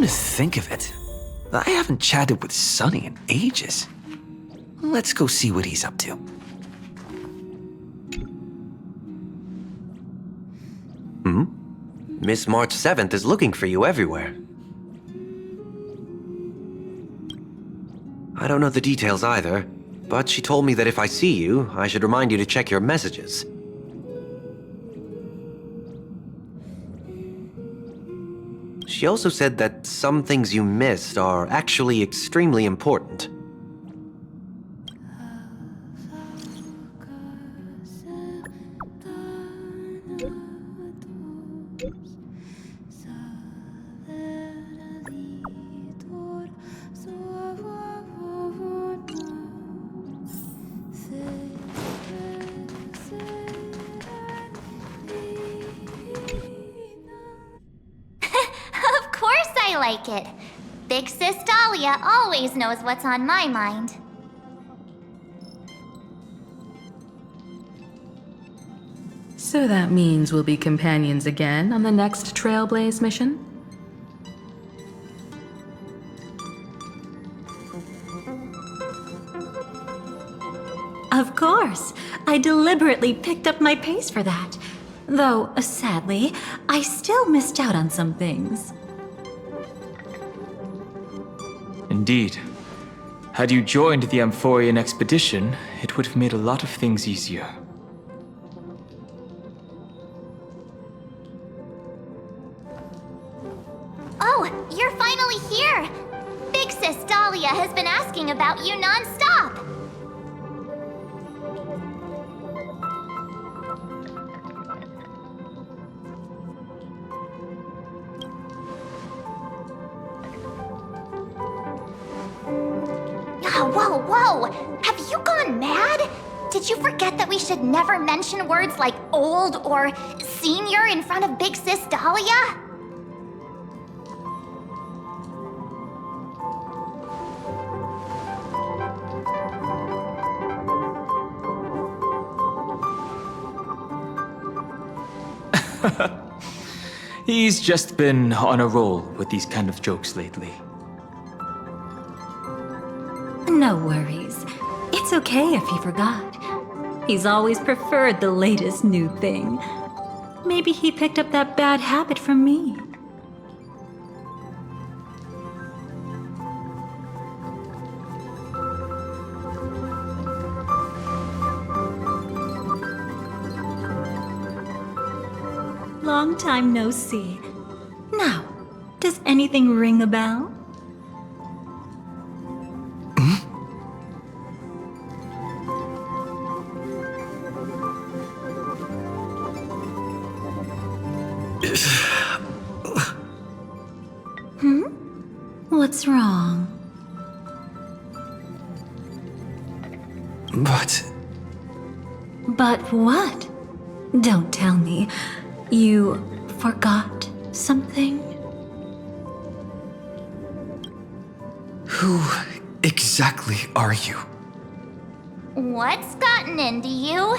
to think of it, I haven't chatted with Sonny in ages. Let's go see what he's up to. Miss March 7th is looking for you everywhere. I don't know the details either, but she told me that if I see you, I should remind you to check your messages. She also said that some things you missed are actually extremely important. I like it. Big Sis Dahlia always knows what's on my mind. So that means we'll be companions again on the next Trailblaze mission? Of course. I deliberately picked up my pace for that. Though, sadly, I still missed out on some things. Indeed. Had you joined the Amphorian expedition, it would have made a lot of things easier. Oh, you're finally here! Big Sis Dahlia has been asking about you non-stop! Whoa, whoa! Have you gone mad? Did you forget that we should never mention words like old or senior in front of Big Sis Dahlia? He's just been on a roll with these kind of jokes lately. No worries. It's okay if he forgot. He's always preferred the latest new thing. Maybe he picked up that bad habit from me. Long time no see. Now, does anything ring a bell? What's wrong? But what? Don't tell me. You forgot something? Who exactly are you? What's gotten into you?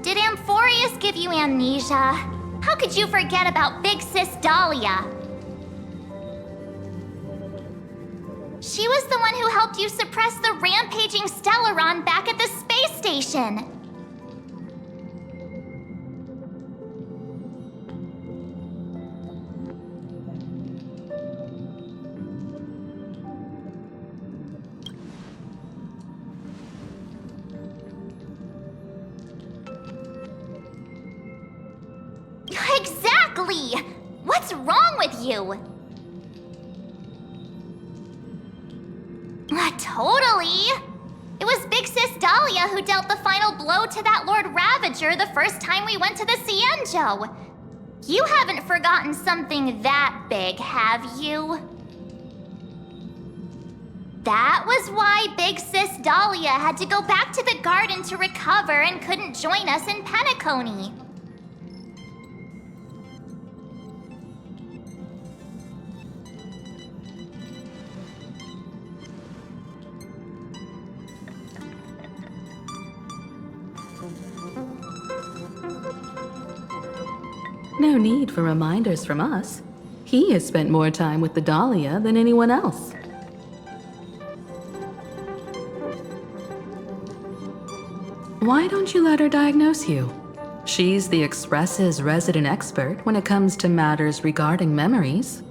Did Amphorius give you amnesia? How could you forget about Big Sis Dahlia? She was the one who helped you suppress the rampaging Stellaron back at the space station. Exactly! What's wrong with you? Totally! It was Big Sis Dahlia who dealt the final blow to that Lord Ravager the first time we went to the Cienjo. You haven't forgotten something that big, have you? That was why Big Sis Dahlia had to go back to the garden to recover and couldn't join us in Penacony. No need for reminders from us. He has spent more time with the Dahlia than anyone else. Why don't you let her diagnose you? She's the Express's resident expert when it comes to matters regarding memories.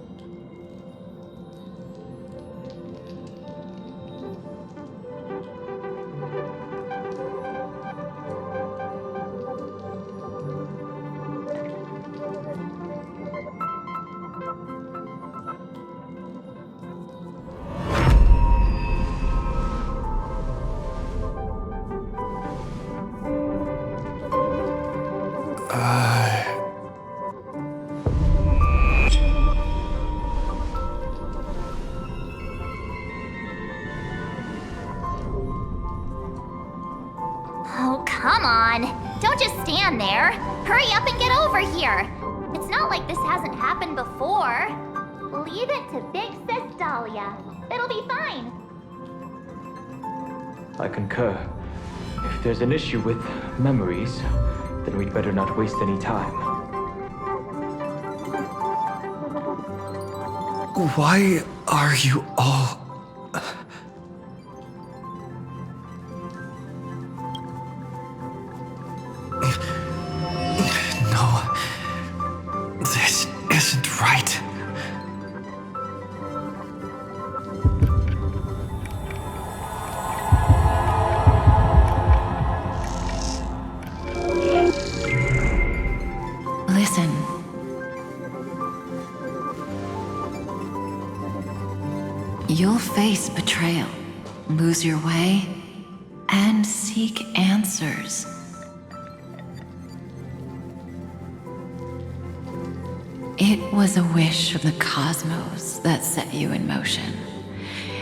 Oh, come on. Don't just stand there. Hurry up and get over here. It's not like this hasn't happened before. Leave it to Big Sis Dahlia. It'll be fine. I concur. If there's an issue with memories, then we'd better not waste any time. Why are you all... No. This isn't right. Listen. You'll face betrayal, lose your way, and seek answers. It was a wish from the cosmos that set you in motion.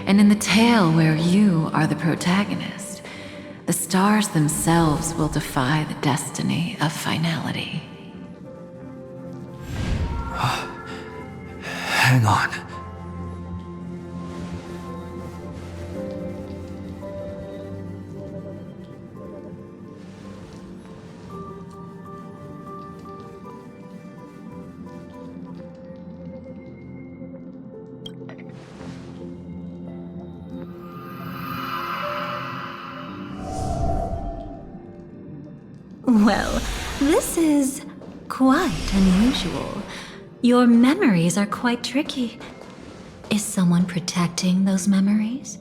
And in the tale where you are the protagonist, the stars themselves will defy the destiny of finality. Hang on. Well, this is quite unusual. Your memories are quite tricky. Is someone protecting those memories?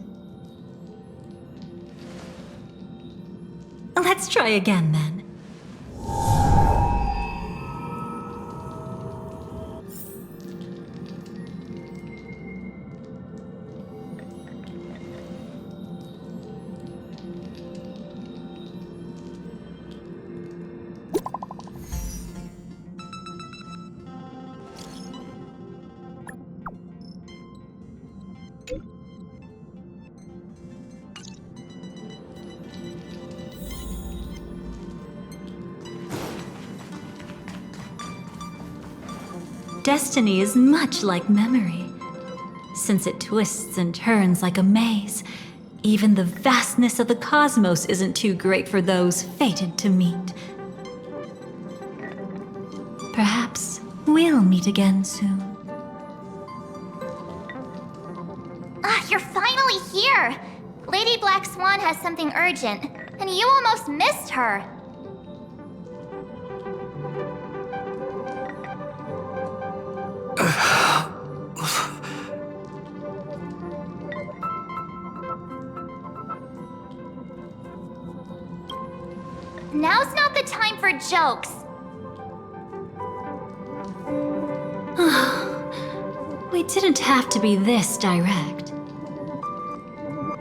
Let's try again then. Destiny is much like memory. Since it twists and turns like a maze, even the vastness of the cosmos isn't too great for those fated to meet. Perhaps we'll meet again soon. You're finally here! Lady Black Swan has something urgent, and you almost missed her. Now's not the time for jokes. We didn't have to be this direct.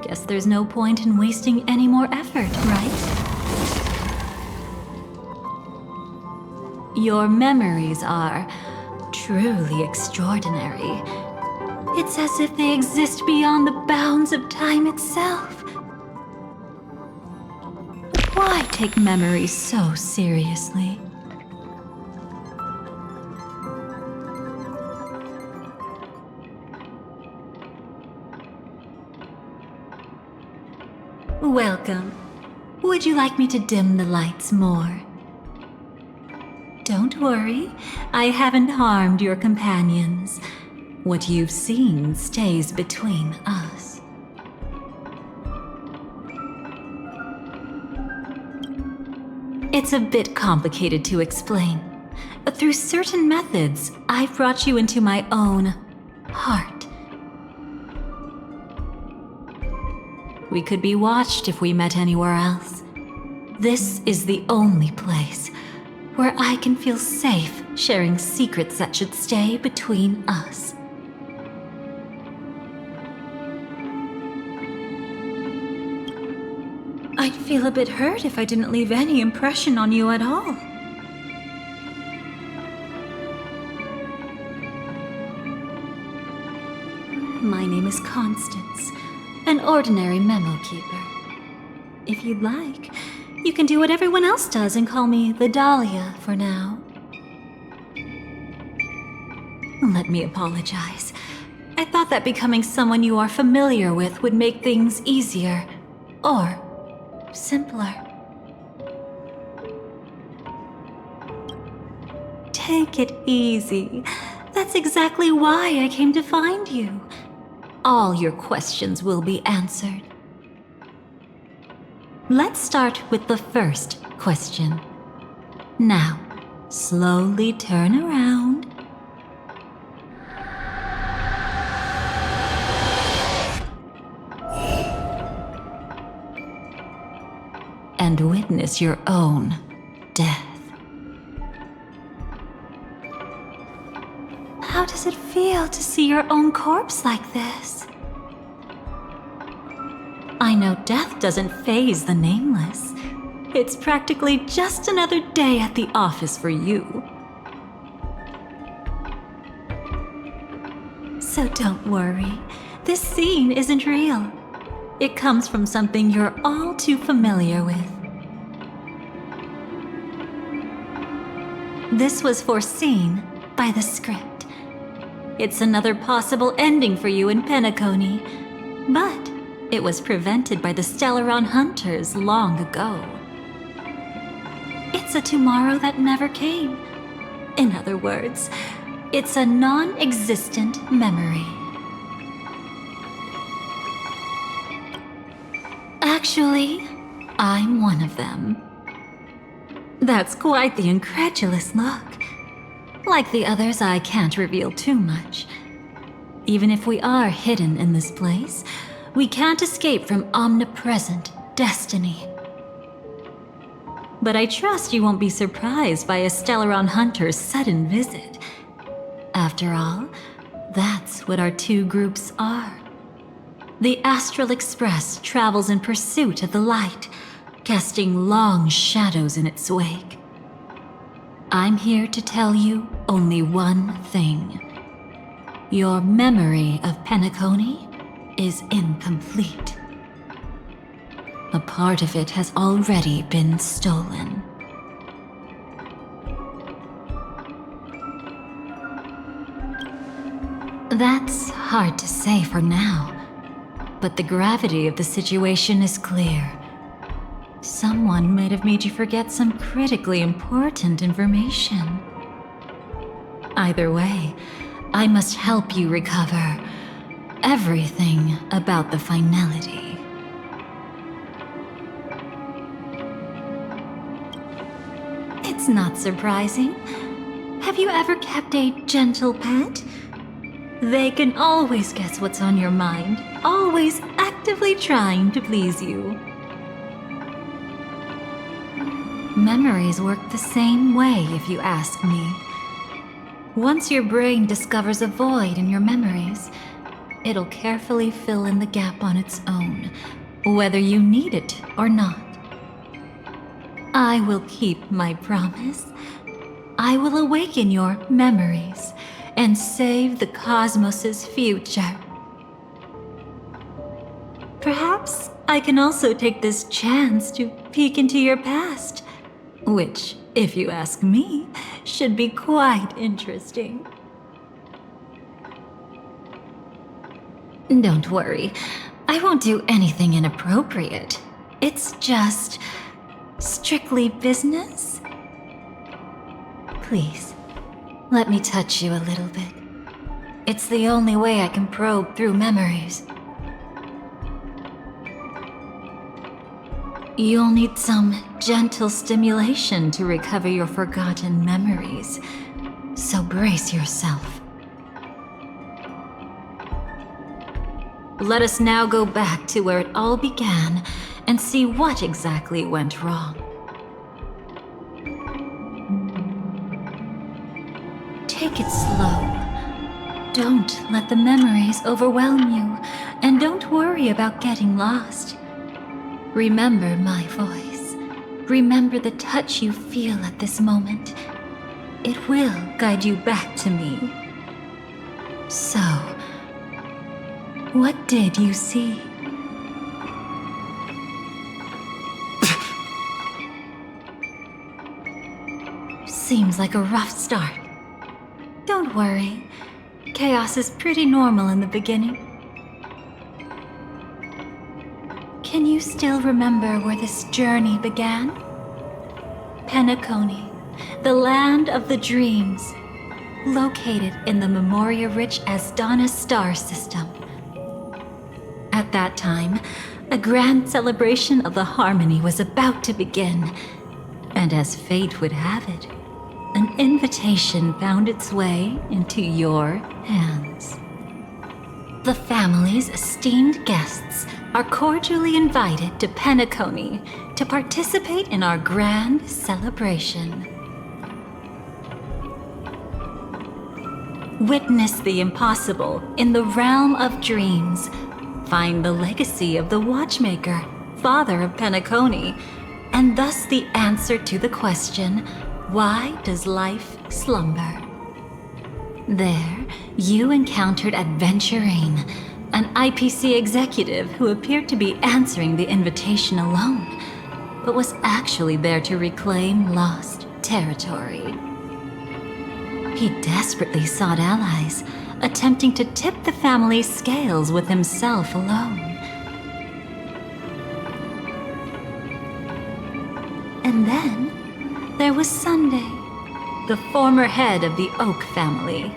Guess there's no point in wasting any more effort, right? Your memories are truly extraordinary. It's as if they exist beyond the bounds of time itself. Why take memories so seriously? Welcome. Would you like me to dim the lights more? Don't worry, I haven't harmed your companions. What you've seen stays between us. It's a bit complicated to explain. Through certain methods, I've brought you into my own heart. We could be watched if we met anywhere else. This is the only place where I can feel safe sharing secrets that should stay between us. I'd feel a bit hurt if I didn't leave any impression on you at all. My name is Constance, an ordinary memo keeper. If you'd like, you can do what everyone else does and call me the Dahlia for now. Let me apologize. I thought that becoming someone you are familiar with would make things easier, or simpler. Take it easy. That's exactly why I came to find you. All your questions will be answered. Let's start with the first question. Now, slowly turn around. And witness your own death. How does it feel to see your own corpse like this? I know death doesn't faze the nameless. It's practically just another day at the office for you. So don't worry, this scene isn't real. It comes from something you're all too familiar with. This was foreseen by the script. It's another possible ending for you in Penacony, but it was prevented by the Stellaron Hunters long ago. It's a tomorrow that never came. In other words, it's a non-existent memory. Actually, I'm one of them. That's quite the incredulous look. Like the others, I can't reveal too much. Even if we are hidden in this place, we can't escape from omnipresent destiny. But I trust you won't be surprised by a Stellaron Hunter's sudden visit. After all, that's what our two groups are. The Astral Express travels in pursuit of the light, casting long shadows in its wake. I'm here to tell you only one thing. Your memory of Penacony is incomplete. A part of it has already been stolen. That's hard to say for now, but the gravity of the situation is clear. Someone might have made you forget some critically important information. Either way, I must help you recover everything about the finality. It's not surprising. Have you ever kept a gentle pet? They can always guess what's on your mind, always actively trying to please you. Memories work the same way, if you ask me. Once your brain discovers a void in your memories, it'll carefully fill in the gap on its own, whether you need it or not. I will keep my promise. I will awaken your memories and save the cosmos's future. Perhaps I can also take this chance to peek into your past, which, if you ask me, should be quite interesting. Don't worry, I won't do anything inappropriate. It's just strictly business. Please, let me touch you a little bit. It's the only way I can probe through memories. You'll need some gentle stimulation to recover your forgotten memories, so brace yourself. Let us now go back to where it all began and see what exactly went wrong. Take it slow. Don't let the memories overwhelm you, and don't worry about getting lost. Remember my voice. Remember the touch you feel at this moment. It will guide you back to me. So, what did you see? Seems like a rough start. Don't worry. Chaos is pretty normal in the beginning. Can you still remember where this journey began? Penacony, the land of the dreams, located in the Memoria-rich Asdana star system. At that time, a grand celebration of the harmony was about to begin, and as fate would have it, an invitation found its way into your hands. The family's esteemed guests are cordially invited to Penacony to participate in our grand celebration. Witness the impossible in the realm of dreams. Find the legacy of the Watchmaker, father of Penacony, and thus the answer to the question, why does life slumber? There, you encountered Adventurine, an IPC executive who appeared to be answering the invitation alone, but was actually there to reclaim lost territory. He desperately sought allies, attempting to tip the family's scales with himself alone. And then there was Sunday, the former head of the Oak family,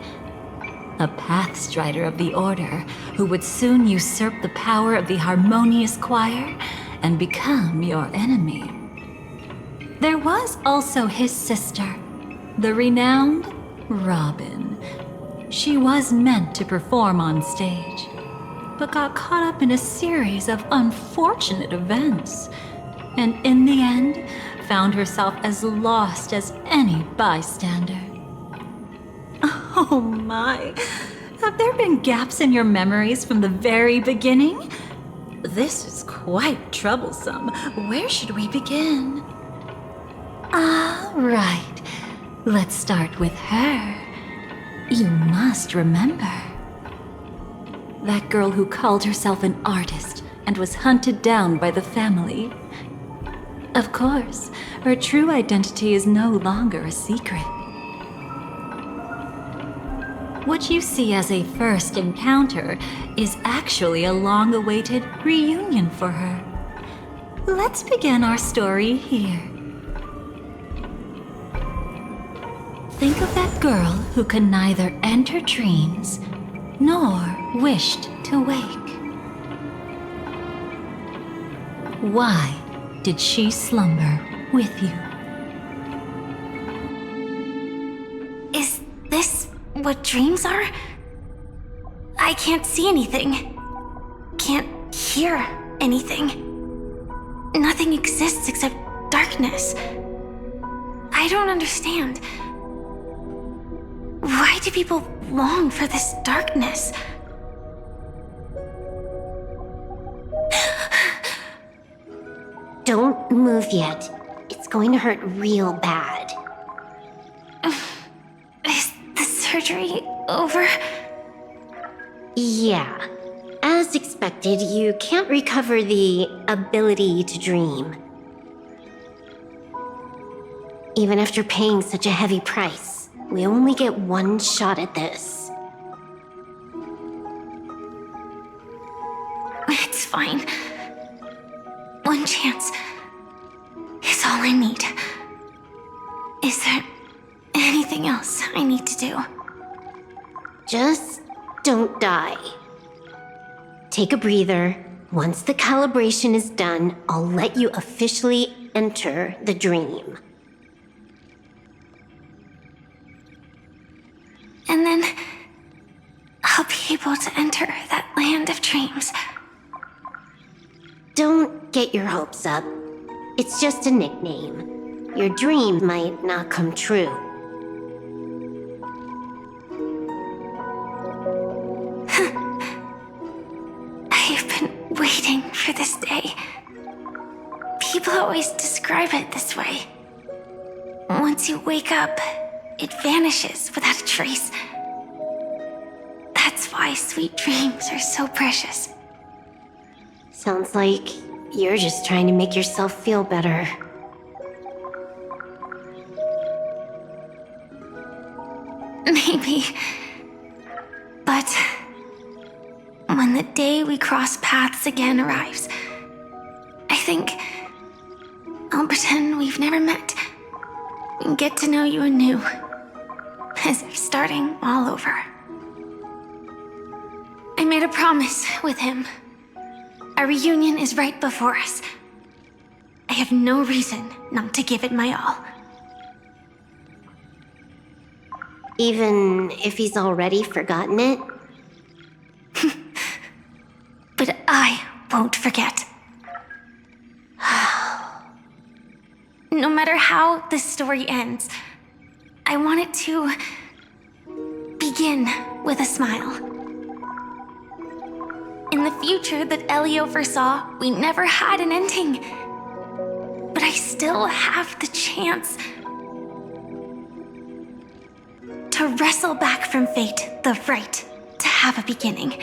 a pathstrider of the Order who would soon usurp the power of the Harmonious Choir and become your enemy. There was also his sister, the renowned Robin. She was meant to perform on stage, but got caught up in a series of unfortunate events, and in the end, found herself as lost as any bystander. Oh my, have there been gaps in your memories from the very beginning? This is quite troublesome. Where should we begin? Ah, right. Let's start with her. You must remember. That girl who called herself an artist and was hunted down by the family. Of course, her true identity is no longer a secret. What you see as a first encounter is actually a long-awaited reunion for her. Let's begin our story here. Think of that girl who could neither enter dreams nor wished to wake. Why did she slumber with you? Is this what dreams are? I can't see anything. Can't hear anything. Nothing exists except darkness. I don't understand. Why do people long for this darkness? Don't move yet. It's going to hurt real bad. Is the surgery over? Yeah. As expected, you can't recover the ability to dream. Even after paying such a heavy price, we only get one shot at this. It's fine. One chance is all I need. Is there anything else I need to do. Just don't die. Take a breather. Once the calibration is done, I'll let you officially enter the dream. And then I'll be able to enter that land of dreams. Don't get your hopes up. It's just a nickname. Your dream might not come true. I've been waiting for this day. People always describe it this way. Once you wake up, it vanishes without a trace. That's why sweet dreams are so precious. Sounds like you're just trying to make yourself feel better. Maybe. But when the day we cross paths again arrives, I think I'll pretend we've never met and get to know you anew, as if starting all over. I made a promise with him. Our reunion is right before us. I have no reason not to give it my all. Even if he's already forgotten it? But I won't forget. No matter how this story ends, I want it to begin with a smile. In the future that Elio foresaw, we never had an ending. But I still have the chance to wrestle back from fate the right to have a beginning.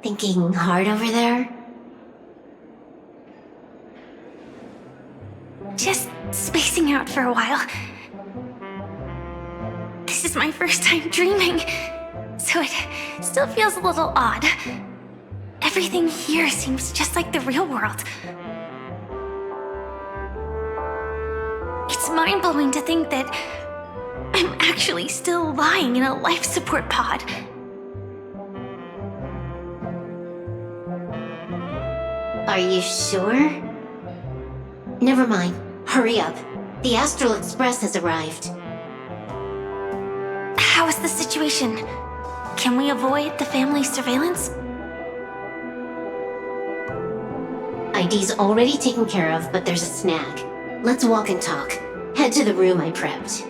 Thinking hard over there? Just spacing out for a while. This is my first time dreaming, so it still feels a little odd. Everything here seems just like the real world. It's mind-blowing to think that I'm actually still lying in a life support pod. Are you sure? Never mind. Hurry up. The Astral Express has arrived. How is the situation? Can we avoid the family surveillance? ID's already taken care of, but there's a snag. Let's walk and talk. Head to the room I prepped.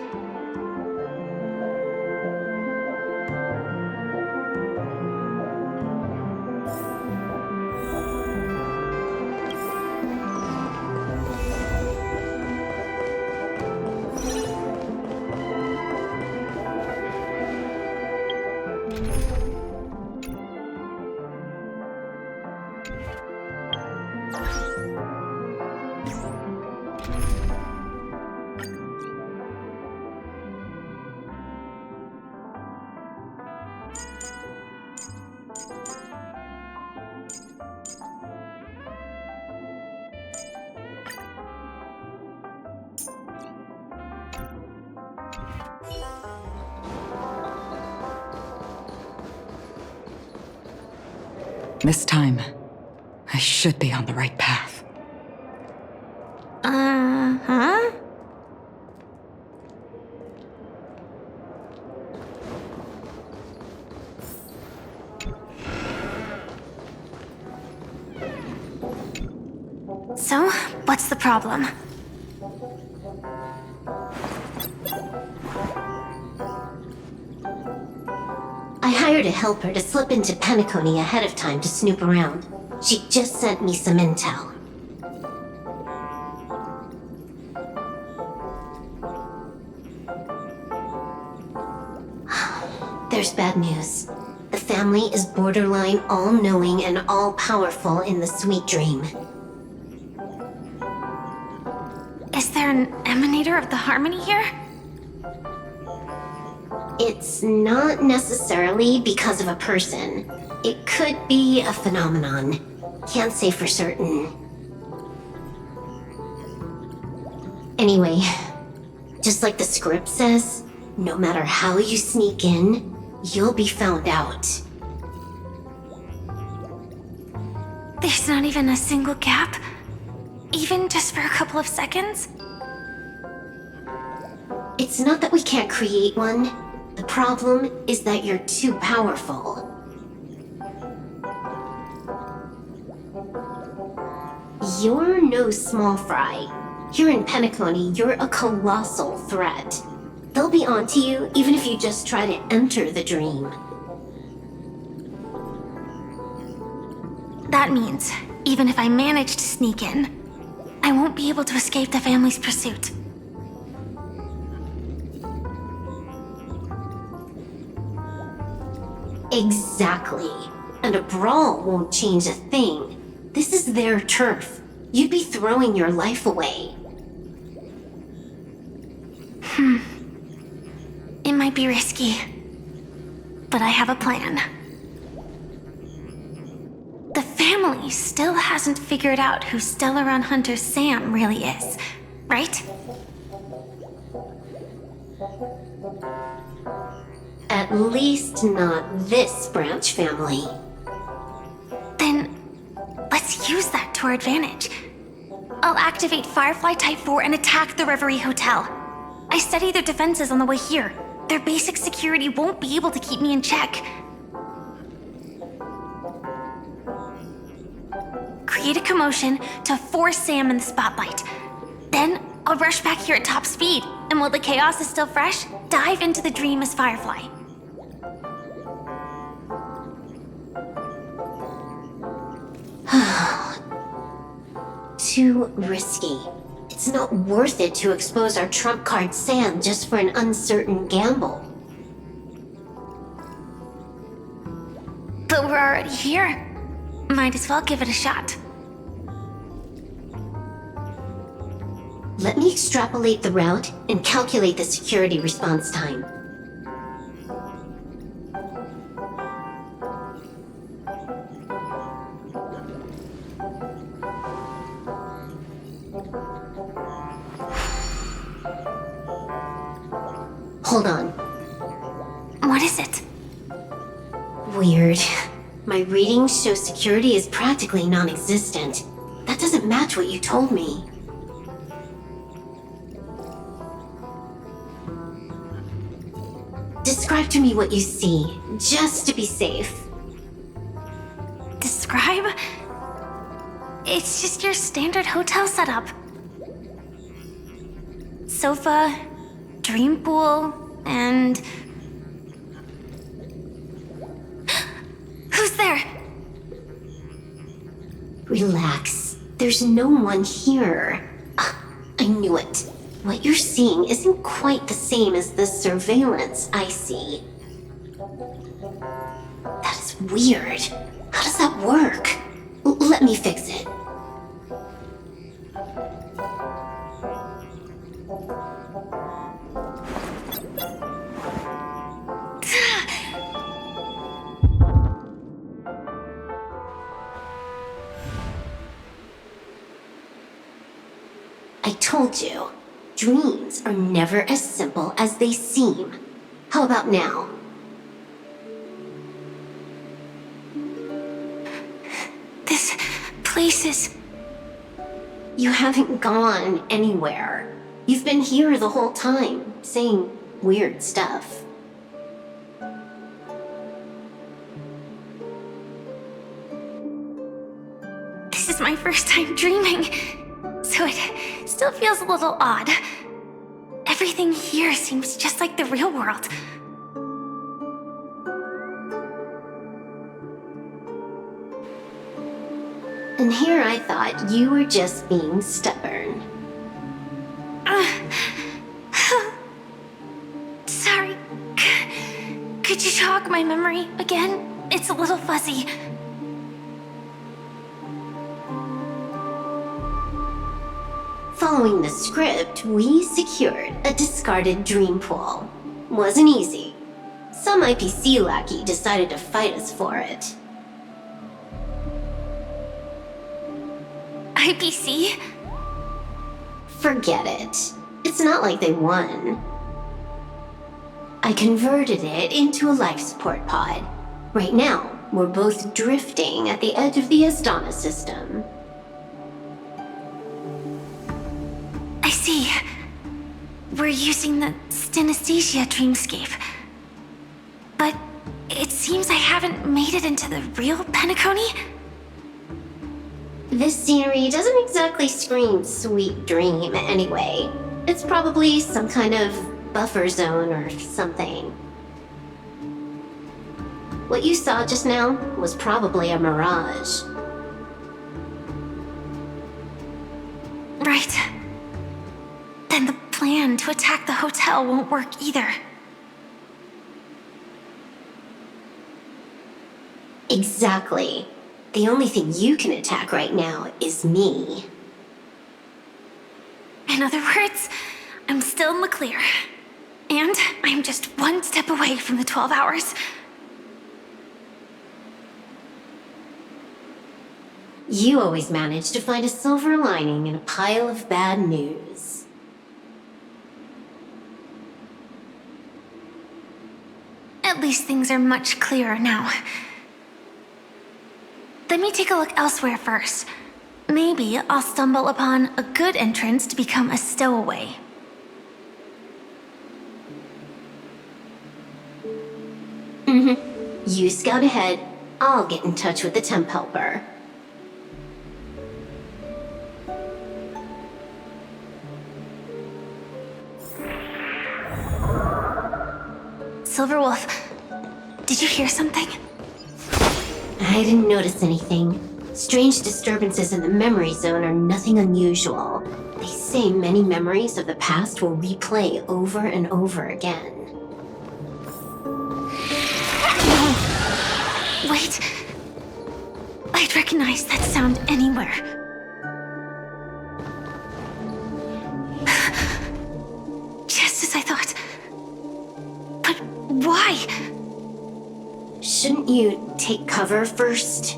This time, I should be on the right path. Uh-huh? So, what's the problem? I hired a helper to slip into Penacony ahead of time to snoop around. She just sent me some intel. There's bad news. The family is borderline all-knowing and all-powerful in the Sweet Dream. Is there an emanator of the harmony here? It's not necessarily because of a person. It could be a phenomenon. Can't say for certain. Anyway, just like the script says, no matter how you sneak in, you'll be found out. There's not even a single gap? Even just for a couple of seconds? It's not that we can't create one. The problem is that you're too powerful. You're no small fry. Here in Penacony, you're a colossal threat. They'll be onto you even if you just try to enter the dream. That means, even if I manage to sneak in, I won't be able to escape the family's pursuit. Exactly. And a brawl won't change a thing. This is their turf. You'd be throwing your life away. It might be risky, but I have a plan. The family still hasn't figured out who Stellaron Hunter Sam really is, right? At least not this branch family. Then, let's use that to our advantage. I'll activate Firefly Type 4 and attack the Reverie Hotel. I studied their defenses on the way here. Their basic security won't be able to keep me in check. Create a commotion to force Sam in the spotlight. Then, I'll rush back here at top speed, and while the chaos is still fresh, dive into the dream as Firefly. Too risky. It's not worth it to expose our trump card Sam just for an uncertain gamble. But we're already here. Might as well give it a shot. Let me extrapolate the route and calculate the security response time. Hold on. What is it? Weird. My readings show security is practically non-existent. That doesn't match what you told me. Describe to me what you see, just to be safe. Describe? It's just your standard hotel setup. Sofa, dream pool, and... Who's there? Relax. There's no one here. I knew it. What you're seeing isn't quite the same as the surveillance I see. That is weird. How does that work? Let me fix it. I told you, dreams are never as simple as they seem. How about now? This place is... You haven't gone anywhere. You've been here the whole time, saying weird stuff. This is my first time dreaming, so it still feels a little odd. Everything here seems just like the real world. And here I thought you were just being stubborn. Sorry. Could you jog my memory again? It's a little fuzzy. Following the script, we secured a discarded dream pool. Wasn't easy. Some IPC lackey decided to fight us for it. IPC? Forget it. It's not like they won. I converted it into a life support pod. Right now, we're both drifting at the edge of the Astana system. I see. We're using the synesthesia dreamscape. But it seems I haven't made it into the real Penacony? This scenery doesn't exactly scream sweet dream anyway. It's probably some kind of buffer zone or something. What you saw just now was probably a mirage. Right. Then the plan to attack the hotel won't work either. Exactly. The only thing you can attack right now is me. In other words, I'm still in the clear. And I'm just one step away from the 12 hours. You always manage to find a silver lining in a pile of bad news. At least things are much clearer now. Let me take a look elsewhere first. Maybe I'll stumble upon a good entrance to become a stowaway. You scout ahead, I'll get in touch with the temp helper. Silverwolf, did you hear something? I didn't notice anything. Strange disturbances in the memory zone are nothing unusual. They say many memories of the past will replay over and over again. Wait. I'd recognize that sound anywhere. Just as I thought. But why? Shouldn't you take cover first?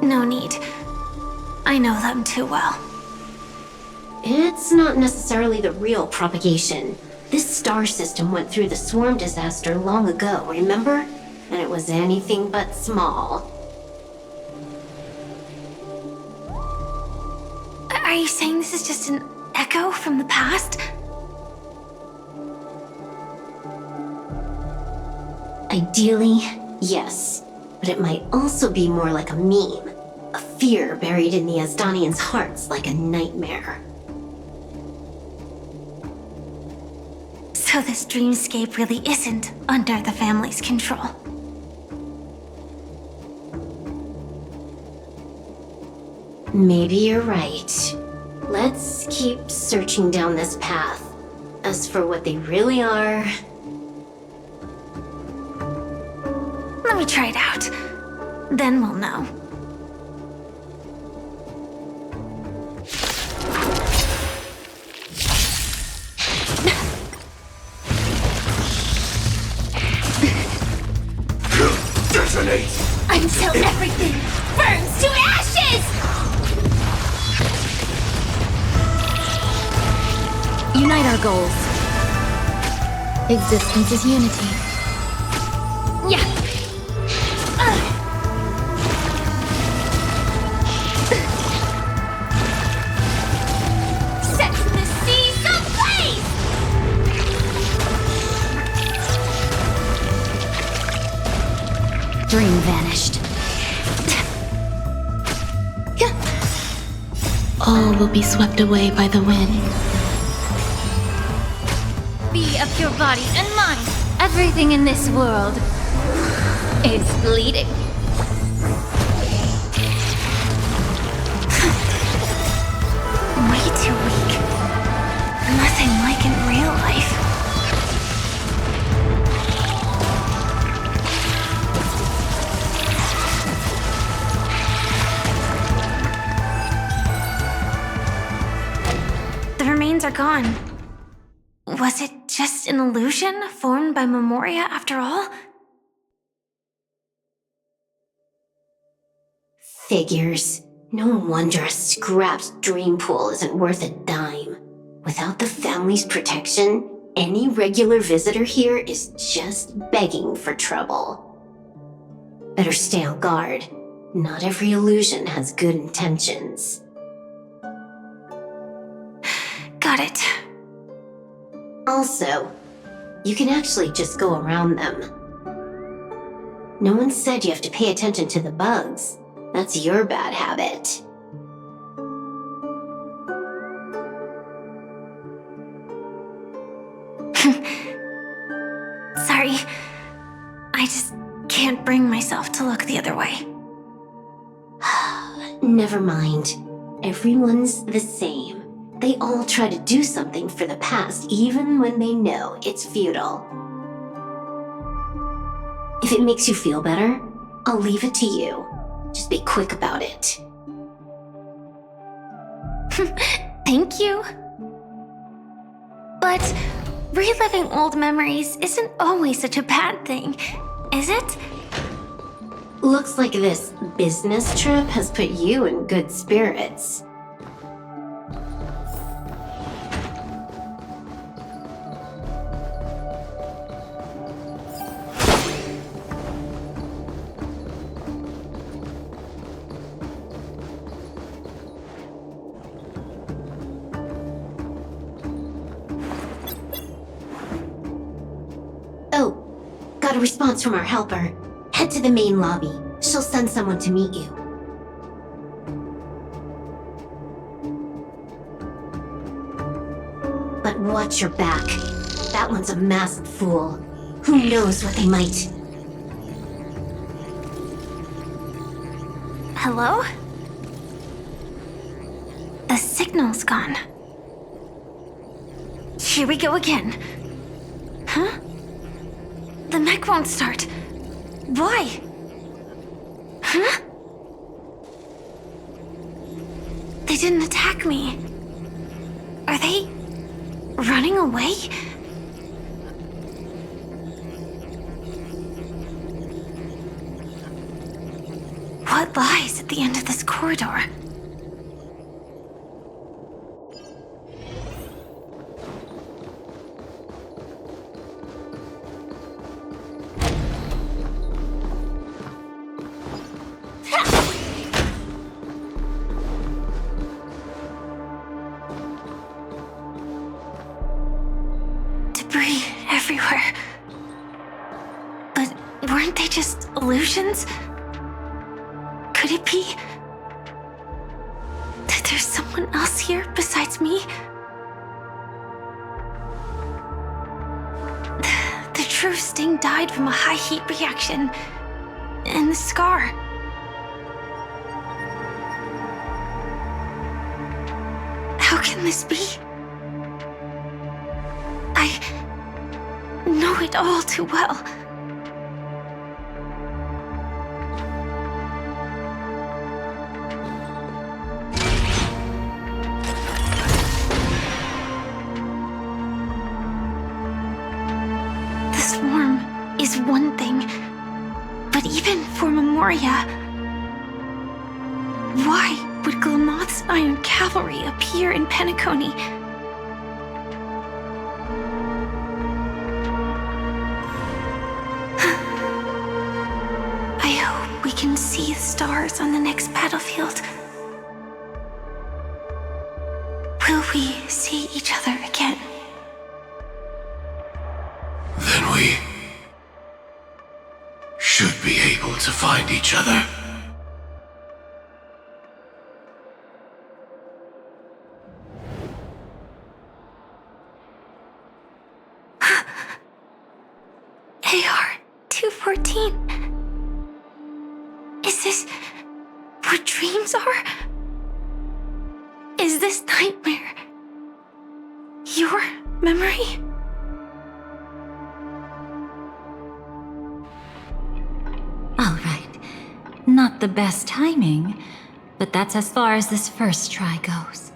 No need. I know them too well. It's not necessarily the real propagation. This star system went through the swarm disaster long ago, remember? And it was anything but small. Are you saying this is just an echo from the past? Ideally, yes. But it might also be more like a meme. A fear buried in the Asdanians' hearts like a nightmare. So this dreamscape really isn't under the family's control. Maybe you're right. Let's keep searching down this path. As for what they really are... Let me try it out. Then we'll know. Until everything burns to ashes! Unite our goals. Existence is unity. Yeah. Set the seas ablaze! Dream vanished. All will be swept away by the wind. Be of your body and mind. Everything in this world is bleeding. Way too weak. Nothing like in real life. The remains are gone. Was it just an illusion formed by Memoria after all? Figures. No wonder a scrapped dream pool isn't worth a dime. Without the family's protection, any regular visitor here is just begging for trouble. Better stay on guard. Not every illusion has good intentions. Got it. Also, you can actually just go around them. No one said you have to pay attention to the bugs. That's your bad habit. Sorry. I just can't bring myself to look the other way. Never mind. Everyone's the same. They all try to do something for the past, even when they know it's futile. If it makes you feel better, I'll leave it to you. Just be quick about it. Thank you. But reliving old memories isn't always such a bad thing, is it? Looks like this business trip has put you in good spirits. Oh, got a response from our helper. Head to the main lobby. She'll send someone to meet you. But watch your back. That one's a masked fool. Who knows what they might... Hello? The signal's gone. Here we go again. Huh? The mech won't start. Why? Huh? They didn't attack me. Are they running away? What lies at the end of this corridor? Debris everywhere. But weren't they just illusions? Could it be that there's someone else here besides me? The true Sting died from a high heat reaction, and the scar. How can this be? I know it all too well. The swarm is one thing, but even for Memoria, why would Glamoth's Iron Cavalry appear in Penacony? I hope we can see the stars on the next battlefield. Will we see each other again? Then we should be able to find each other. AR-214. Is this what dreams are? Is this nightmare your memory? All right. Not the best timing, but that's as far as this first try goes.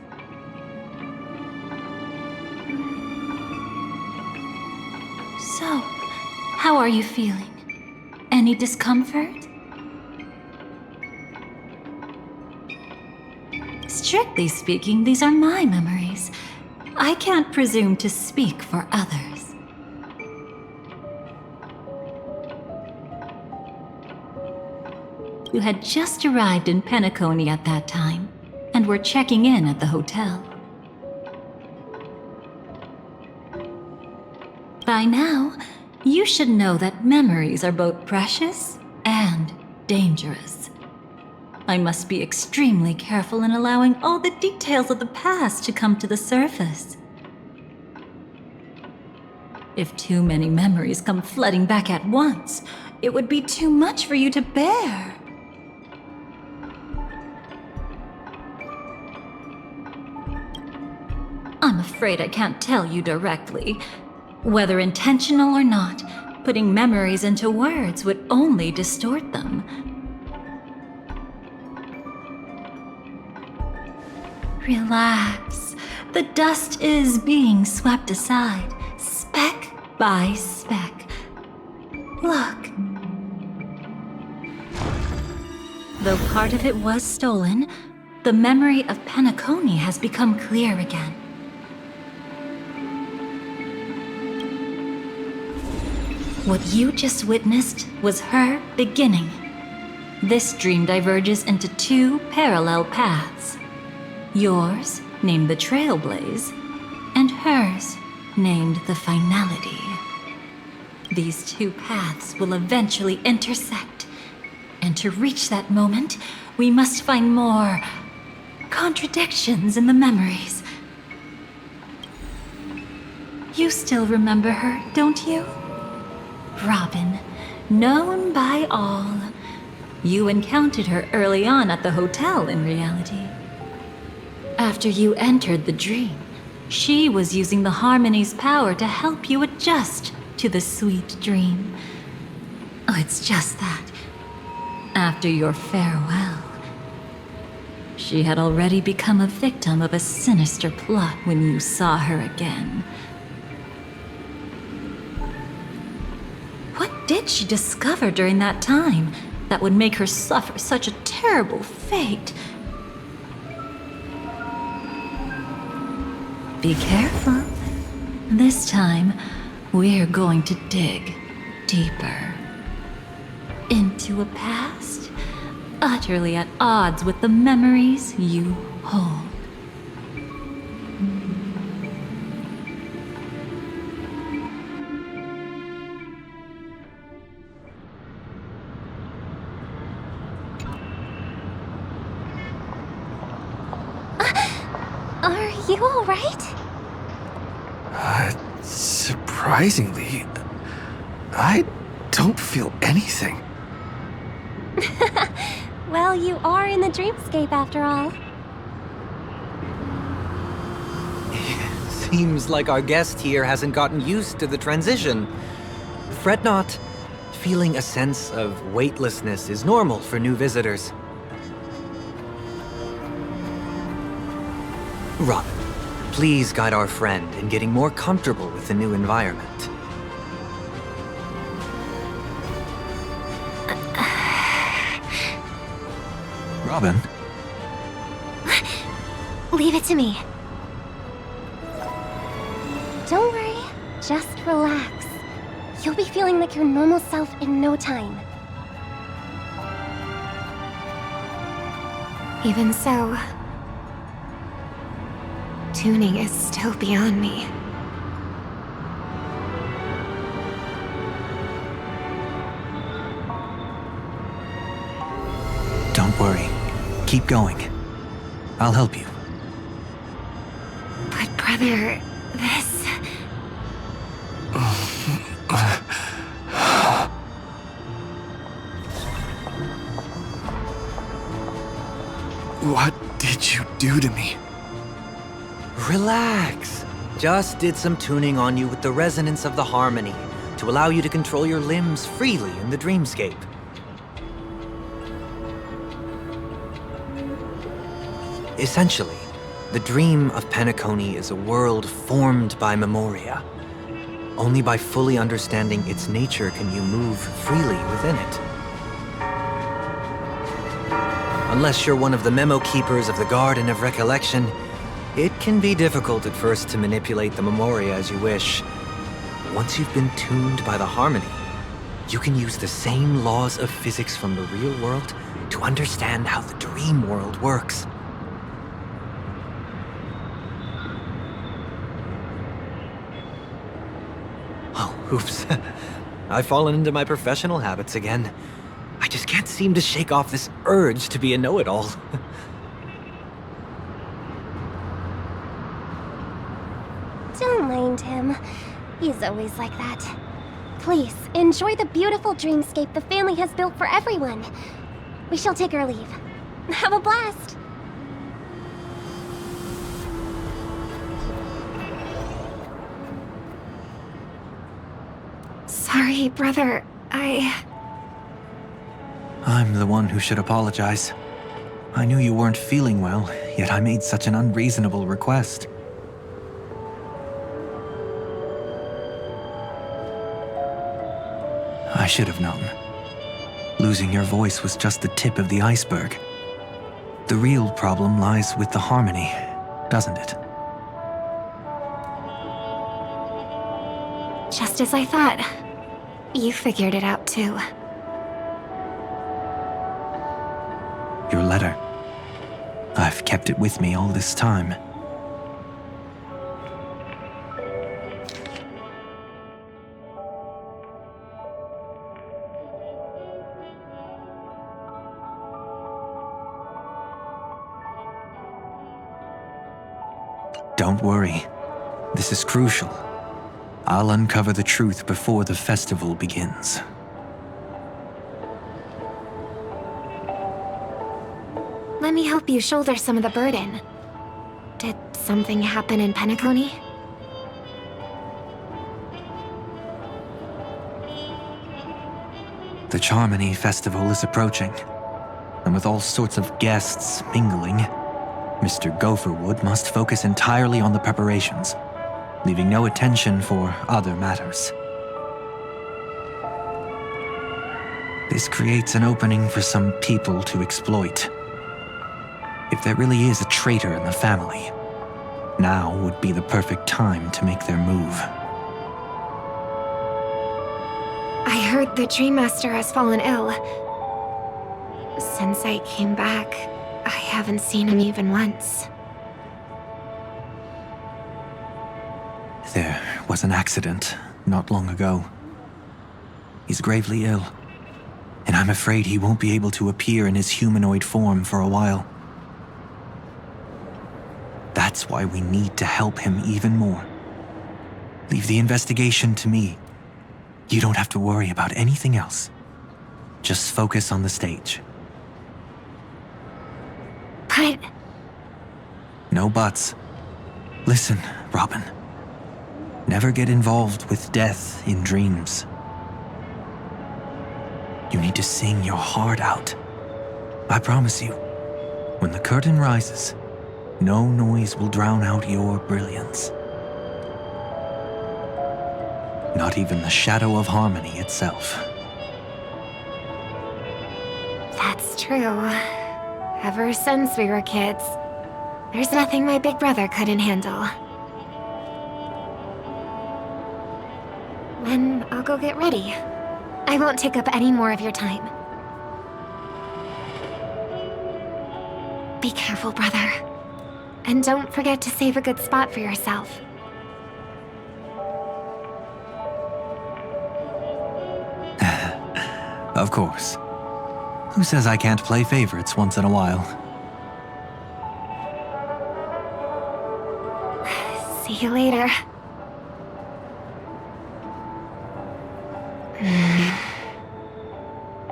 So, how are you feeling? Any discomfort? Strictly speaking, these are my memories. I can't presume to speak for others. You had just arrived in Penacony at that time, and were checking in at the hotel. By now, you should know that memories are both precious and dangerous. I must be extremely careful in allowing all the details of the past to come to the surface. If too many memories come flooding back at once, it would be too much for you to bear. I'm afraid I can't tell you directly. Whether intentional or not, putting memories into words would only distort them. Relax. The dust is being swept aside, speck by speck. Look. Though part of it was stolen, the memory of Penacony has become clear again. What you just witnessed was her beginning. This dream diverges into two parallel paths. Yours, named the Trailblaze, and hers, named the Finality. These two paths will eventually intersect, and to reach that moment, we must find more contradictions in the memories. You still remember her, don't you? Robin, known by all. You encountered her early on at the hotel in reality. After you entered the dream, she was using the Harmony's power to help you adjust to the sweet dream. Oh, it's just that. After your farewell, she had already become a victim of a sinister plot when you saw her again. What did she discover during that time that would make her suffer such a terrible fate? Be careful. This time, we're going to dig deeper into a past utterly at odds with the memories you hold. Are you all right? Surprisingly, I don't feel anything. Well, you are in the dreamscape after all. Seems like our guest here hasn't gotten used to the transition. Fret not. Feeling a sense of weightlessness is normal for new visitors. Robin, please guide our friend in getting more comfortable with the new environment. Robin? Leave it to me. Don't worry, just relax. You'll be feeling like your normal self in no time. Even so, tuning is still beyond me. Don't worry. Keep going. I'll help you. But brother, this... What did you do to me? Relax. Just did some tuning on you with the resonance of the harmony to allow you to control your limbs freely in the dreamscape. Essentially, the dream of Penacony is a world formed by memoria. Only by fully understanding its nature can you move freely within it. Unless you're one of the memo keepers of the Garden of Recollection, it can be difficult at first to manipulate the memoria as you wish. But once you've been tuned by the harmony, you can use the same laws of physics from the real world to understand how the dream world works. Oh, oops. I've fallen into my professional habits again. I just can't seem to shake off this urge to be a know-it-all. Don't mind him. He's always like that. Please, enjoy the beautiful dreamscape the family has built for everyone. We shall take our leave. Have a blast! Sorry, brother. I'm the one who should apologize. I knew you weren't feeling well, yet I made such an unreasonable request. I should have known. Losing your voice was just the tip of the iceberg. The real problem lies with the harmony, doesn't it? Just as I thought. You figured it out too. Your letter. I've kept it with me all this time. Don't worry. This is crucial. I'll uncover the truth before the festival begins. Let me help you shoulder some of the burden. Did something happen in Penacony? The Charmony Festival is approaching, and with all sorts of guests mingling, Mr. Gopherwood must focus entirely on the preparations, leaving no attention for other matters. This creates an opening for some people to exploit. If there really is a traitor in the family, now would be the perfect time to make their move. I heard the Dream Master has fallen ill. Since I came back, I haven't seen him even once. There was an accident not long ago. He's gravely ill, and I'm afraid he won't be able to appear in his humanoid form for a while. That's why we need to help him even more. Leave the investigation to me. You don't have to worry about anything else. Just focus on the stage. But... No buts. Listen, Robin. Never get involved with death in dreams. You need to sing your heart out. I promise you, when the curtain rises, no noise will drown out your brilliance. Not even the shadow of harmony itself. That's true. Ever since we were kids, there's nothing my big brother couldn't handle. Then I'll go get ready. I won't take up any more of your time. Be careful, brother. And don't forget to save a good spot for yourself. Of course. Who says I can't play favorites once in a while? See you later.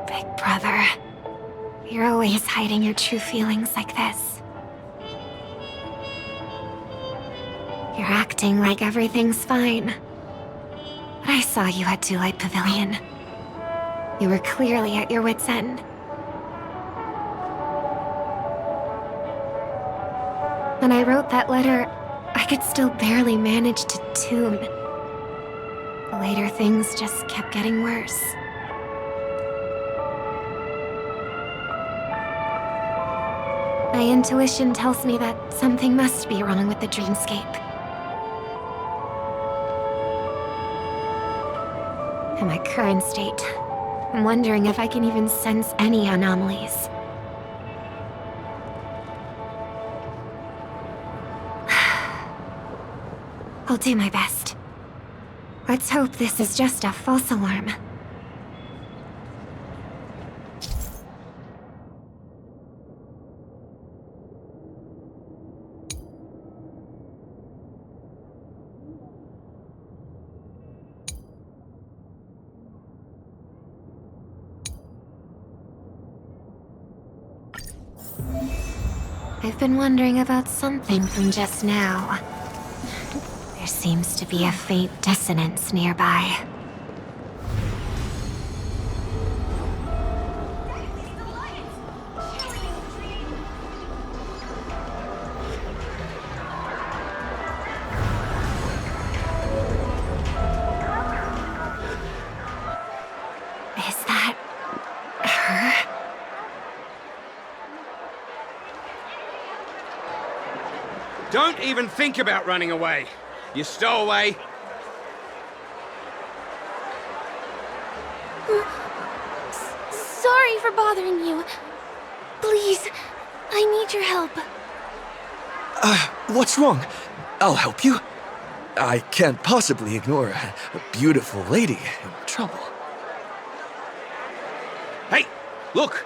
Big brother, you're always hiding your true feelings like this. You're acting like everything's fine. But I saw you at Daylight Pavilion. You were clearly at your wit's end. When I wrote that letter, I could still barely manage to tune. Later things just kept getting worse. My intuition tells me that something must be wrong with the dreamscape. In my current state, I'm wondering if I can even sense any anomalies. I'll do my best. Let's hope this is just a false alarm. I've been wondering about something from just now. There seems to be a faint dissonance nearby. Is that her? Don't even think about running away. You stowaway. Sorry for bothering you. Please, I need your help. What's wrong? I'll help you. I can't possibly ignore a beautiful lady in trouble. Hey, look!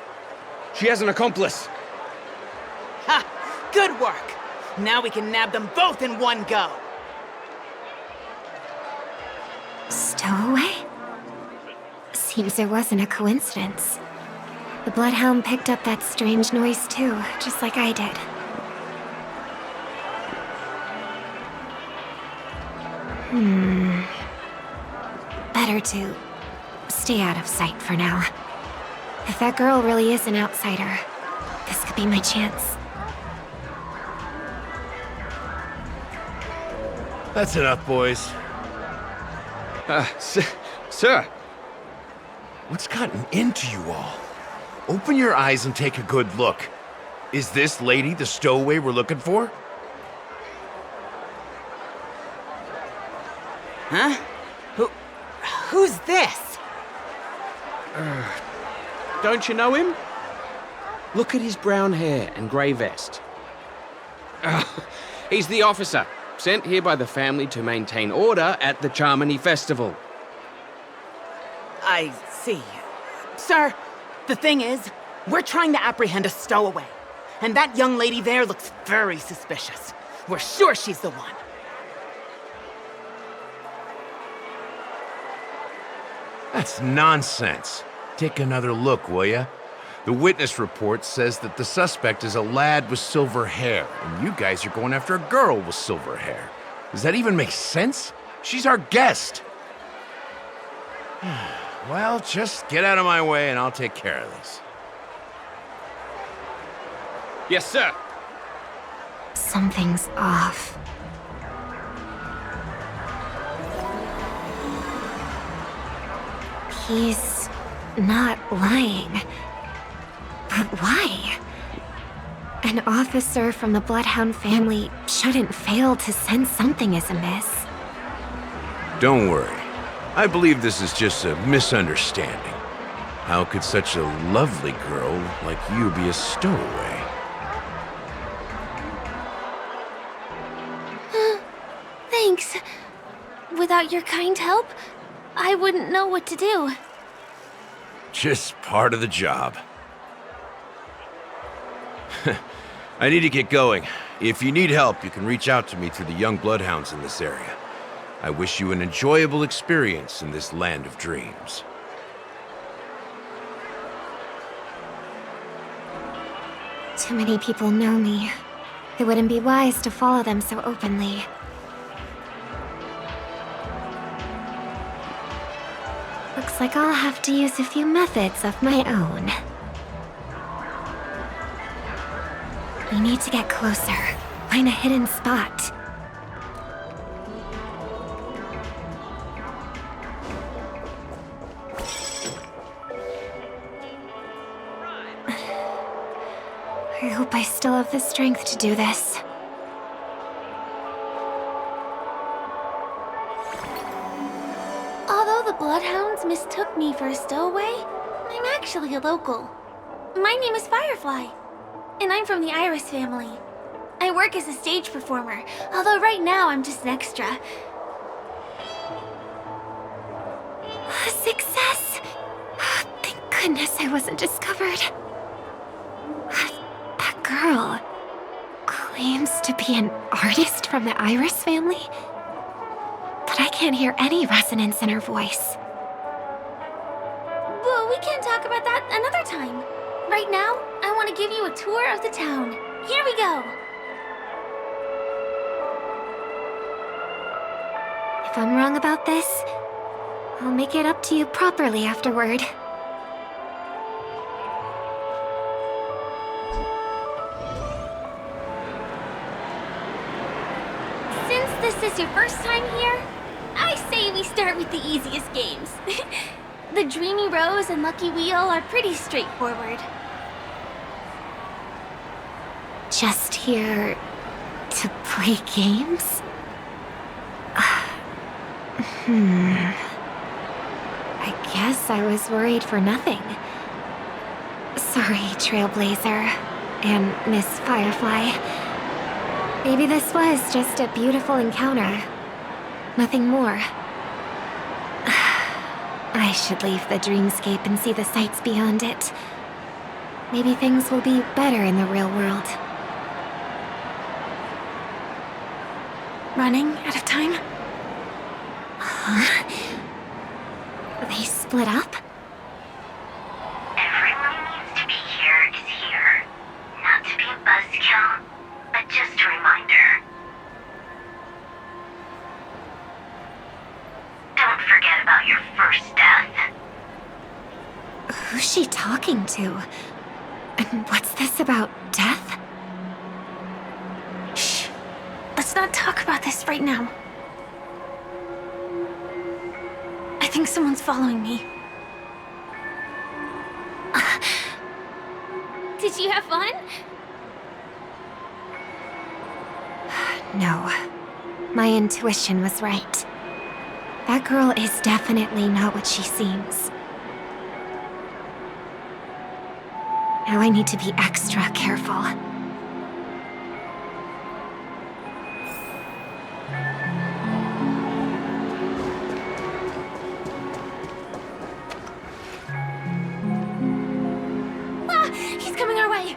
She has an accomplice. Ha! Good work! Now we can nab them both in one go! Stowaway? Seems it wasn't a coincidence. The Bloodhound picked up that strange noise too, just like I did. Better to stay out of sight for now. If that girl really is an outsider, this could be my chance. That's enough, boys. Sir. What's gotten into you all? Open your eyes and take a good look. Is this lady the stowaway we're looking for? Huh? Who's this? Don't you know him? Look at his brown hair and grey vest. He's the officer, sent here by the family to maintain order at the Charmony Festival. I see. Sir, the thing is, we're trying to apprehend a stowaway. And that young lady there looks very suspicious. We're sure she's the one. That's nonsense. Take another look, will ya? The witness report says that the suspect is a lad with silver hair, and you guys are going after a girl with silver hair. Does that even make sense? She's our guest. Well, just get out of my way and I'll take care of this. Yes, sir. Something's off. He's not lying. But why? An officer from the Bloodhound family shouldn't fail to sense something is amiss. Don't worry. I believe this is just a misunderstanding. How could such a lovely girl like you be a stowaway? Thanks. Without your kind help, I wouldn't know what to do. Just part of the job. I need to get going. If you need help, you can reach out to me through the young bloodhounds in this area. I wish you an enjoyable experience in this land of dreams. Too many people know me. It wouldn't be wise to follow them so openly. Looks like I'll have to use a few methods of my own. We need to get closer. Find a hidden spot. I hope I still have the strength to do this. Although the Bloodhounds mistook me for a stowaway, I'm actually a local. My name is Firefly, and I'm from the Iris family. I work as a stage performer, although right now I'm just an extra. A success! Thank goodness I wasn't discovered. That girl claims to be an artist from the Iris family, but I can't hear any resonance in her voice. Well, we can talk about that another time. Right now, I want to give you a tour of the town. Here we go. If I'm wrong about this, I'll make it up to you properly afterward. Since this is your first time here, I say we start with the easiest games. The Dreamy Rose and Lucky Wheel are pretty straightforward. Just here to play games? I guess I was worried for nothing. Sorry, Trailblazer and Miss Firefly. Maybe this was just a beautiful encounter. Nothing more. I should leave the dreamscape and see the sights beyond it. Maybe things will be better in the real world. Running out of time? Huh? They split up? Everyone who needs to be here is here. Not to be a buzzkill, but just a reminder. Don't forget about your first death. Who's she talking to? And what's this about death? Shh. Let's not talk about this right now. I think someone's following me. Did you have fun? No. My intuition was right. That girl is definitely not what she seems. Now I need to be extra careful. He's coming our way!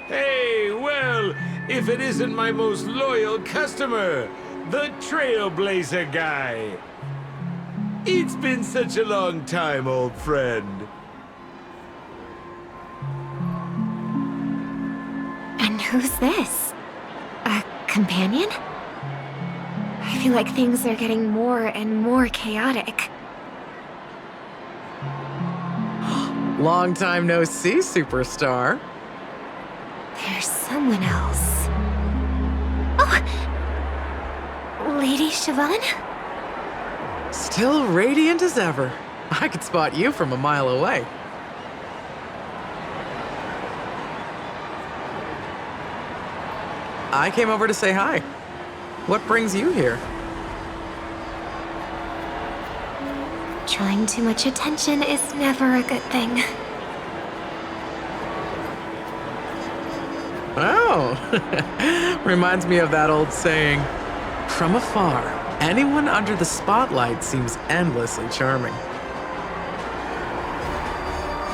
Hey, well, if it isn't my most loyal customer, the Trailblazer guy. It's been such a long time, old friend. And who's this? A companion? I feel like things are getting more and more chaotic. Long time no see, superstar. There's someone else. Oh! Lady Siobhan? Still radiant as ever. I could spot you from a mile away. I came over to say hi. What brings you here? Drawing too much attention is never a good thing. Oh, reminds me of that old saying, from afar, anyone under the spotlight seems endlessly charming.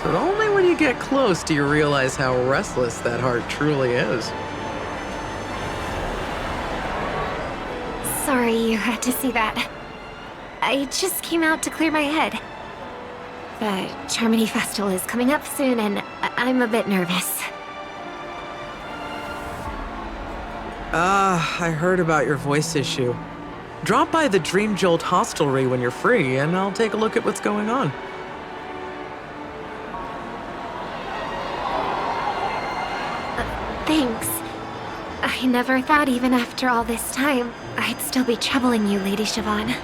But only when you get close do you realize how restless that heart truly is. Sorry you had to see that. I just came out to clear my head. The Charmony Festival is coming up soon, and I'm a bit nervous. I heard about your voice issue. Drop by the Dream Jolt hostelry when you're free, and I'll take a look at what's going on. Thanks. I never thought even after all this time, I'd still be troubling you, Lady Siobhan.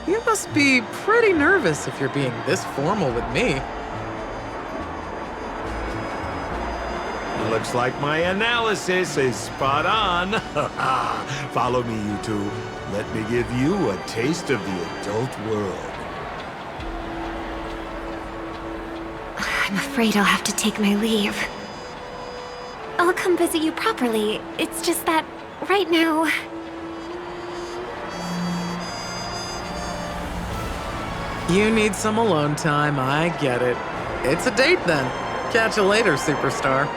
You must be pretty nervous if you're being this formal with me. Looks like my analysis is spot on. Follow me, you two. Let me give you a taste of the adult world. I'm afraid I'll have to take my leave. I'll come visit you properly. It's just that, right now... You need some alone time, I get it. It's a date then. Catch you later, superstar.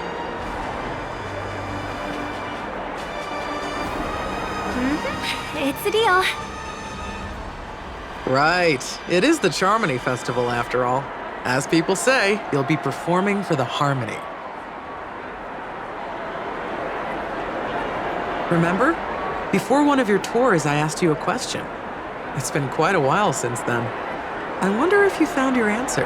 It's a deal. Right. It is the Charmony Festival after all. As people say, you'll be performing for the Harmony. Remember? Before one of your tours, I asked you a question. It's been quite a while since then. I wonder if you found your answer.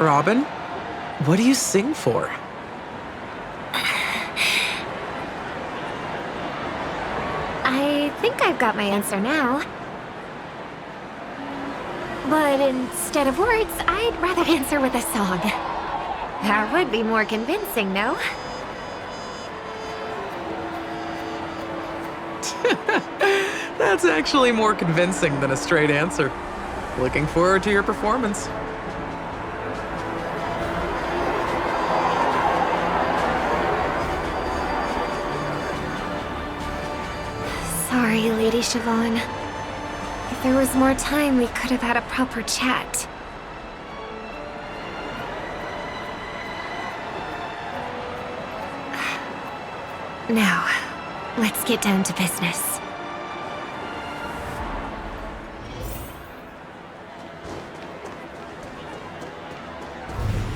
Robin, what do you sing for? I think I've got my answer now. But instead of words, I'd rather answer with a song. That would be more convincing, no? That's actually more convincing than a straight answer. Looking forward to your performance. Sorry, Lady Siobhan. If there was more time, we could have had a proper chat. Now, let's get down to business.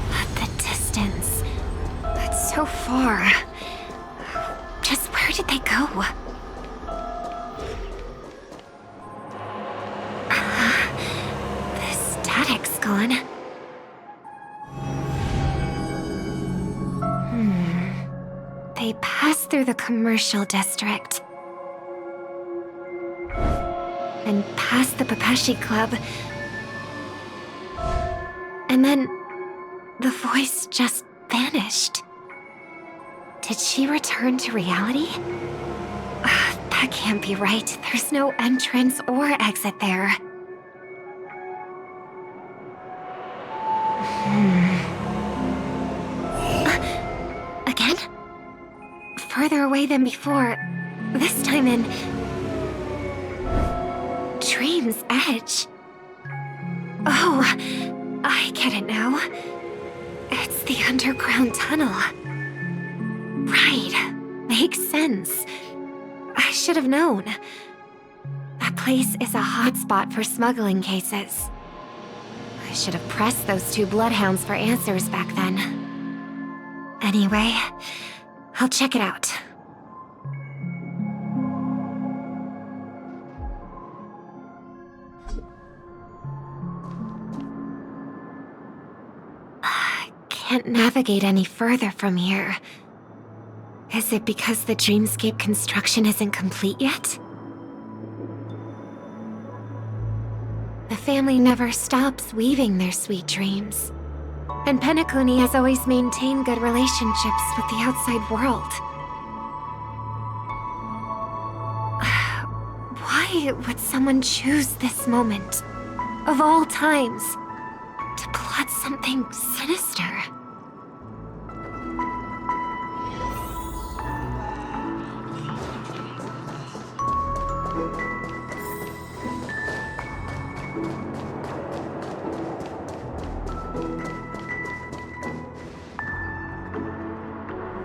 But the distance... That's so far. Just where did they go? The static's gone. They passed through the commercial district. And past the Papashi Club. And then the voice just vanished. Did she return to reality? That can't be right. There's no entrance or exit there. Again? Further away than before. This time in... Dream's Edge. Oh, I get it now. It's the underground tunnel. Right. Makes sense. I should have known. That place is a hotspot for smuggling cases. I should have pressed those two bloodhounds for answers back then. Anyway, I'll check it out. Can't navigate any further from here. Is it because the dreamscape construction isn't complete yet? The family never stops weaving their sweet dreams. And Penacony has always maintained good relationships with the outside world. Why would someone choose this moment, of all times, to plot something sinister?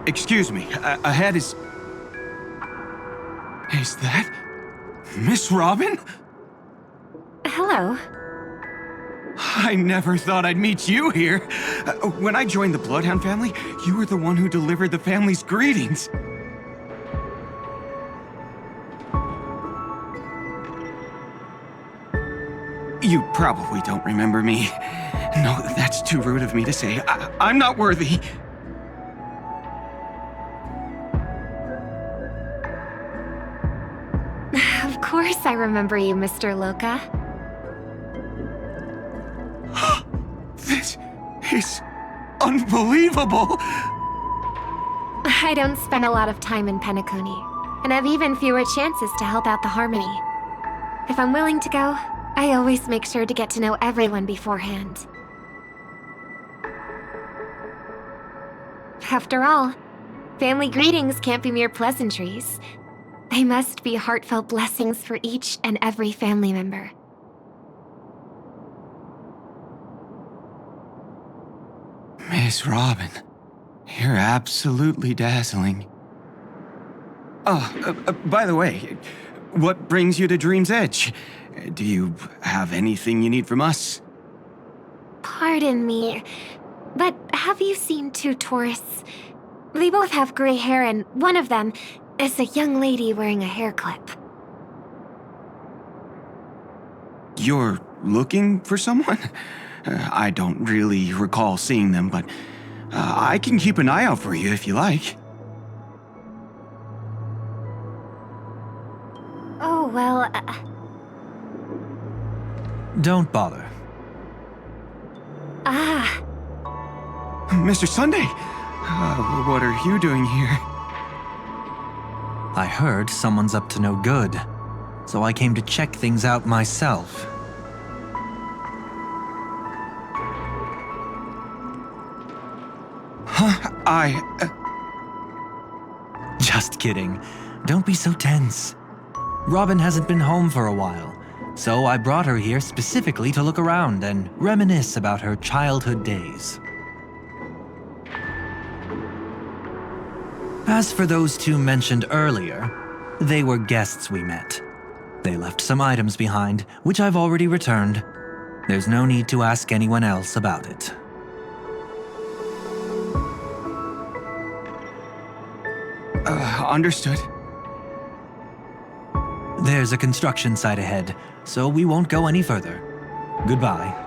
Excuse me, ahead is... Is that... Miss Robin? Hello. I never thought I'd meet you here. When I joined the Bloodhound family, you were the one who delivered the family's greetings. You probably don't remember me. No, that's too rude of me to say. I'm not worthy. Of course I remember you, Mr. Loka. is unbelievable. I don't spend a lot of time in Penacony, and have even fewer chances to help out the Harmony. If I'm willing to go, I always make sure to get to know everyone beforehand. After all, family greetings can't be mere pleasantries. They must be heartfelt blessings for each and every family member. Miss Robin, you're absolutely dazzling. Oh, by the way, what brings you to Dream's Edge? Do you have anything you need from us? Pardon me, but have you seen two tourists? They both have gray hair, and one of them is a young lady wearing a hair clip. You're looking for someone? I don't really recall seeing them, but I can keep an eye out for you if you like. Oh, well, Don't bother. Mr. Sunday, what are you doing here? I heard someone's up to no good, so I came to check things out myself. Just kidding. Don't be so tense. Robin hasn't been home for a while, so I brought her here specifically to look around and reminisce about her childhood days. As for those two mentioned earlier, they were guests we met. They left some items behind, which I've already returned. There's no need to ask anyone else about it. Understood. There's a construction site ahead, so we won't go any further. Goodbye.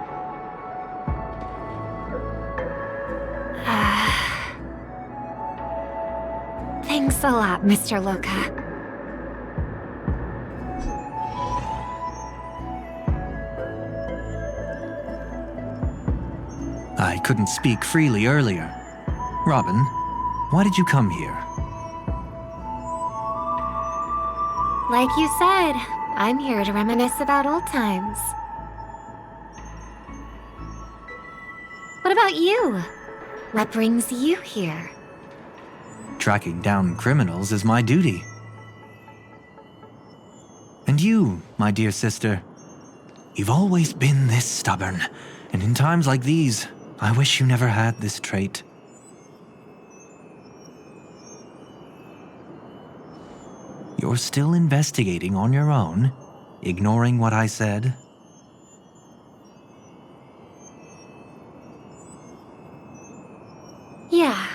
Thanks a lot, Mr. Loka. I couldn't speak freely earlier. Robin, why did you come here? Like you said, I'm here to reminisce about old times. What about you? What brings you here? Tracking down criminals is my duty. And you, my dear sister, you've always been this stubborn, and in times like these, I wish you never had this trait. You're still investigating on your own, ignoring what I said? Yeah.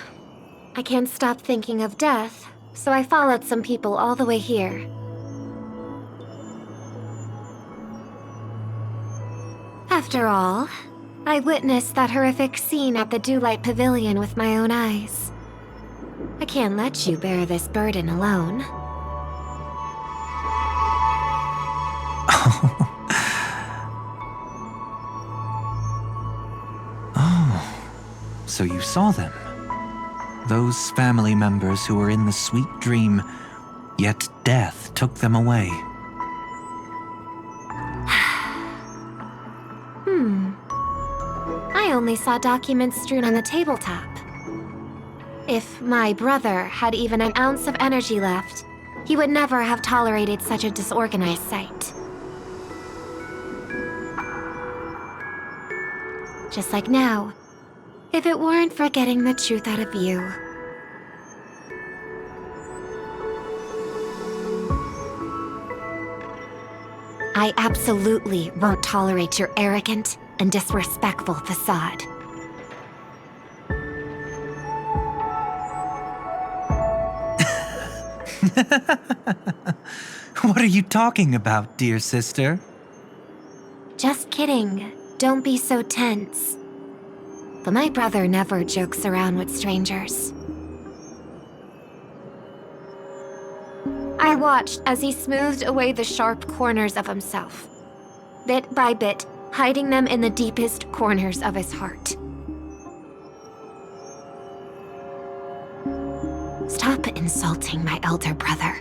I can't stop thinking of death, so I followed some people all the way here. After all, I witnessed that horrific scene at the Dewlight Pavilion with my own eyes. I can't let you bear this burden alone. So you saw them. Those family members who were in the sweet dream, yet death took them away. I only saw documents strewn on the tabletop. If my brother had even an ounce of energy left, he would never have tolerated such a disorganized sight. Just like now, if it weren't for getting the truth out of you. I absolutely won't tolerate your arrogant and disrespectful facade. What are you talking about, dear sister? Just kidding. Don't be so tense. But my brother never jokes around with strangers. I watched as he smoothed away the sharp corners of himself, bit by bit, hiding them in the deepest corners of his heart. Stop insulting my elder brother.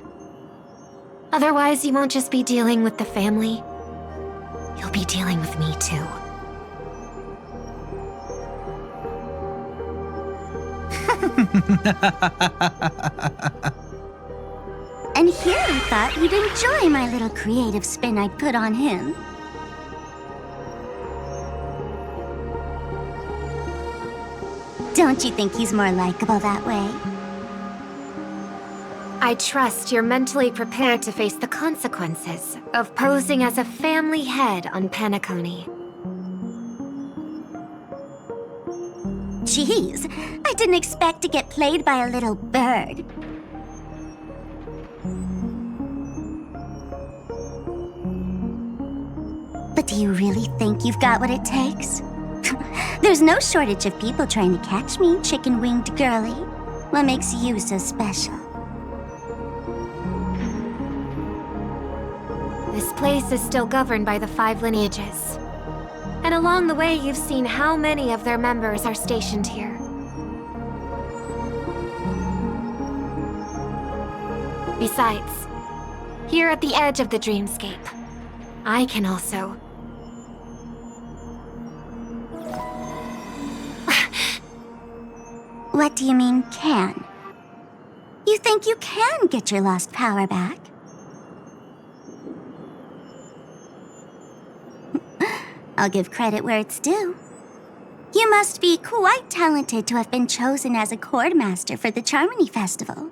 Otherwise, you won't just be dealing with the family. You'll be dealing with me, too. And here I thought you'd enjoy my little creative spin I'd put on him. Don't you think he's more likable that way? I trust you're mentally prepared to face the consequences of posing as a family head on Penacony. Jeez, I didn't expect to get played by a little bird. But do you really think you've got what it takes? There's no shortage of people trying to catch me, chicken-winged girly. What makes you so special? This place is still governed by the 5 lineages. And along the way, you've seen how many of their members are stationed here. Besides, here at the edge of the dreamscape, I can also... What do you mean, can? You think you can get your lost power back? I'll give credit where it's due. You must be quite talented to have been chosen as a chord master for the Charmony Festival.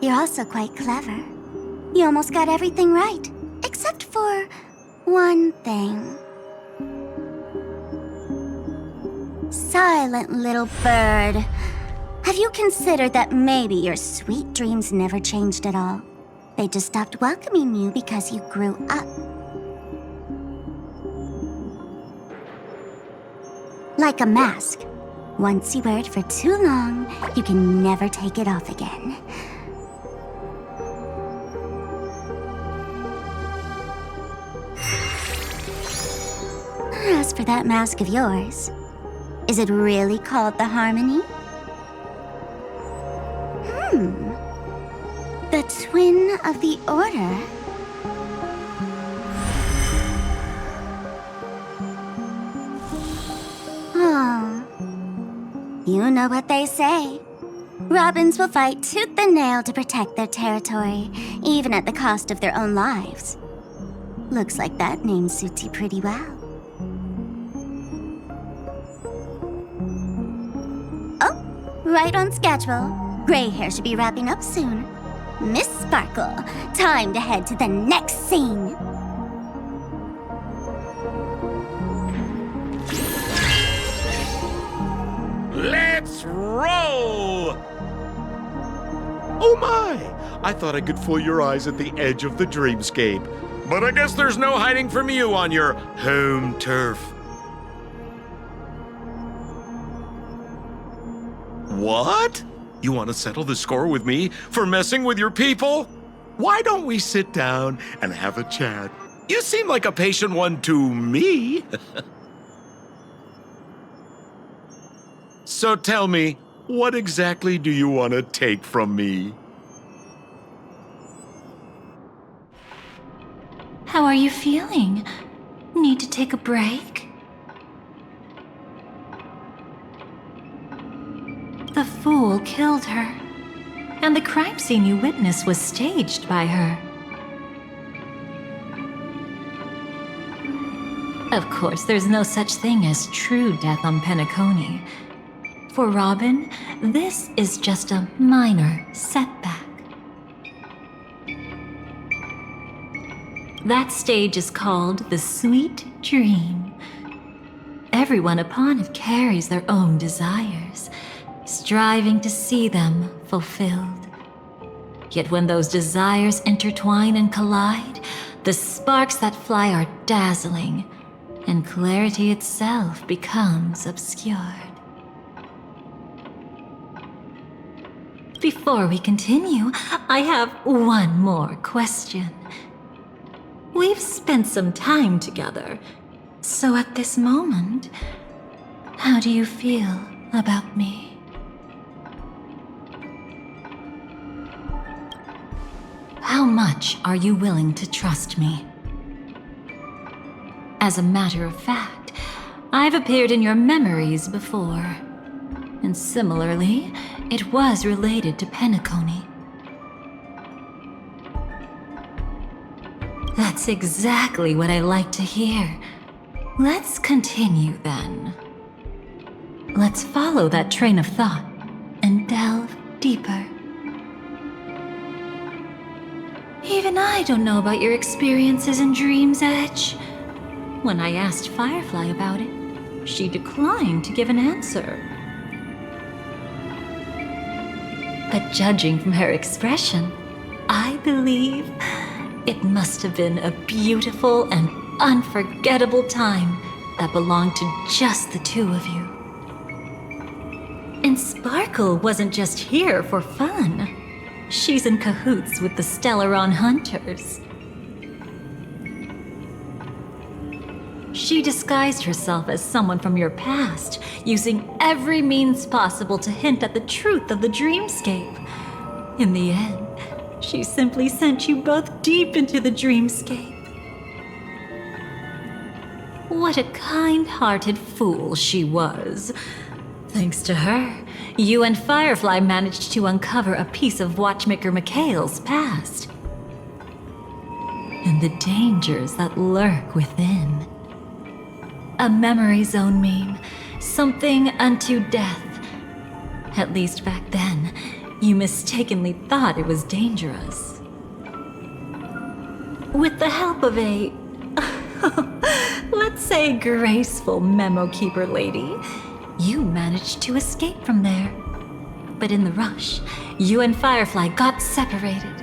You're also quite clever. You almost got everything right, except for one thing. Silent little bird. Have you considered that maybe your sweet dreams never changed at all? They just stopped welcoming you because you grew up. Like a mask. Once you wear it for too long, you can never take it off again. As for that mask of yours, is it really called the Harmony? The twin of the Order? Oh. You know what they say. Robins will fight tooth and nail to protect their territory, even at the cost of their own lives. Looks like that name suits you pretty well. Oh, right on schedule. Gray hair should be wrapping up soon. Miss Sparkle, time to head to the next scene. Let's roll! Oh my! I thought I could fool your eyes at the edge of the dreamscape. But I guess there's no hiding from you on your home turf. What? You want to settle the score with me for messing with your people? Why don't we sit down and have a chat? You seem like a patient one to me. So tell me, what exactly do you want to take from me? How are you feeling? Need to take a break? The fool killed her, and the crime scene you witnessed was staged by her. Of course, there's no such thing as true death on Penacony. For Robin, this is just a minor setback. That stage is called the Sweet Dream. Everyone upon it carries their own desires, striving to see them fulfilled. Yet when those desires intertwine and collide, the sparks that fly are dazzling, and clarity itself becomes obscured. Before we continue, I have one more question. We've spent some time together, so at this moment, how do you feel about me? How much are you willing to trust me? As a matter of fact, I've appeared in your memories before. And similarly, it was related to Penacony. That's exactly what I like to hear. Let's continue then. Let's follow that train of thought and delve deeper. Even I don't know about your experiences in Dream's Edge. When I asked Firefly about it, she declined to give an answer. But judging from her expression, I believe it must have been a beautiful and unforgettable time that belonged to just the two of you. And Sparkle wasn't just here for fun. She's in cahoots with the Stellaron Hunters. She disguised herself as someone from your past, using every means possible to hint at the truth of the dreamscape. In the end, she simply sent you both deep into the dreamscape. What a kind-hearted fool she was. Thanks to her, you and Firefly managed to uncover a piece of Watchmaker Mikhail's past. And the dangers that lurk within. A memory zone meme, something unto death. At least back then, you mistakenly thought it was dangerous. With the help of a, let's say, graceful memo keeper lady, you managed to escape from there. But in the rush, you and Firefly got separated.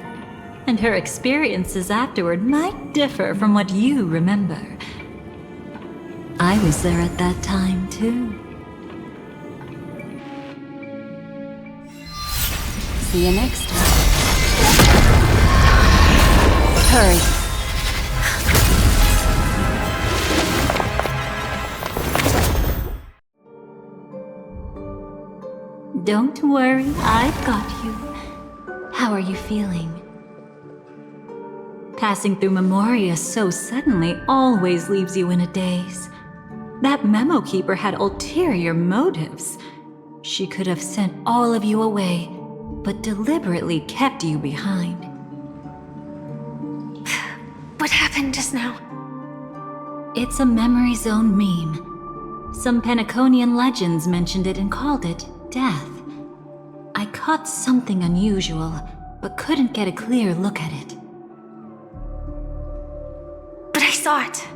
And her experiences afterward might differ from what you remember. I was there at that time, too. See you next time. Hurry. Don't worry, I've got you. How are you feeling? Passing through Memoria so suddenly always leaves you in a daze. That memo keeper had ulterior motives. She could have sent all of you away, but deliberately kept you behind. What happened just now? It's a memory zone meme. Some Penaconian legends mentioned it and called it death. I caught something unusual, but couldn't get a clear look at it. But I saw it.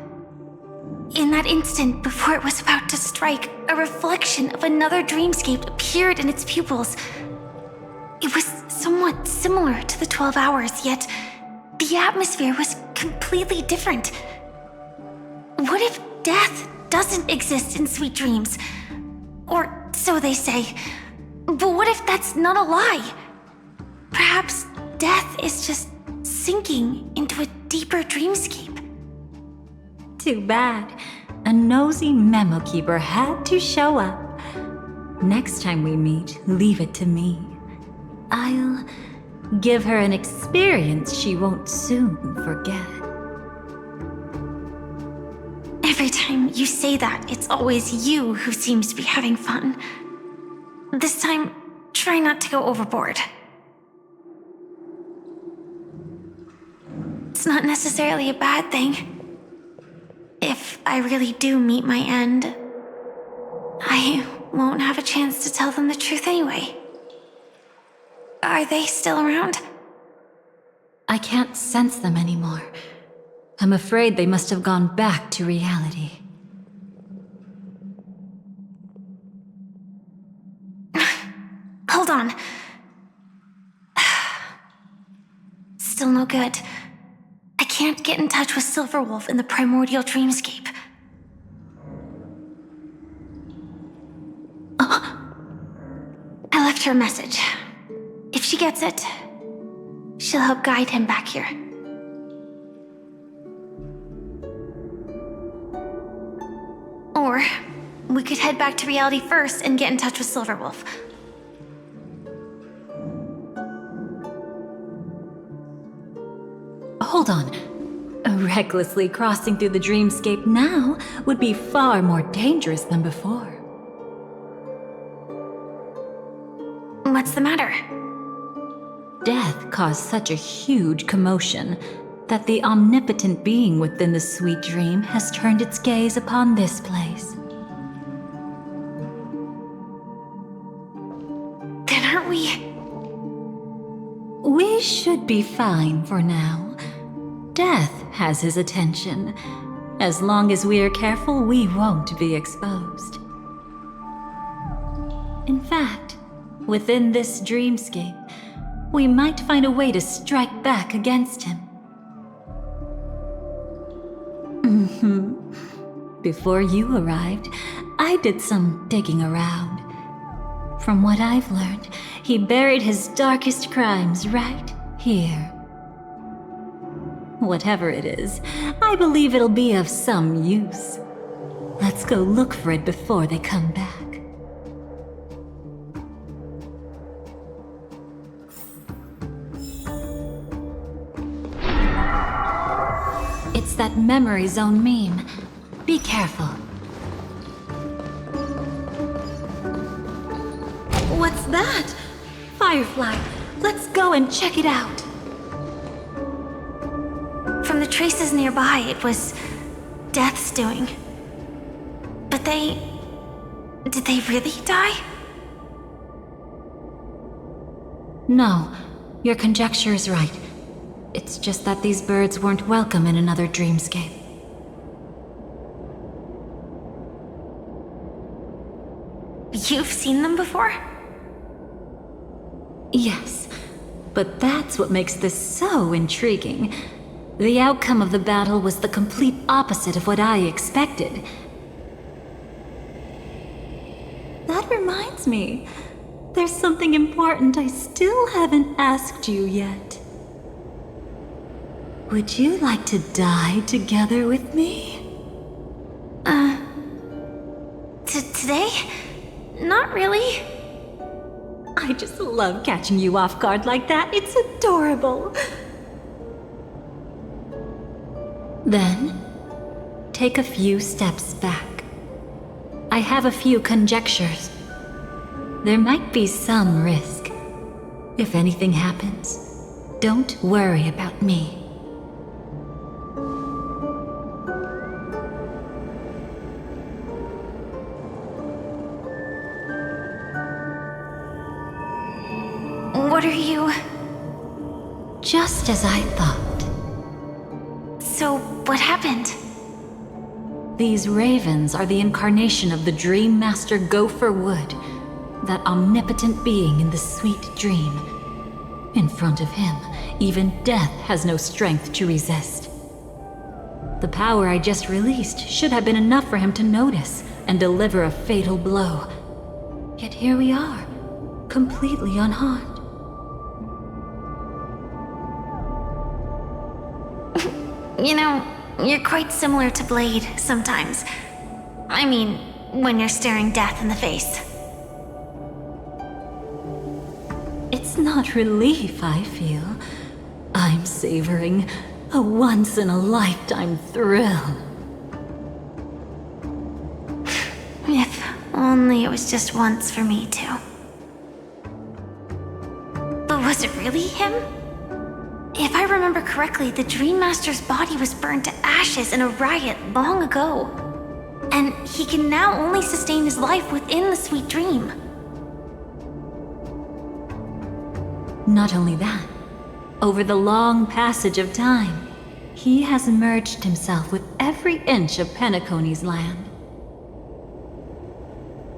In that instant, before it was about to strike, a reflection of another dreamscape appeared in its pupils. It was somewhat similar to the 12 hours, yet the atmosphere was completely different. What if death doesn't exist in sweet dreams? Or so they say. But what if that's not a lie? Perhaps death is just sinking into a deeper dreamscape. Too bad. A nosy memo keeper had to show up. Next time we meet, leave it to me. I'll give her an experience she won't soon forget. Every time you say that, it's always you who seems to be having fun. This time, try not to go overboard. It's not necessarily a bad thing. If I really do meet my end, I won't have a chance to tell them the truth anyway. Are they still around? I can't sense them anymore. I'm afraid they must have gone back to reality. Hold on. Still no good. I can't get in touch with Silverwolf in the primordial dreamscape. Oh. I left her a message. If she gets it, she'll help guide him back here. Or we could head back to reality first and get in touch with Silverwolf. hold on. Recklessly crossing through the dreamscape now would be far more dangerous than before. What's the matter? Death caused such a huge commotion that the omnipotent being within the sweet dream has turned its gaze upon this place. Then aren't we? We should be fine for now. Death has his attention. As long as we are careful, we won't be exposed. In fact, within this dreamscape, we might find a way to strike back against him. Before you arrived, I did some digging around. From what I've learned, he buried his darkest crimes right here. Whatever it is, I believe it'll be of some use. Let's go look for it before they come back. It's that memory zone meme. Be careful. What's that? Firefly, let's go and check it out. From the traces nearby, it was Death's doing. But did they really die? No, your conjecture is right. It's just that these birds weren't welcome in another dreamscape. You've seen them before? Yes, but that's what makes this so intriguing. The outcome of the battle was the complete opposite of what I expected. That reminds me, there's something important I still haven't asked you yet. Would you like to die together with me? Today? Not really. I just love catching you off guard like that. It's adorable. Then, take a few steps back. I have a few conjectures. There might be some risk. If anything happens, don't worry about me. What are you? Just as I thought. So, what happened? These ravens are the incarnation of the Dream Master Gopher Wood, that omnipotent being in the sweet dream. In front of him, even death has no strength to resist. The power I just released should have been enough for him to notice and deliver a fatal blow. Yet here we are, completely unharmed. You know, you're quite similar to Blade sometimes. I mean, when you're staring death in the face. It's not relief I feel. I'm savoring a once-in-a-lifetime thrill. If only it was just once for me too. But was it really him? If I remember correctly, the Dream Master's body was burned to ashes in a riot long ago. And he can now only sustain his life within the sweet dream. Not only that, over the long passage of time, he has merged himself with every inch of Penacony's land.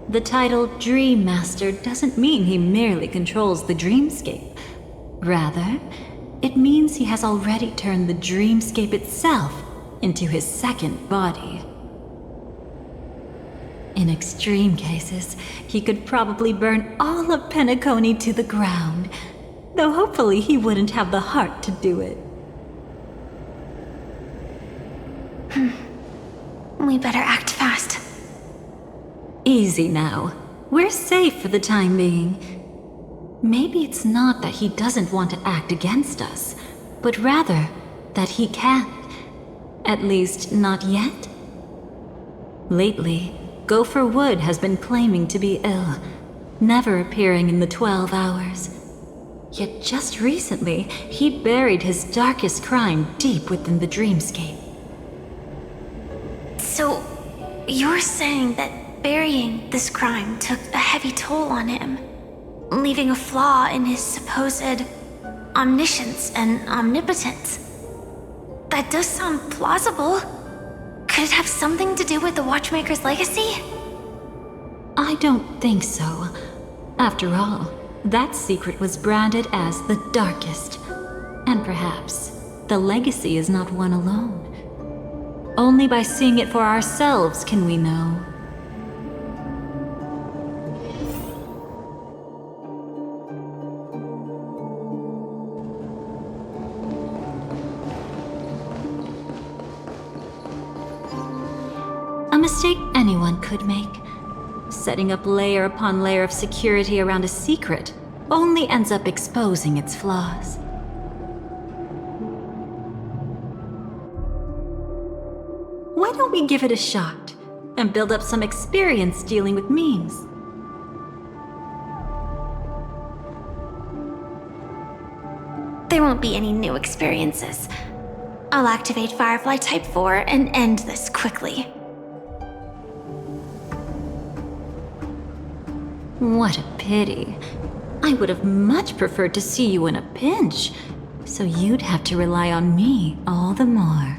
The title Dream Master doesn't mean he merely controls the dreamscape. Rather, it means he has already turned the dreamscape itself into his second body. In extreme cases, he could probably burn all of Penacony to the ground, though hopefully he wouldn't have the heart to do it. We better act fast. Easy now. We're safe for the time being. Maybe it's not that he doesn't want to act against us, but rather that he can't. At least, not yet. Lately, Gopher Wood has been claiming to be ill, never appearing in the 12 hours. Yet just recently, he buried his darkest crime deep within the dreamscape. So, you're saying that burying this crime took a heavy toll on him, leaving a flaw in his supposed omniscience and omnipotence? That does sound plausible. Could it have something to do with the Watchmaker's legacy? I don't think so. After all, that secret was branded as the darkest. And perhaps the legacy is not one alone. Only by seeing it for ourselves can we know. A mistake anyone could make. Setting up layer upon layer of security around a secret only ends up exposing its flaws. Why don't we give it a shot and build up some experience dealing with memes? There won't be any new experiences. I'll activate Firefly Type 4 and end this quickly. What a pity. I would have much preferred to see you in a pinch, so you'd have to rely on me all the more.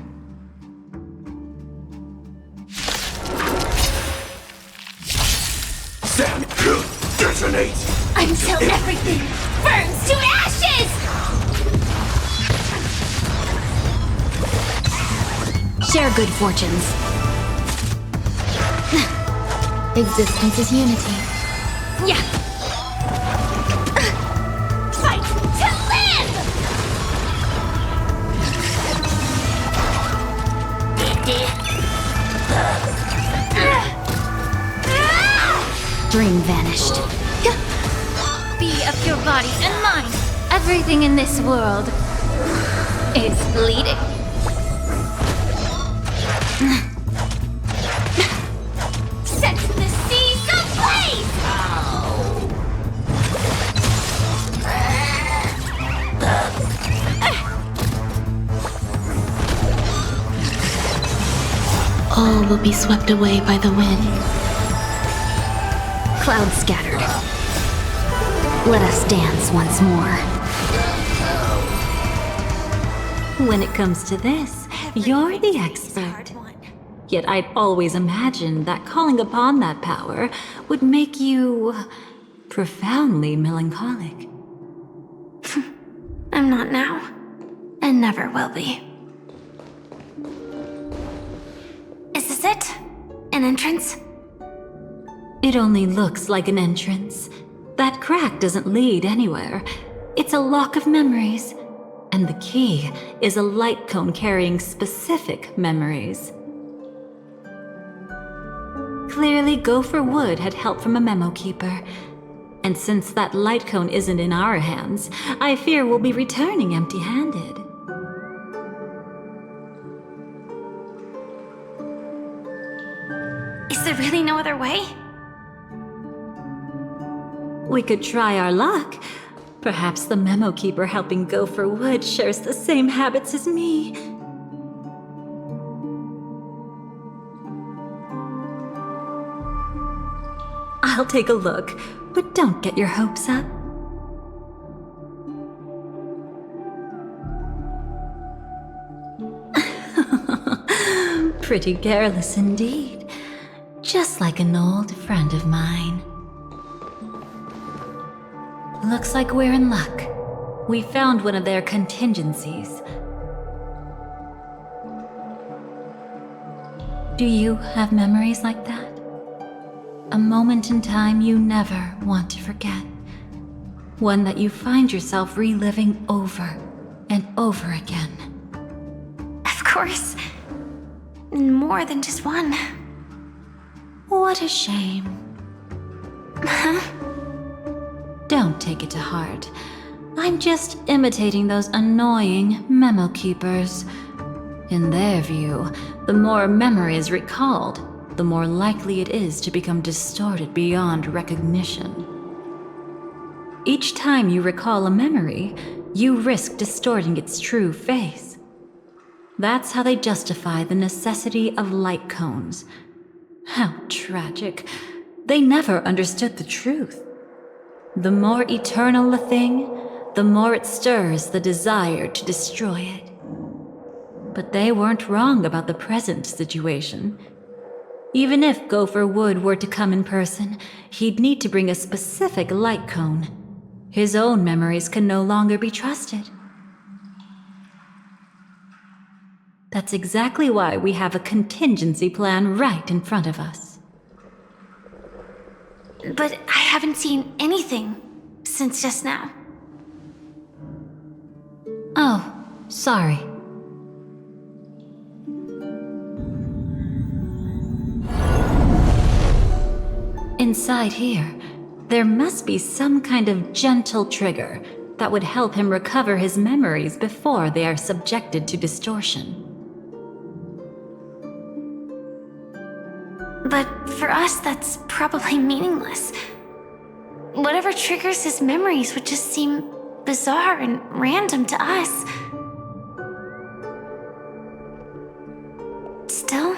Detonate! Until everything burns to ashes! Share good fortunes. Existence is unity. Yeah. Fight to live! Dream vanished. Be of your body and mind. Everything in this world is bleeding. Set the seas ablaze! All will be swept away by the wind. Clouds scattered. Let us dance once more. When it comes to this, you're the expert. Yet I'd always imagined that calling upon that power would make you profoundly melancholic. I'm not now, and never will be. Is this it? An entrance? It only looks like an entrance. That crack doesn't lead anywhere. It's a lock of memories. And the key is a light cone carrying specific memories. Clearly, Gopher Wood had help from a memo keeper. And since that light cone isn't in our hands, I fear we'll be returning empty-handed. Is there really no other way? We could try our luck. Perhaps the memo keeper helping Gopher Wood shares the same habits as me. I'll take a look, but don't get your hopes up. Pretty careless indeed. Just like an old friend of mine. Looks like we're in luck. We found one of their contingencies. Do you have memories like that? A moment in time you never want to forget. One that you find yourself reliving over and over again. Of course. More than just one. What a shame. Huh? Don't take it to heart. I'm just imitating those annoying memo keepers. In their view, the more memory is recalled, the more likely it is to become distorted beyond recognition. Each time you recall a memory, you risk distorting its true face. That's how they justify the necessity of light cones. How tragic. They never understood the truth. The more eternal a thing, the more it stirs the desire to destroy it. But they weren't wrong about the present situation. Even if Gopher Wood were to come in person, he'd need to bring a specific light cone. His own memories can no longer be trusted. That's exactly why we have a contingency plan right in front of us. But I haven't seen anything since just now. Oh, sorry. Inside here, there must be some kind of gentle trigger that would help him recover his memories before they are subjected to distortion. But for us, that's probably meaningless. Whatever triggers his memories would just seem bizarre and random to us. Still,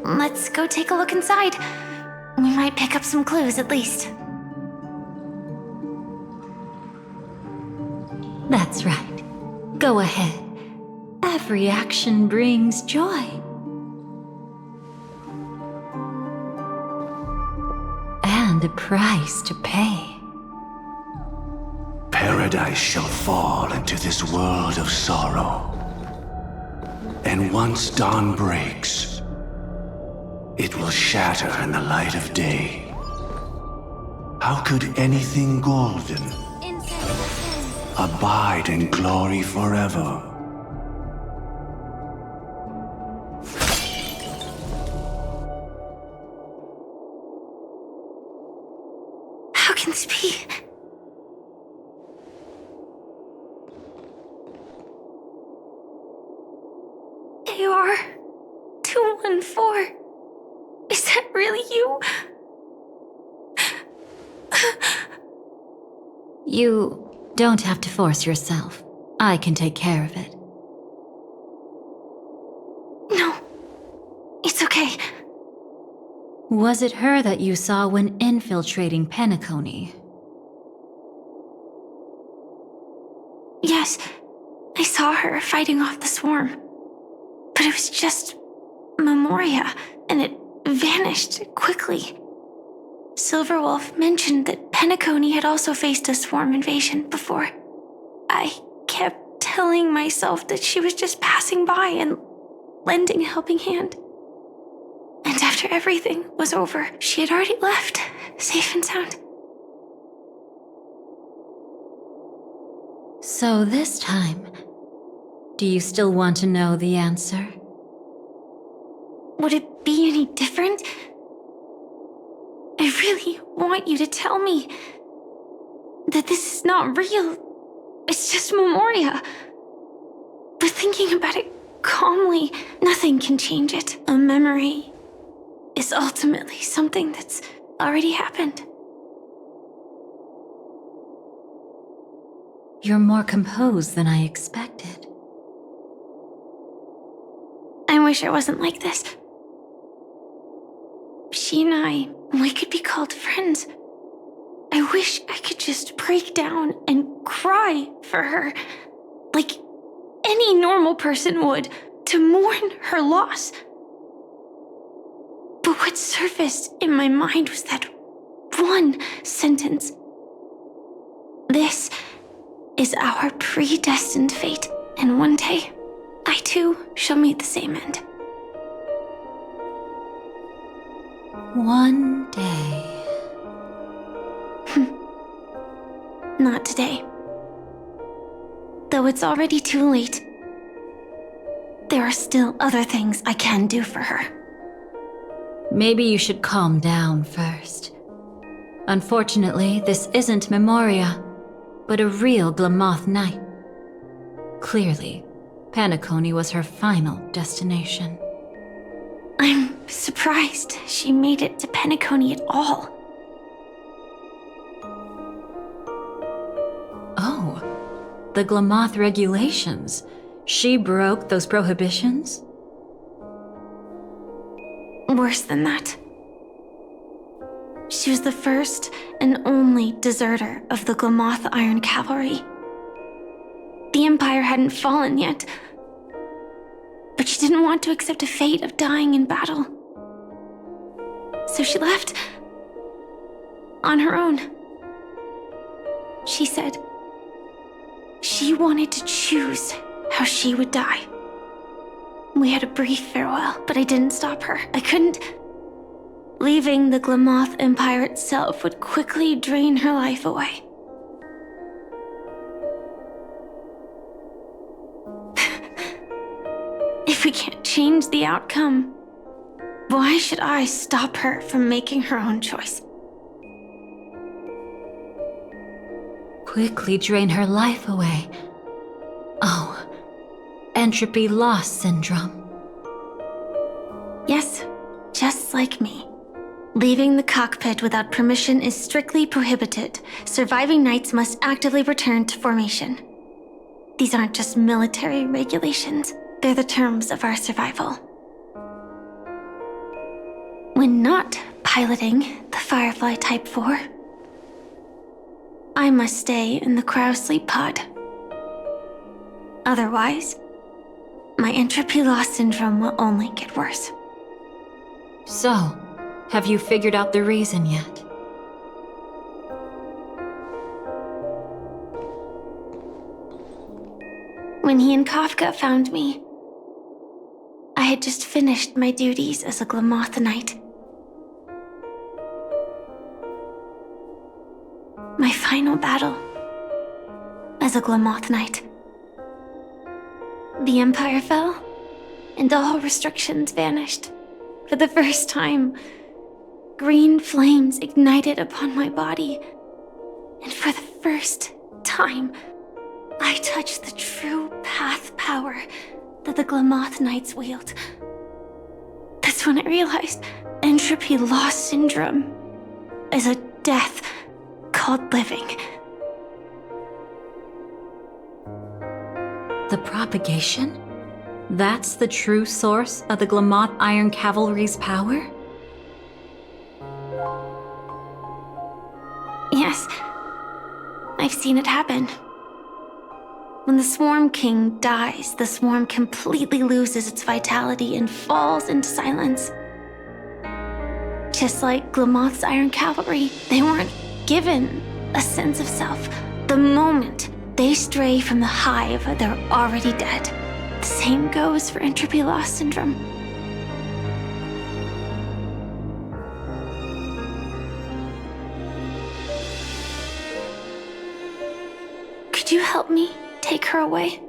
let's go take a look inside. We might pick up some clues at least. That's right. Go ahead. Every action brings joy. And a price to pay. Paradise shall fall into this world of sorrow. And once dawn breaks, it will shatter in the light of day. How could anything golden abide in glory forever? How can this be? AR 214. Is that really you? You don't have to force yourself. I can take care of it. No, it's okay. Was it her that you saw when infiltrating Penacony? Yes, I saw her fighting off the swarm. But it was just Memoria, and it vanished quickly. Silverwolf mentioned that Penacony had also faced a swarm invasion before. I kept telling myself that she was just passing by and lending a helping hand. And after everything was over, she had already left, safe and sound. So this time, do you still want to know the answer? Would it be any different? I really want you to tell me that this is not real. It's just Memoria. But thinking about it calmly, nothing can change it. A memory is ultimately something that's already happened. You're more composed than I expected. I wish I wasn't like this. She and I, we could be called friends. I wish I could just break down and cry for her, like any normal person would, to mourn her loss. But what surfaced in my mind was that one sentence. This is our predestined fate, and one day, I too shall meet the same end. One day. Not today. Though it's already too late, there are still other things I can do for her. Maybe you should calm down first. Unfortunately, this isn't Memoria. but a real Glamoth knight. Clearly, Penacony was her final destination. I'm surprised she made it to Penacony at all. Oh, the Glamoth regulations. She broke those prohibitions? Worse than that. She was the first and only deserter of the Glamoth Iron Cavalry. The Empire hadn't fallen yet, but she didn't want to accept a fate of dying in battle. So she left on her own. She said she wanted to choose how she would die. We had a brief farewell, but I didn't stop her. I couldn't. Leaving the Glamoth Empire itself would quickly drain her life away. If we can't change the outcome, why should I stop her from making her own choice? Quickly drain her life away. Oh, entropy loss syndrome. Yes, just like me. Leaving the cockpit without permission is strictly prohibited. Surviving knights must actively return to formation. These aren't just military regulations, they're the terms of our survival. When not piloting the Firefly Type 4, I must stay in the cryosleep pod. Otherwise, my entropy loss syndrome will only get worse. So, have you figured out the reason yet? When he and Kafka found me, I had just finished my duties as a Glamoth Knight. My final battle as a Glamoth Knight. The Empire fell, and all restrictions vanished. For the first time, green flames ignited upon my body, and for the first time, I touched the true path power that the Glamoth Knights wield. That's when I realized entropy loss syndrome is a death called living. The propagation? That's the true source of the Glamoth Iron Cavalry's power? Yes, I've seen it happen. When the Swarm King dies, the Swarm completely loses its vitality and falls into silence. Just like Glamoth's Iron Cavalry, they weren't given a sense of self. The moment they stray from the hive, they're already dead. The same goes for entropy loss syndrome. Could you help me take her away?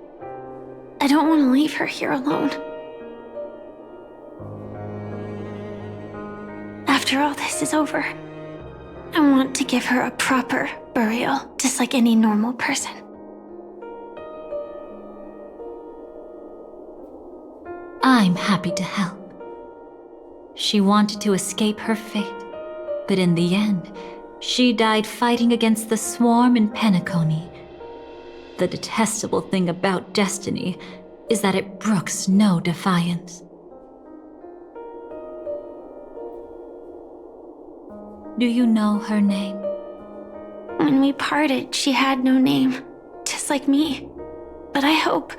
I don't want to leave her here alone. After all this is over, I want to give her a proper burial, just like any normal person. I'm happy to help. She wanted to escape her fate, but in the end, she died fighting against the Swarm in Penacony. The detestable thing about destiny is that it brooks no defiance. Do you know her name? When we parted, she had no name, just like me. But I hope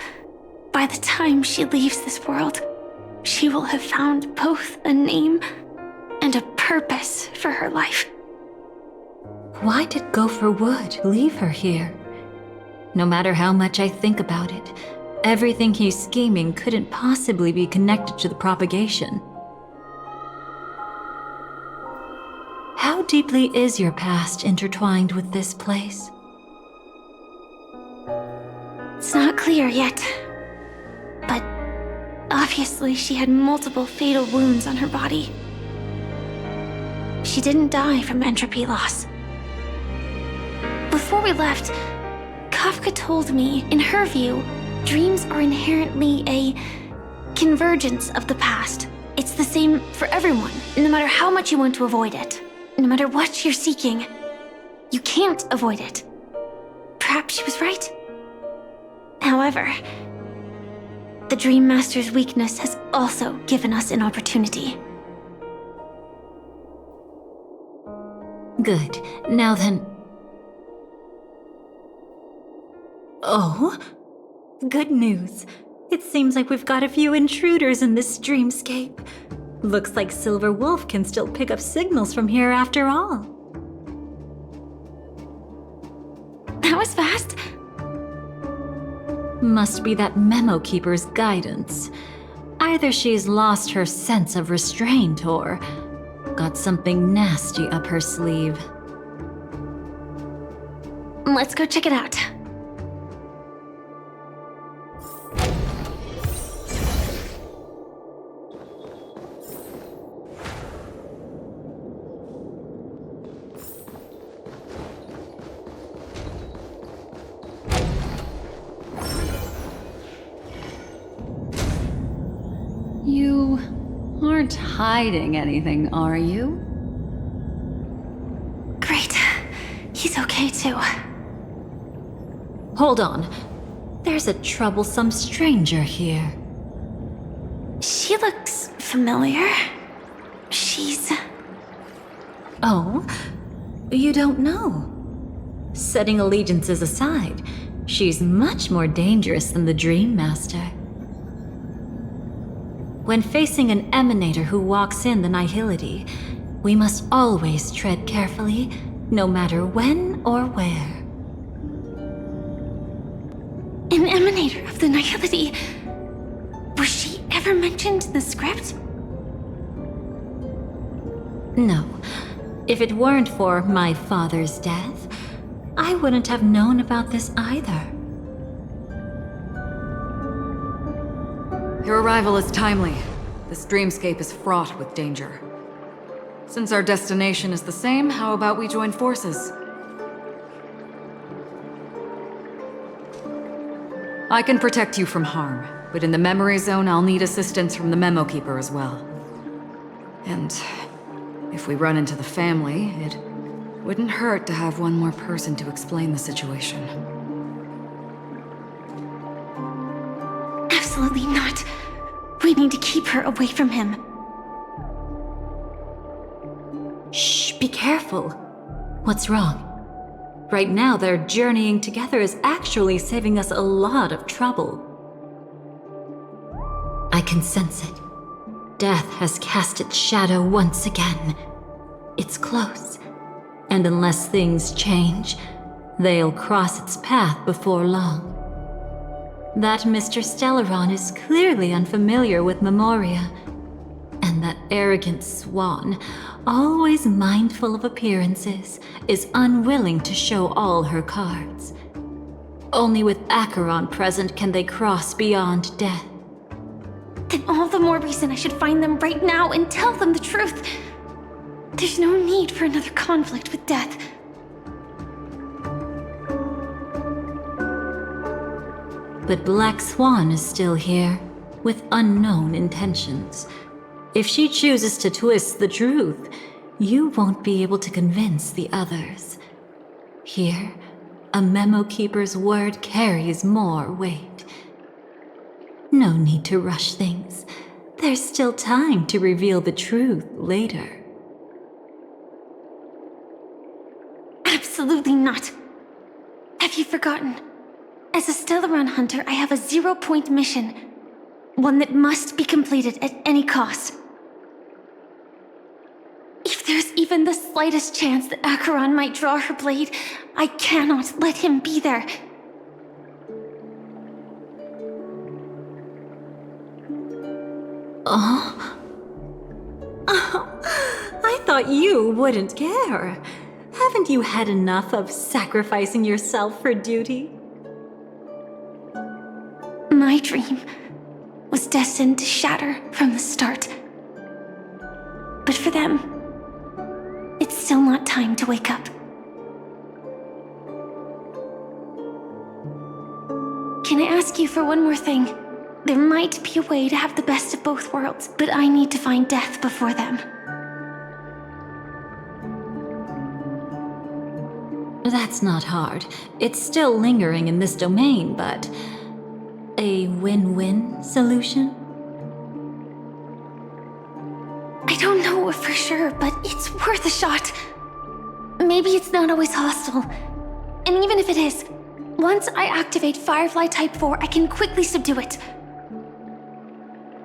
by the time she leaves this world, she will have found both a name and a purpose for her life. Why did Gopher Wood leave her here? No matter how much I think about it, everything he's scheming couldn't possibly be connected to the propagation. How deeply is your past intertwined with this place? It's not clear yet, but obviously she had multiple fatal wounds on her body. She didn't die from entropy loss. Before we left, Kafka told me, in her view, dreams are inherently a convergence of the past. It's the same for everyone, no matter how much you want to avoid it. No matter what you're seeking, you can't avoid it. Perhaps she was right. However, the Dream Master's weakness has also given us an opportunity. Good. Now then... Oh? Good news. It seems like we've got a few intruders in this dreamscape. Looks like Silver Wolf can still pick up signals from here after all. That was fast. Must be that Memo Keeper's guidance. Either she's lost her sense of restraint or got something nasty up her sleeve. Let's go check it out. You aren't hiding anything, are you? Great. He's okay too. Hold on. There's a troublesome stranger here. She looks familiar. She's... Oh? You don't know? Setting allegiances aside, she's much more dangerous than the Dream Master. When facing an emanator who walks in the nihility, we must always tread carefully, no matter when or where. An emanator of the nihility. Was she ever mentioned in the script? No. If it weren't for my father's death, I wouldn't have known about this either. Your arrival is timely. This dreamscape is fraught with danger. Since our destination is the same, how about we join forces? I can protect you from harm, but in the memory zone, I'll need assistance from the Memo Keeper as well. And if we run into the family, it wouldn't hurt to have one more person to explain the situation. Absolutely not. We need to keep her away from him. Shh, be careful. What's wrong? Right now, their journeying together is actually saving us a lot of trouble. I can sense it. Death has cast its shadow once again. It's close, and unless things change, they'll cross its path before long. That Mr. Stellaron is clearly unfamiliar with Memoria, and that arrogant swan, always mindful of appearances, is unwilling to show all her cards. Only with Acheron present can they cross beyond death. Then all the more reason I should find them right now and tell them the truth. There's no need for another conflict with death. But Black Swan is still here, with unknown intentions. If she chooses to twist the truth, you won't be able to convince the others. Here, a Memo Keeper's word carries more weight. No need to rush things. There's still time to reveal the truth later. Absolutely not. Have you forgotten? As a Stellaron hunter, I have a 0-point mission. One that must be completed at any cost. If there's even the slightest chance that Acheron might draw her blade, I cannot let him be there. Oh, I thought you wouldn't care. Haven't you had enough of sacrificing yourself for duty? My dream was destined to shatter from the start. But for them, it's still not time to wake up. Can I ask you for one more thing? There might be a way to have the best of both worlds, but I need to find death before them. That's not hard. It's still lingering in this domain, but... a win-win solution? I don't know for sure, but it's worth a shot. Maybe it's not always hostile. And even if it is, once I activate Firefly Type 4, I can quickly subdue it.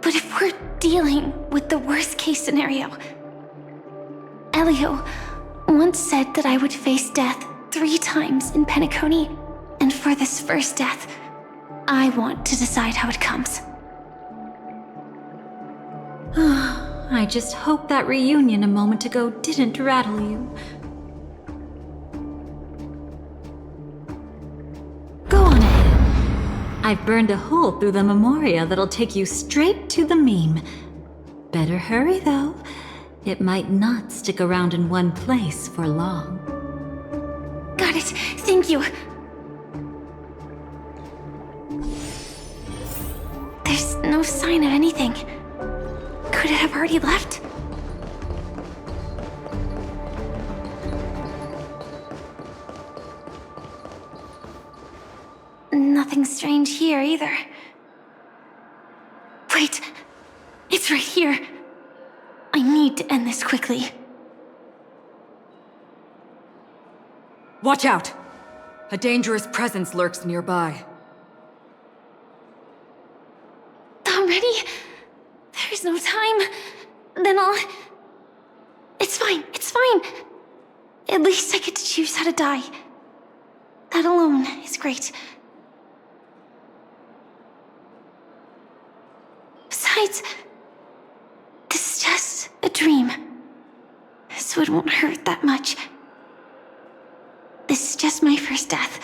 But if we're dealing with the worst-case scenario... Elio once said that I would face death 3 times in Penacony, and for this first death, I want to decide how it comes. I just hope that reunion a moment ago didn't rattle you. Go on ahead. I've burned a hole through the Memoria that'll take you straight to the meme. Better hurry, though. It might not stick around in one place for long. Got it. Thank you. There's no sign of anything. Could it have already left? Nothing strange here either. Wait! It's right here! I need to end this quickly. Watch out! A dangerous presence lurks nearby. Already? There's no time. Then I'll... It's fine, it's fine. At least I get to choose how to die. That alone is great. Besides, this is just a dream. So it won't hurt that much. This is just my first death.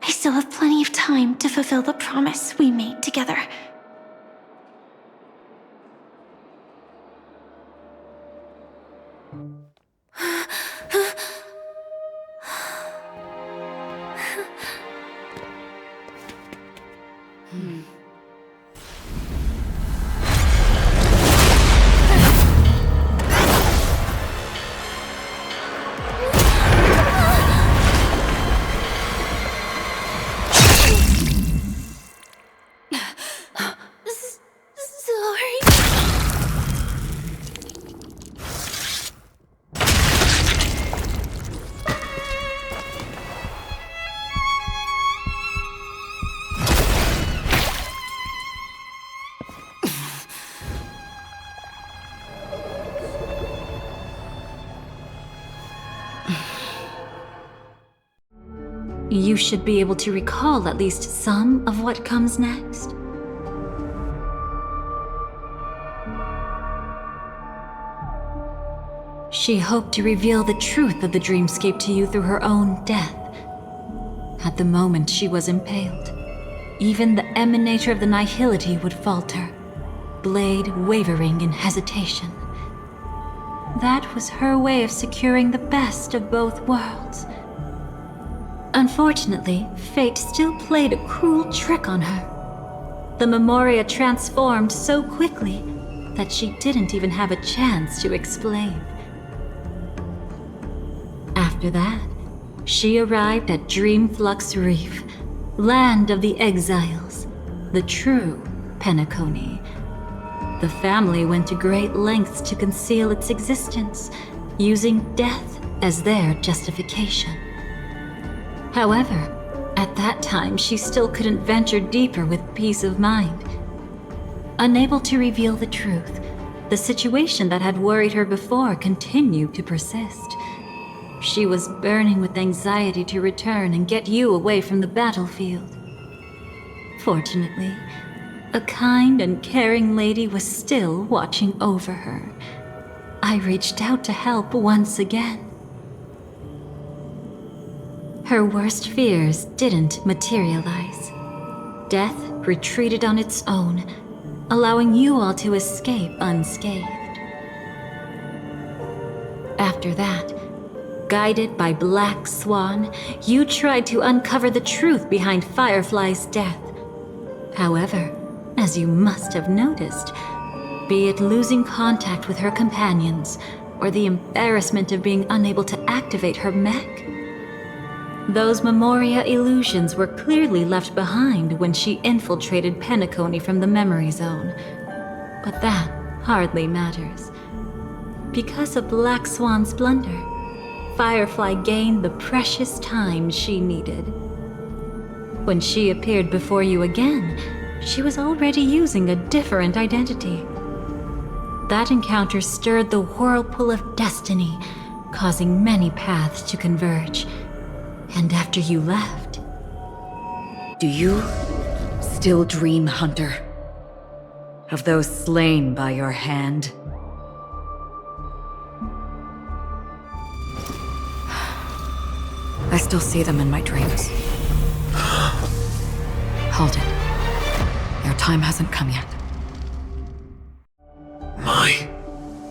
I still have plenty of time to fulfill the promise we made together. You should be able to recall at least some of what comes next. She hoped to reveal the truth of the dreamscape to you through her own death. At the moment she was impaled, even the emanator of the nihility would falter, blade wavering in hesitation. That was her way of securing the best of both worlds. Unfortunately, fate still played a cruel trick on her. The Memoria transformed so quickly that she didn't even have a chance to explain. After that, she arrived at Dreamflux Reef, land of the exiles, the true Penacony. The family went to great lengths to conceal its existence, using death as their justification. However, at that time she still couldn't venture deeper with peace of mind. Unable to reveal the truth, the situation that had worried her before continued to persist. She was burning with anxiety to return and get you away from the battlefield. Fortunately, a kind and caring lady was still watching over her. I reached out to help once again. Her worst fears didn't materialize. Death retreated on its own, allowing you all to escape unscathed. After that, Guided by Black Swan, you tried to uncover the truth behind Firefly's death. However, as you must have noticed, be it losing contact with her companions, or the embarrassment of being unable to activate her mech, those Memoria illusions were clearly left behind when she infiltrated Penacony from the memory zone. But that hardly matters. Because of Black Swan's blunder, Firefly gained the precious time she needed. When she appeared before you again, she was already using a different identity. That encounter stirred the whirlpool of destiny, causing many paths to converge. And after you left... Do you still dream, Hunter? Of those slain by your hand? I still see them in my dreams. Hold it. Your time hasn't come yet. My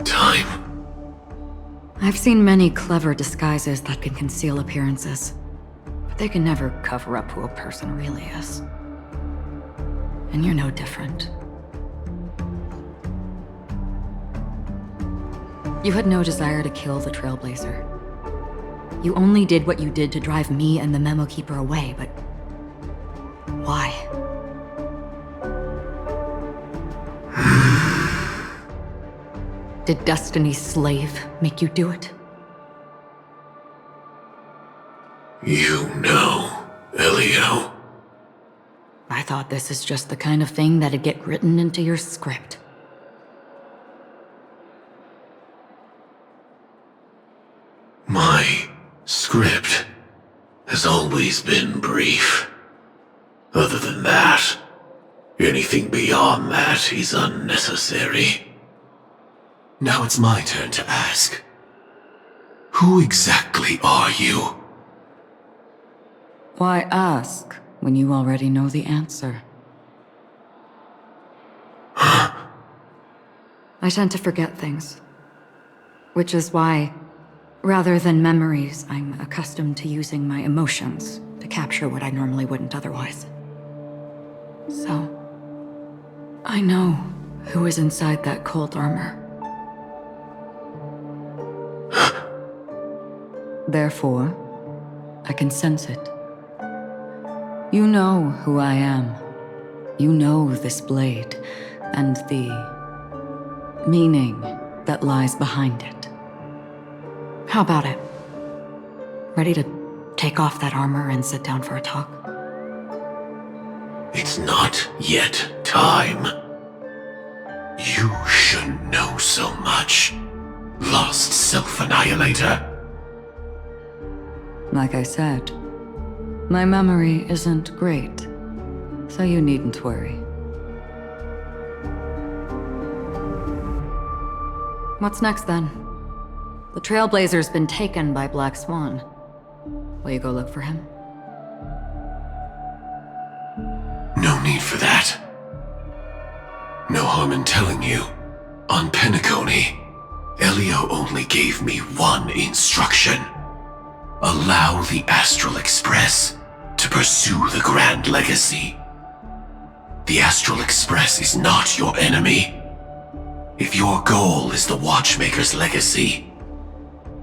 time? I've seen many clever disguises that can conceal appearances, but they can never cover up who a person really is. And you're no different. You had no desire to kill the Trailblazer. You only did what you did to drive me and the Memo Keeper away, but why? Did Destiny's slave make you do it? You know, Elio. I thought this is just the kind of thing that'd get written into your script. My script has always been brief. Other than that, anything beyond that is unnecessary. Now it's my turn to ask. Who exactly are you? Why ask when you already know the answer? I tend to forget things. Which is why, rather than memories, I'm accustomed to using my emotions to capture what I normally wouldn't otherwise. So, I know who is inside that cold armor. Therefore, I can sense it. You know who I am. You know this blade, and the meaning that lies behind it. How about it? Ready to take off that armor and sit down for a talk? It's not yet time. You shouldn't know so much, lost self-annihilator. Like I said, my memory isn't great, so you needn't worry. What's next then? The Trailblazer's been taken by Black Swan. Will you go look for him? No need for that. No harm in telling you. On Penacony, Elio only gave me one instruction. Allow the Astral Express to pursue the Grand Legacy. The Astral Express is not your enemy. If your goal is the Watchmaker's legacy,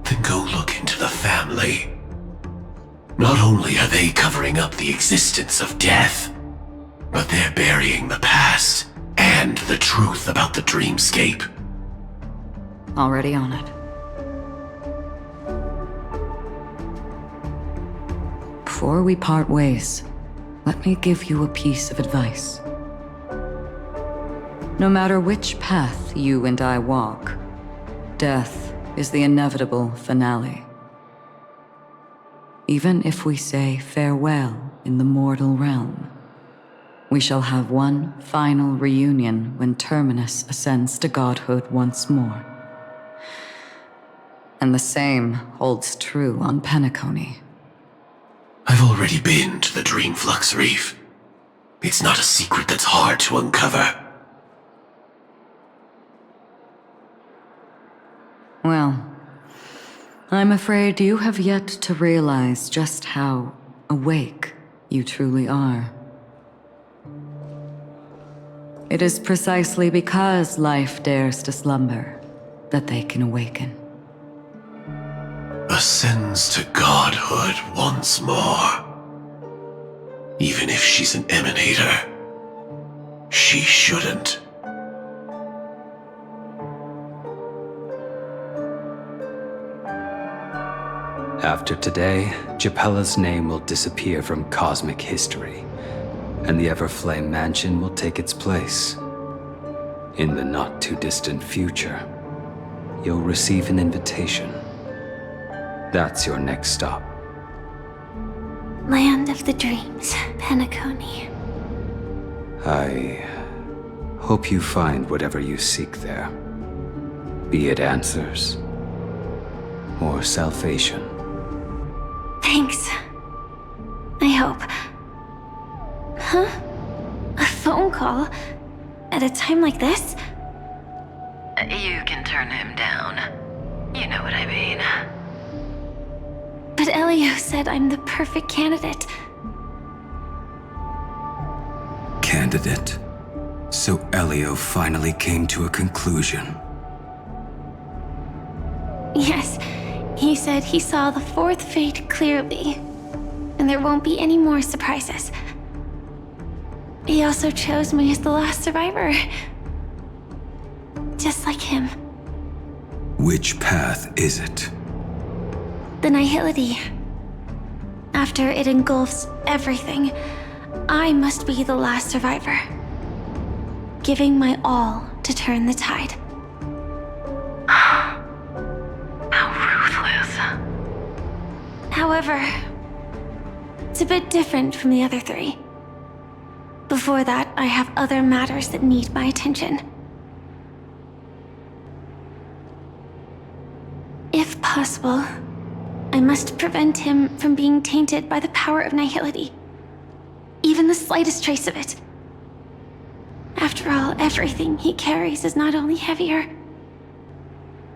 then go look into the family. Not only are they covering up the existence of death, but they're burying the past and the truth about the dreamscape. Already on it. Before we part ways, let me give you a piece of advice. No matter which path you and I walk, death is the inevitable finale. Even if we say farewell in the mortal realm, we shall have one final reunion when Terminus ascends to godhood once more. And the same holds true on Penacony. I've already been to the Dreamflux Reef. It's not a secret that's hard to uncover. Well, I'm afraid you have yet to realize just how awake you truly are. It is precisely because life dares to slumber that they can awaken. Ascends to godhood once more. Even if she's an emanator, she shouldn't. After today, Japella's name will disappear from cosmic history, and the Everflame Mansion will take its place. In the not-too-distant future, you'll receive an invitation. That's your next stop. Land of the Dreams, Penacony. I hope you find whatever you seek there. Be it answers or salvation. Thanks. I hope. Huh? A phone call? At a time like this? You can turn him down. You know what I mean. But Elio said I'm the perfect candidate. Candidate? So Elio finally came to a conclusion. Yes, he said he saw the fourth fate clearly, and there won't be any more surprises. He also chose me as the last survivor. Just like him. Which path is it? The Nihility. After it engulfs everything, I must be the last survivor. Giving my all to turn the tide. How ruthless. However, it's a bit different from the other three. Before that, I have other matters that need my attention. If possible, I must prevent him from being tainted by the power of Nihility. Even the slightest trace of it. After all, everything he carries is not only heavier,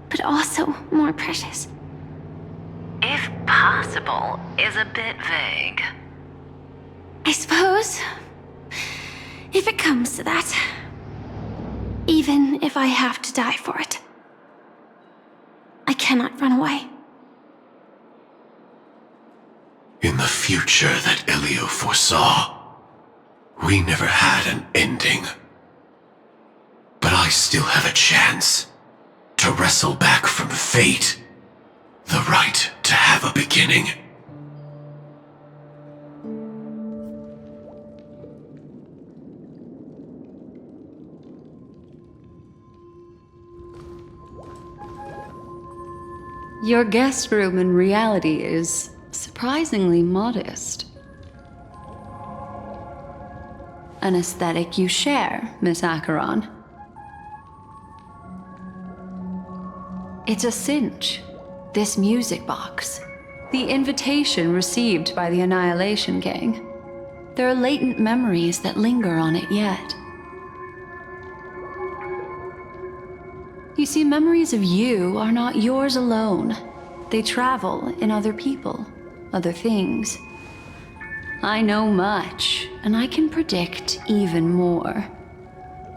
but also more precious. If possible is a bit vague. I suppose, if it comes to that, even if I have to die for it, I cannot run away. In the future that Elio foresaw, we never had an ending. But I still have a chance to wrestle back from fate the right to have a beginning. Your guest room in reality is surprisingly modest. An aesthetic you share, Miss Acheron. It's a cinch, this music box. The invitation received by the Annihilation Gang. There are latent memories that linger on it yet. You see, memories of you are not yours alone. They travel in other people, other things. I know much, and I can predict even more.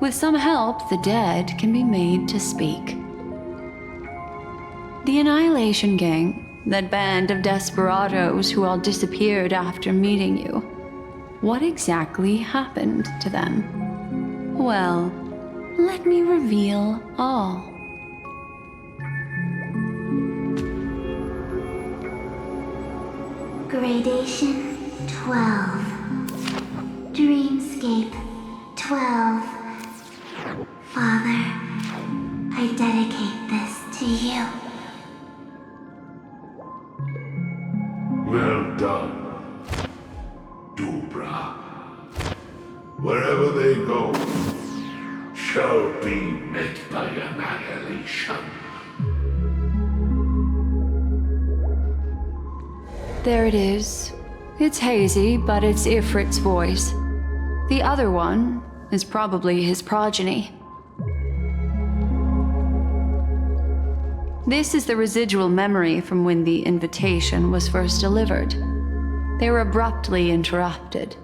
With some help, the dead can be made to speak. The Annihilation Gang, that band of desperados who all disappeared after meeting you. What exactly happened to them? Well, let me reveal all. Gradation 12. Dreamscape 12. Father, I dedicate this to you. Well done, Dubra. Wherever they go, shall be met by annihilation. There it is. It's hazy, but it's Ifrit's voice. The other one is probably his progeny. This is the residual memory from when the invitation was first delivered. They were abruptly interrupted.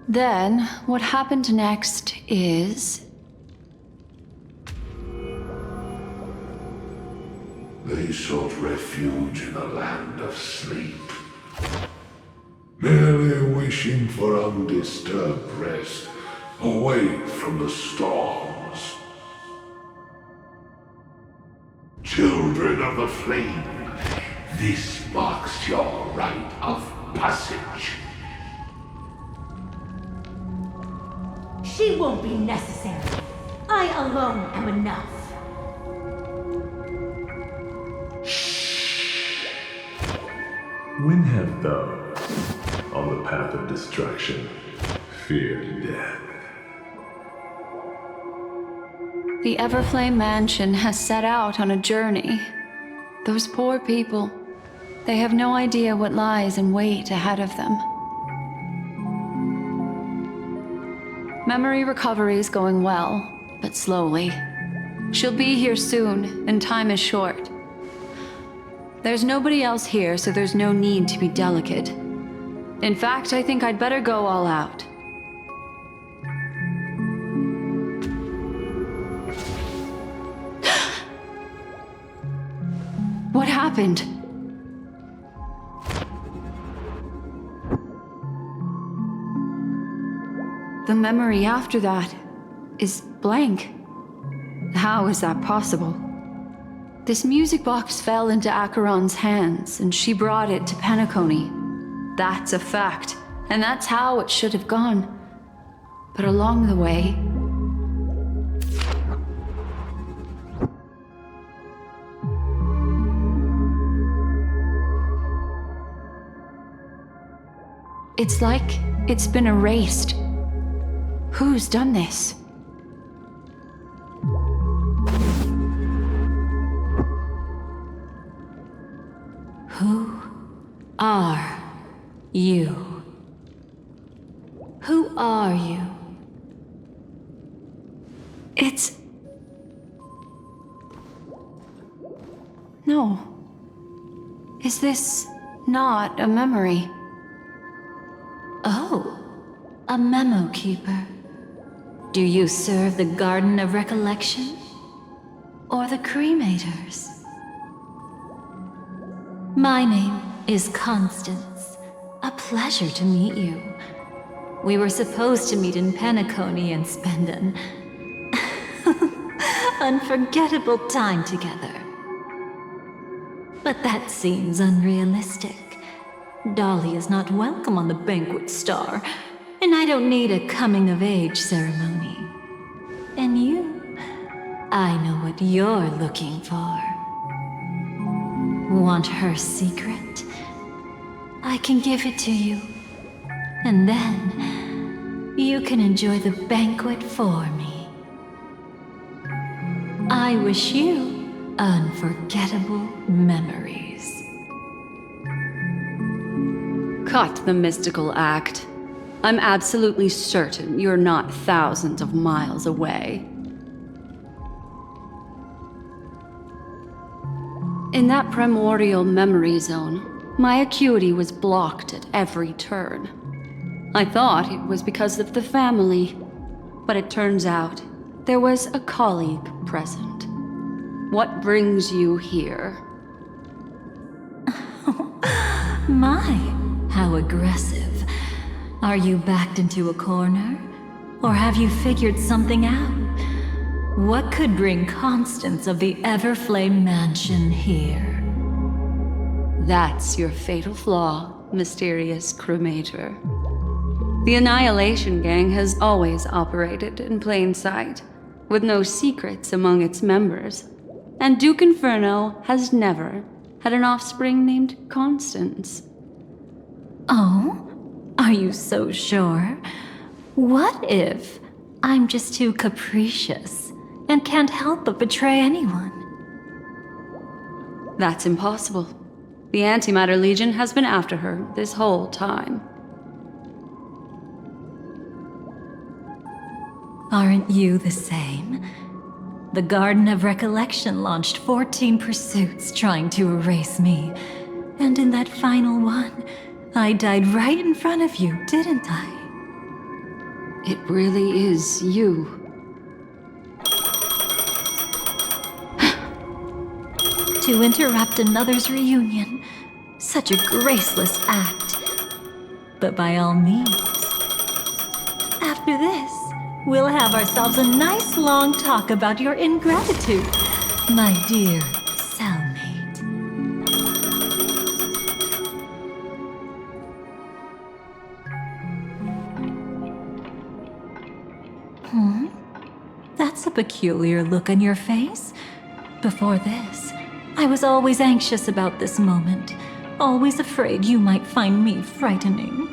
Then, what happened next is... They sought refuge in a land of sleep, merely wishing for undisturbed rest away from the storms. Children of the Flame, this marks your rite of passage. She won't be necessary. I alone am enough. When have those on the path of destruction feared death? The Everflame Mansion has set out on a journey. Those poor people, they have no idea what lies in wait ahead of them. Memory recovery is going well, but slowly. She'll be here soon, and time is short. There's nobody else here, so there's no need to be delicate. In fact, I think I'd better go all out. What happened? The memory after that is blank. How is that possible? This music box fell into Acheron's hands, and she brought it to Penacony. That's a fact, and that's how it should have gone. But along the way... it's like it's been erased. Who's done this? Who are you? Who are you? It's... No. Is this not a memory? Oh, a memo keeper. Do you serve the Garden of Recollection? Or the Cremators? My name is Constance. A pleasure to meet you. We were supposed to meet in Penacony and spend an unforgettable time together. But that seems unrealistic. Dolly is not welcome on the Banquet Star, and I don't need a coming-of-age ceremony. And you, I know what you're looking for. Want her secret? I can give it to you. And then, you can enjoy the banquet for me. I wish you unforgettable memories. Cut the mystical act. I'm absolutely certain you're not thousands of miles away. In that primordial memory zone, my acuity was blocked at every turn. I thought it was because of the family, but it turns out there was a colleague present. What brings you here? My, how aggressive. Are you backed into a corner? Or have you figured something out? What could bring Constance of the Everflame Mansion here? That's your fatal flaw, mysterious cremator. The Annihilation Gang has always operated in plain sight, with no secrets among its members. And Duke Inferno has never had an offspring named Constance. Oh? Are you so sure? What if I'm just too capricious and can't help but betray anyone? That's impossible. The Antimatter Legion has been after her this whole time. Aren't you the same? the Garden of Recollection launched 14 pursuits trying to erase me. And in that final one, I died right in front of you, didn't I? It really is you. To interrupt another's reunion. Such a graceless act. But by all means. After this, we'll have ourselves a nice long talk about your ingratitude, my dear cellmate. That's a peculiar look on your face. Before this, I was always anxious about this moment, always afraid you might find me frightening.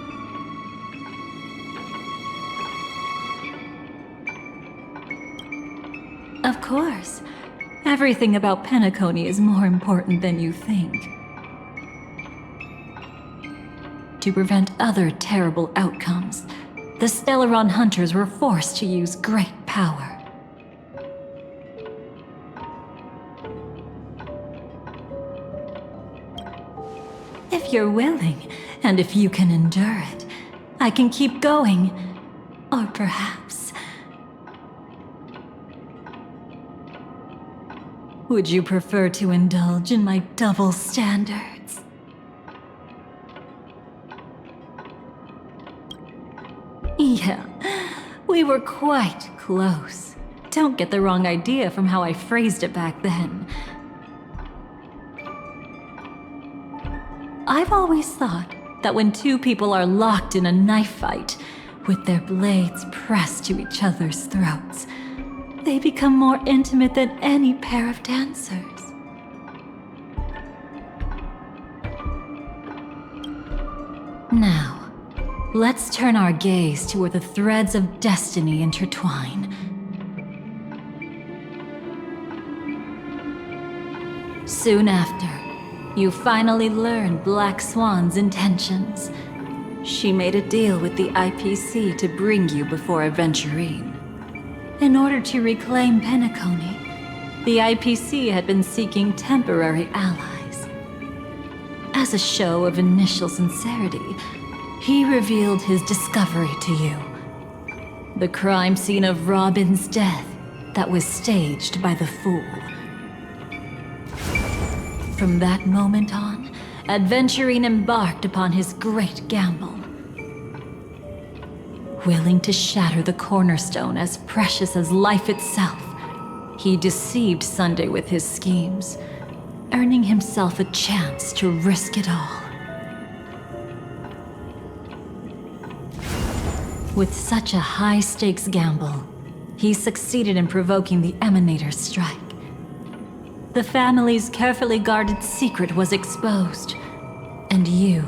Of course, everything about Penacony is more important than you think. To prevent other terrible outcomes, the Stellaron hunters were forced to use great power. If you're willing, and if you can endure it, I can keep going. Or perhaps... would you prefer to indulge in my double standards? Yeah, we were quite close. Don't get the wrong idea from how I phrased it back then. I've always thought that when two people are locked in a knife fight, with their blades pressed to each other's throats, they become more intimate than any pair of dancers. Now, let's turn our gaze to where the threads of destiny intertwine. Soon after, you finally learn Black Swan's intentions. She made a deal with the IPC to bring you before Aventurine. In order to reclaim Penacony, the IPC had been seeking temporary allies. As a show of initial sincerity, he revealed his discovery to you. The crime scene of Robin's death that was staged by the Fool. From that moment on, Aventurine embarked upon his great gamble. Willing to shatter the cornerstone as precious as life itself, he deceived Sunday with his schemes, earning himself a chance to risk it all. With such a high-stakes gamble, he succeeded in provoking the Emanator's strike. The family's carefully guarded secret was exposed, and you,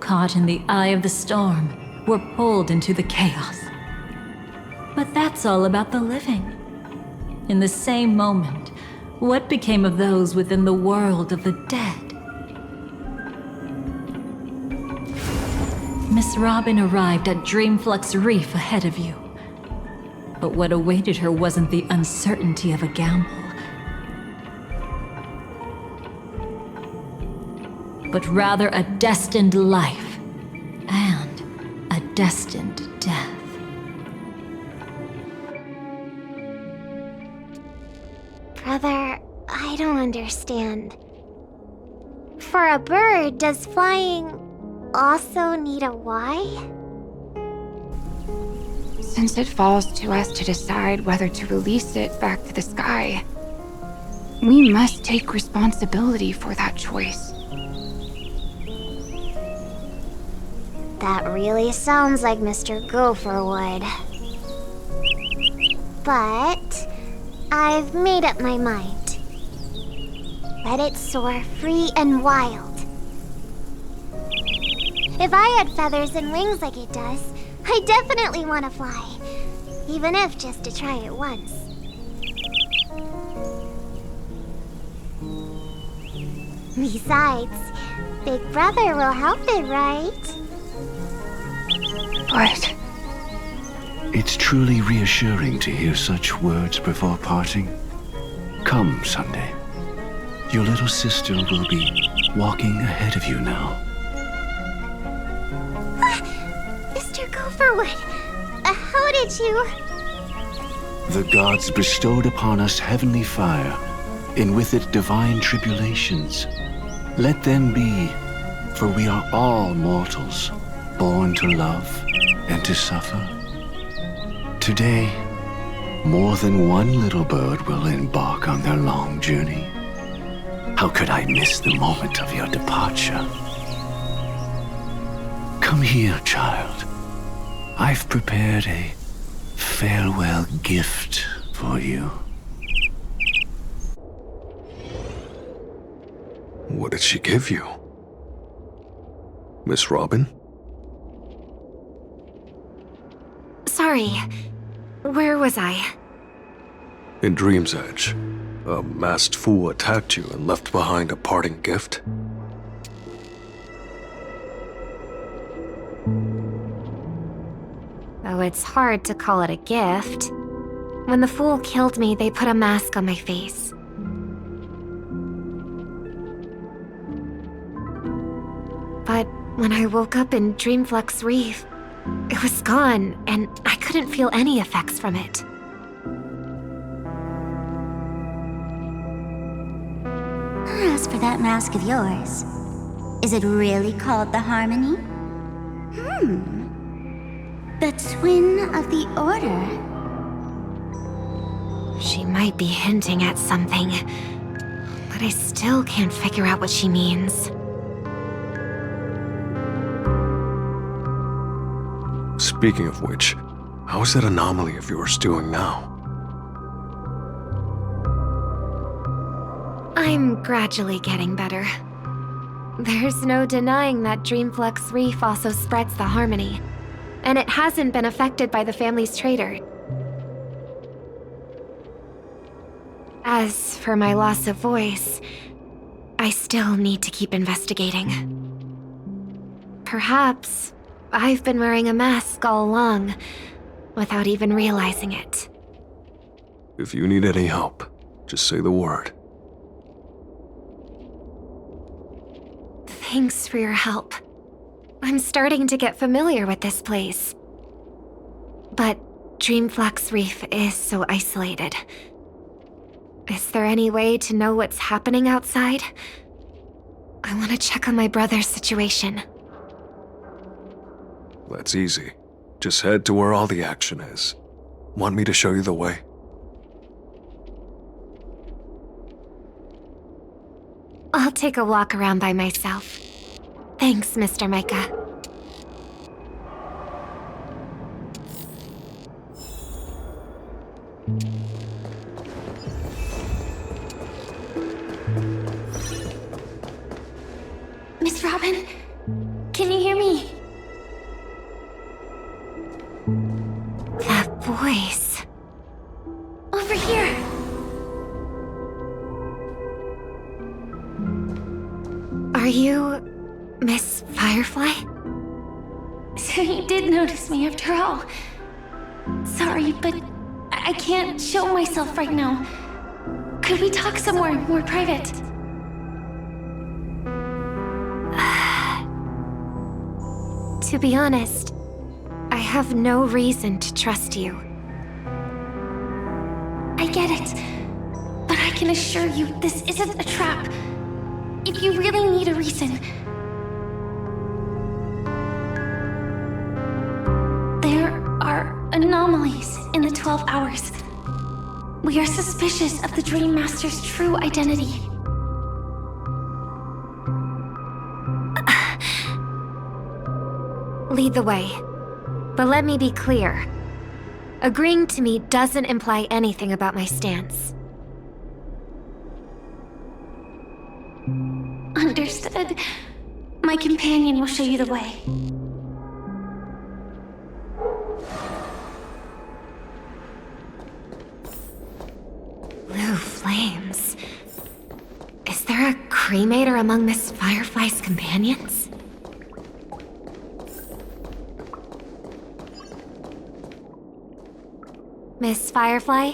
caught in the eye of the storm, were pulled into the chaos. But that's all about the living. In the same moment, what became of those within the world of the dead? Miss Robin arrived at Dreamflux Reef ahead of you. But what awaited her wasn't the uncertainty of a gamble, but rather a destined life and a destined death. Brother, I don't understand. For a bird, does flying also need a why? Since it falls to us to decide whether to release it back to the sky, we must take responsibility for that choice. That really sounds like Mr. Gopher would. But I've made up my mind. Let it soar free and wild. If I had feathers and wings like it does, I definitely want to fly. Even if just to try it once. Besides, Big Brother will help it, right? But it's truly reassuring to hear such words before parting. Come, Sunday. Your little sister will be walking ahead of you now. Mr. Gopherwood, how did you... The gods bestowed upon us heavenly fire, and with it divine tribulations. Let them be, for we are all mortals, born to love and to suffer. Today, more than one little bird will embark on their long journey. How could I miss the moment of your departure? Come here, child. I've prepared a farewell gift for you. What did she give you? Miss Robin? Sorry. Where was I? In Dream's Edge, a masked fool attacked you and left behind a parting gift. Oh, it's hard to call it a gift. When the fool killed me, they put a mask on my face. But when I woke up in Dreamflux Reef, it was gone, and I couldn't feel any effects from it. As for that mask of yours, is it really called the Harmony? The twin of the Order. She might be hinting at something, but I still can't figure out what she means. Speaking of which, how's that anomaly of yours doing now? I'm gradually getting better. There's no denying that Dreamflux Reef also spreads the Harmony, and it hasn't been affected by the family's traitor. As for my loss of voice, I still need to keep investigating. Perhaps I've been wearing a mask all along, without even realizing it. If you need any help, just say the word. Thanks for your help. I'm starting to get familiar with this place. But Dreamflux Reef is so isolated. Is there any way to know what's happening outside? I want to check on my brother's situation. That's easy. Just head to where all the action is. Want me to show you the way? I'll take a walk around by myself. Thanks, Mr. Micah. Miss Robin, can you hear me? That voice. Over here. Are you Miss Firefly? So you did notice me after all. Sorry, but I can't show myself right now. Could we talk somewhere more private? To be honest, I have no reason to trust you. I get it, but I can assure you this isn't a trap. If you really need a reason, there are anomalies in the 12 hours. We are suspicious of the Dream Master's true identity. Lead the way. But let me be clear. Agreeing to me doesn't imply anything about my stance. Understood. My companion will show you the way. Blue flames. Is there a cremator among Miss Firefly's companions? Miss Firefly?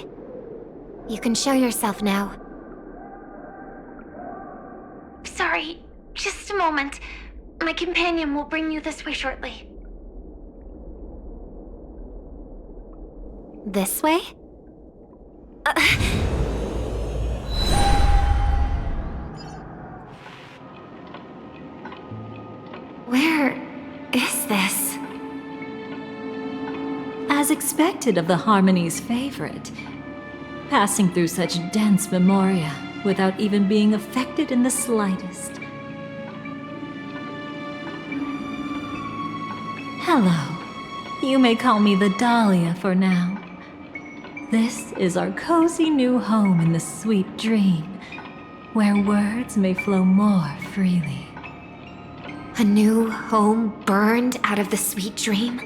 You can show yourself now. Sorry, just a moment. My companion will bring you this way shortly. This way? Where is this? As expected of the Harmony's favorite, passing through such dense memoria without even being affected in the slightest. Hello. You may call me the Dahlia for now. This is our cozy new home in the sweet dream, where words may flow more freely. A new home burned out of the sweet dream?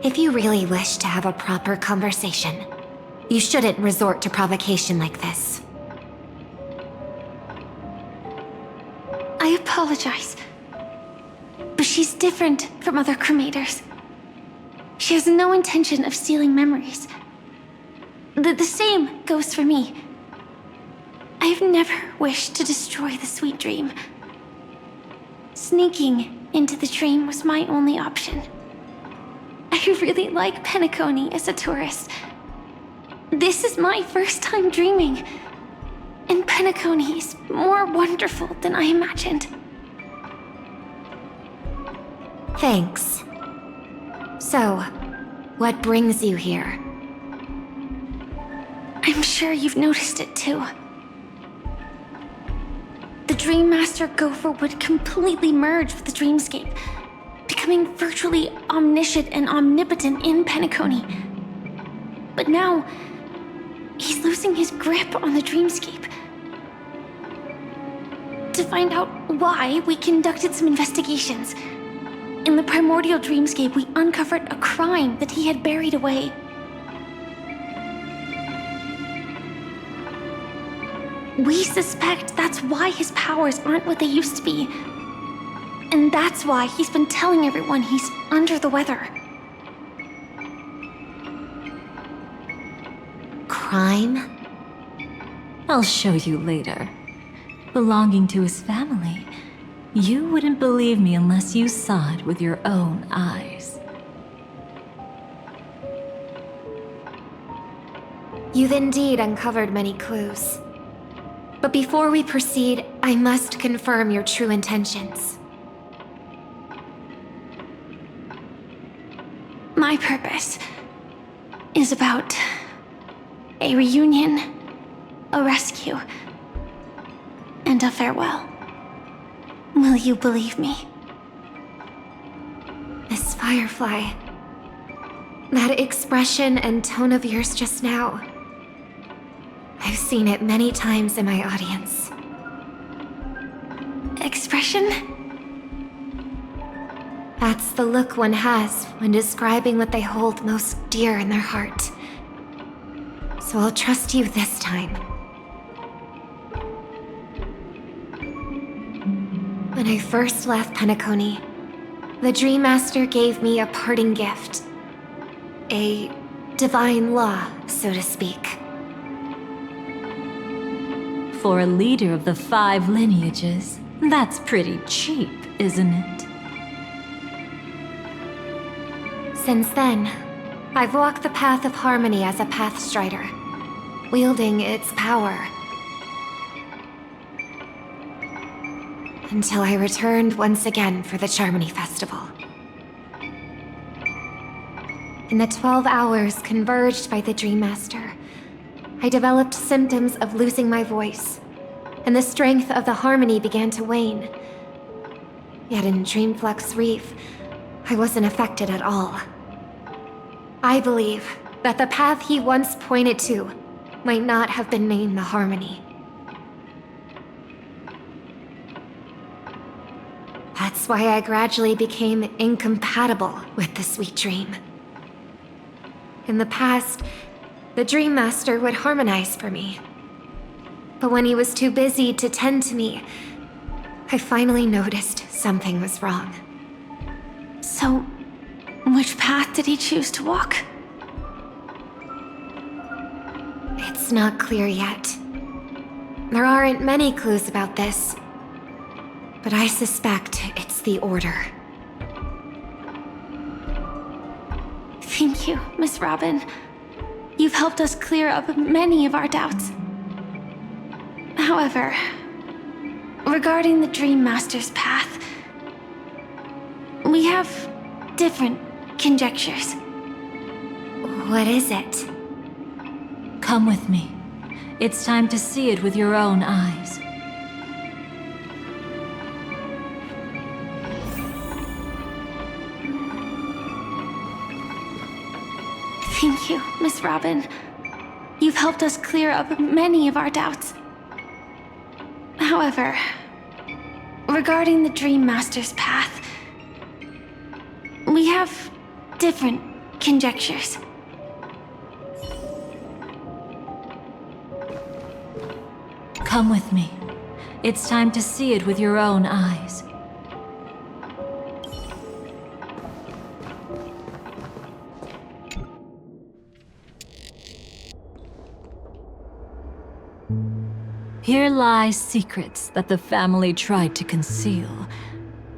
If you really wish to have a proper conversation, you shouldn't resort to provocation like this. I apologize. But she's different from other cremators. She has no intention of stealing memories. The same goes for me. I've never wished to destroy the sweet dream. Sneaking into the dream was my only option. I really like Penacony as a tourist. This is my first time dreaming, and Penacony is more wonderful than I imagined. Thanks. So, what brings you here? I'm sure you've noticed it too. The Dream Master Gopher would completely merge with the dreamscape, becoming virtually omniscient and omnipotent in Penacony. But now, he's losing his grip on the dreamscape. To find out why, we conducted some investigations. In the primordial dreamscape, we uncovered a crime that he had buried away. We suspect that's why his powers aren't what they used to be. And that's why he's been telling everyone he's under the weather. Crime? I'll show you later. Belonging to his family. You wouldn't believe me unless you saw it with your own eyes. You've indeed uncovered many clues. But before we proceed, I must confirm your true intentions. My purpose is about a reunion, a rescue, and a farewell. Will you believe me? Miss Firefly, that expression and tone of yours just now, I've seen it many times in my audience. Expression? That's the look one has when describing what they hold most dear in their heart. So I'll trust you this time. When I first left Penacony, the Dream Master gave me a parting gift. A divine law, so to speak. For a leader of the 5 lineages, that's pretty cheap, isn't it? Since then, I've walked the path of harmony as a Pathstrider, wielding its power. Until I returned once again for the Charmony Festival. In the 12 hours converged by the Dream Master, I developed symptoms of losing my voice, and the strength of the harmony began to wane. Yet in Dreamflux Reef, I wasn't affected at all. I believe that the path he once pointed to might not have been named the Harmony. That's why I gradually became incompatible with the sweet dream. In the past, the Dream Master would harmonize for me. But when he was too busy to tend to me, I finally noticed something was wrong. So, which path did he choose to walk? It's not clear yet. There aren't many clues about this, but I suspect it's the Order. Thank you, Miss Robin. You've helped us clear up many of our doubts. However, regarding the Dream Master's path, we have different conjectures. What is it? Come with me. It's time to see it with your own eyes. Thank you, Miss Robin. You've helped us clear up many of our doubts. However, regarding the Dream Master's path, we have different conjectures. Come with me. It's time to see it with your own eyes. Here lie secrets that the family tried to conceal,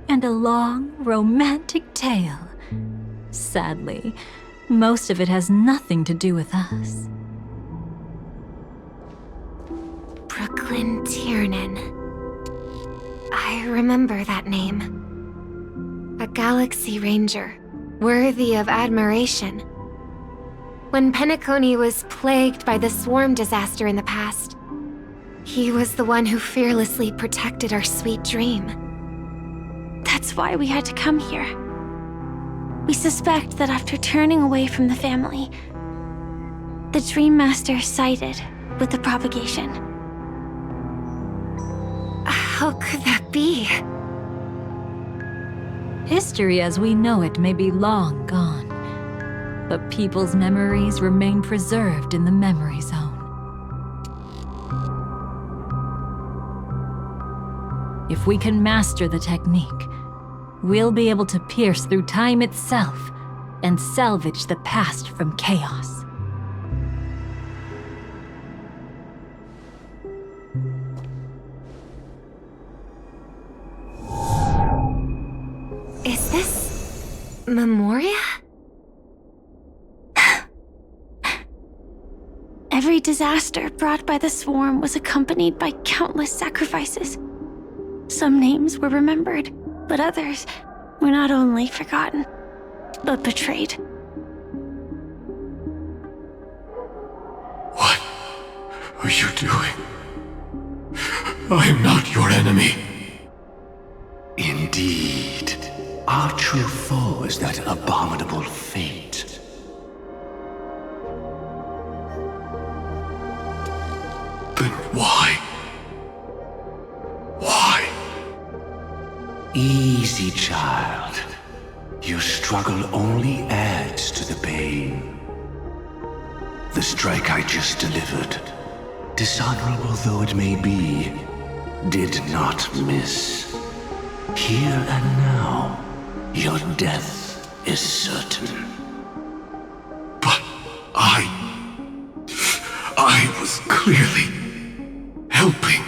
and a long, romantic tale. Sadly, most of it has nothing to do with us. Brooklyn Tiernan. I remember that name. A Galaxy Ranger, worthy of admiration. When Penacony was plagued by the swarm disaster in the past, he was the one who fearlessly protected our sweet dream. That's why we had to come here. We suspect that after turning away from the family, the Dream Master sided with the propagation. How could that be? History as we know it may be long gone, but people's memories remain preserved in the memory zone. If we can master the technique, we'll be able to pierce through time itself and salvage the past from chaos. Is this Memoria? Every disaster brought by the swarm was accompanied by countless sacrifices. Some names were remembered, but others were not only forgotten, but betrayed. What are you doing? I am not your enemy. Indeed. Our true foe is that abominable fate. Then why? Why? Easy, child. Your struggle only adds to the pain. The strike I just delivered, dishonorable though it may be, did not miss. Here and now, your death is certain. But I was clearly helping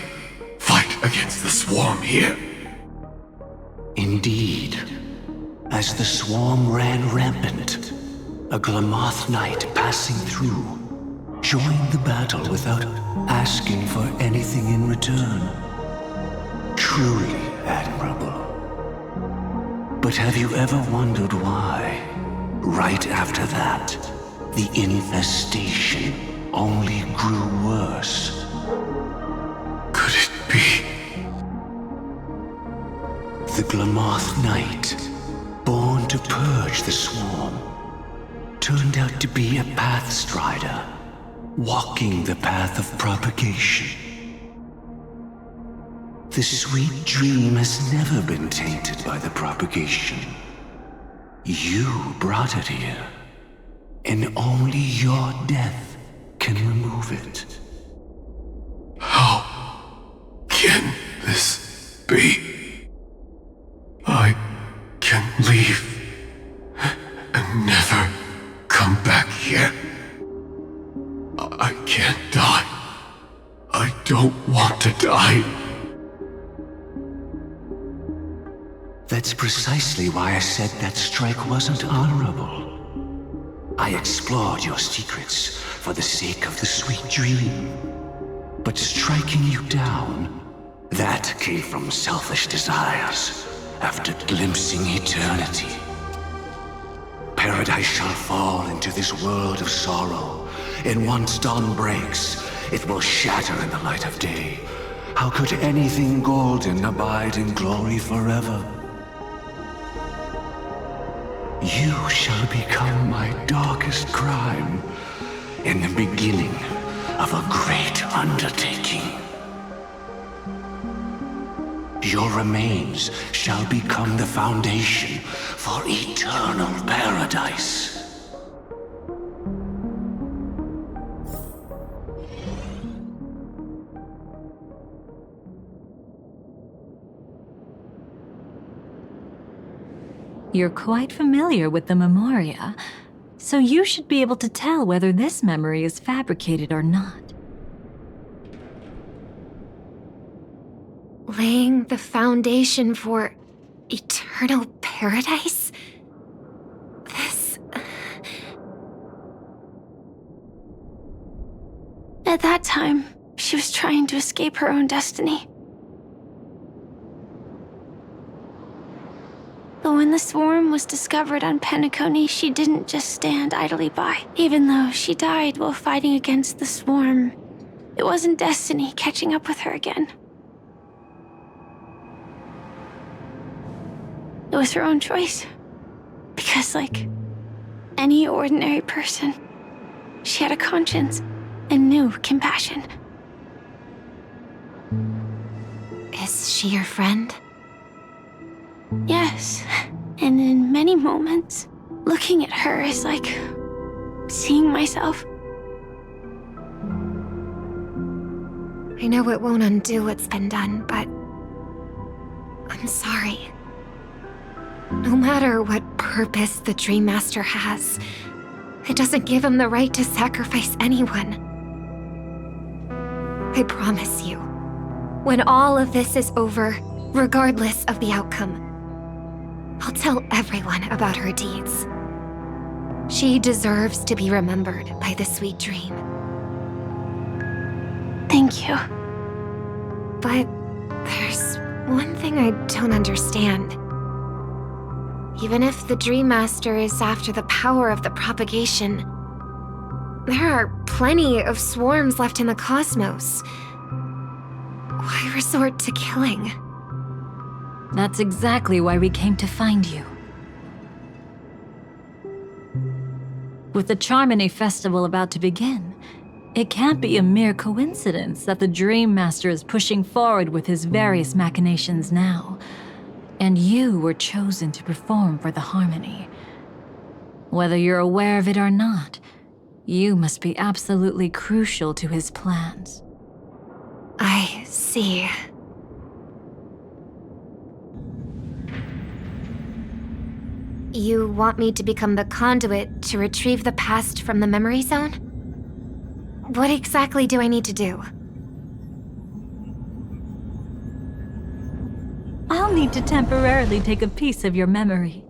fight against the swarm here. Indeed. As the swarm ran rampant, a Glamoth knight passing through joined the battle without asking for anything in return. Truly admirable. But have you ever wondered why, right after that, the infestation only grew worse? Could it be? The Glamoth Knight, born to purge the swarm, turned out to be a path strider, walking the path of propagation. The sweet dream has never been tainted by the propagation. You brought it here, and only your death can remove it. How can this be? I can leave and never come back here. I can't die. don't want to die. That's precisely why I said that strike wasn't honorable. I explored your secrets for the sake of the sweet dream. But striking you down, that came from selfish desires after glimpsing eternity. Paradise shall fall into this world of sorrow, and once dawn breaks, it will shatter in the light of day. How could anything golden abide in glory forever? You shall become my darkest crime in the beginning of a great undertaking. Your remains shall become the foundation for eternal paradise. You're quite familiar with the Memoria, so you should be able to tell whether this memory is fabricated or not. Laying the foundation for eternal paradise? This... At that time, she was trying to escape her own destiny. But when the swarm was discovered on Penacony, she didn't just stand idly by. Even though she died while fighting against the swarm, it wasn't destiny catching up with her again. It was her own choice. Because, like any ordinary person, she had a conscience and knew compassion. Is she your friend? Yes, and in many moments, looking at her is like seeing myself. I know it won't undo what's been done, but I'm sorry. No matter what purpose the Dream Master has, it doesn't give him the right to sacrifice anyone. I promise you, when all of this is over, regardless of the outcome, I'll tell everyone about her deeds. She deserves to be remembered by the sweet dream. Thank you. But there's one thing I don't understand. Even if the Dream Master is after the power of the propagation, there are plenty of swarms left in the cosmos. Why resort to killing? That's exactly why we came to find you. With the Charmony Festival about to begin, it can't be a mere coincidence that the Dream Master is pushing forward with his various machinations now. And you were chosen to perform for the Harmony. Whether you're aware of it or not, you must be absolutely crucial to his plans. I see. You want me to become the conduit to retrieve the past from the memory zone? What exactly do I need to do? I'll need to temporarily take a piece of your memory.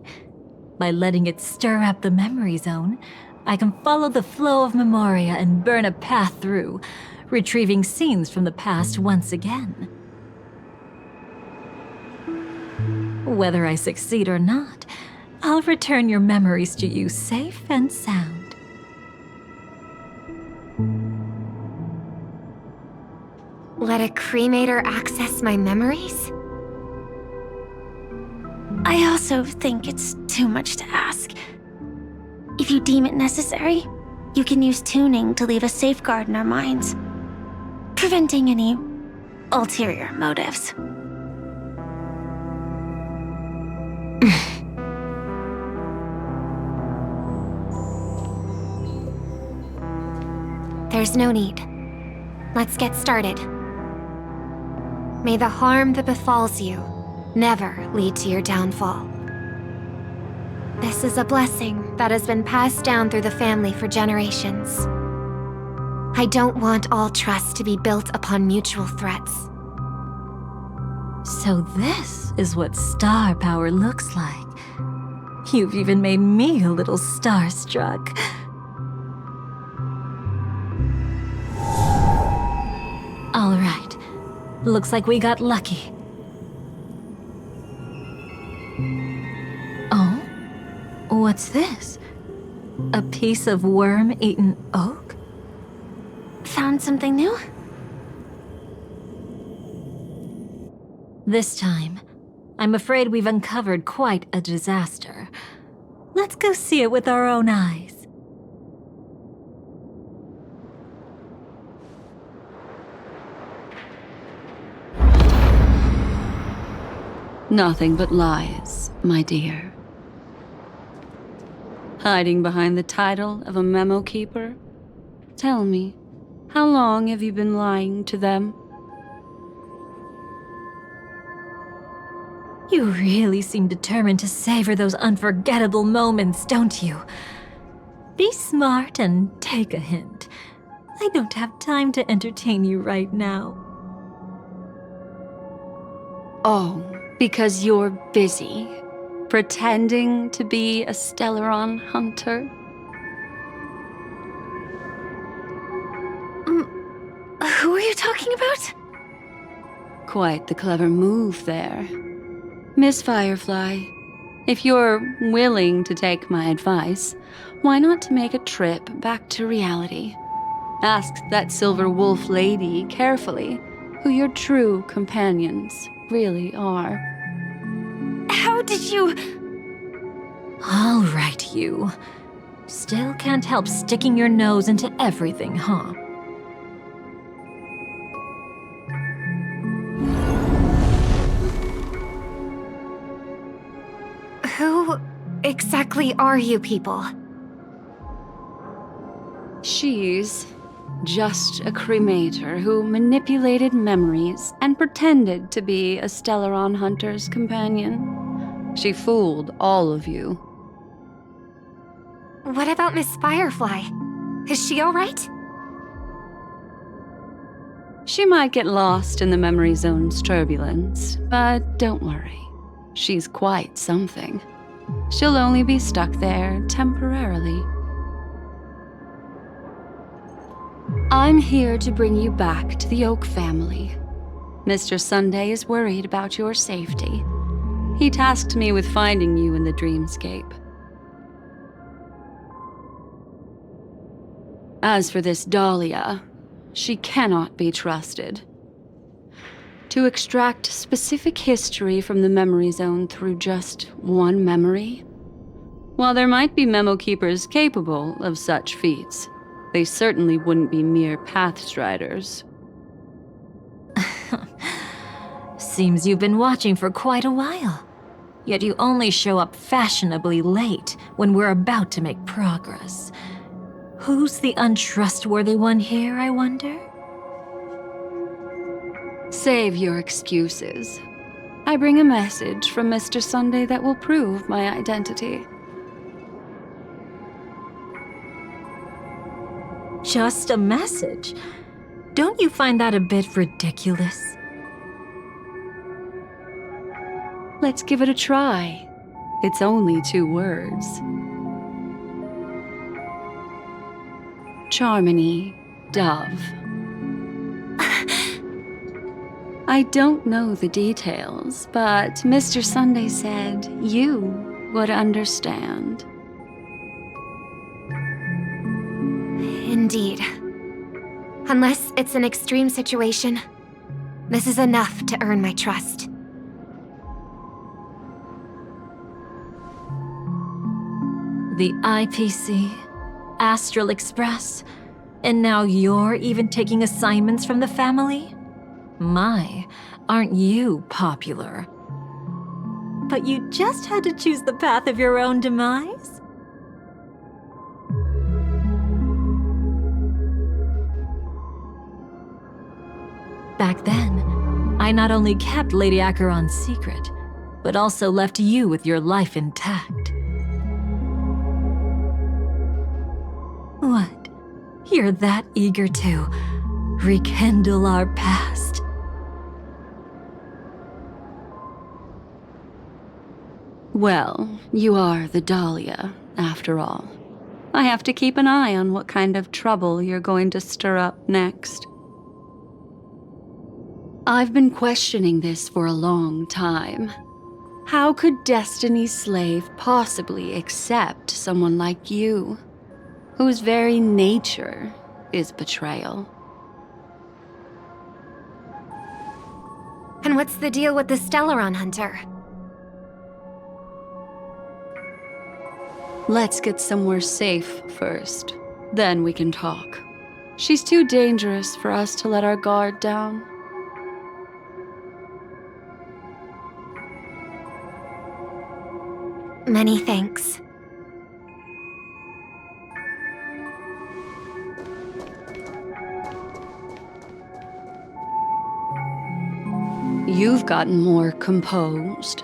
By letting it stir up the memory zone, I can follow the flow of Memoria and burn a path through, retrieving scenes from the past once again. Whether I succeed or not, I'll return your memories to you safe and sound. Let a cremator access my memories? I also think it's too much to ask. If you deem it necessary, you can use tuning to leave a safeguard in our minds, preventing any ulterior motives. There's no need. Let's get started. May the harm that befalls you never lead to your downfall. This is a blessing that has been passed down through the family for generations. I don't want all trust to be built upon mutual threats. So this is what star power looks like. You've even made me a little starstruck. All right. Looks like we got lucky. Oh? What's this? A piece of worm-eaten oak? Found something new? This time, I'm afraid we've uncovered quite a disaster. Let's go see it with our own eyes. Nothing but lies, my dear. Hiding behind the title of a memo keeper? Tell me, how long have you been lying to them? You really seem determined to savor those unforgettable moments, don't you? Be smart and take a hint. I don't have time to entertain you right now. Oh, because you're busy, pretending to be a Stellaron hunter? Who are you talking about? Quite the clever move there. Miss Firefly, if you're willing to take my advice, why not make a trip back to reality? Ask that Silver Wolf lady carefully who your true companions really are. How did you... All right, you. Still can't help sticking your nose into everything, huh? Who exactly are you people? She's just a cremator who manipulated memories and pretended to be a Stellaron hunter's companion. She fooled all of you. What about Miss Firefly? Is she all right? She might get lost in the memory zone's turbulence, but don't worry. She's quite something. She'll only be stuck there temporarily. I'm here to bring you back to the Oak family. Mr. Sunday is worried about your safety. He tasked me with finding you in the dreamscape. As for this Dahlia, she cannot be trusted. To extract specific history from the memory zone through just one memory? While there might be memo keepers capable of such feats, they certainly wouldn't be mere pathstriders. Seems you've been watching for quite a while. Yet you only show up fashionably late when we're about to make progress. Who's the untrustworthy one here, I wonder? Save your excuses. I bring a message from Mr. Sunday that will prove my identity. Just a message? Don't you find that a bit ridiculous? Let's give it a try. It's only 2 words. Charmony, Dove. I don't know the details, but Mr. Sunday said you would understand. Indeed. Unless it's an extreme situation, this is enough to earn my trust. The IPC, Astral Express, and now you're even taking assignments from the family? My, aren't you popular? But you just had to choose the path of your own demise? Back then, I not only kept Lady Acheron's secret, but also left you with your life intact. What? You're that eager to rekindle our past. Well, you are the Dahlia, after all. I have to keep an eye on what kind of trouble you're going to stir up next. I've been questioning this for a long time. How could Destiny's slave possibly accept someone like you, whose very nature is betrayal? And what's the deal with the Stellaron Hunter? Let's get somewhere safe first. Then we can talk. She's too dangerous for us to let our guard down. Many thanks. You've gotten more composed.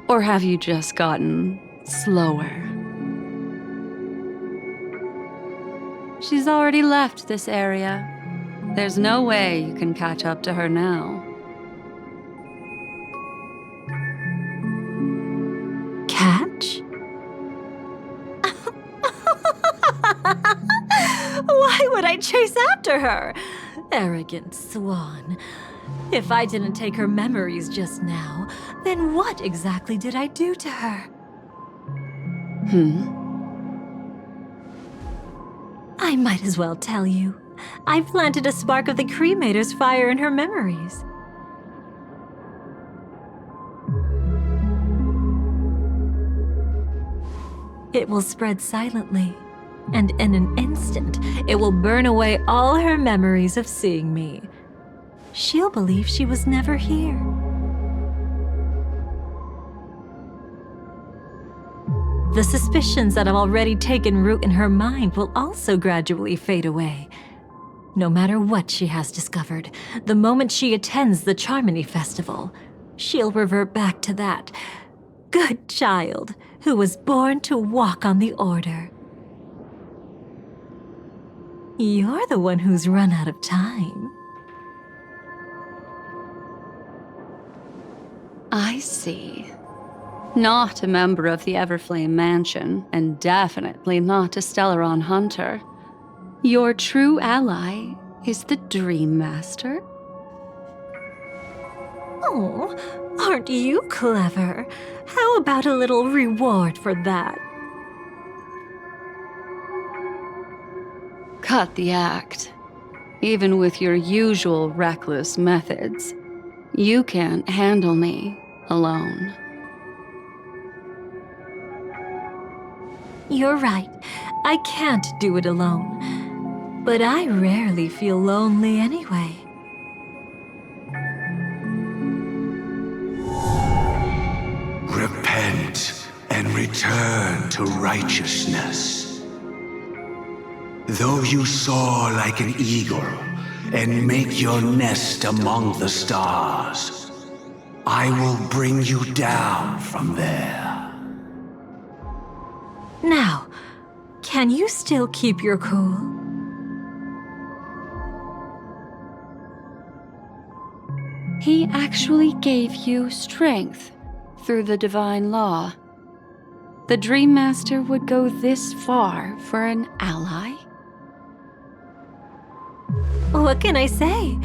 Or have you just gotten slower? She's already left this area. There's no way you can catch up to her now. Catch? Why would I chase after her? Arrogant swan. If I didn't take her memories just now, then what exactly did I do to her? I might as well tell you. I planted a spark of the cremator's fire in her memories. It will spread silently, and in an instant, it will burn away all her memories of seeing me. She'll believe she was never here. The suspicions that have already taken root in her mind will also gradually fade away. No matter what she has discovered, the moment she attends the Charmony Festival, she'll revert back to that good child who was born to walk on the Order. You're the one who's run out of time. I see. Not a member of the Everflame Mansion, and definitely not a Stellaron Hunter. Your true ally is the Dream Master? Oh, aren't you clever? How about a little reward for that? Cut the act. Even with your usual reckless methods, you can't handle me alone. You're right. I can't do it alone. But I rarely feel lonely anyway. Repent and return to righteousness. Though you soar like an eagle and make your nest among the stars, I will bring you down from there. Now, can you still keep your cool? He actually gave you strength through the divine law. The Dream Master would go this far for an ally? What can I say?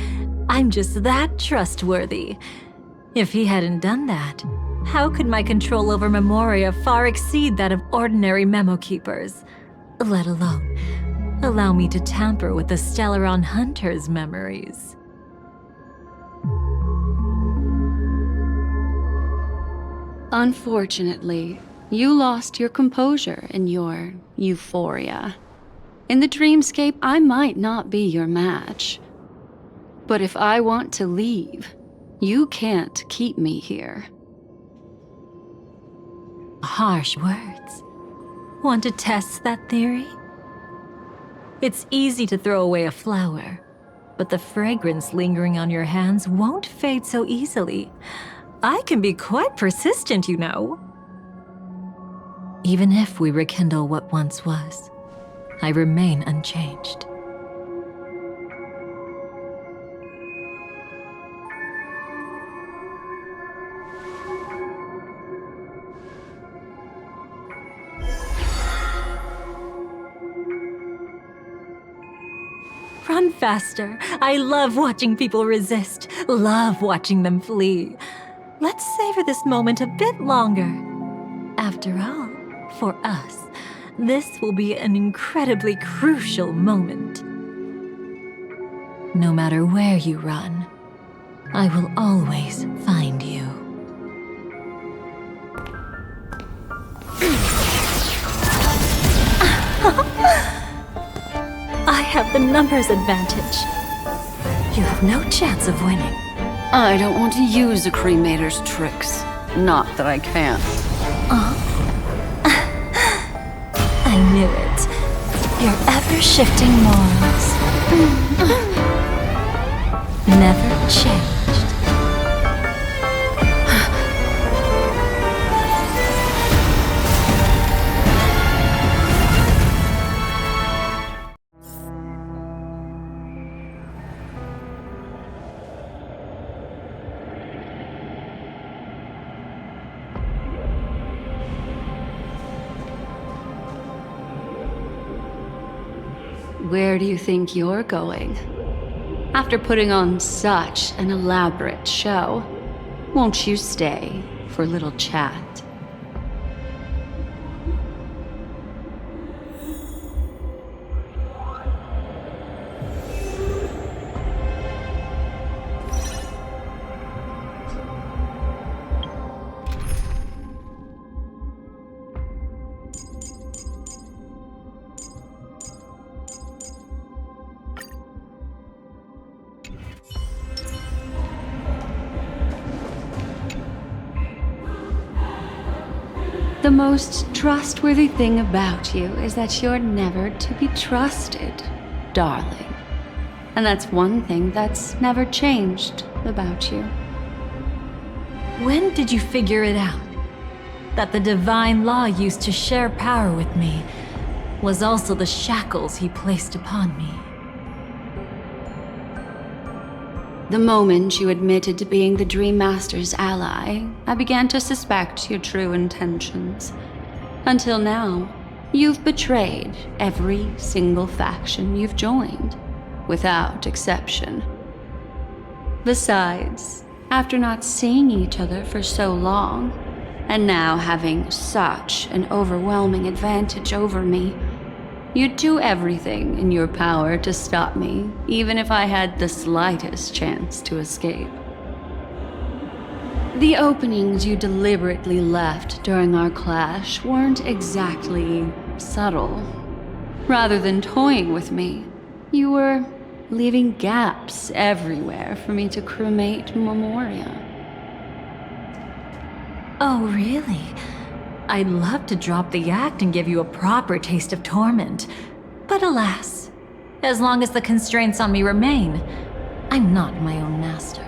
I'm just that trustworthy. If he hadn't done that, how could my control over Memoria far exceed that of ordinary memo keepers? Let alone allow me to tamper with the Stellaron Hunter's memories. Unfortunately, you lost your composure in your euphoria. In the dreamscape, I might not be your match. But if I want to leave, you can't keep me here. Harsh words. Want to test that theory? It's easy to throw away a flower, but the fragrance lingering on your hands won't fade so easily. I can be quite persistent, you know. Even if we rekindle what once was, I remain unchanged. run faster. I love watching people resist, love watching them flee. Let's savor this moment a bit longer. After all, for us, this will be an incredibly crucial moment. No matter where you run, I will always find you. I have the numbers advantage. You have no chance of winning. I don't want to use a cremator's tricks. Not that I can't. I knew it. Your ever-shifting morals. Never changed. Where do you think you're going? After putting on such an elaborate show, won't you stay for a little chat? The most trustworthy thing about you is that you're never to be trusted, darling. And that's one thing that's never changed about you. When did you figure it out? That the divine law used to share power with me was also the shackles he placed upon me. The moment you admitted to being the Dream Master's ally, I began to suspect your true intentions. Until now, you've betrayed every single faction you've joined, without exception. Besides, after not seeing each other for so long, and now having such an overwhelming advantage over me, you'd do everything in your power to stop me, even if I had the slightest chance to escape. The openings you deliberately left during our clash weren't exactly subtle. Rather than toying with me, you were leaving gaps everywhere for me to cremate Memoria. Oh, really? I'd love to drop the act and give you a proper taste of torment. But alas, as long as the constraints on me remain, I'm not my own master.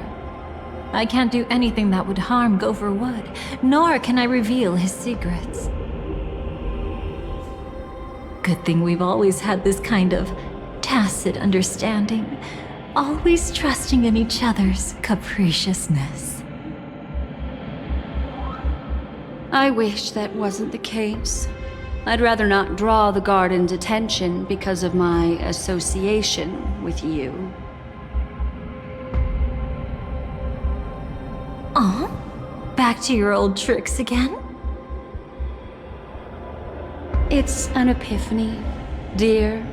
I can't do anything that would harm Gopher Wood, nor can I reveal his secrets. Good thing we've always had this kind of tacit understanding, always trusting in each other's capriciousness. I wish that wasn't the case. I'd rather not draw the Garden's attention because of my association with you. Oh? Back to your old tricks again? It's an epiphany, dear.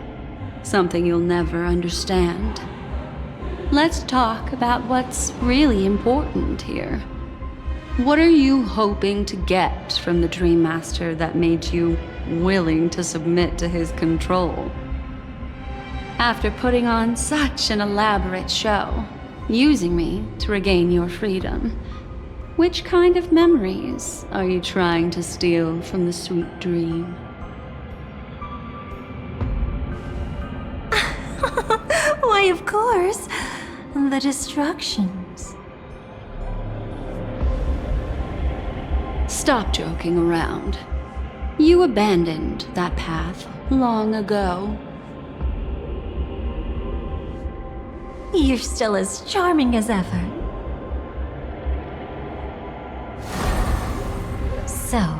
Something you'll never understand. Let's talk about what's really important here. What are you hoping to get from the Dream Master that made you willing to submit to his control? After putting on such an elaborate show, using me to regain your freedom, which kind of memories are you trying to steal from the sweet dream? Why, of course. The destructions. Stop joking around. You abandoned that path long ago. You're still as charming as ever. So,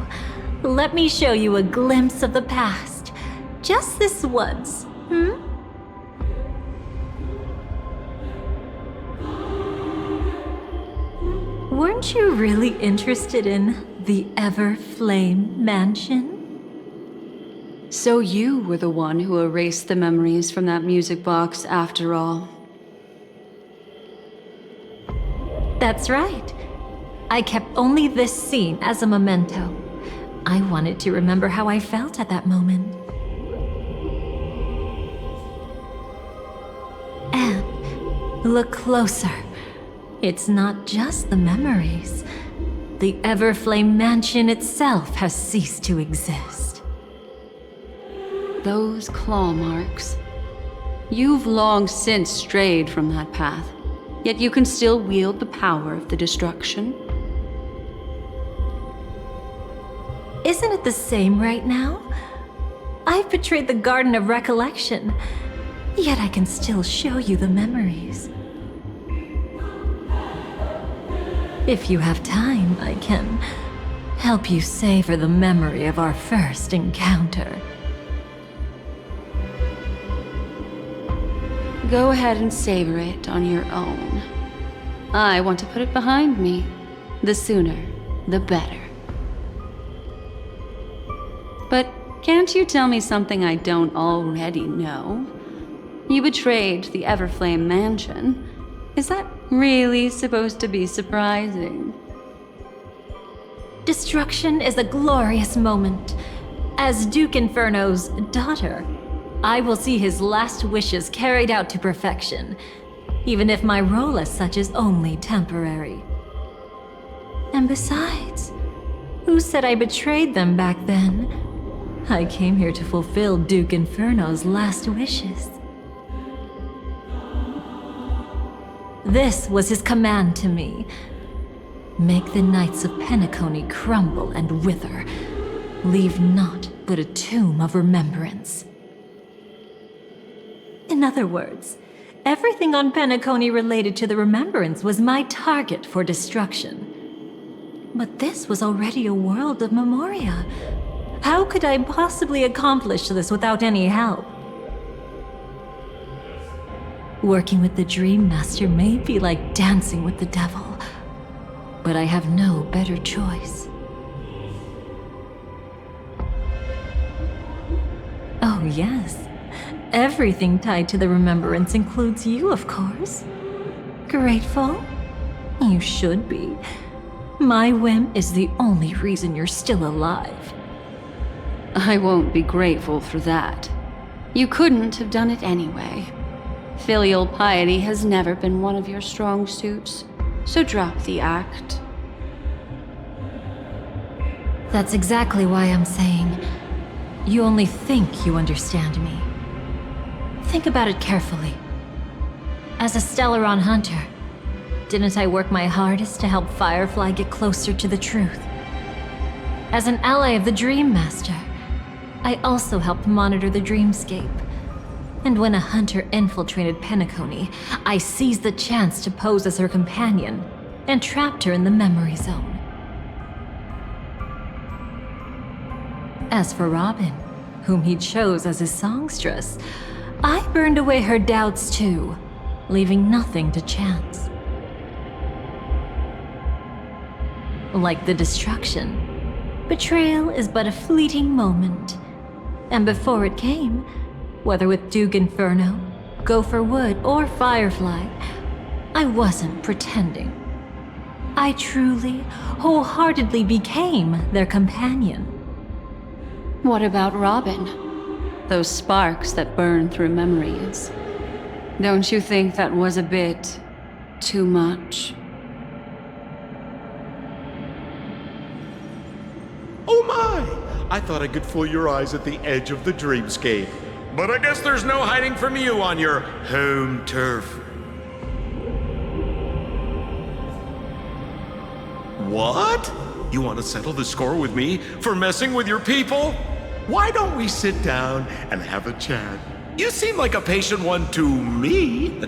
let me show you a glimpse of the past. Just this once, Weren't you really interested in the Everflame Mansion? So you were the one who erased the memories from that music box after all. That's right. I kept only this scene as a memento. I wanted to remember how I felt at that moment. And look closer. It's not just the memories. The Everflame Mansion itself has ceased to exist. Those claw marks. You've long since strayed from that path, yet you can still wield the power of the destruction. Isn't it the same right now? I've betrayed the Garden of Recollection, yet I can still show you the memories. If you have time, I can help you savor the memory of our first encounter. Go ahead and savor it on your own. I want to put it behind me. The sooner, the better. But can't you tell me something I don't already know? You betrayed the Everflame Mansion. Is that really supposed to be surprising? Destruction is a glorious moment. As Duke Inferno's daughter, I will see his last wishes carried out to perfection, even if my role as such is only temporary. And besides, who said I betrayed them back then? I came here to fulfill Duke Inferno's last wishes. This was his command to me. Make the Knights of Penacony crumble and wither. Leave naught but a tomb of remembrance. In other words, everything on Penacony related to the remembrance was my target for destruction. But this was already a world of Memoria. How could I possibly accomplish this without any help? Working with the Dream Master may be like dancing with the devil, but I have no better choice. Oh yes, everything tied to the remembrance includes you, of course. Grateful? You should be. My whim is the only reason you're still alive. I won't be grateful for that. You couldn't have done it anyway. Filial piety has never been one of your strong suits, so drop the act. That's exactly why I'm saying, you only think you understand me. Think about it carefully. As a Stellaron hunter, didn't I work my hardest to help Firefly get closer to the truth? As an ally of the Dream Master, I also helped monitor the dreamscape. And when a hunter infiltrated Penacony, I seized the chance to pose as her companion and trapped her in the memory zone. As for Robin, whom he chose as his songstress, I burned away her doubts too, leaving nothing to chance. Like the destruction, betrayal is but a fleeting moment. And before it came, whether with Duke Inferno, Gopher Wood, or Firefly, I wasn't pretending. I truly, wholeheartedly became their companion. What about Robin? Those sparks that burn through memories. Don't you think that was a bit too much? Oh my! I thought I could fool your eyes at the edge of the dreamscape. But I guess there's no hiding from you on your home turf. What? You want to settle the score with me for messing with your people? Why don't we sit down and have a chat? You seem like a patient one to me.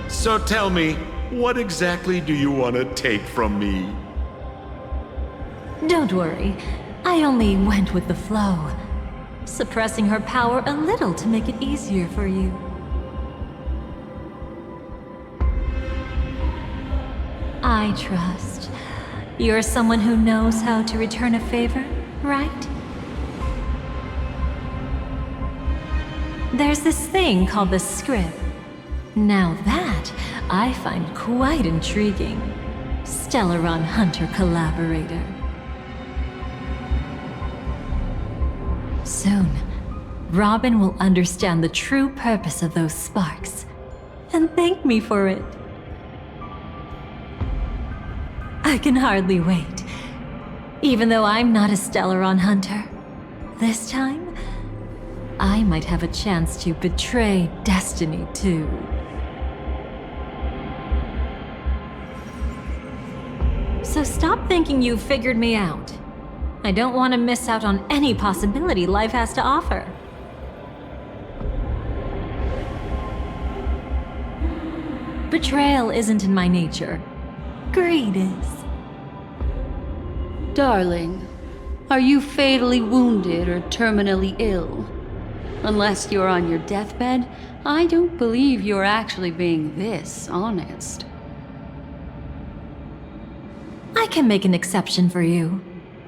So tell me, what exactly do you want to take from me? Don't worry, I only went with the flow, suppressing her power a little to make it easier for you. I trust. You're someone who knows how to return a favor, right? There's this thing called the script. Now that I find quite intriguing. Stellaron Hunter collaborator. Soon, Robin will understand the true purpose of those sparks and thank me for it. I can hardly wait. Even though I'm not a Stellaron Hunter, this time, I might have a chance to betray destiny too. So stop thinking you've figured me out. I don't want to miss out on any possibility life has to offer. Betrayal isn't in my nature. Greed is. Darling, are you fatally wounded or terminally ill? Unless you're on your deathbed, I don't believe you're actually being this honest. I can make an exception for you,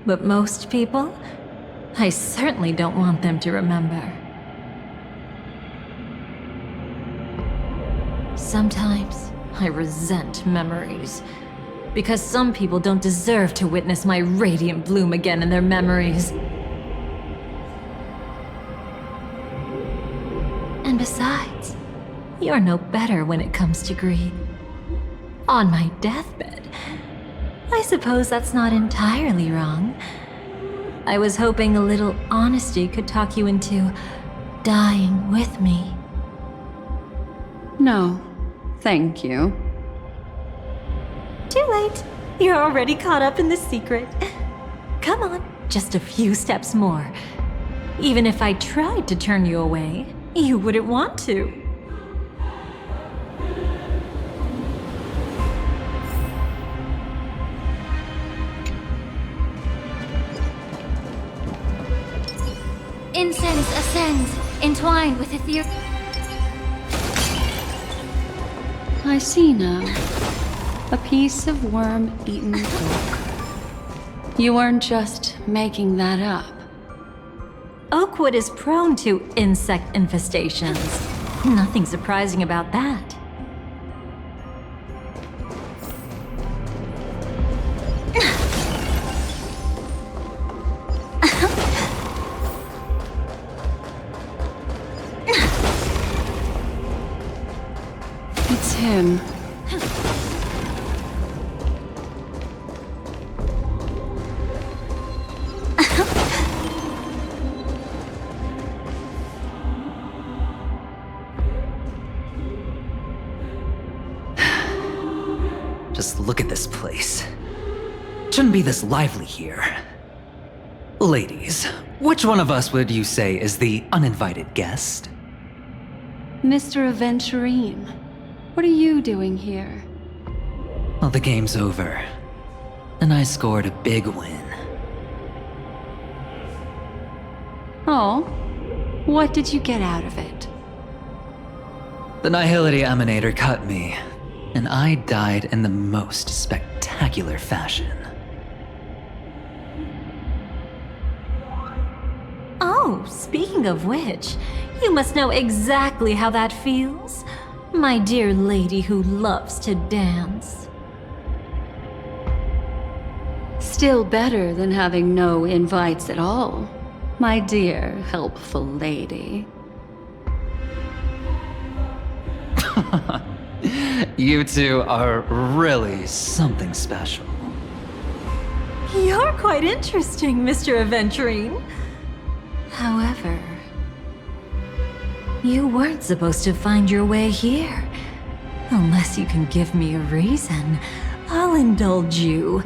but most people, I certainly don't want them to remember. Sometimes I resent memories, because some people don't deserve to witness my radiant bloom again in their memories. And besides, you're no better when it comes to greed. On my deathbed, I suppose that's not entirely wrong. I was hoping a little honesty could talk you into dying with me. No, thank you. Too late. You're already caught up in the secret. Come on, just a few steps more. Even if I tried to turn you away, you wouldn't want to. Incense ascends, entwined with ether. I see now. A piece of worm-eaten oak. You weren't just making that up. Oakwood is prone to insect infestations. Nothing surprising about that. It's him. Just look at this place. Shouldn't be this lively here. Ladies, which one of us would you say is the uninvited guest? Mr. Aventurine, what are you doing here? Well, the game's over. And I scored a big win. Oh, what did you get out of it? The Nihility Emanator cut me, and I died in the most spectacular fashion. Oh, speaking of which, you must know exactly how that feels. My dear lady who loves to dance. Still better than having no invites at all, my dear helpful lady. You two are really something special. You're quite interesting, Mr. Aventurine. However, you weren't supposed to find your way here. Unless you can give me a reason, I'll indulge you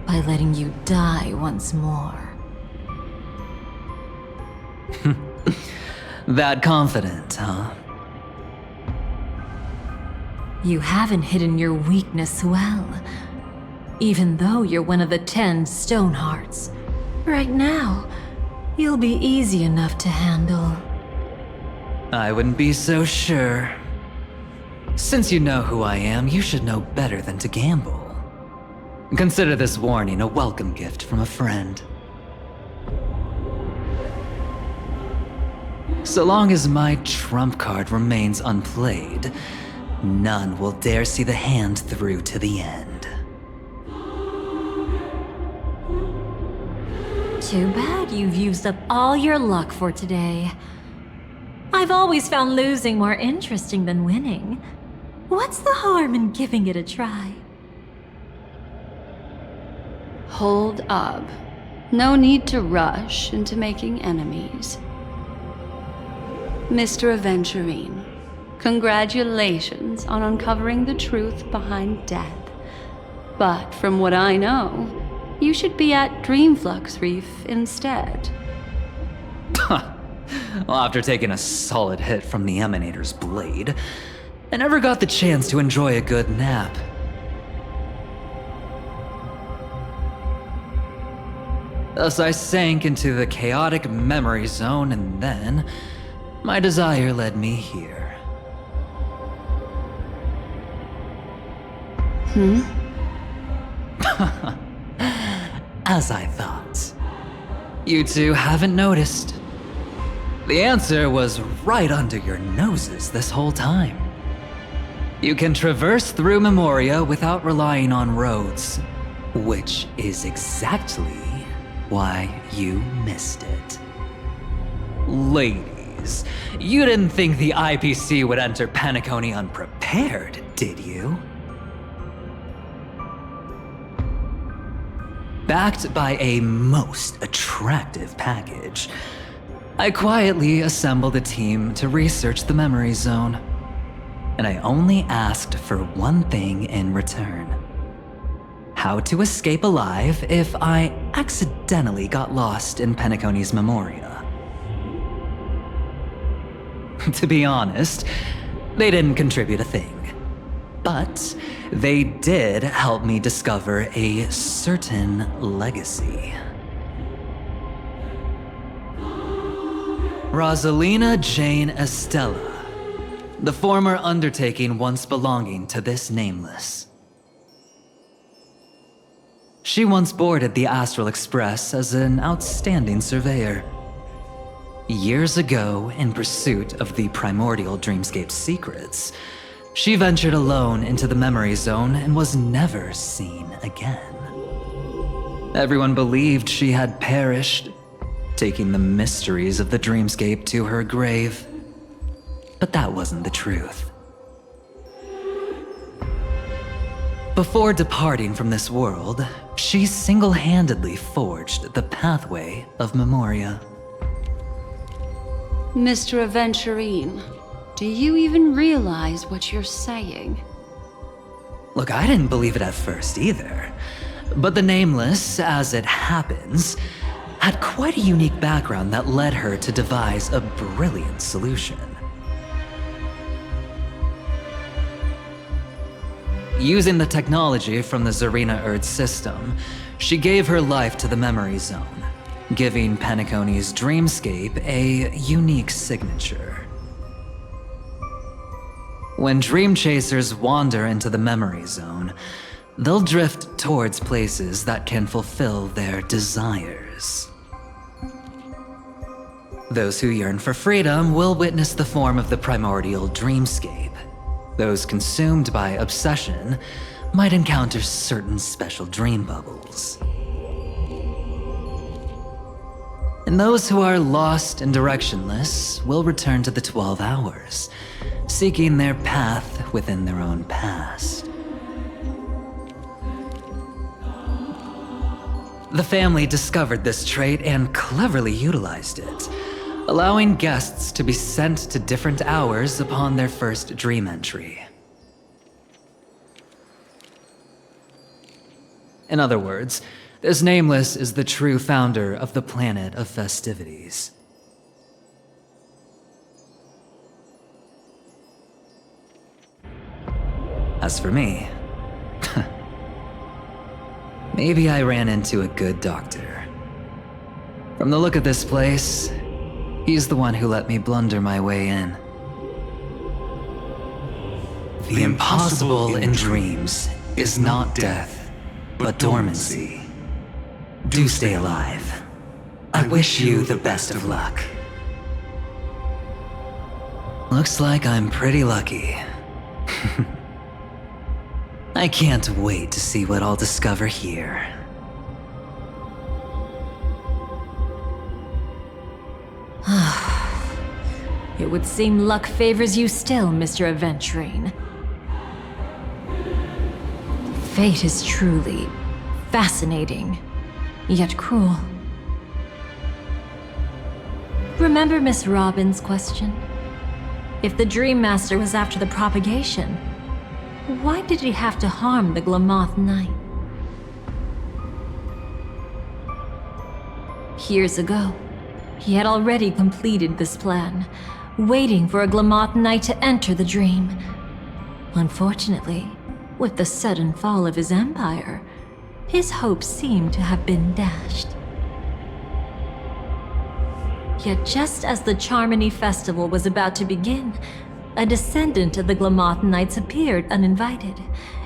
by letting you die once more. That confident, huh? You haven't hidden your weakness well, even though you're one of the 10 Stonehearts. Right now, you'll be easy enough to handle. I wouldn't be so sure. Since you know who I am, you should know better than to gamble. Consider this warning a welcome gift from a friend. So long as my trump card remains unplayed, none will dare see the hand through to the end. Too bad you've used up all your luck for today. I've always found losing more interesting than winning. What's the harm in giving it a try? Hold up. No need to rush into making enemies. Mr. Aventurine, congratulations on uncovering the truth behind death. But from what I know, you should be at Dreamflux Reef instead. Well, after taking a solid hit from the Emanator's blade, I never got the chance to enjoy a good nap. Thus I sank into the chaotic memory zone, and then my desire led me here. As I thought. You two haven't noticed. The answer was right under your noses this whole time. You can traverse through Memoria without relying on roads, which is exactly why you missed it. Ladies, you didn't think the IPC would enter Penacony unprepared, did you? Backed by a most attractive package, I quietly assembled a team to research the memory zone. And I only asked for one thing in return. How to escape alive if I accidentally got lost in Penacony's Memoria. To be honest, they didn't contribute a thing. But they did help me discover a certain legacy. Rosalina Jane Estella, the former undertaking once belonging to this nameless. She once boarded the Astral Express as an outstanding surveyor. Years ago, in pursuit of the primordial dreamscape secrets, she ventured alone into the memory zone and was never seen again. Everyone believed she had perished, taking the mysteries of the dreamscape to her grave. But that wasn't the truth. Before departing from this world, she single-handedly forged the pathway of Memoria. Mr. Aventurine, do you even realize what you're saying? Look, I didn't believe it at first either. But the Nameless, as it happens, had quite a unique background that led her to devise a brilliant solution. Using the technology from the Zarina Erd system, she gave her life to the memory zone, giving Penacony's dreamscape a unique signature. When dream chasers wander into the memory zone, they'll drift towards places that can fulfill their desires. Those who yearn for freedom will witness the form of the primordial dreamscape. Those consumed by obsession might encounter certain special dream bubbles. And those who are lost and directionless will return to the 12 hours, seeking their path within their own past. The family discovered this trait and cleverly utilized it, allowing guests to be sent to different hours upon their first dream entry. In other words, this Nameless is the true founder of the planet of festivities. As for me, maybe I ran into a good doctor. From the look of this place, he's the one who let me blunder my way in. The impossible in dreams is not death, but dormancy. Do stay alive. I wish you the best of luck. Looks like I'm pretty lucky. I can't wait to see what I'll discover here. It would seem luck favors you still, Mr. Aventurine. Fate is truly fascinating, yet cruel. Remember Miss Robin's question? If the Dream Master was after the propagation, why did he have to harm the Glamoth Knight? Years ago, he had already completed this plan, waiting for a Glamoth Knight to enter the dream. Unfortunately, with the sudden fall of his empire, his hopes seemed to have been dashed. Yet just as the Charmony Festival was about to begin, a descendant of the Glamoth Knights appeared uninvited,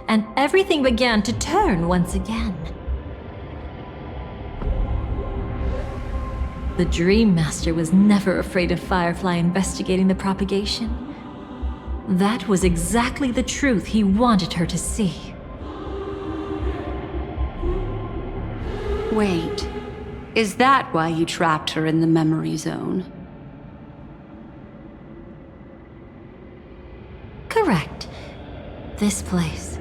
and everything began to turn once again. The Dream Master was never afraid of Firefly investigating the propagation. That was exactly the truth he wanted her to see. Wait, is that why you trapped her in the memory zone? Correct. This place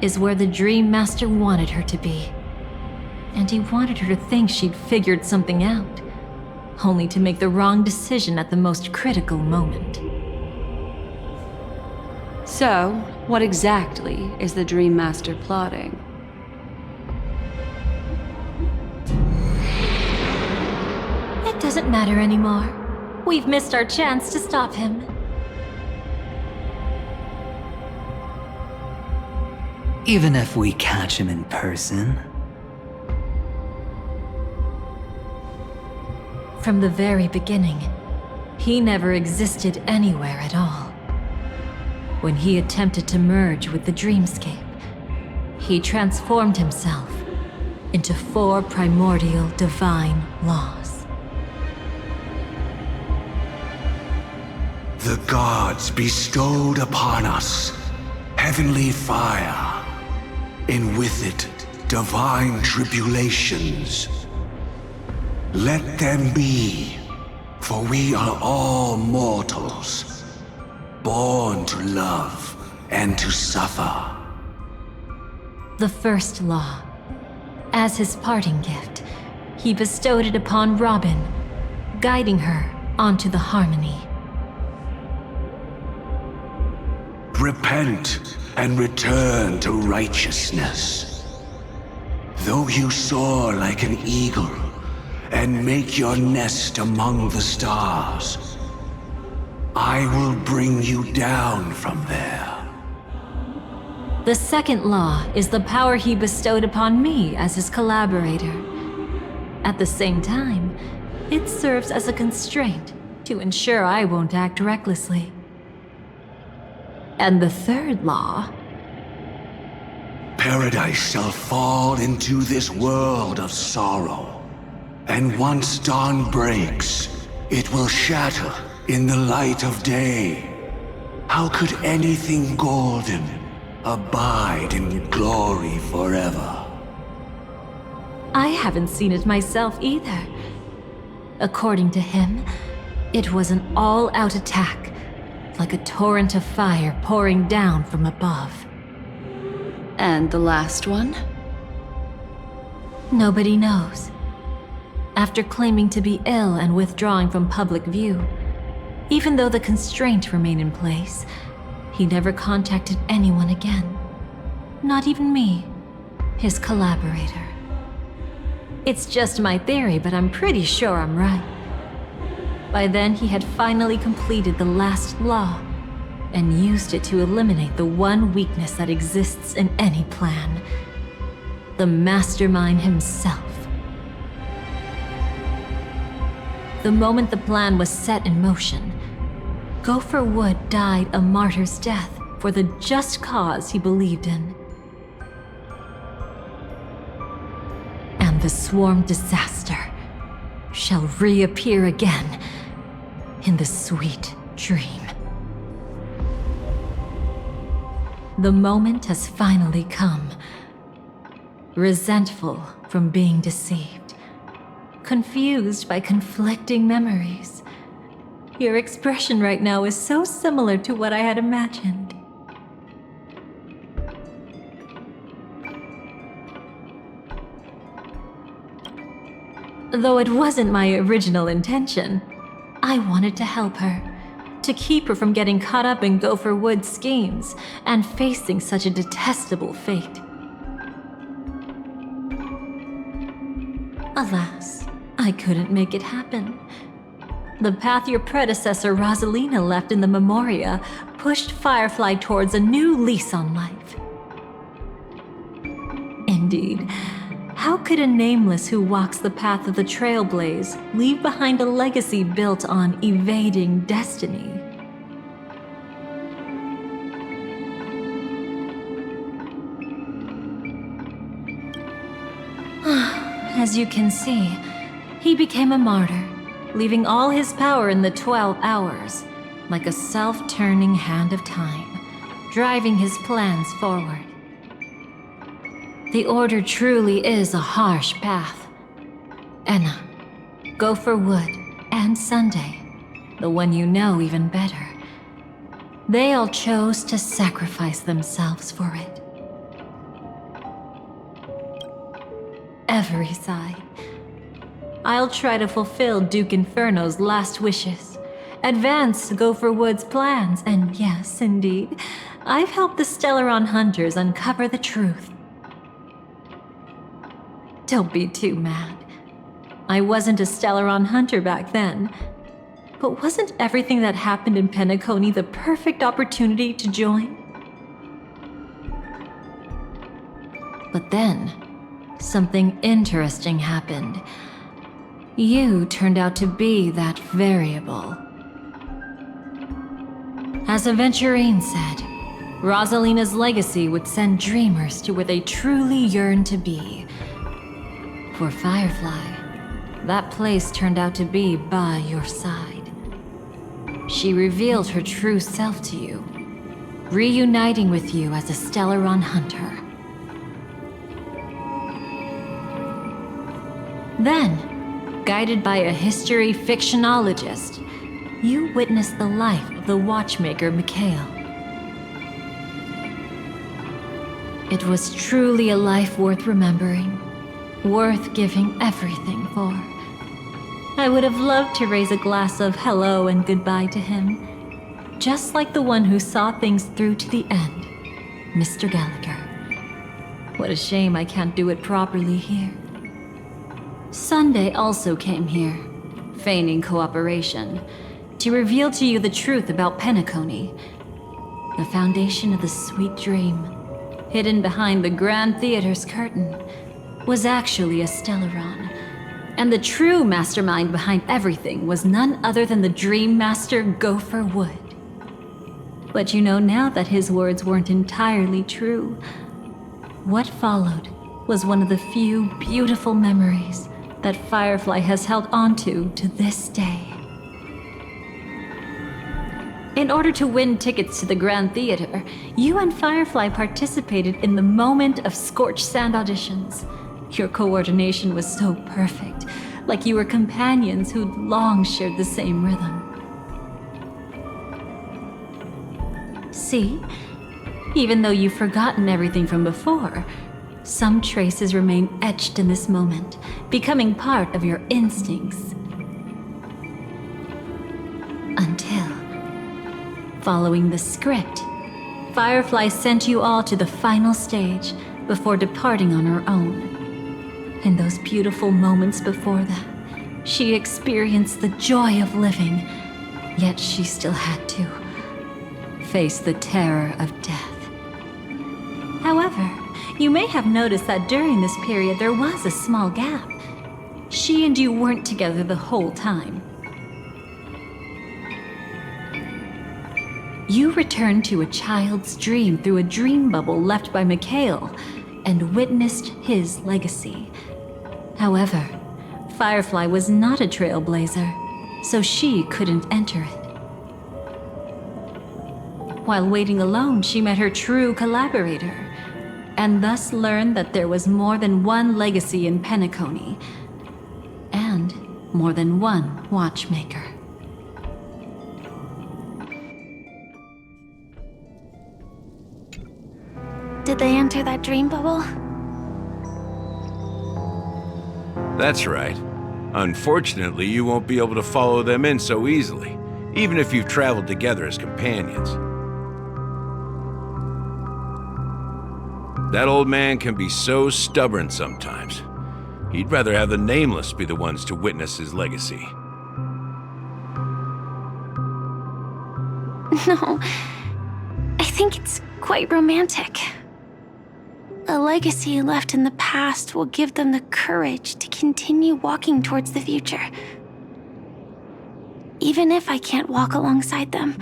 is where the Dream Master wanted her to be. And he wanted her to think she'd figured something out, only to make the wrong decision at the most critical moment. So, what exactly is the Dream Master plotting? It doesn't matter anymore. We've missed our chance to stop him. Even if we catch him in person? From the very beginning, he never existed anywhere at all. When he attempted to merge with the dreamscape, he transformed himself into 4 primordial divine laws. The gods bestowed upon us heavenly fire, and with it divine tribulations. Let them be, for we are all mortals, born to love and to suffer. The first law. As his parting gift, he bestowed it upon Robin, guiding her onto the harmony. Repent and return to righteousness. Though you soar like an eagle and make your nest among the stars, I will bring you down from there. The second law is the power he bestowed upon me as his collaborator. At the same time, it serves as a constraint to ensure I won't act recklessly. And the third law... Paradise shall fall into this world of sorrow, and once dawn breaks, it will shatter in the light of day. How could anything golden abide in glory forever? I haven't seen it myself either. According to him, it was an all-out attack, like a torrent of fire pouring down from above. And the last one? Nobody knows. After claiming to be ill and withdrawing from public view, even though the constraint remained in place, he never contacted anyone again. Not even me, his collaborator. It's just my theory, but I'm pretty sure I'm right. By then, he had finally completed the last law, and used it to eliminate the one weakness that exists in any plan. The mastermind himself. The moment the plan was set in motion, Gopher Wood died a martyr's death for the just cause he believed in. and the swarm disaster shall reappear again in the sweet dream. The moment has finally come. Resentful from being deceived, confused by conflicting memories. Your expression right now is so similar to what I had imagined. Though it wasn't my original intention, I wanted to help her, to keep her from getting caught up in Gopher Wood's schemes and facing such a detestable fate. Alas, I couldn't make it happen. The path your predecessor Rosalina left in the Memoria pushed Firefly towards a new lease on life. Indeed, how could a nameless who walks the path of the Trailblaze leave behind a legacy built on evading destiny? As you can see, he became a martyr, leaving all his power in the 12 hours, like a self-turning hand of time, driving his plans forward. The Order truly is a harsh path. Enna, Gopher Wood, and Sunday, the one you know even better, they all chose to sacrifice themselves for it. Every side. I'll try to fulfill Duke Inferno's last wishes, advance Gopher Wood's plans, and yes, indeed, I've helped the Stellaron hunters uncover the truth. Don't be too mad. I wasn't a Stellaron hunter back then, but wasn't everything that happened in Penacony the perfect opportunity to join? But then, something interesting happened. You turned out to be that variable. As Aventurine said, Rosalina's legacy would send dreamers to where they truly yearn to be. For Firefly, that place turned out to be by your side. She revealed her true self to you, reuniting with you as a Stellaron hunter. Then, guided by a history fictionologist, you witnessed the life of the watchmaker Mikhail. It was truly a life worth remembering, worth giving everything for. I would have loved to raise a glass of hello and goodbye to him, just like the one who saw things through to the end, Mr. Gallagher. What a shame I can't do it properly here. Sunday also came here, feigning cooperation, to reveal to you the truth about Penacony, the foundation of the sweet dream, hidden behind the Grand Theater's curtain, was actually a Stellaron, and the true mastermind behind everything was none other than the Dream Master Gopher Wood. But you know now that his words weren't entirely true. What followed was one of the few beautiful memories that Firefly has held onto to this day. In order to win tickets to the Grand Theater, you and Firefly participated in the Moment of Scorched Sand auditions. Your coordination was so perfect, like you were companions who'd long shared the same rhythm. See? Even though you've forgotten everything from before, some traces remain etched in this moment, becoming part of your instincts. Until, following the script, Firefly sent you all to the final stage before departing on her own. In those beautiful moments before that, she experienced the joy of living, yet she still had to face the terror of death. However, you may have noticed that during this period there was a small gap. She and you weren't together the whole time. You returned to a child's dream through a dream bubble left by Mikhail and witnessed his legacy. However, Firefly was not a trailblazer, so she couldn't enter it. While waiting alone, she met her true collaborator, and thus learned that there was more than one legacy in Penacony, and more than one watchmaker. Did they enter that dream bubble? That's right. Unfortunately, you won't be able to follow them in so easily, even if you've traveled together as companions. That old man can be so stubborn sometimes. He'd rather have the Nameless be the ones to witness his legacy. No, I think it's quite romantic. A legacy left in the past will give them the courage to continue walking towards the future. Even if I can't walk alongside them,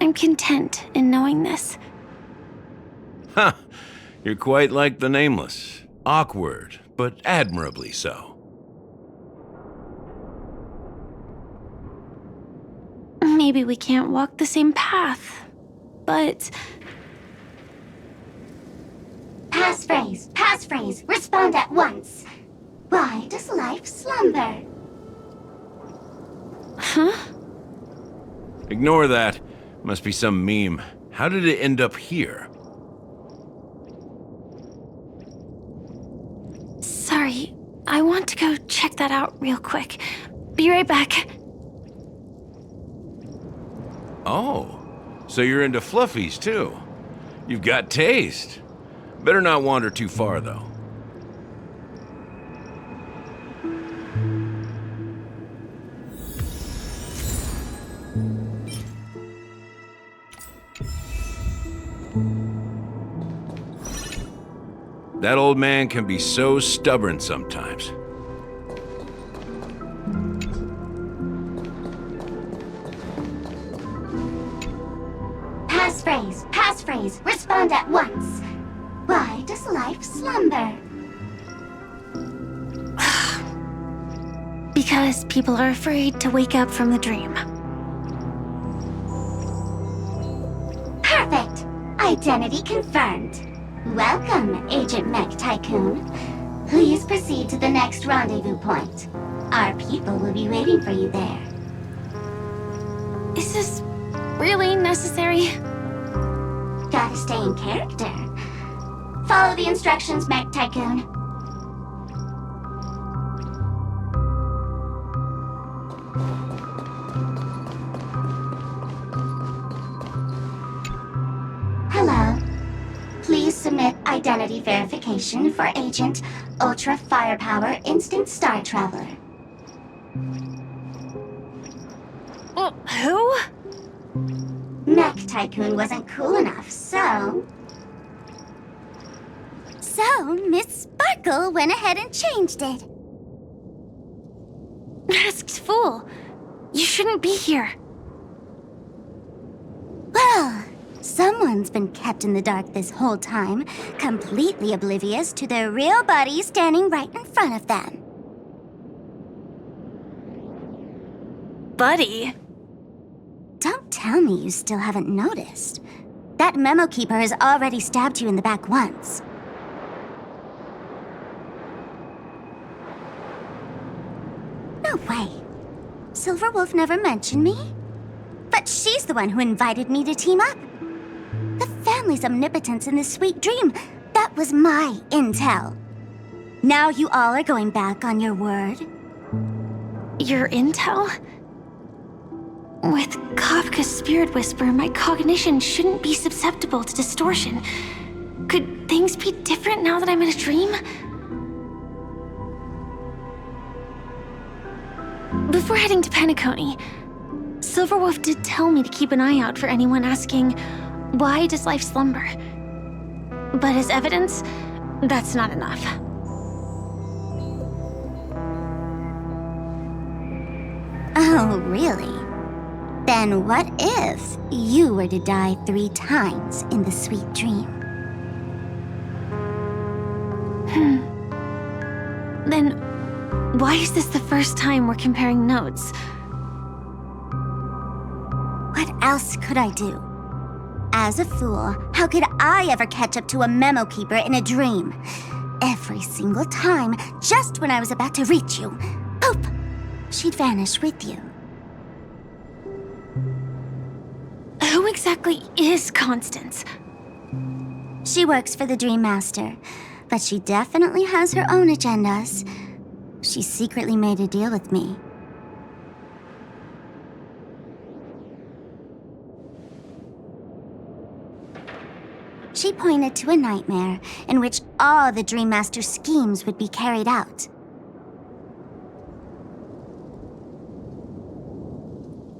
I'm content in knowing this. Huh. You're quite like the Nameless. Awkward, but admirably so. Maybe we can't walk the same path, but... Passphrase, respond at once. Why does life slumber? Huh? Ignore that. Must be some meme. How did it end up here? Sorry, I want to go check that out real quick. Be right back. Oh, so you're into fluffies too. You've got taste. Better not wander too far, though. That old man can be so stubborn sometimes. Passphrase, respond at once. Why does life slumber? Because people are afraid to wake up from the dream. Perfect! Identity confirmed. Welcome, Agent Mech Tycoon. Please proceed to the next rendezvous point. Our people will be waiting for you there. Is this really necessary? Gotta stay in character. Follow the instructions, Mech Tycoon. Hello. Please submit identity verification for Agent Ultra Firepower Instant Star Traveler. Who? Mech Tycoon wasn't cool enough, so... So, Miss Sparkle went ahead and changed it. Masked fool. You shouldn't be here. Well, someone's been kept in the dark this whole time, completely oblivious to their real body standing right in front of them. Buddy? Don't tell me you still haven't noticed. That memo keeper has already stabbed you in the back once. No way. Silverwolf never mentioned me? But she's the one who invited me to team up. The family's omnipotence in this sweet dream, that was my intel. Now you all are going back on your word? Your intel? With Kafka's Spirit Whisper, my cognition shouldn't be susceptible to distortion. Could things be different now that I'm in a dream? Before heading to Penacony, Silverwolf did tell me to keep an eye out for anyone asking, why does life slumber? But as evidence, that's not enough. Oh, really? Then what if you were to die 3 times in the sweet dream? And why is this the first time we're comparing notes? What else could I do? As a fool, how could I ever catch up to a memo keeper in a dream? Every single time, just when I was about to reach you, poof, she'd vanish with you. Who exactly is Constance? She works for the Dream Master, but she definitely has her own agendas. She secretly made a deal with me. She pointed to a nightmare in which all the Dream Master's schemes would be carried out.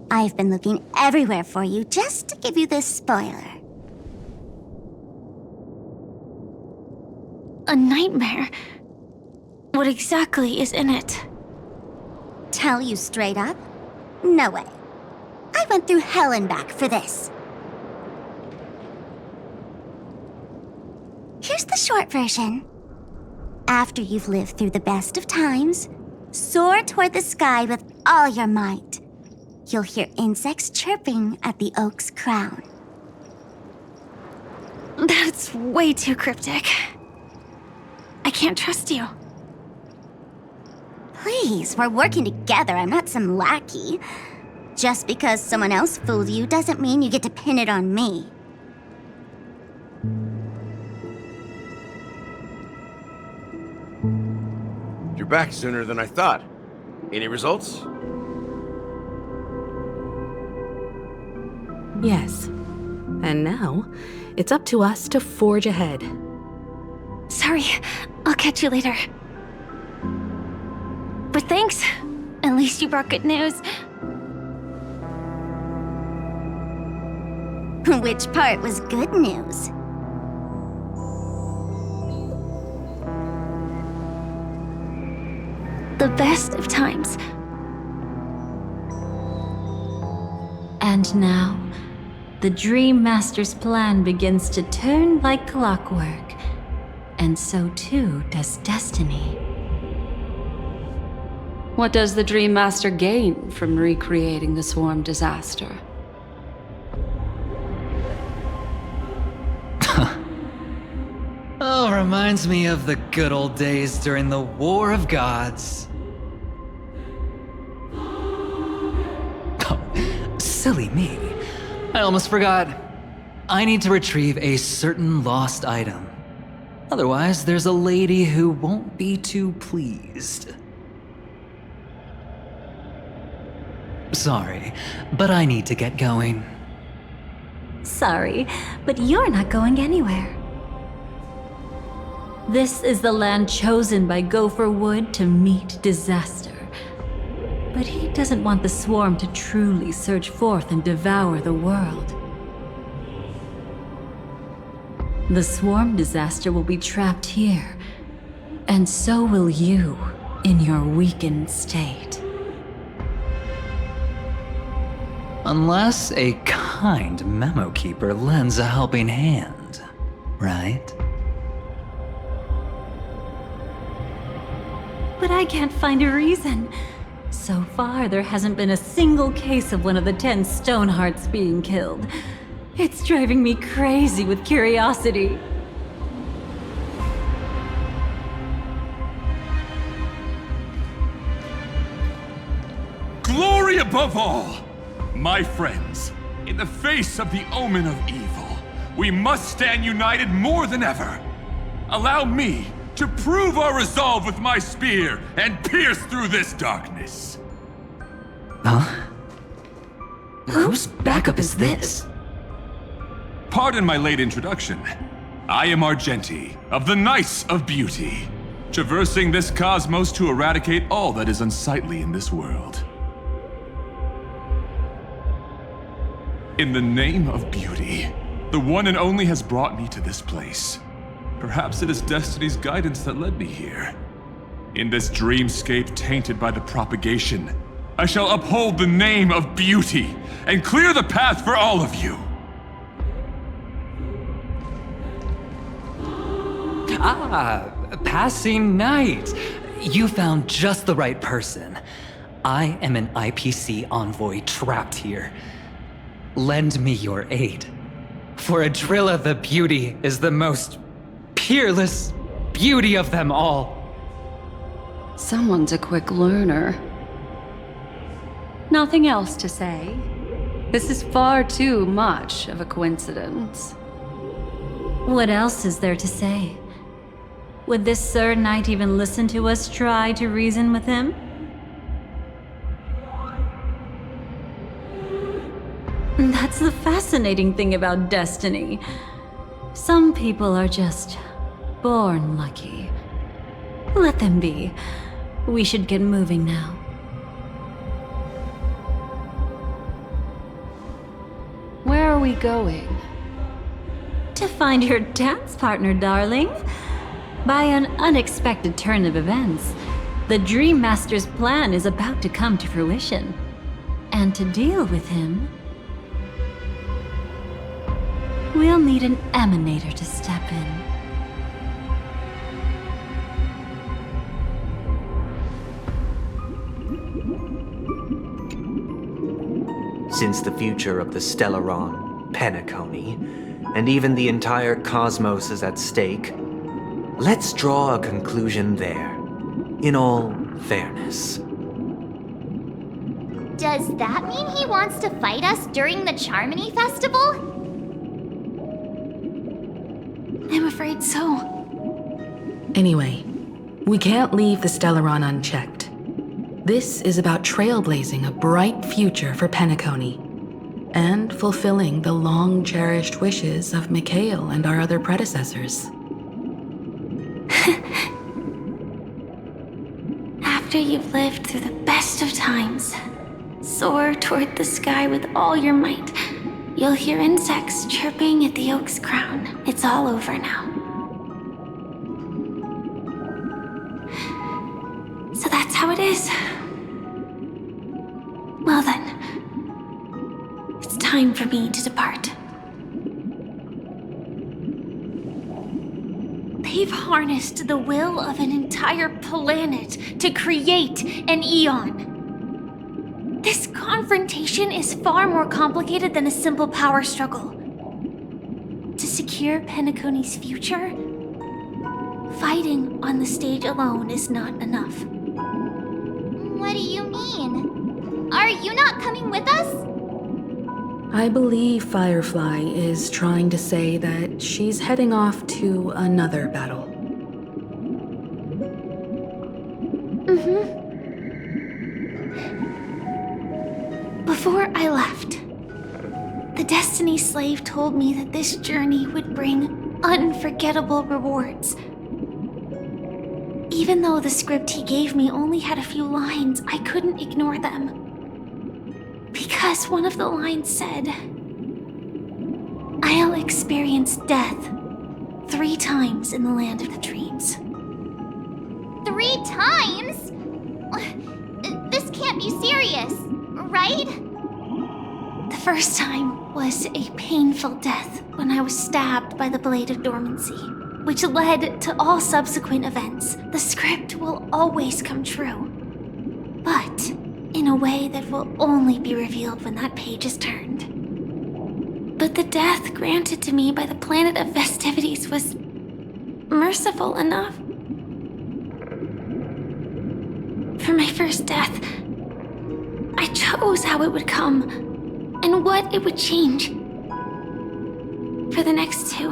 I've been looking everywhere for you just to give you this spoiler. A nightmare? What exactly is in it? Tell you straight up? No way. I went through hell and back for this. Here's the short version. After you've lived through the best of times, soar toward the sky with all your might. You'll hear insects chirping at the oak's crown. That's way too cryptic. I can't trust you. Please, we're working together. I'm not some lackey. Just because someone else fooled you doesn't mean you get to pin it on me. You're back sooner than I thought. Any results? Yes. And now, it's up to us to forge ahead. Sorry, I'll catch you later. But thanks. At least you brought good news. Which part was good news? The best of times. And now, the Dream Master's plan begins to turn like clockwork, and so too does destiny. What does the Dream Master gain from recreating the swarm disaster? Oh, reminds me of the good old days during the War of Gods. Oh, silly me. I almost forgot. I need to retrieve a certain lost item. Otherwise, there's a lady who won't be too pleased. Sorry, but I need to get going. Sorry, but you're not going anywhere. This is the land chosen by Gopher Wood to meet disaster. But he doesn't want the swarm to truly surge forth and devour the world. The swarm disaster will be trapped here, and so will you in your weakened state. Unless a kind memo keeper lends a helping hand, right? But I can't find a reason. So far, there hasn't been a single case of one of the 10 Stonehearts being killed. It's driving me crazy with curiosity. Glory above all! My friends, in the face of the omen of evil, we must stand united more than ever. Allow me to prove our resolve with my spear and pierce through this darkness. Huh? Whose backup is this? Pardon my late introduction. I am Argenti, of the Knights of Beauty, traversing this cosmos to eradicate all that is unsightly in this world. In the name of beauty, the one and only has brought me to this place. Perhaps it is destiny's guidance that led me here. In this dreamscape tainted by the propagation, I shall uphold the name of beauty and clear the path for all of you. Ah, passing night. You found just the right person. I am an IPC envoy trapped here. Lend me your aid. For Adrilla the Beauty is the most peerless beauty of them all. Someone's a quick learner. Nothing else to say. This is far too much of a coincidence. What else is there to say? Would this Sir Knight even listen to us try to reason with him? That's the fascinating thing about destiny. Some people are just born lucky. Let them be. We should get moving now. Where are we going? To find your dance partner, darling. By an unexpected turn of events, the Dream Master's plan is about to come to fruition. And to deal with him, we'll need an emanator to step in. Since the future of the Stellaron, Penacony, and even the entire cosmos is at stake, let's draw a conclusion there, in all fairness. Does that mean he wants to fight us during the Charmony Festival? I'm afraid so. Anyway, we can't leave the Stellaron unchecked. This is about trailblazing a bright future for Penacony, and fulfilling the long-cherished wishes of Mikhail and our other predecessors. After you've lived through the best of times, soar toward the sky with all your might. You'll hear insects chirping at the oak's crown. It's all over now. So that's how it is. Well then, it's time for me to depart. They've harnessed the will of an entire planet to create an eon. This confrontation is far more complicated than a simple power struggle. To secure Penacony's future, fighting on the stage alone is not enough. What do you mean? Are you not coming with us? I believe Firefly is trying to say that she's heading off to another battle. Before I left, the Destiny Slave told me that this journey would bring unforgettable rewards. Even though the script he gave me only had a few lines, I couldn't ignore them. Because one of the lines said, "I'll experience death 3 times in the land of the dreams." 3 times? This can't be serious, right? The first time was a painful death when I was stabbed by the Blade of Dormancy, which led to all subsequent events. The script will always come true, but in a way that will only be revealed when that page is turned. But the death granted to me by the planet of festivities was merciful enough. For my first death, I chose how it would come and what it would change. For the next 2,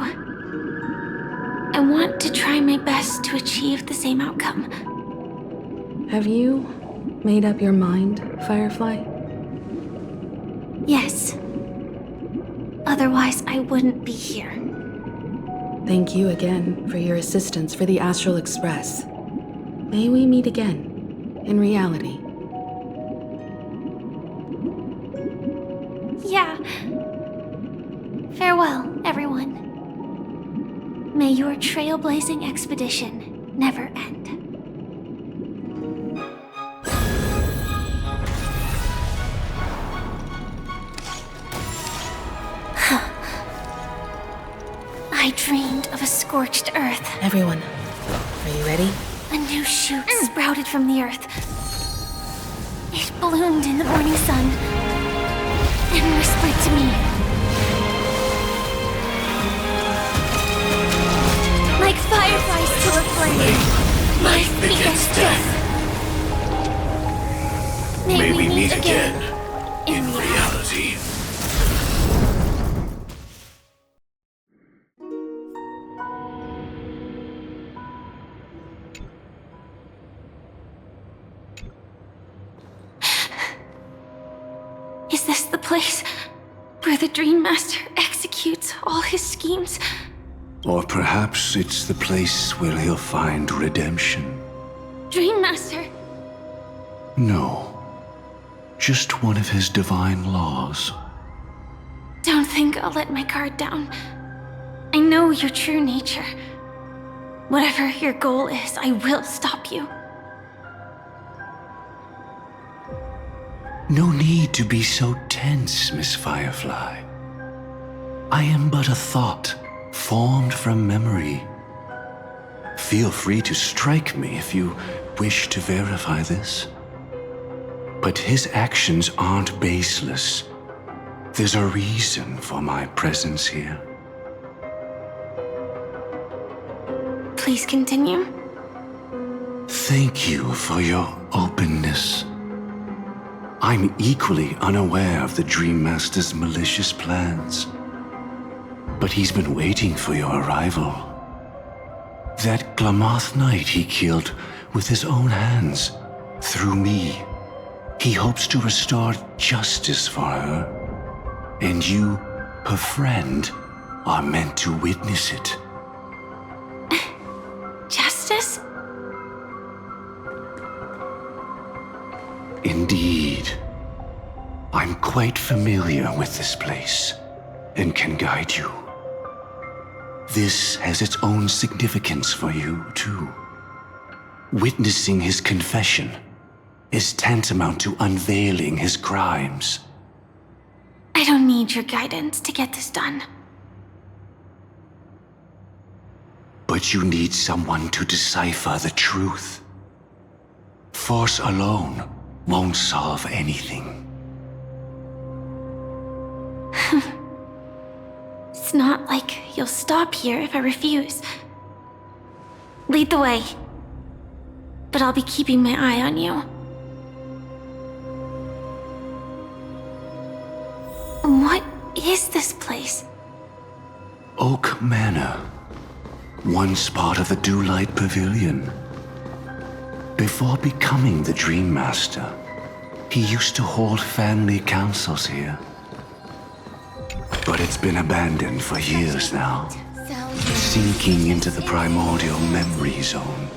I want to try my best to achieve the same outcome. Have you made up your mind, Firefly? Yes. Otherwise, I wouldn't be here. Thank you again for your assistance for the Astral Express. May we meet again, in reality. Yeah. Farewell, everyone. May your trailblazing expedition never end. I dreamed of a scorched earth. Everyone, are you ready? A new new shoot sprouted from the earth. It bloomed in the morning sun and whispered to me. Like fireflies to a flame, life begets death. May we meet again in reality. Is this the place where the Dream Master executes all his schemes? Or perhaps it's the place where he'll find redemption. Dream Master? No. Just one of his divine laws. Don't think I'll let my guard down. I know your true nature. Whatever your goal is, I will stop you. No need to be so tense, Miss Firefly. I am but a thought, formed from memory. Feel free to strike me if you wish to verify this. But his actions aren't baseless. There's a reason for my presence here. Please continue. Thank you for your openness. I'm equally unaware of the Dream Master's malicious plans. But he's been waiting for your arrival. That Glamoth Knight he killed with his own hands, through me. He hopes to restore justice for her. And you, her friend, are meant to witness it. Justice? Indeed. I'm quite familiar with this place, and can guide you. This has its own significance for you, too. Witnessing his confession is tantamount to unveiling his crimes. I don't need your guidance to get this done. But you need someone to decipher the truth. Force alone won't solve anything. It's not like you'll stop here if I refuse. Lead the way. But I'll be keeping my eye on you. What is this place? Oak Manor. Once part of the Dewlight Pavilion. Before becoming the Dream Master, he used to hold family councils here. But it's been abandoned for years now, sinking into the primordial memory zone.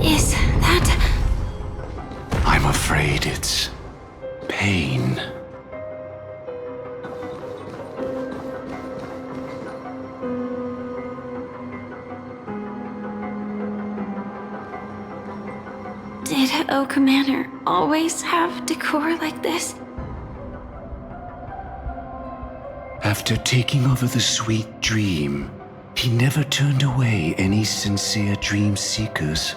Is that... I'm afraid it's pain. Did Oak Manor always have decor like this? After taking over the Sweet Dream, he never turned away any sincere dream seekers,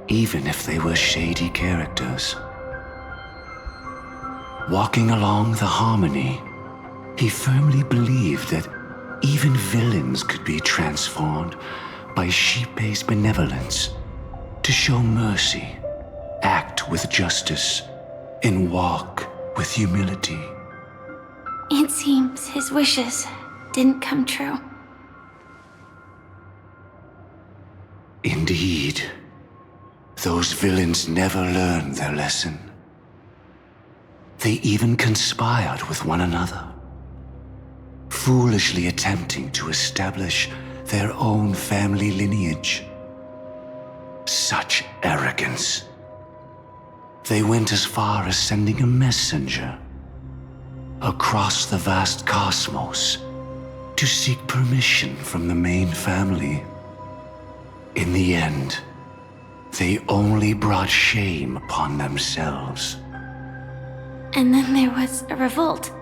even if they were shady characters. Walking along the Harmony, he firmly believed that even villains could be transformed by Shippei's benevolence to show mercy, act with justice, and walk with humility. It seems his wishes didn't come true. Indeed, those villains never learned their lesson. They even conspired with one another, foolishly attempting to establish their own family lineage. Such arrogance. They went as far as sending a messenger across the vast cosmos to seek permission from the main family. In the end, they only brought shame upon themselves. And then there was a revolt.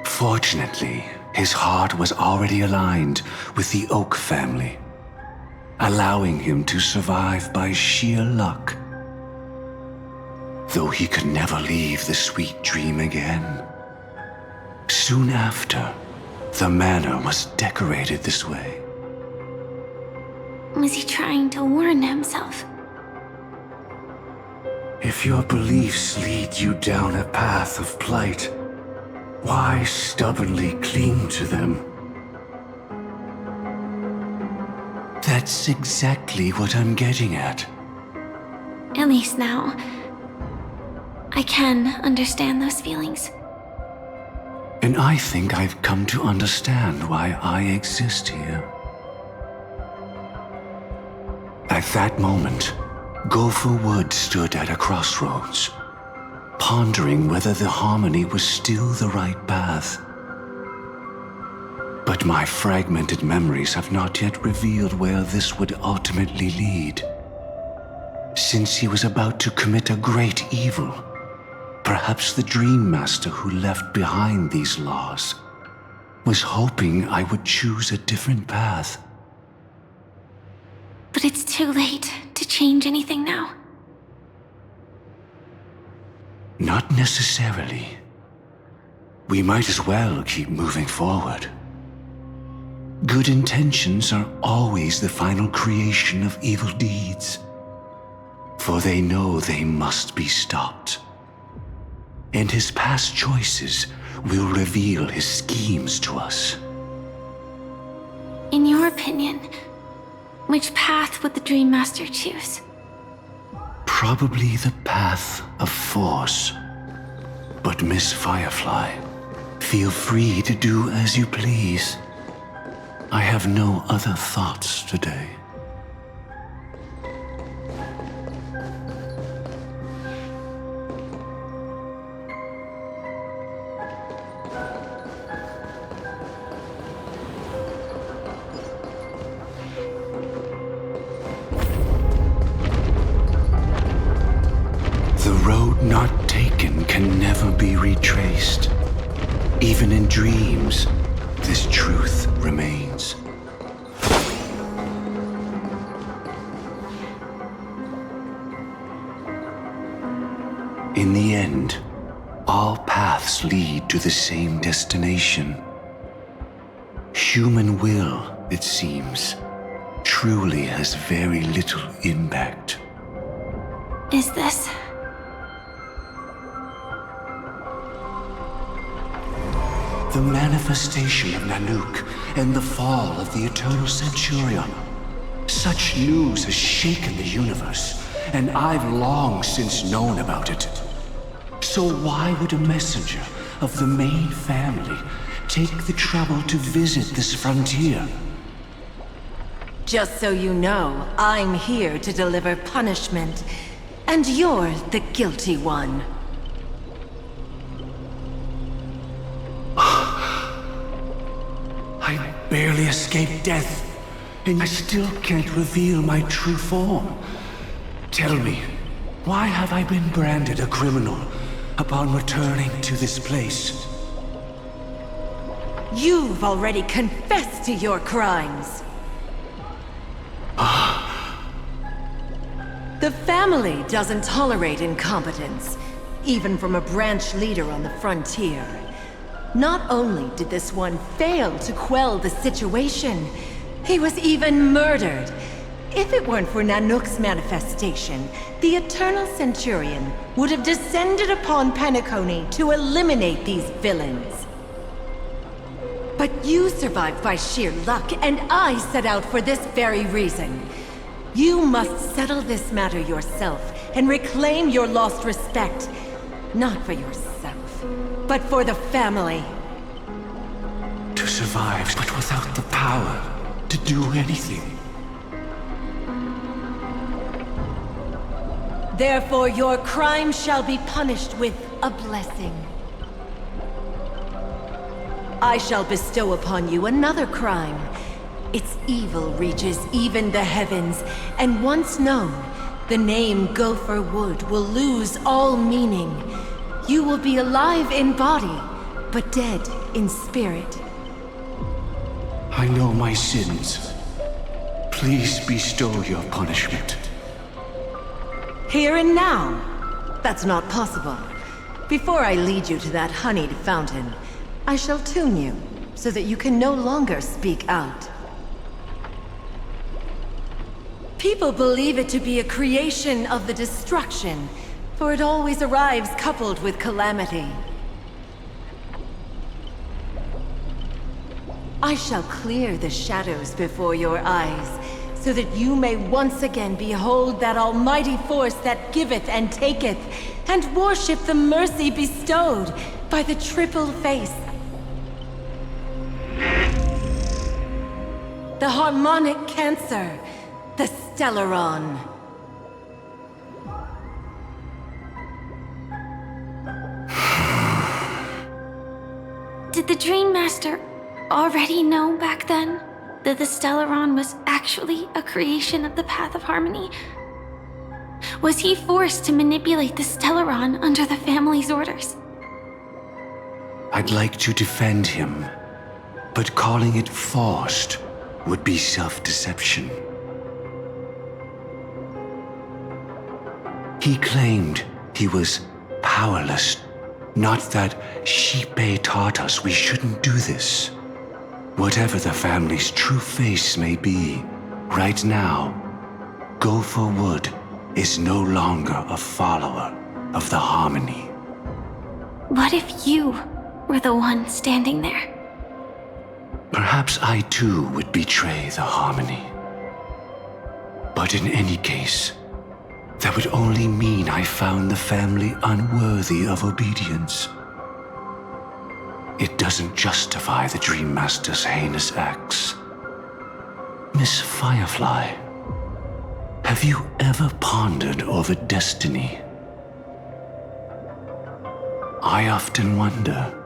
Fortunately, his heart was already aligned with the Oak family, allowing him to survive by sheer luck. Though he could never leave the sweet dream again. Soon after, the manor was decorated this way. Was he trying to warn himself? If your beliefs lead you down a path of plight, why stubbornly cling to them? That's exactly what I'm getting at. At least now, I can understand those feelings. And I think I've come to understand why I exist here. At that moment, Gopher Wood stood at a crossroads, pondering whether the harmony was still the right path. But my fragmented memories have not yet revealed where this would ultimately lead. Since he was about to commit a great evil, perhaps the Dream Master who left behind these laws was hoping I would choose a different path. But it's too late to change anything now. Not necessarily. We might as well keep moving forward. Good intentions are always the final creation of evil deeds, for they know they must be stopped. And his past choices will reveal his schemes to us. In your opinion, which path would the Dream Master choose? Probably the path of force. But Miss Firefly, feel free to do as you please. I have no other thoughts today. The road not taken can never be retraced. Even in dreams, this truth remains. In the end, all paths lead to the same destination. Human will, it seems, truly has very little impact. Is this? The manifestation of Nanook and the fall of the Eternal Centurion. Such news has shaken the universe, and I've long since known about it. So why would a messenger of the main family take the trouble to visit this frontier? Just so you know, I'm here to deliver punishment, and you're the guilty one. I barely escaped death, and I still can't reveal my true form. Tell me, why have I been branded a criminal upon returning to this place? You've already confessed to your crimes. The family doesn't tolerate incompetence, even from a branch leader on the frontier. Not only did this one fail to quell the situation, he was even murdered. If it weren't for Nanook's manifestation, the Eternal Centurion would have descended upon Penacony to eliminate these villains. But you survived by sheer luck, and I set out for this very reason. You must settle this matter yourself and reclaim your lost respect. Not for yourself, but for the family. To survive, but without the power to do anything. Therefore, your crime shall be punished with a blessing. I shall bestow upon you another crime. Its evil reaches even the heavens, and once known, the name Gopher Wood will lose all meaning. you will be alive in body, but dead in spirit. I know my sins. Please bestow your punishment. Here and now? That's not possible. Before I lead you to that honeyed fountain, I shall tune you so that you can no longer speak out. People believe it to be a creation of the destruction, for it always arrives coupled with calamity. I shall clear the shadows before your eyes, so that you may once again behold that almighty force that giveth and taketh, and worship the mercy bestowed by the triple face. The harmonic cancer, the Stellaron. Did the Dream Master already know back then that the Stellaron was actually a creation of the Path of Harmony? Was he forced to manipulate the Stellaron under the family's orders? I'd like to defend him, but calling it forced would be self-deception. He claimed he was powerless, not that Xipe taught us we shouldn't do this. Whatever the family's true face may be, right now, Go for Wood is no longer a follower of the Harmony. What if you were the one standing there? Perhaps I too would betray the Harmony. But in any case, that would only mean I found the family unworthy of obedience. It doesn't justify the Dream Master's heinous acts. Miss Firefly, have you ever pondered over destiny? I often wonder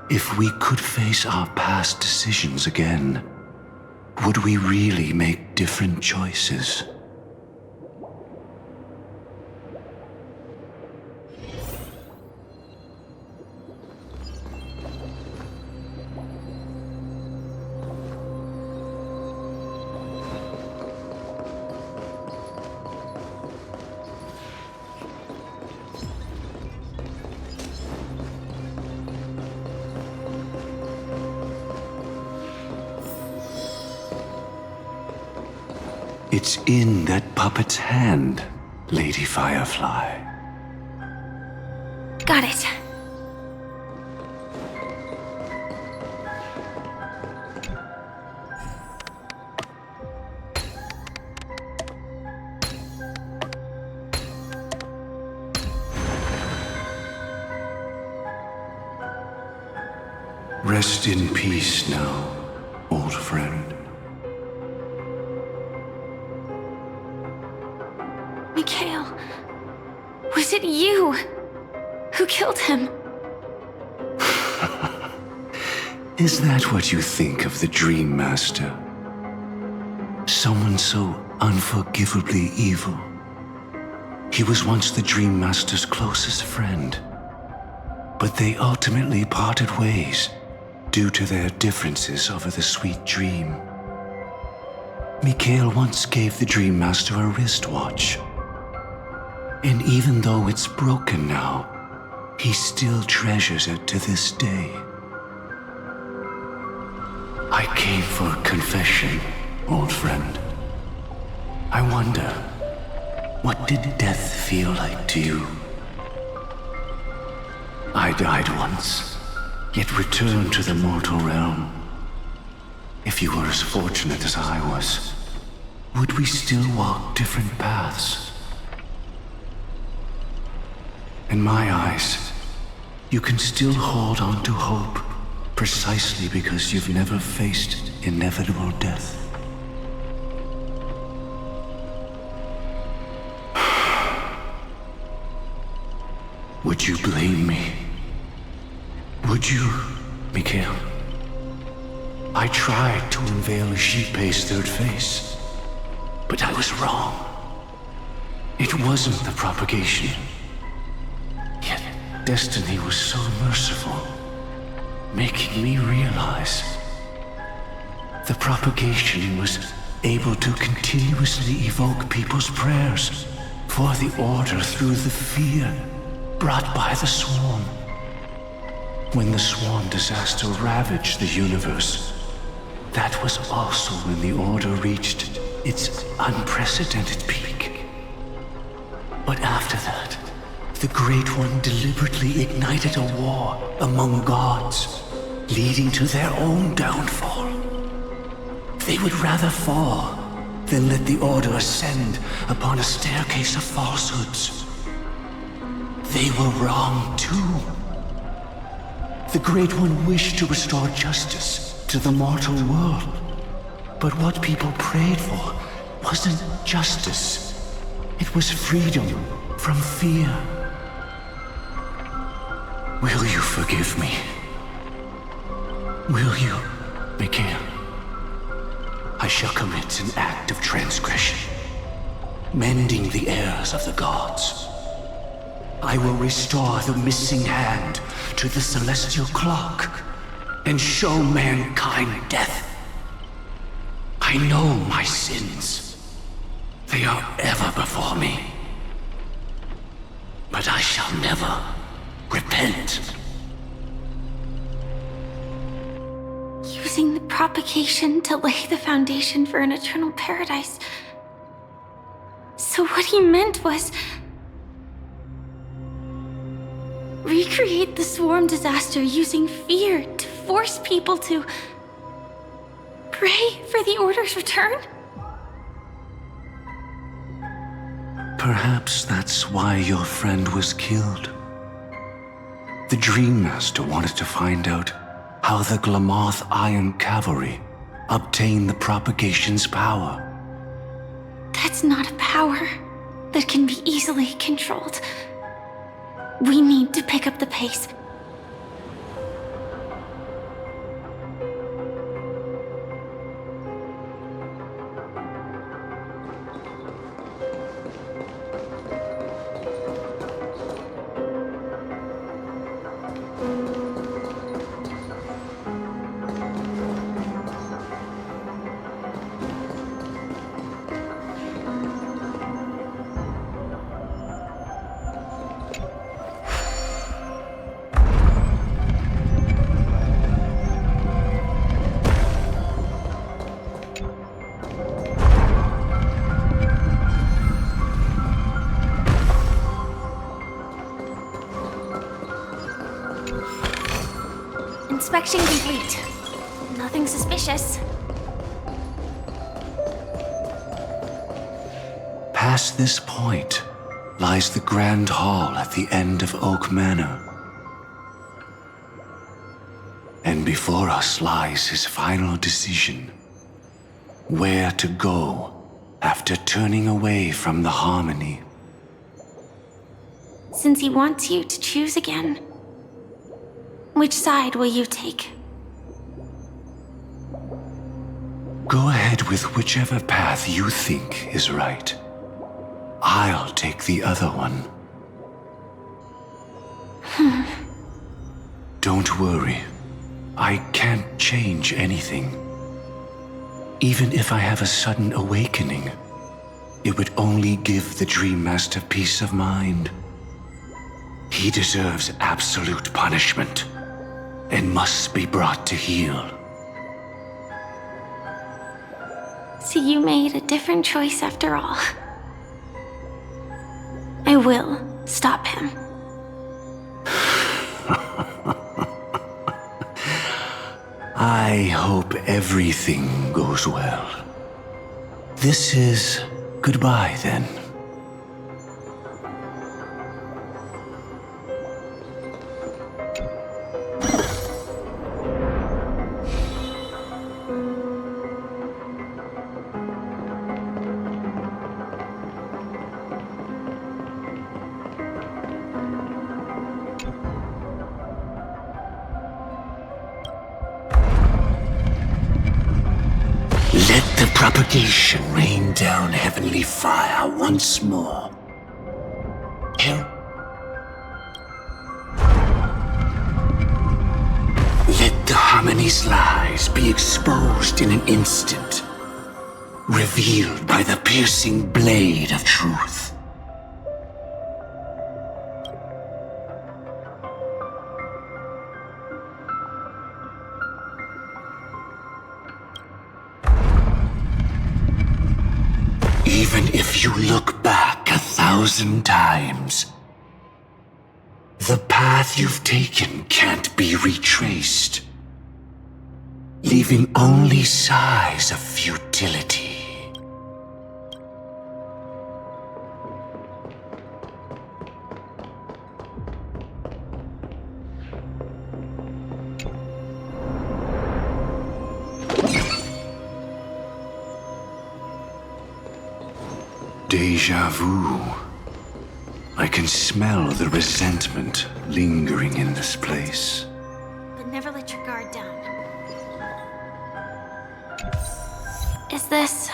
if we could face our past decisions again, would we really make different choices? It's in that puppet's hand, Lady Firefly. Got it. Rest in peace now, old friend. Mikhail, was it you who killed him? Is that what you think of the Dream Master? Someone so unforgivably evil. He was once the Dream Master's closest friend, but they ultimately parted ways due to their differences over the sweet dream. Mikhail once gave the Dream Master a wristwatch. And even though it's broken now, he still treasures it to this day. I came for a confession, old friend. I wonder, what did death feel like to you? I died once, yet returned to the mortal realm. If you were as fortunate as I was, would we still walk different paths? In my eyes, you can still hold on to hope precisely because you've never faced inevitable death. Would you blame me? Would you, Mikhail? I tried to unveil Xipe's third face, but I was wrong. It wasn't the propagation. Yet, destiny was so merciful, making me realize the propagation was able to continuously evoke people's prayers for the Order through the fear brought by the Swarm. When the Swarm disaster ravaged the universe, that was also when the Order reached its unprecedented peak. But after that, the Great One deliberately ignited a war among gods, leading to their own downfall. They would rather fall than let the Order ascend upon a staircase of falsehoods. They were wrong too. The Great One wished to restore justice to the mortal world. But what people prayed for wasn't justice. It was freedom from fear. Will you forgive me? Will you, Mikhail? I shall commit an act of transgression, mending the errors of the gods. I will restore the missing hand to the celestial clock and show mankind death. I know my sins. They are ever before me. But I shall never repent. Using the propagation to lay the foundation for an eternal paradise. So what he meant was recreate the Swarm disaster using fear to force people to pray for the Order's return? Perhaps that's why your friend was killed. The Dream Master wanted to find out how the Glamoth Iron Cavalry obtained the propagation's power. That's not a power that can be easily controlled. We need to pick up the pace. Inspection complete. Nothing suspicious. Past this point lies the Grand Hall at the end of Oak Manor. And before us lies his final decision. Where to go after turning away from the Harmony. Since he wants you to choose again, which side will you take? Go ahead with whichever path you think is right. I'll take the other one. Don't worry. I can't change anything. Even if I have a sudden awakening, it would only give the Dream Master peace of mind. He deserves absolute punishment and must be brought to heel. So you made a different choice after all. I will stop him. I hope everything goes well. This is goodbye then. Let the propagation rain down heavenly fire once more. these lies be exposed in an instant, revealed by the piercing blade of truth. Even if you look back 1,000 times, the path you've taken can't be retraced, leaving only sighs of futility. Déjà vu. I can smell the resentment lingering in this place. But never let your guard down. Is this...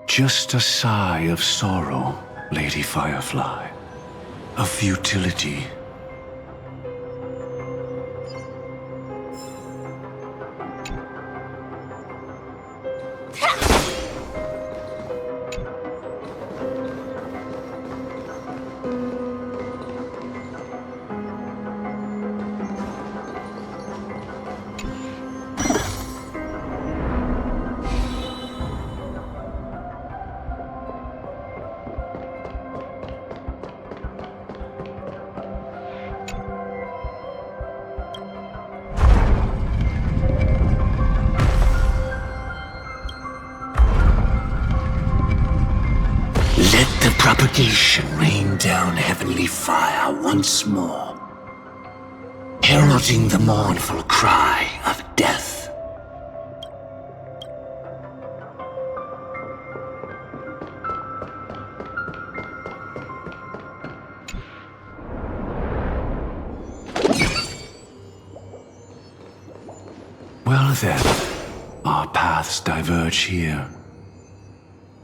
Just a sigh of sorrow, Lady Firefly. Of futility. Propagation rain down heavenly fire once more, heralding the mournful cry of death. Well then, our paths diverge here.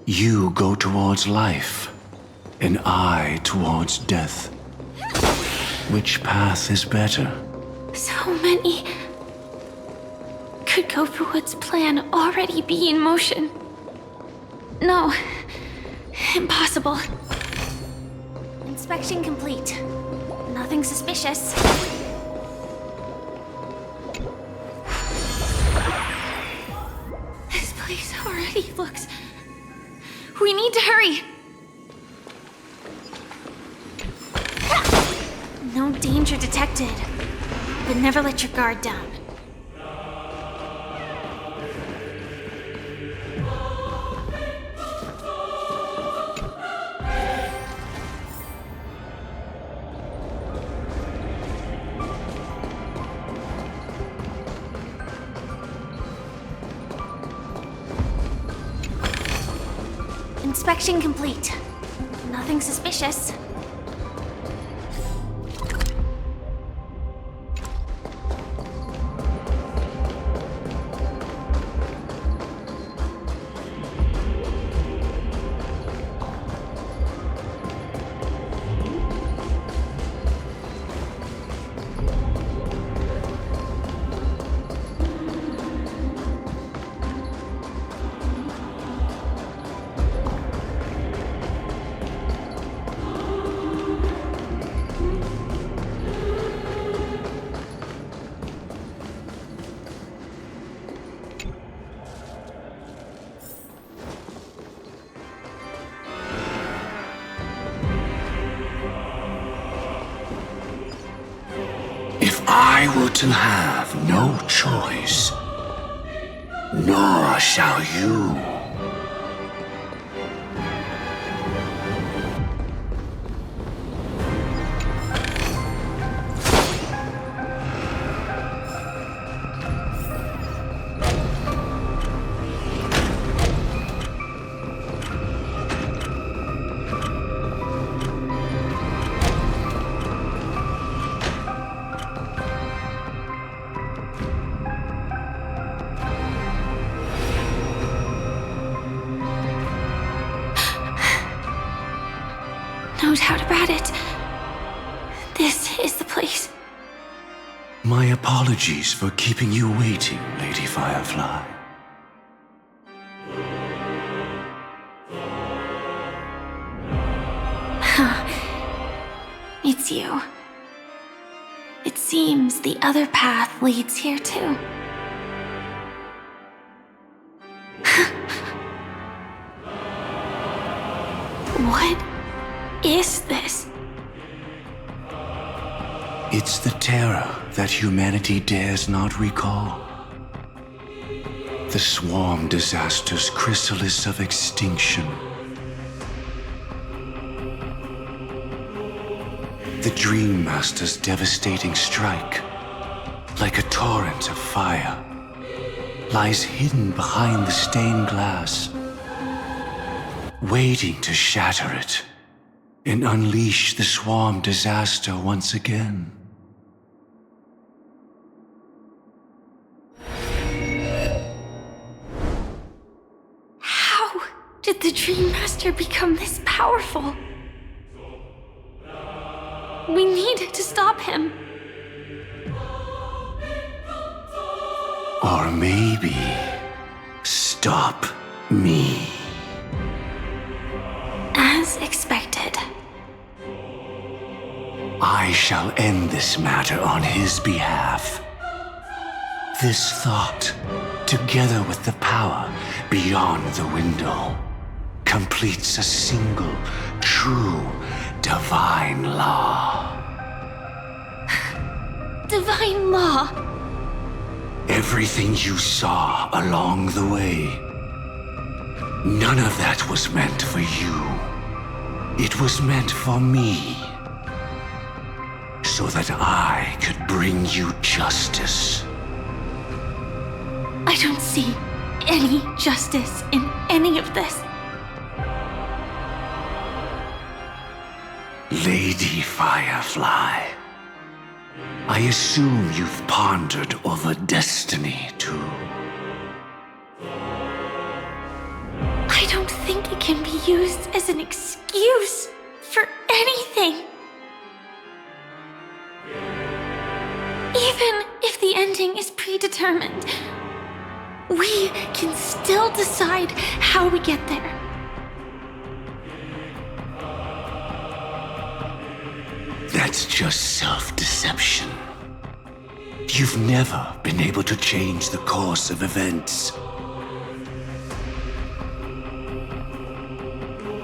You go towards life, and I towards death. Which path is better? So many... Could Gofuwood's plan already be in motion? No. Impossible. Inspection complete. Nothing suspicious. This place already looks... We need to hurry! No danger detected, but never let your guard down. Inspection complete. Nothing suspicious. I were to have no choice, nor shall you. please. My apologies for keeping you waiting, Lady Firefly. It's you. It seems the other path leads here too. What is this? It's the terror that humanity dares not recall. The swarm disaster's chrysalis of extinction. The Dream Master's devastating strike, like a torrent of fire, lies hidden behind the stained glass, waiting to shatter it and unleash the swarm disaster once again. How did the Dream Master become this powerful? We need to stop him. Or maybe stop me. As expected. I shall end this matter on his behalf. This thought, together with the power beyond the window, completes a single, true, divine law. Divine law? Everything you saw along the way, none of that was meant for you. It was meant for me. So that I could bring you justice. I don't see any justice in any of this. Lady Firefly, I assume you've pondered over destiny, too. I don't think it can be used as an excuse for anything. Even if the ending is predetermined, we can still decide how we get there. That's just self-deception. You've never been able to change the course of events.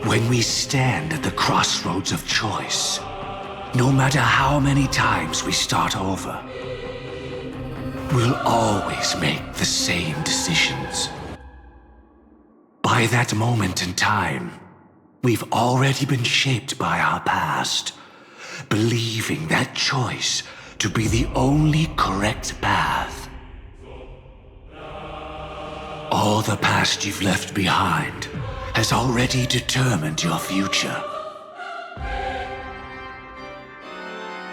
When we stand at the crossroads of choice, no matter how many times we start over, we'll always make the same decisions. By that moment in time, we've already been shaped by our past, believing that choice to be the only correct path. All the past you've left behind has already determined your future.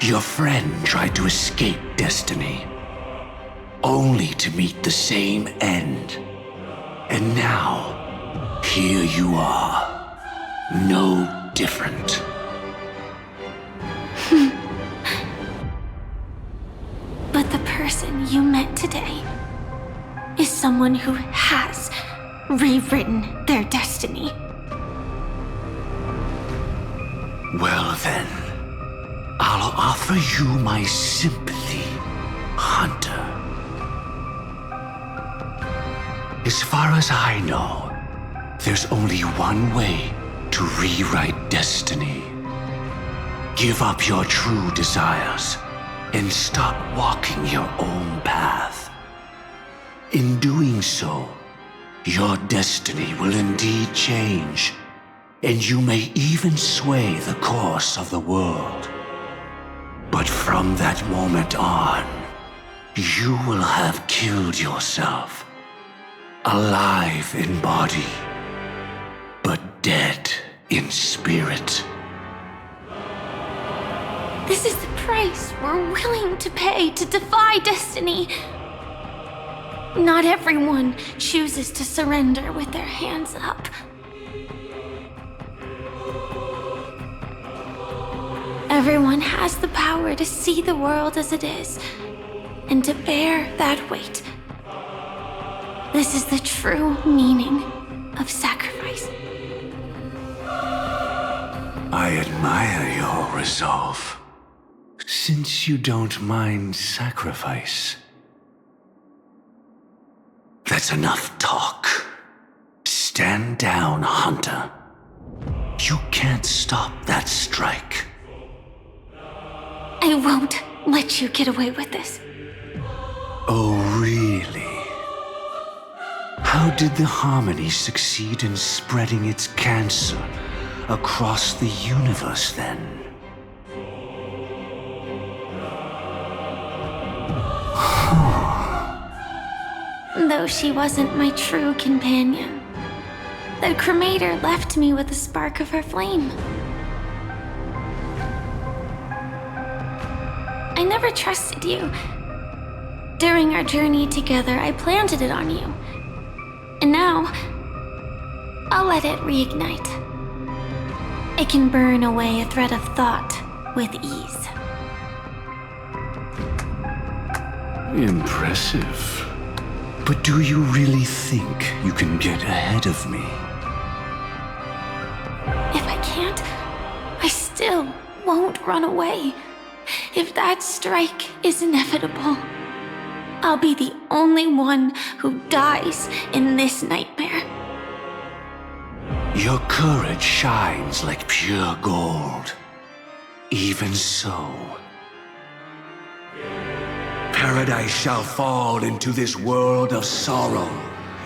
Your friend tried to escape destiny, only to meet the same end. And now, here you are, no different. But the person you met today is someone who has rewritten their destiny. Well then, I'll offer you my sympathy, Hunter. As far as I know, there's only one way to rewrite destiny. Give up your true desires and stop walking your own path. In doing so, your destiny will indeed change, and you may even sway the course of the world. But from that moment on, you will have killed yourself, alive in body, but dead in spirit. This is the price we're willing to pay to defy destiny. Not everyone chooses to surrender with their hands up. Everyone has the power to see the world as it is, and to bear that weight. This is the true meaning of sacrifice. I admire your resolve. Since you don't mind sacrifice. That's enough talk. Stand down, Hunter. You can't stop that strike. I won't let you get away with this. Oh, really? How did the Harmony succeed in spreading its cancer across the universe, then? Though she wasn't my true companion, the cremator left me with a spark of her flame. I never trusted you. During our journey together, I planted it on you. And now, I'll let it reignite. It can burn away a thread of thought with ease. Impressive. But do you really think you can get ahead of me? If I can't, I still won't run away. If that strike is inevitable, I'll be the only one who dies in this nightmare. Your courage shines like pure gold. Even so, paradise shall fall into this world of sorrow,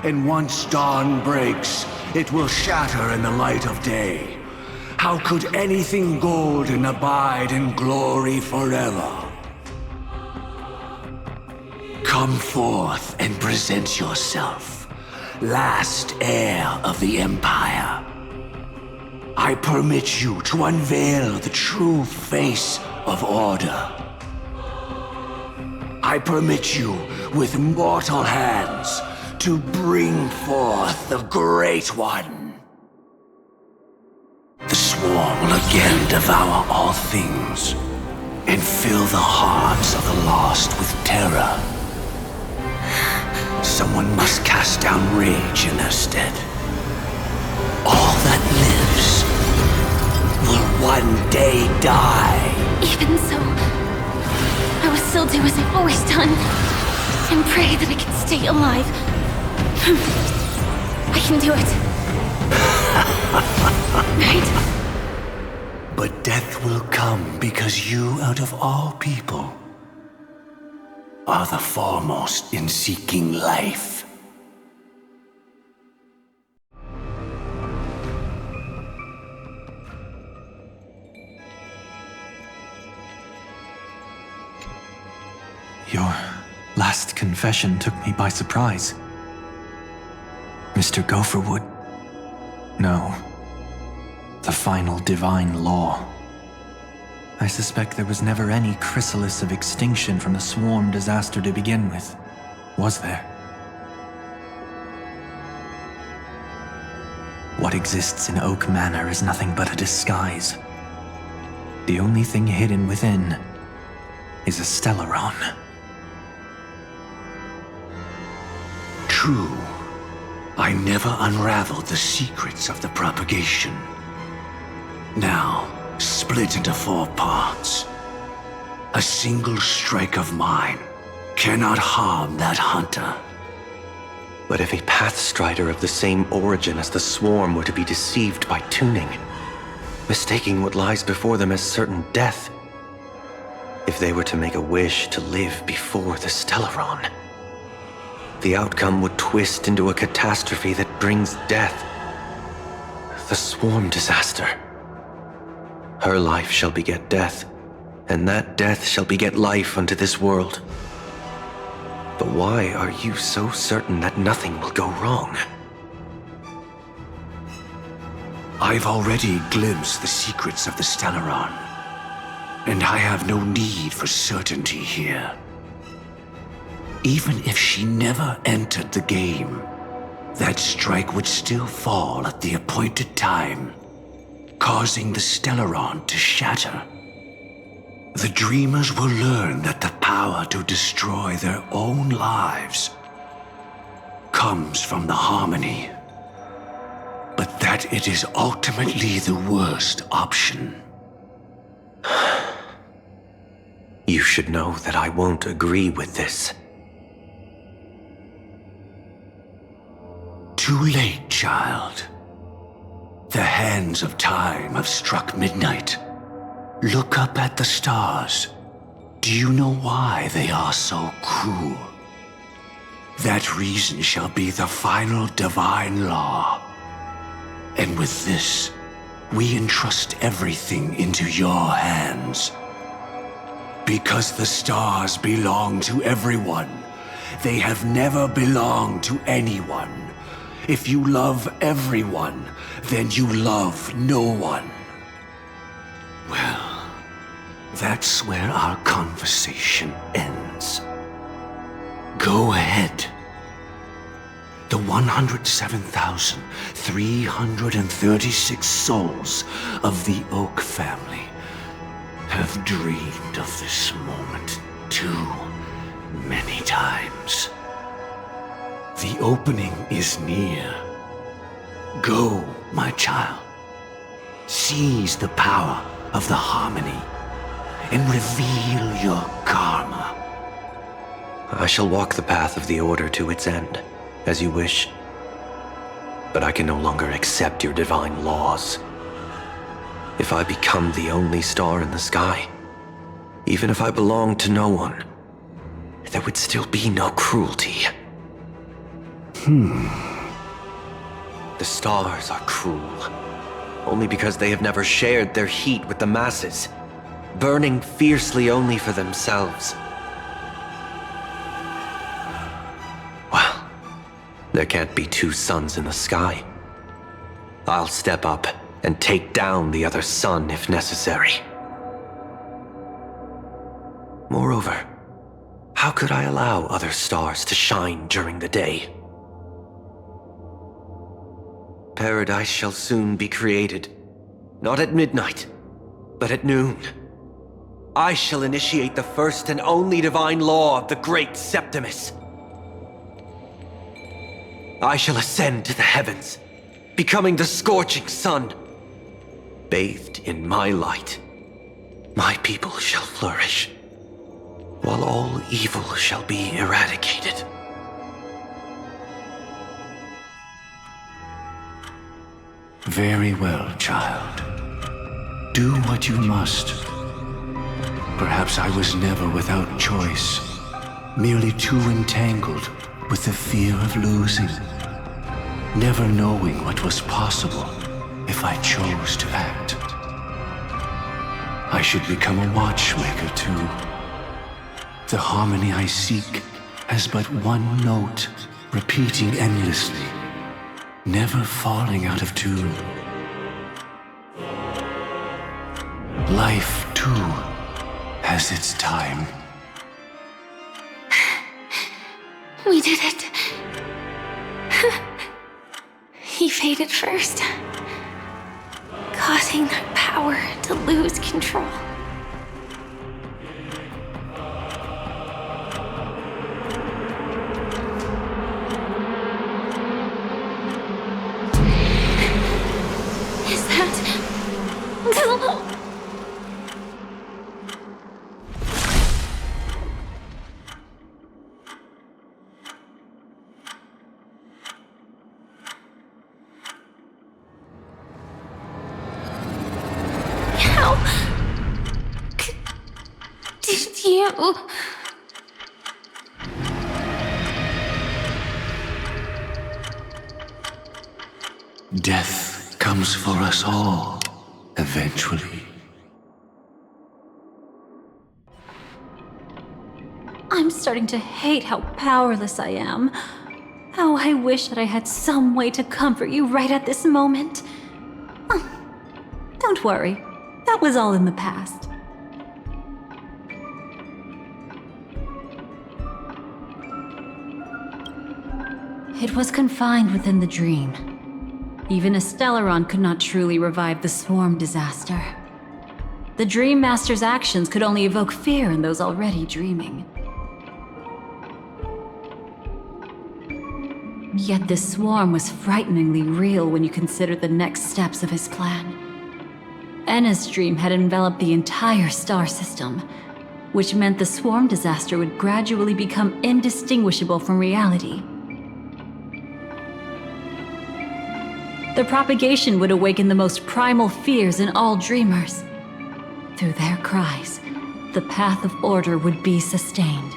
and once dawn breaks, it will shatter in the light of day. How could anything golden abide in glory forever? Come forth and present yourself, last heir of the Empire. I permit you to unveil the true face of order. I permit you, with mortal hands, to bring forth the Great One. The Swarm will again devour all things, and fill the hearts of the lost with terror. Someone must cast down rage in their stead. All that lives will one day die. Even so, I will still do as I've always done, and pray that I can stay alive. I can do it. Right? But death will come because you, out of all people, are the foremost in seeking life. Your last confession took me by surprise. Mr. Gopherwood. No. The final divine law. I suspect there was never any chrysalis of extinction from the swarm disaster to begin with, was there? What exists in Oak Manor is nothing but a disguise. The only thing hidden within is a Stellaron. True. I never unraveled the secrets of the propagation. Now, split into 4 parts. A single strike of mine cannot harm that hunter. But if a Pathstrider of the same origin as the Swarm were to be deceived by tuning, mistaking what lies before them as certain death, if they were to make a wish to live before the Stellaron, the outcome would twist into a catastrophe that brings death. The Swarm disaster. Her life shall beget death, and that death shall beget life unto this world. But why are you so certain that nothing will go wrong? I've already glimpsed the secrets of the Stellaron, and I have no need for certainty here. Even if she never entered the game, that strike would still fall at the appointed time, causing the Stellaron to shatter The dreamers will learn that the power to destroy their own lives comes from the harmony, but that it is ultimately the worst option. You should know that I won't agree with this. Too late, child. The hands of time have struck midnight. Look up at the stars. Do you know why they are so cruel? That reason shall be the final divine law. And with this, we entrust everything into your hands. Because the stars belong to everyone. They have never belonged to anyone. If you love everyone, then you love no one. Well, that's where our conversation ends. Go ahead. The 107,336 souls of the Oak family have dreamed of this moment too many times. The opening is near. Go, my child. Seize the power of the harmony and reveal your karma. I shall walk the path of the Order to its end, as you wish. But I can no longer accept your divine laws. If I become the only star in the sky, even if I belong to no one, there would still be no cruelty. The stars are cruel, only because they have never shared their heat with the masses, burning fiercely only for themselves. Well, there can't be two suns in the sky. I'll step up and take down the other sun if necessary. Moreover, how could I allow other stars to shine during the day? Paradise shall soon be created, not at midnight, but at noon. I shall initiate the first and only divine law of the great Septimus. I shall ascend to the heavens, becoming the scorching sun. Bathed in my light, my people shall flourish, while all evil shall be eradicated. Very well, child. Do what you must. Perhaps I was never without choice, merely too entangled with the fear of losing, never knowing what was possible if I chose to act. I should become a watchmaker too. The harmony I seek has but one note, repeating endlessly, never falling out of tune. Life, too, has its time. We did it. He faded first, causing that power to lose control. Is that... Did you... Death comes for us all, eventually. I'm starting to hate how powerless I am. How I wish that I had some way to comfort you right at this moment. Oh, don't worry, that was all in the past. It was confined within the dream. Even a Stellaron could not truly revive the swarm disaster. The Dream Master's actions could only evoke fear in those already dreaming. Yet this swarm was frighteningly real when you consider the next steps of his plan. Enna's dream had enveloped the entire star system, which meant the swarm disaster would gradually become indistinguishable from reality. The propagation would awaken the most primal fears in all dreamers. Through their cries, the path of order would be sustained,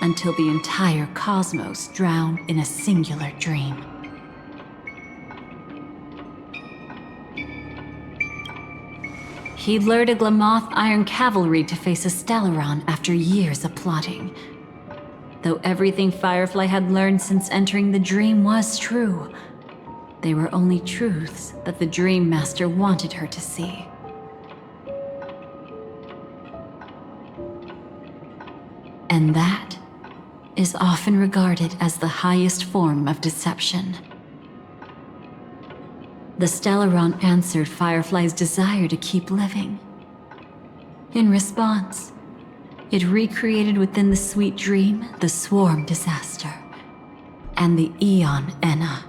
until the entire cosmos drowned in a singular dream. He lured a Glamoth Iron Cavalry to face a Stellaron after years of plotting. Though everything Firefly had learned since entering the dream was true, they were only truths that the Dream Master wanted her to see. And that is often regarded as the highest form of deception. The Stellaron answered Firefly's desire to keep living. In response, it recreated within the sweet dream the swarm disaster and the Eon Enna.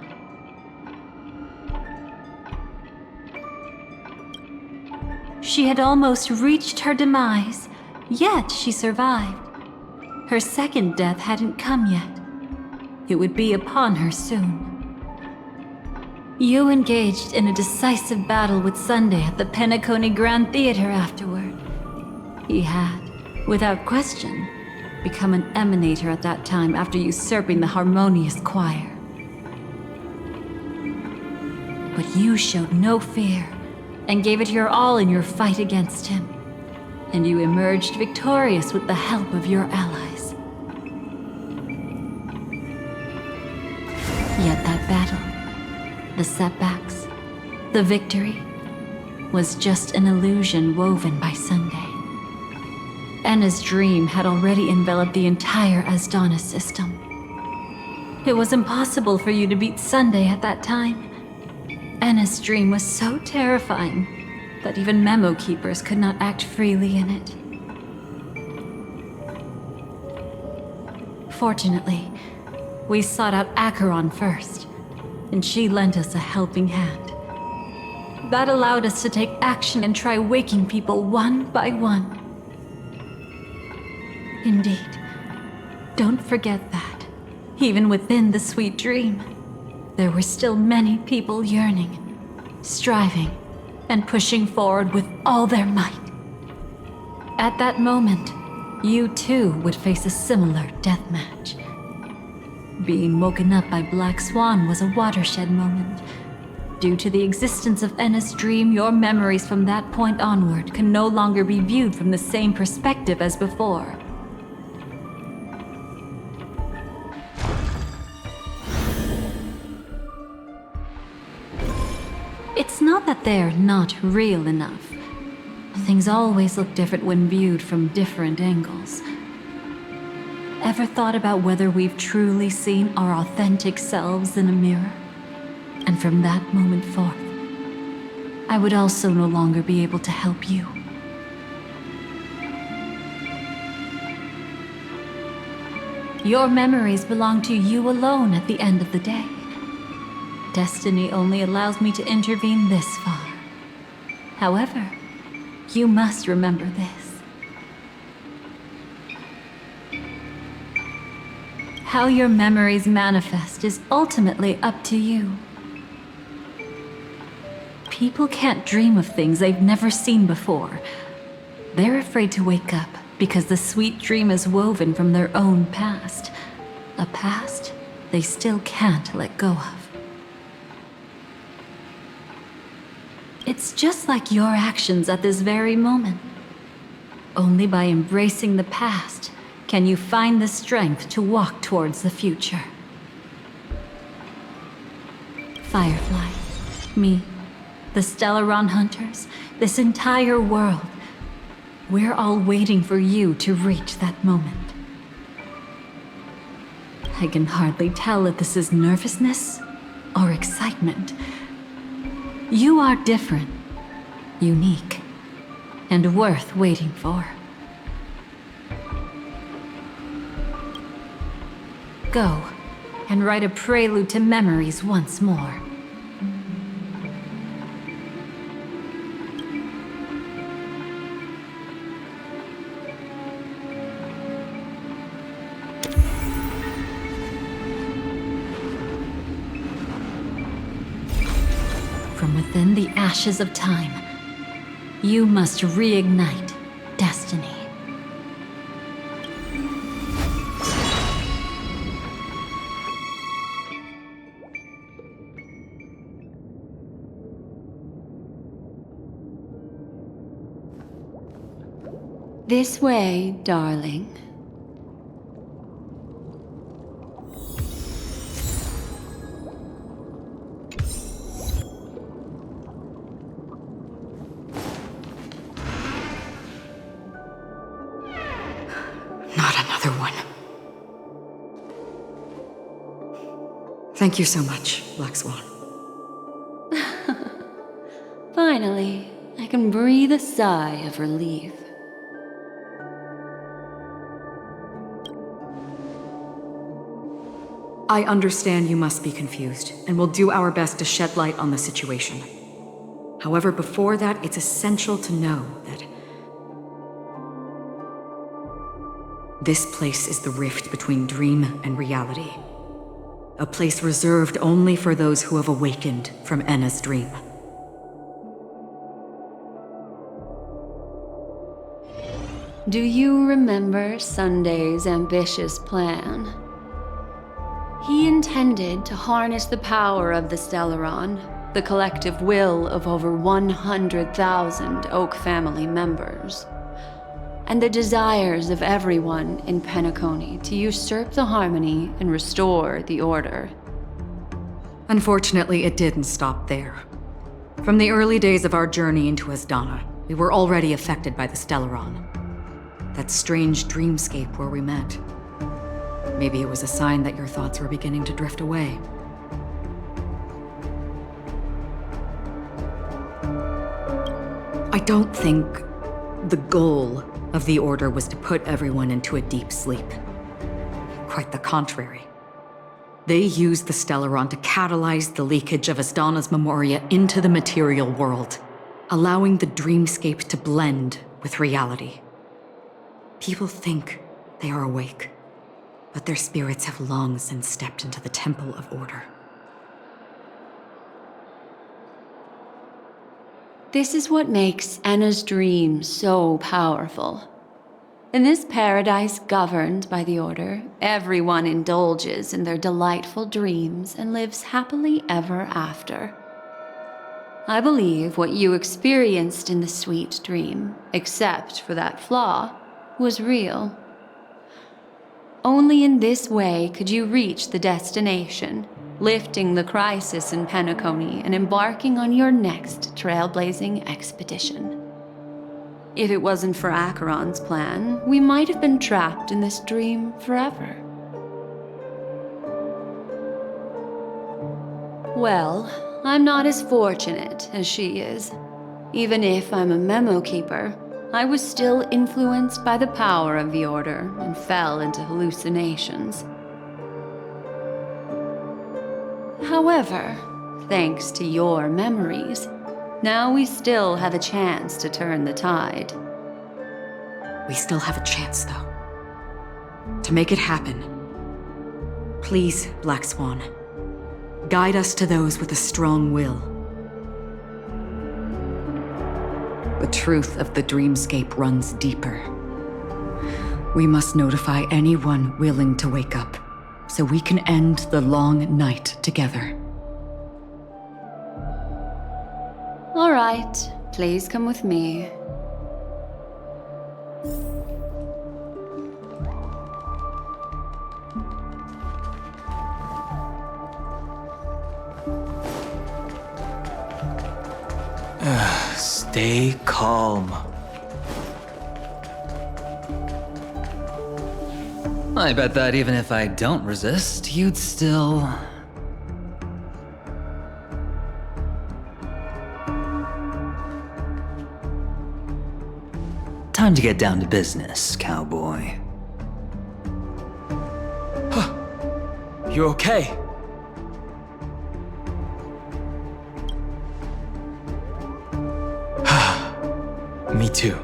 She had almost reached her demise, yet she survived. Her second death hadn't come yet. It would be upon her soon. You engaged in a decisive battle with Sunday at the Penacony Grand Theater afterward. He had, without question, become an emanator at that time after usurping the Harmonious Choir. But you showed no fear and gave it your all in your fight against him, and you emerged victorious with the help of your allies. Yet that battle, the setbacks, the victory, was just an illusion woven by Sunday. Enna's dream had already enveloped the entire Asdana system. It was impossible for you to beat Sunday at that time. Enna's dream was so terrifying that even memo keepers could not act freely in it. Fortunately, we sought out Acheron first, and she lent us a helping hand. That allowed us to take action and try waking people one by one. Indeed, don't forget that, even within the sweet dream, there were still many people yearning, striving, and pushing forward with all their might. At that moment, you too would face a similar deathmatch. Being woken up by Black Swan was a watershed moment. Due to the existence of Enna's dream, your memories from that point onward can no longer be viewed from the same perspective as before. It's not that they're not real enough. Things always look different when viewed from different angles. Ever thought about whether we've truly seen our authentic selves in a mirror? And from that moment forth, I would also no longer be able to help you. Your memories belong to you alone at the end of the day. Destiny only allows me to intervene this far. However, you must remember this. How your memories manifest is ultimately up to you. People can't dream of things they've never seen before. They're afraid to wake up because the sweet dream is woven from their own past. A past they still can't let go of. It's just like your actions at this very moment. Only by embracing the past can you find the strength to walk towards the future. Firefly, me, the Stellaron Hunters, this entire world, we're all waiting for you to reach that moment. I can hardly tell if this is nervousness or excitement. You are different, unique, and worth waiting for. Go, and write a prelude to memories once more. From within the ashes of time, you must reignite destiny. This way, darling. Not another one. Thank you so much, Black Swan. Finally, I can breathe a sigh of relief. I understand you must be confused, and will do our best to shed light on the situation. However, before that, it's essential to know that this place is the rift between dream and reality. A place reserved only for those who have awakened from Enna's dream. Do you remember Sunday's ambitious plan? He intended to harness the power of the Stellaron, the collective will of over 100,000 Oak family members, and the desires of everyone in Penacony to usurp the harmony and restore the order. Unfortunately, it didn't stop there. From the early days of our journey into Asdana, we were already affected by the Stellaron. That strange dreamscape where we met. Maybe it was a sign that your thoughts were beginning to drift away. I don't think the goal of the Order was to put everyone into a deep sleep. Quite the contrary. They used the Stellaron to catalyze the leakage of Asdana's memoria into the material world, allowing the dreamscape to blend with reality. People think they are awake, but their spirits have long since stepped into the Temple of Order. This is what makes Enna's dream so powerful. In this paradise governed by the Order, everyone indulges in their delightful dreams and lives happily ever after. I believe what you experienced in the sweet dream, except for that flaw, was real. Only in this way could you reach the destination, lifting the crisis in Penacony and embarking on your next trailblazing expedition. If it wasn't for Acheron's plan, we might have been trapped in this dream forever. Well, I'm not as fortunate as she is. Even if I'm a memo keeper, I was still influenced by the power of the Order and fell into hallucinations. However, thanks to your memories, now we still have a chance to turn the tide. We still have a chance, though. To make it happen, please, Black Swan, guide us to those with a strong will. The truth of the dreamscape runs deeper. We must notify anyone willing to wake up, so we can end the long night together. All right, please come with me. Stay calm. I bet that even if I don't resist, you'd still... time to get down to business, cowboy. You okay? Me too.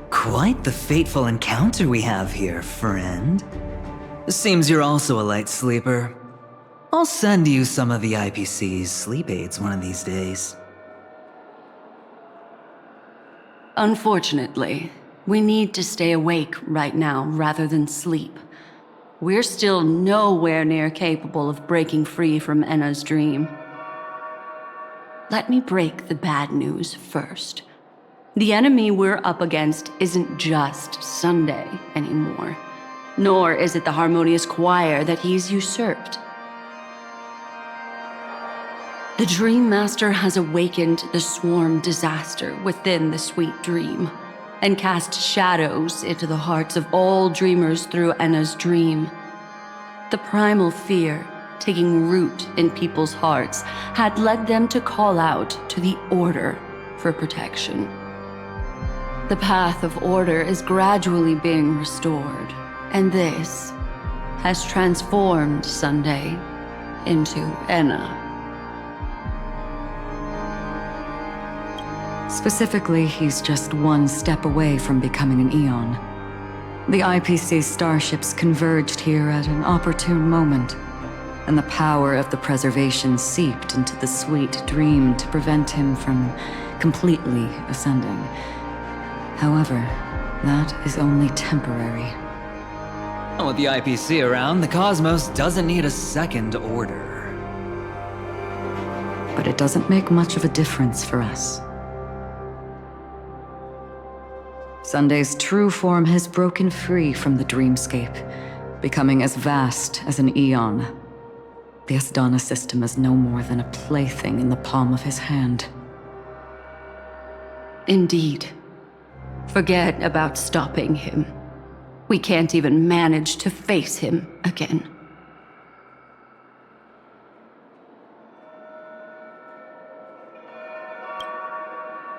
Quite the fateful encounter we have here, friend. Seems you're also a light sleeper. I'll send you some of the IPC's sleep aids one of these days. Unfortunately, we need to stay awake right now rather than sleep. We're still nowhere near capable of breaking free from Enna's dream. Let me break the bad news first. The enemy we're up against isn't just Sunday anymore, nor is it the harmonious choir that he's usurped. The Dream Master has awakened the swarm disaster within the sweet dream, and cast shadows into the hearts of all dreamers through Enna's dream. The primal fear taking root in people's hearts had led them to call out to the Order for protection. The path of order is gradually being restored, and this has transformed Sunday into Enna. Specifically, he's just one step away from becoming an Eon. The IPC starships converged here at an opportune moment, and the power of the preservation seeped into the sweet dream to prevent him from completely ascending. However, that is only temporary. With the IPC around, the cosmos doesn't need a second order. But it doesn't make much of a difference for us. Sunday's true form has broken free from the dreamscape, becoming as vast as an Eon. The Asdana system is no more than a plaything in the palm of his hand. Indeed. Forget about stopping him. We can't even manage to face him again.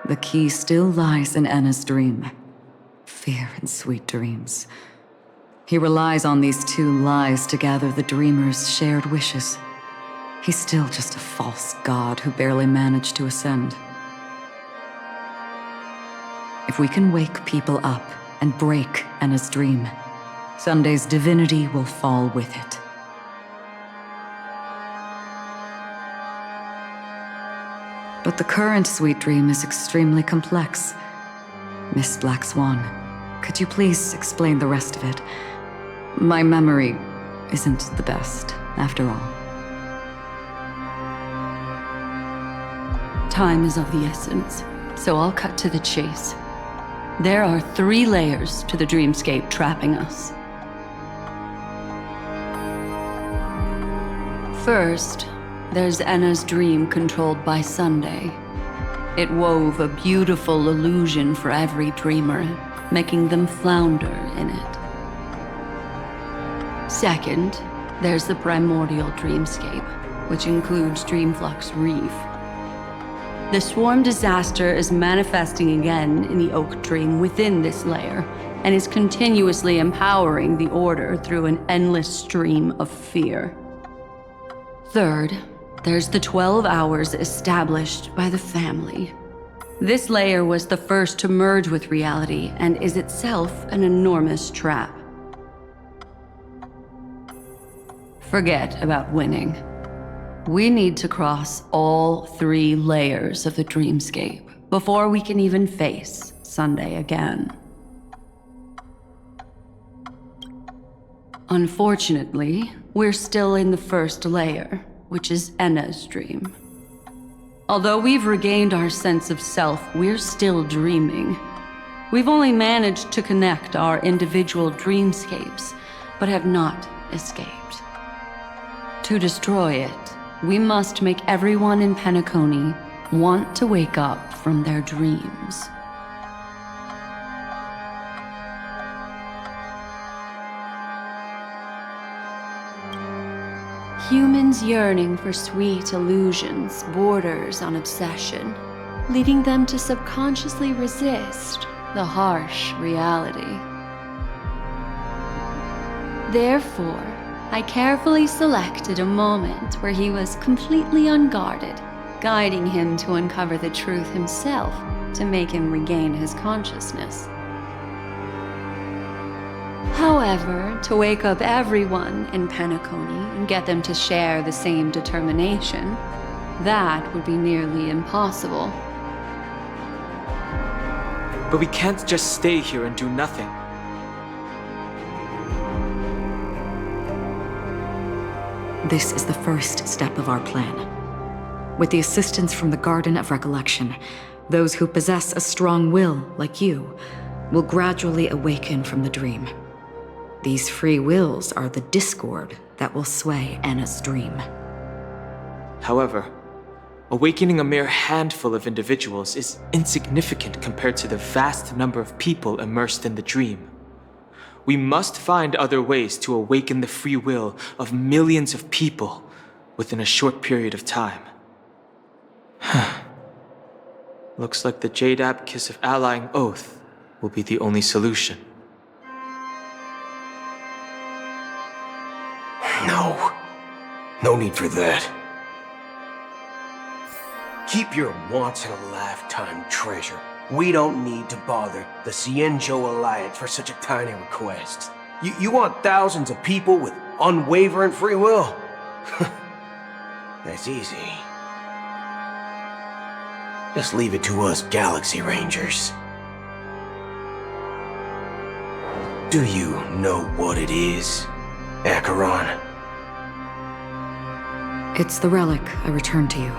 The key still lies in Enna's dream. Fear and sweet dreams. He relies on these two lies to gather the dreamers' shared wishes. He's still just a false god who barely managed to ascend. If we can wake people up and break Enna's dream, Sunday's divinity will fall with it. But the current sweet dream is extremely complex. Miss Black Swan, could you please explain the rest of it? My memory isn't the best, after all. Time is of the essence, so I'll cut to the chase. There are 3 layers to the dreamscape trapping us. First, there's Enna's dream controlled by Sunday. It wove a beautiful illusion for every dreamer, making them flounder in it. Second, there's the primordial dreamscape, which includes Dreamflux Reef. The swarm disaster is manifesting again in the Oak Dream within this layer, and is continuously empowering the Order through an endless stream of fear. Third, there's the 12 hours established by the family. This layer was the first to merge with reality and is itself an enormous trap. Forget about winning. We need to cross all 3 layers of the dreamscape before we can even face Sunday again. Unfortunately, we're still in the first layer, which is Enna's dream. Although we've regained our sense of self, we're still dreaming. We've only managed to connect our individual dreamscapes, but have not escaped. To destroy it, we must make everyone in Penacony want to wake up from their dreams. Humans yearning for sweet illusions borders on obsession, leading them to subconsciously resist the harsh reality. Therefore, I carefully selected a moment where he was completely unguarded, guiding him to uncover the truth himself to make him regain his consciousness. However, to wake up everyone in Penacony and get them to share the same determination, that would be nearly impossible. But we can't just stay here and do nothing. This is the first step of our plan. With the assistance from the Garden of Recollection, those who possess a strong will, like you, will gradually awaken from the dream. These free wills are the discord that will sway Anna's dream. However, awakening a mere handful of individuals is insignificant compared to the vast number of people immersed in the dream. We must find other ways to awaken the free will of millions of people within a short period of time. Looks like the Jade Abacus of Allying Oath will be the only solution. No need for that. Keep your once-in-a-lifetime treasure. We don't need to bother the Cienjo Alliance for such a tiny request. You want thousands of people with unwavering free will? That's easy. Just leave it to us Galaxy Rangers. Do you know what it is, Acheron? It's the relic I returned to you.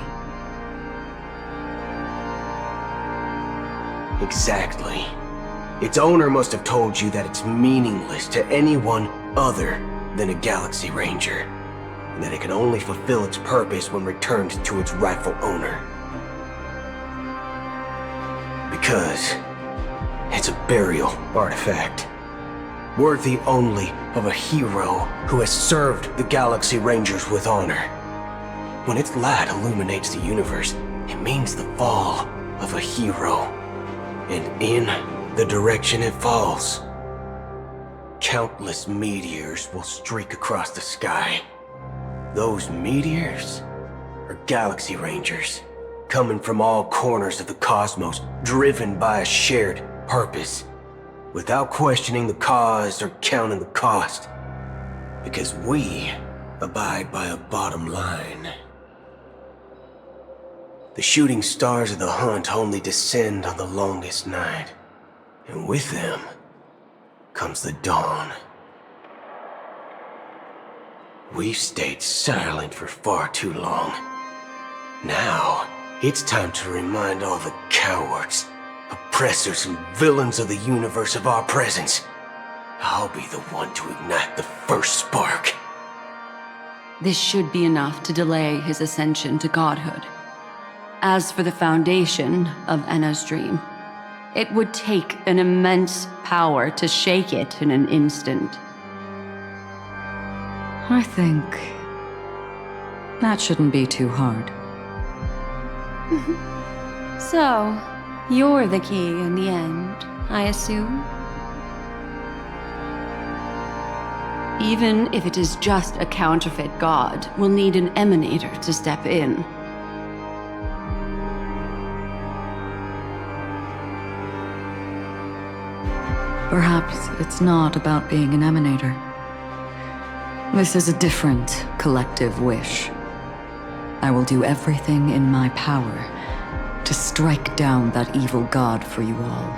Exactly. Its owner must have told you that it's meaningless to anyone other than a Galaxy Ranger, and that it can only fulfill its purpose when returned to its rightful owner. Because it's a burial artifact, worthy only of a hero who has served the Galaxy Rangers with honor. When its light illuminates the universe, it means the fall of a hero. And in the direction it falls, countless meteors will streak across the sky. Those meteors are Galaxy Rangers, coming from all corners of the cosmos, driven by a shared purpose, without questioning the cause or counting the cost, because we abide by a bottom line. The shooting stars of the hunt only descend on the longest night, and with them comes the dawn. We've stayed silent for far too long. Now, it's time to remind all the cowards, oppressors, and villains of the universe of our presence. I'll be the one to ignite the first spark. This should be enough to delay his ascension to godhood. As for the foundation of Anna's dream, it would take an immense power to shake it in an instant. I think that shouldn't be too hard. So, you're the key in the end, I assume? Even if it is just a counterfeit god, we'll need an emanator to step in. Perhaps it's not about being an emanator. This is a different collective wish. I will do everything in my power to strike down that evil god for you all.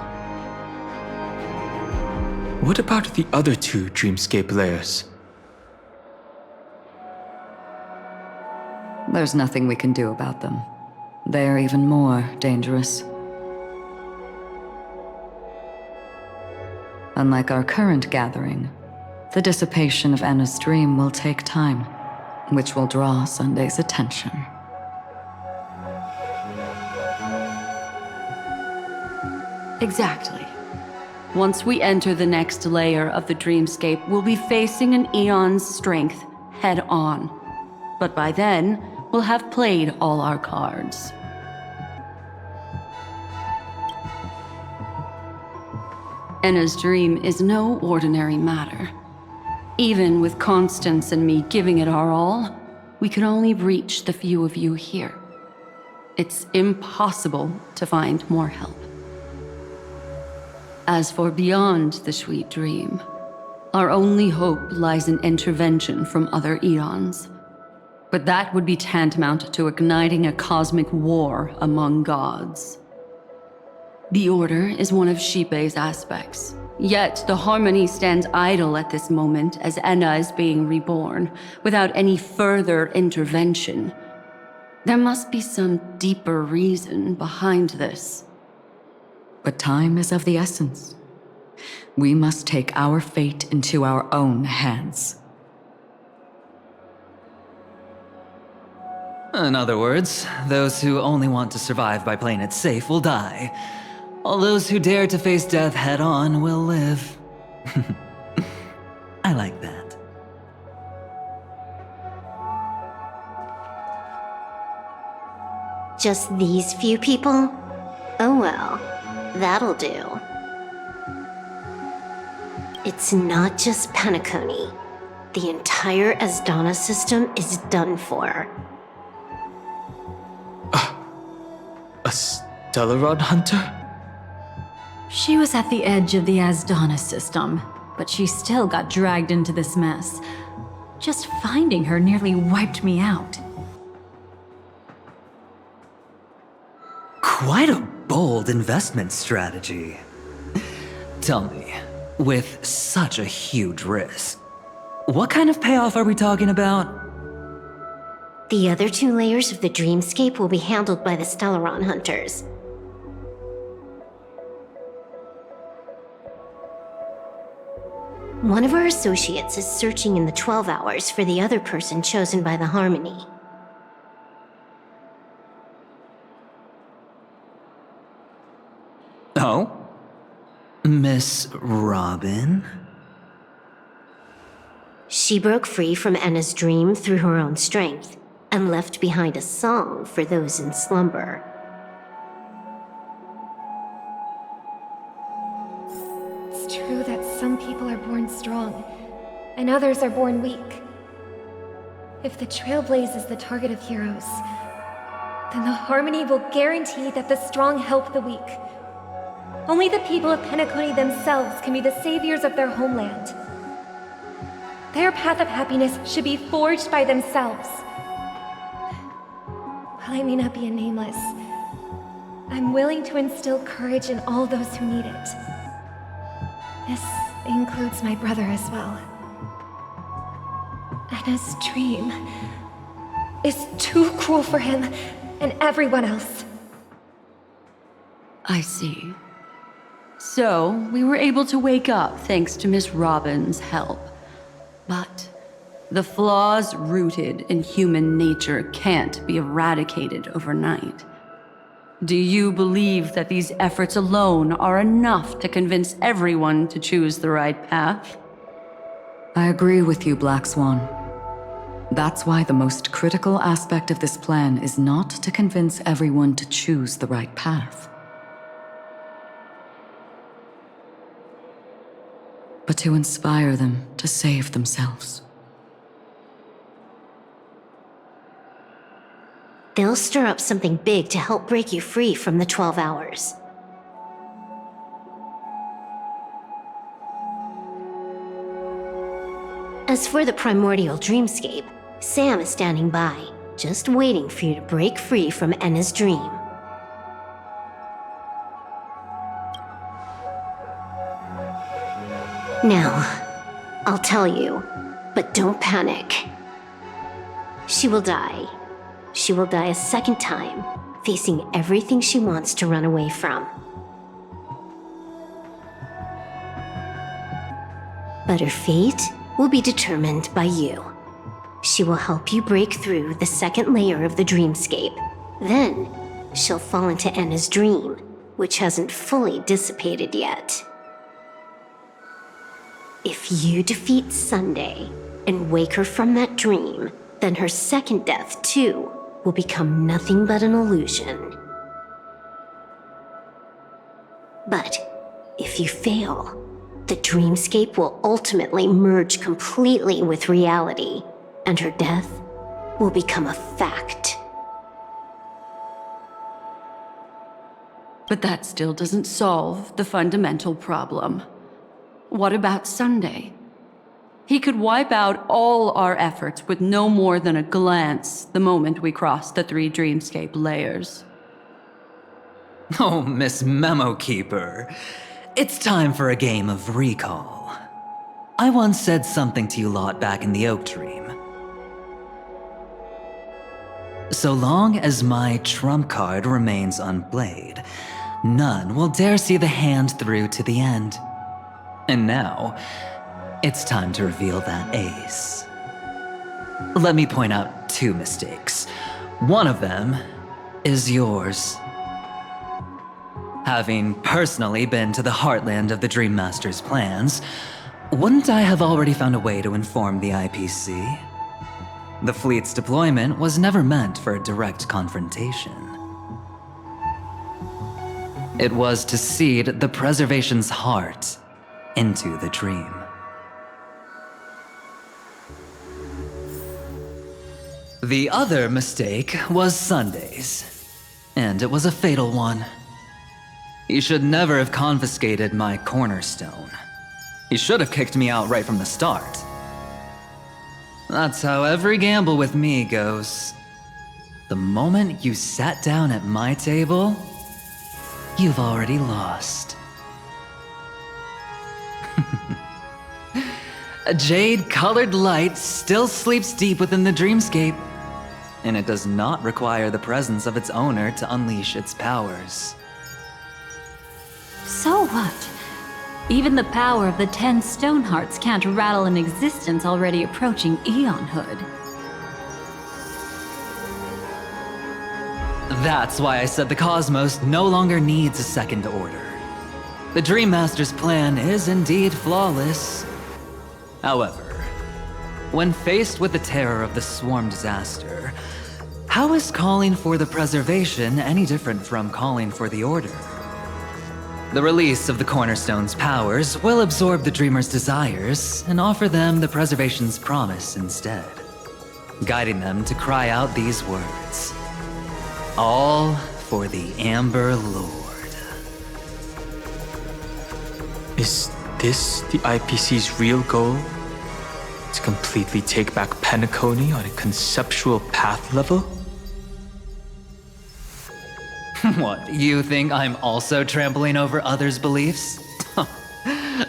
What about the other two dreamscape layers? There's nothing we can do about them. They are even more dangerous. Unlike our current gathering, the dissipation of Anna's dream will take time, which will draw Sunday's attention. Exactly. Once we enter the next layer of the dreamscape, we'll be facing an eon's strength head on. But by then, we'll have played all our cards. Enna's dream is no ordinary matter. Even with Constance and me giving it our all, we could only reach the few of you here. It's impossible to find more help. As for beyond the sweet dream, our only hope lies in intervention from other eons. But that would be tantamount to igniting a cosmic war among gods. The Order is one of Xipe's aspects, yet the Harmony stands idle at this moment as Enna is being reborn, without any further intervention. There must be some deeper reason behind this. But time is of the essence. We must take our fate into our own hands. In other words, those who only want to survive by playing it safe will die. All those who dare to face death head-on will live. I like that. Just these few people? Oh well, that'll do. It's not just Penacony. The entire Asdana system is done for. A Stellaron hunter? She was at the edge of the Asdana system, but she still got dragged into this mess. Just finding her nearly wiped me out. Quite a bold investment strategy. Tell me, with such a huge risk, what kind of payoff are we talking about? The other 2 layers of the dreamscape will be handled by the Stellaron hunters. One of our associates is searching in the 12 hours for the other person chosen by the Harmony. Oh? Miss Robin? She broke free from Enna's dream through her own strength, and left behind a song for those in slumber. It's true that some people are born strong, and others are born weak. If the Trailblaze is the target of heroes, then the Harmony will guarantee that the strong help the weak. Only the people of Penacony themselves can be the saviors of their homeland. Their path of happiness should be forged by themselves. While I may not be a nameless, I'm willing to instill courage in all those who need it. This includes my brother as well. Enna's dream is too cruel for him and everyone else. I see. So, we were able to wake up thanks to Miss Robin's help. But the flaws rooted in human nature can't be eradicated overnight. Do you believe that these efforts alone are enough to convince everyone to choose the right path? I agree with you, Black Swan. That's why the most critical aspect of this plan is not to convince everyone to choose the right path, but to inspire them to save themselves. They'll stir up something big to help break you free from the 12 hours. As for the primordial dreamscape, Sam is standing by, just waiting for you to break free from Enna's dream. Now, I'll tell you, but don't panic. She will die. She will die a second time, facing everything she wants to run away from. But her fate will be determined by you. She will help you break through the second layer of the dreamscape. Then, she'll fall into Enna's dream, which hasn't fully dissipated yet. If you defeat Sunday and wake her from that dream, then her second death, too, will become nothing but an illusion. But if If you fail, the dreamscape will ultimately merge completely with reality, and her death will become a fact. But that still doesn't solve the fundamental problem. What about Sunday? He could wipe out all our efforts with no more than a glance the moment we cross the 3 dreamscape layers. Oh, Miss Memo Keeper. It's time for a game of recall. I once said something to you lot back in the Oak Dream. So long as my trump card remains unplayed, none will dare see the hand through to the end. And now, it's time to reveal that ace. Let me point out 2 mistakes. One of them is yours. Having personally been to the heartland of the Dream Master's plans, wouldn't I have already found a way to inform the IPC? The fleet's deployment was never meant for a direct confrontation. It was to seed the preservation's heart into the dream. The other mistake was Sundays, and it was a fatal one. He should never have confiscated my cornerstone. He should have kicked me out right from the start. That's how every gamble with me goes. The moment you sat down at my table, you've already lost. A jade-colored light still sleeps deep within the dreamscape, and it does not require the presence of its owner to unleash its powers. So what? Even the power of the 10 Stonehearts can't rattle an existence already approaching eonhood. That's why I said the cosmos no longer needs a second order. The Dream Master's plan is indeed flawless. However, when faced with the terror of the swarm disaster, how is calling for the preservation any different from calling for the order? The release of the Cornerstone's powers will absorb the Dreamer's desires and offer them the preservation's promise instead, guiding them to cry out these words: all for the Amber Lord. Is this the IPC's real goal? To completely take back Penacony on a conceptual path level? What, you think I'm also trampling over others' beliefs?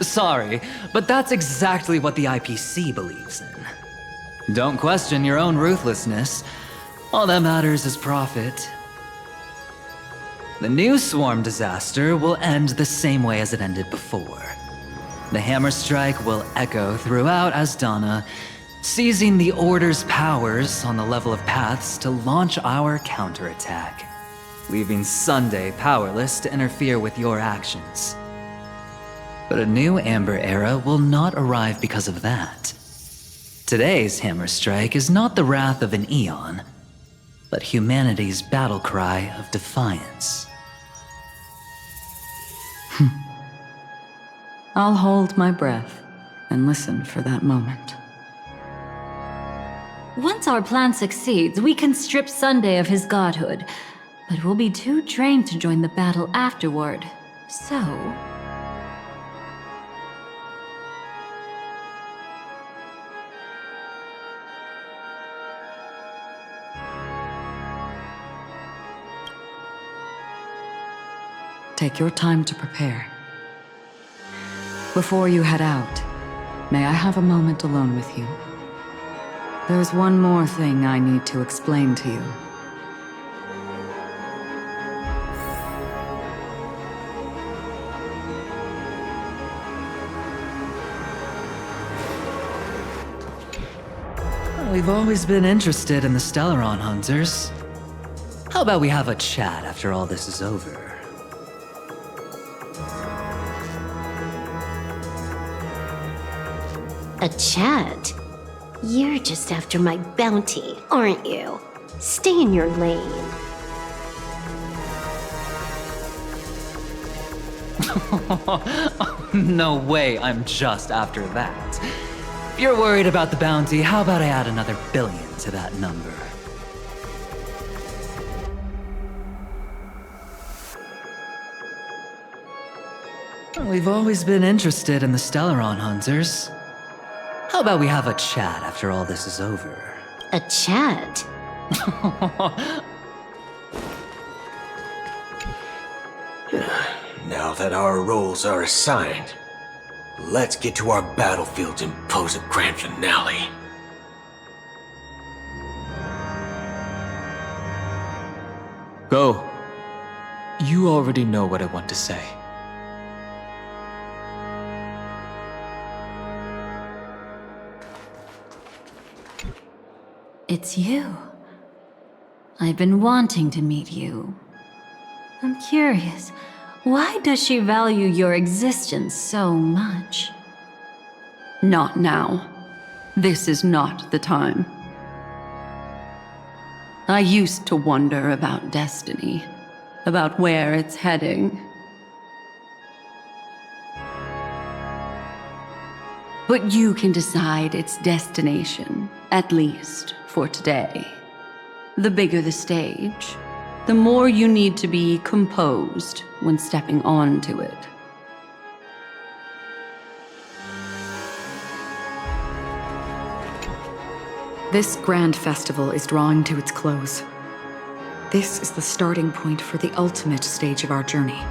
Sorry, but that's exactly what the IPC believes in. Don't question your own ruthlessness. All that matters is profit. The new swarm disaster will end the same way as it ended before. The hammer strike will echo throughout Asdana, seizing the Order's powers on the level of paths to launch our counterattack, leaving Sunday powerless to interfere with your actions. But a new Amber Era will not arrive because of that. Today's hammer strike is not the wrath of an eon, but humanity's battle cry of defiance. I'll hold my breath and listen for that moment. Once our plan succeeds, we can strip Sunday of his godhood, but we'll be too drained to join the battle afterward. So... Take your time to prepare. Before you head out, may I have a moment alone with you? There's one more thing I need to explain to you. We've always been interested in the Stellaron hunters. How about we have a chat after all this is over? A chat? You're just after my bounty, aren't you? Stay in your lane. No way, I'm just after that. If you're worried about the bounty, how about I add another billion to that number? We've always been interested in the Stellaron hunters. How about we have a chat after all this is over? A chat? Now that our roles are assigned, let's get to our battlefields and pose a grand finale. Go. You already know what I want to say. It's you. I've been wanting to meet you. I'm curious, why does she value your existence so much? Not now. This is not the time. I used to wonder about destiny, about where it's heading. But you can decide its destination, at least for today. The bigger the stage, the more you need to be composed when stepping onto it. This grand festival is drawing to its close. This is the starting point for the ultimate stage of our journey.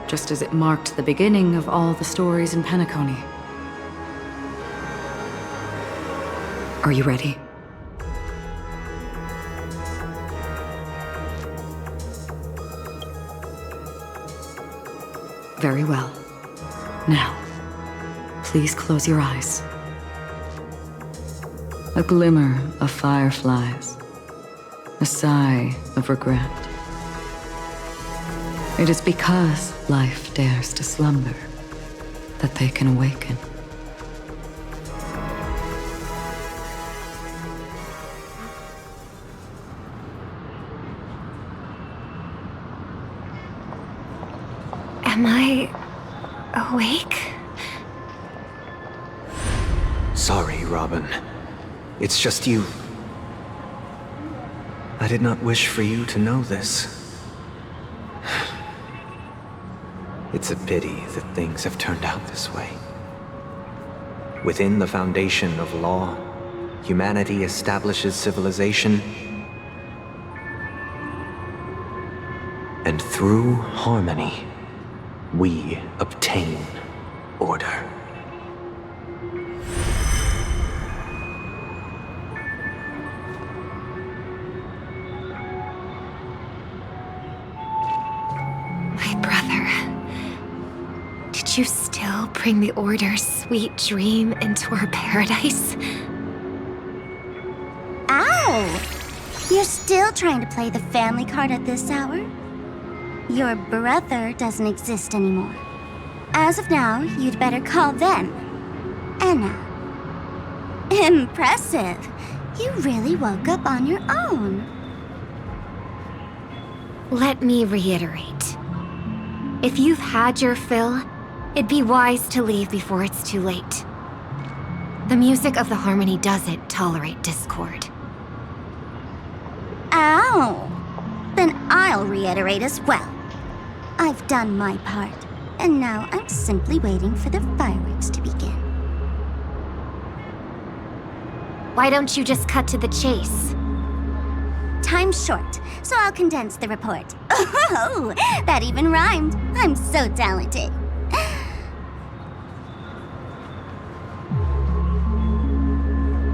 Just as it marked the beginning of all the stories in Penacony. Are you ready? Very well. Now, please close your eyes. A glimmer of fireflies. A sigh of regret. It is because life dares to slumber that they can awaken. Am I awake? Sorry, Robin. It's just you. I did not wish for you to know this. It's a pity that things have turned out this way. Within the foundation of law, humanity establishes civilization, and through harmony, we obtain order. My brother. Did you still bring the Order's sweet dream into our paradise? Ow! You're still trying to play the family card at this hour? Your brother doesn't exist anymore. As of now, you'd better call them Anna. Impressive. You really woke up on your own. Let me reiterate. If you've had your fill, it'd be wise to leave before it's too late. The music of the harmony doesn't tolerate discord. Ow! Then I'll reiterate as well. I've done my part, and now I'm simply waiting for the fireworks to begin. Why don't you just cut to the chase? Time's short, so I'll condense the report. Oh, that even rhymed. I'm so talented.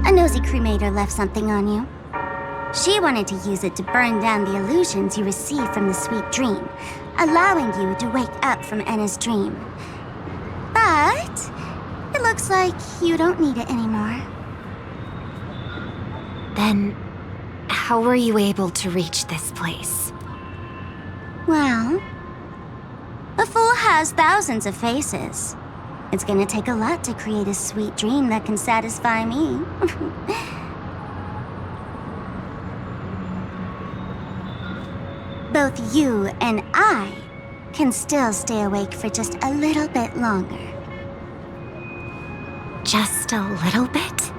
A nosy cremator left something on you. She wanted to use it to burn down the illusions you received from the sweet dream, allowing you to wake up from Anna's dream. But it looks like you don't need it anymore. Then, how were you able to reach this place? Well, a fool has thousands of faces. It's gonna take a lot to create a sweet dream that can satisfy me. Both you and I can still stay awake for just a little bit longer. Just a little bit?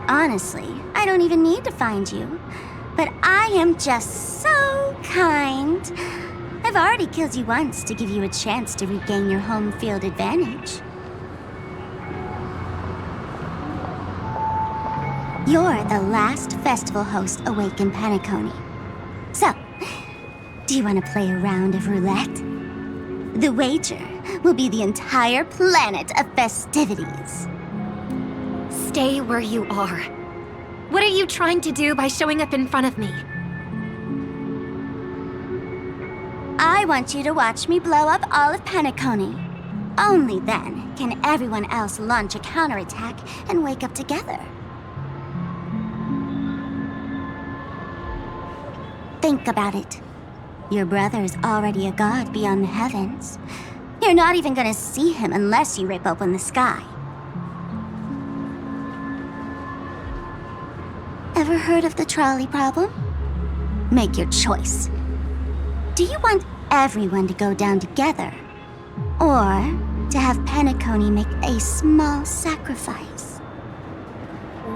Honestly, I don't even need to find you. But I am just so kind. I've already killed you once to give you a chance to regain your home field advantage. You're the last festival host awake in Penacony. So, do you want to play a round of roulette? The wager will be the entire planet of festivities. Stay where you are. What are you trying to do by showing up in front of me? I want you to watch me blow up all of Penacony. Only then can everyone else launch a counterattack and wake up together. Think about it. Your brother's already a god beyond the heavens. You're not even gonna see him unless you rip open the sky. Ever heard of the trolley problem? Make your choice. Do you want everyone to go down together? Or to have Penacony make a small sacrifice?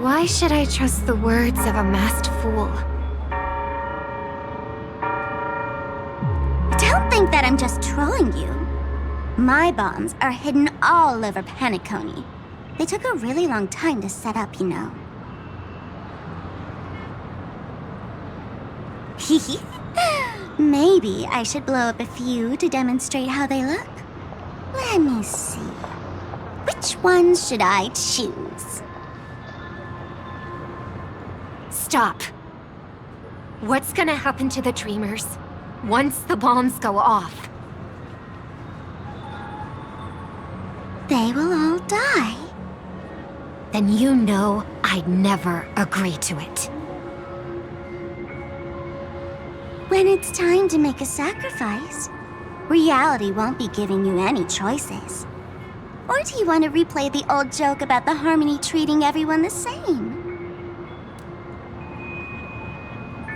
Why should I trust the words of a masked fool? Don't think that I'm just trolling you. My bombs are hidden all over Penacony. They took a really long time to set up, you know. Maybe I should blow up a few to demonstrate how they look. Let me see. Which ones should I choose? Stop. What's gonna happen to the Dreamers once the bombs go off? They will all die. Then you know I'd never agree to it. When it's time to make a sacrifice, reality won't be giving you any choices. Or do you want to replay the old joke about the Harmony treating everyone the same?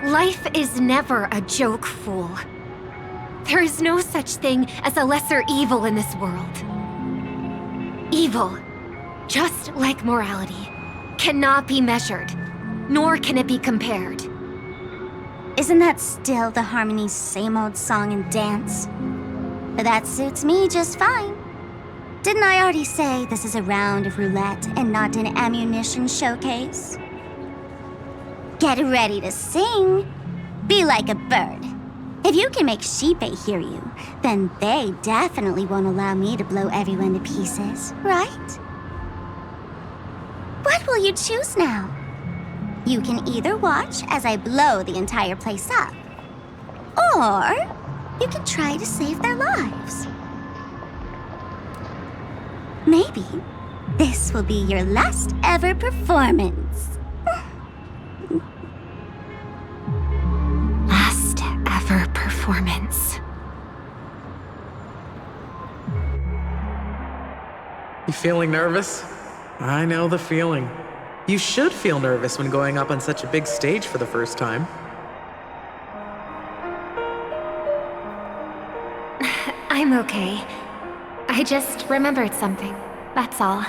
Life is never a joke, fool. There is no such thing as a lesser evil in this world. Evil, just like morality, cannot be measured, nor can it be compared. Isn't that still the Harmony's same old song and dance? But that suits me just fine. Didn't I already say this is a round of roulette and not an ammunition showcase? Get ready to sing. Be like a bird. If you can make Sheepei hear you, then they definitely won't allow me to blow everyone to pieces, right? What will you choose now? You can either watch as I blow the entire place up, or you can try to save their lives. Maybe this will be your last ever performance. Last ever performance. You feeling nervous? I know the feeling. You should feel nervous when going up on such a big stage for the first time. I'm okay. I just remembered something, that's all.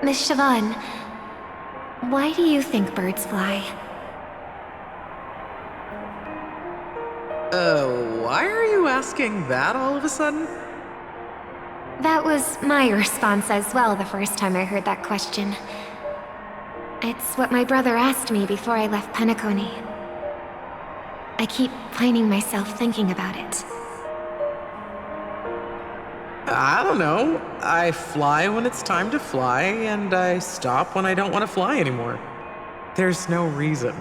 Miss Siobhan, why do you think birds fly? Why are you asking that all of a sudden? That was my response as well the first time I heard that question. It's what my brother asked me before I left Penacony. I keep finding myself thinking about it. I don't know. I fly when it's time to fly, and I stop when I don't want to fly anymore. There's no reason.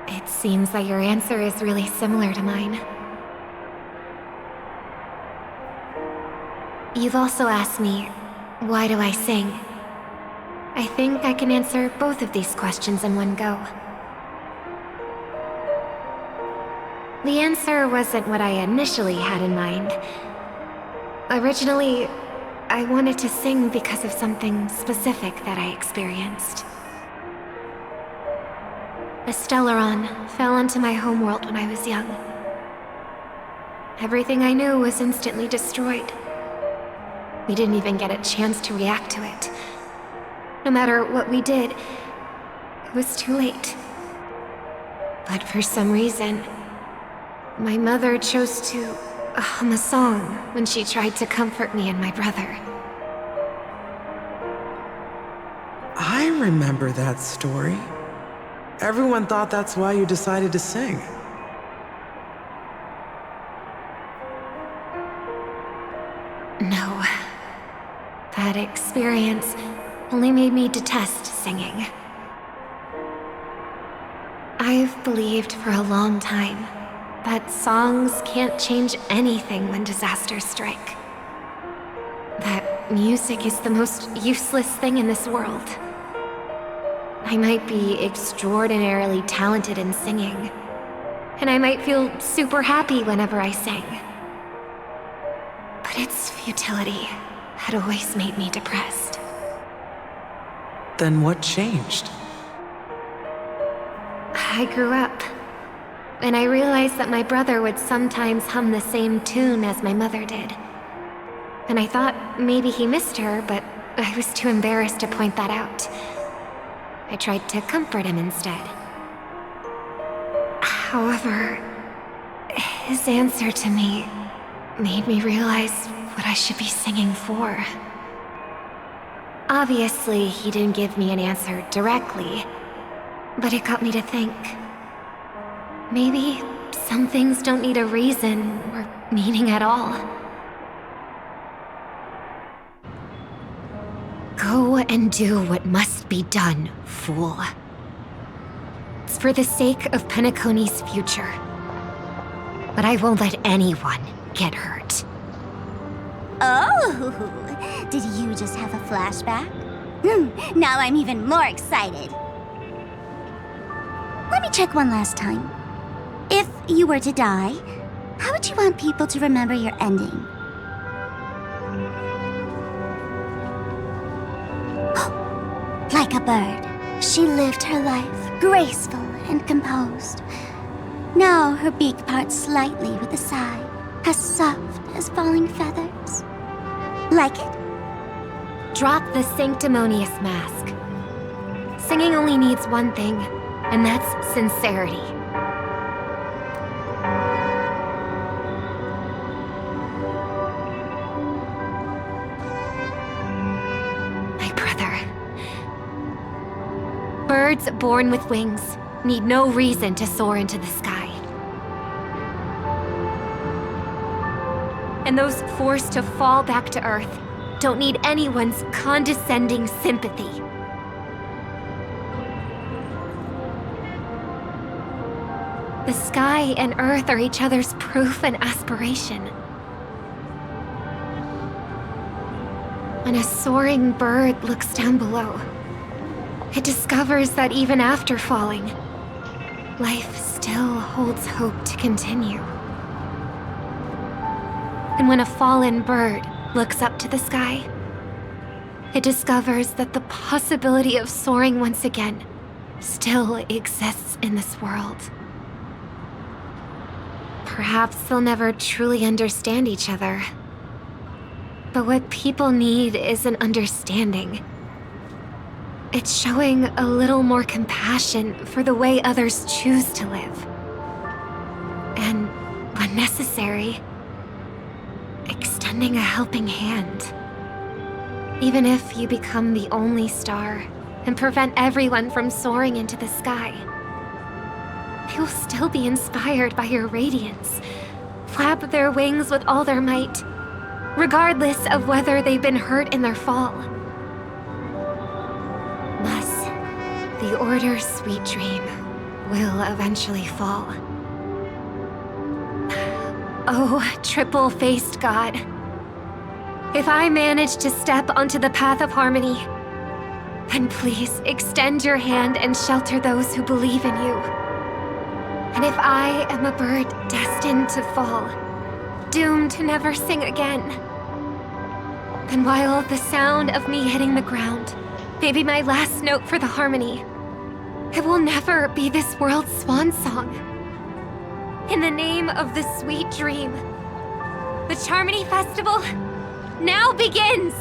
It seems that your answer is really similar to mine. You've also asked me, why do I sing? I think I can answer both of these questions in one go. The answer wasn't what I initially had in mind. Originally, I wanted to sing because of something specific that I experienced. A Stellaron fell onto my homeworld when I was young. Everything I knew was instantly destroyed. We didn't even get a chance to react to it. No matter what we did, it was too late. But for some reason, my mother chose to hum a song when she tried to comfort me and my brother. I remember that story. Everyone thought that's why you decided to sing. No. That experience only made me detest singing. I've believed for a long time that songs can't change anything when disasters strike. That music is the most useless thing in this world. I might be extraordinarily talented in singing, and I might feel super happy whenever I sang. But its futility had always made me depressed. Then what changed? I grew up, and I realized that my brother would sometimes hum the same tune as my mother did. And I thought maybe he missed her, but I was too embarrassed to point that out. I tried to comfort him instead. However, his answer to me made me realize what I should be singing for. Obviously, he didn't give me an answer directly, but it got me to think. Maybe some things don't need a reason or meaning at all. Go and do what must be done, fool. It's for the sake of Penacony's future. But I won't let anyone get hurt. Oh, did you just have a flashback? Now I'm even more excited. Let me check one last time. If you were to die, how would you want people to remember your ending? Like a bird, she lived her life graceful and composed. Now her beak parts slightly with a sigh, as soft as falling feathers. Like it? Drop the sanctimonious mask. Singing only needs one thing, and that's sincerity. My brother. Birds born with wings need no reason to soar into the sky. And those forced to fall back to Earth don't need anyone's condescending sympathy. The sky and Earth are each other's proof and aspiration. When a soaring bird looks down below, it discovers that even after falling, life still holds hope to continue. And when a fallen bird looks up to the sky, it discovers that the possibility of soaring once again still exists in this world. Perhaps they'll never truly understand each other. But what people need is an understanding. It's showing a little more compassion for the way others choose to live. And, when necessary, extending a helping hand. Even if you become the only star and prevent everyone from soaring into the sky, they will still be inspired by your radiance, flap their wings with all their might, regardless of whether they've been hurt in their fall. Thus, the Order's sweet dream will eventually fall. Oh, triple-faced God. If I manage to step onto the path of harmony, then please extend your hand and shelter those who believe in you. And if I am a bird destined to fall, doomed to never sing again, then while the sound of me hitting the ground may be my last note for the harmony, It will never be this world's swan song. In the name of the sweet dream, the Charmony Festival now begins!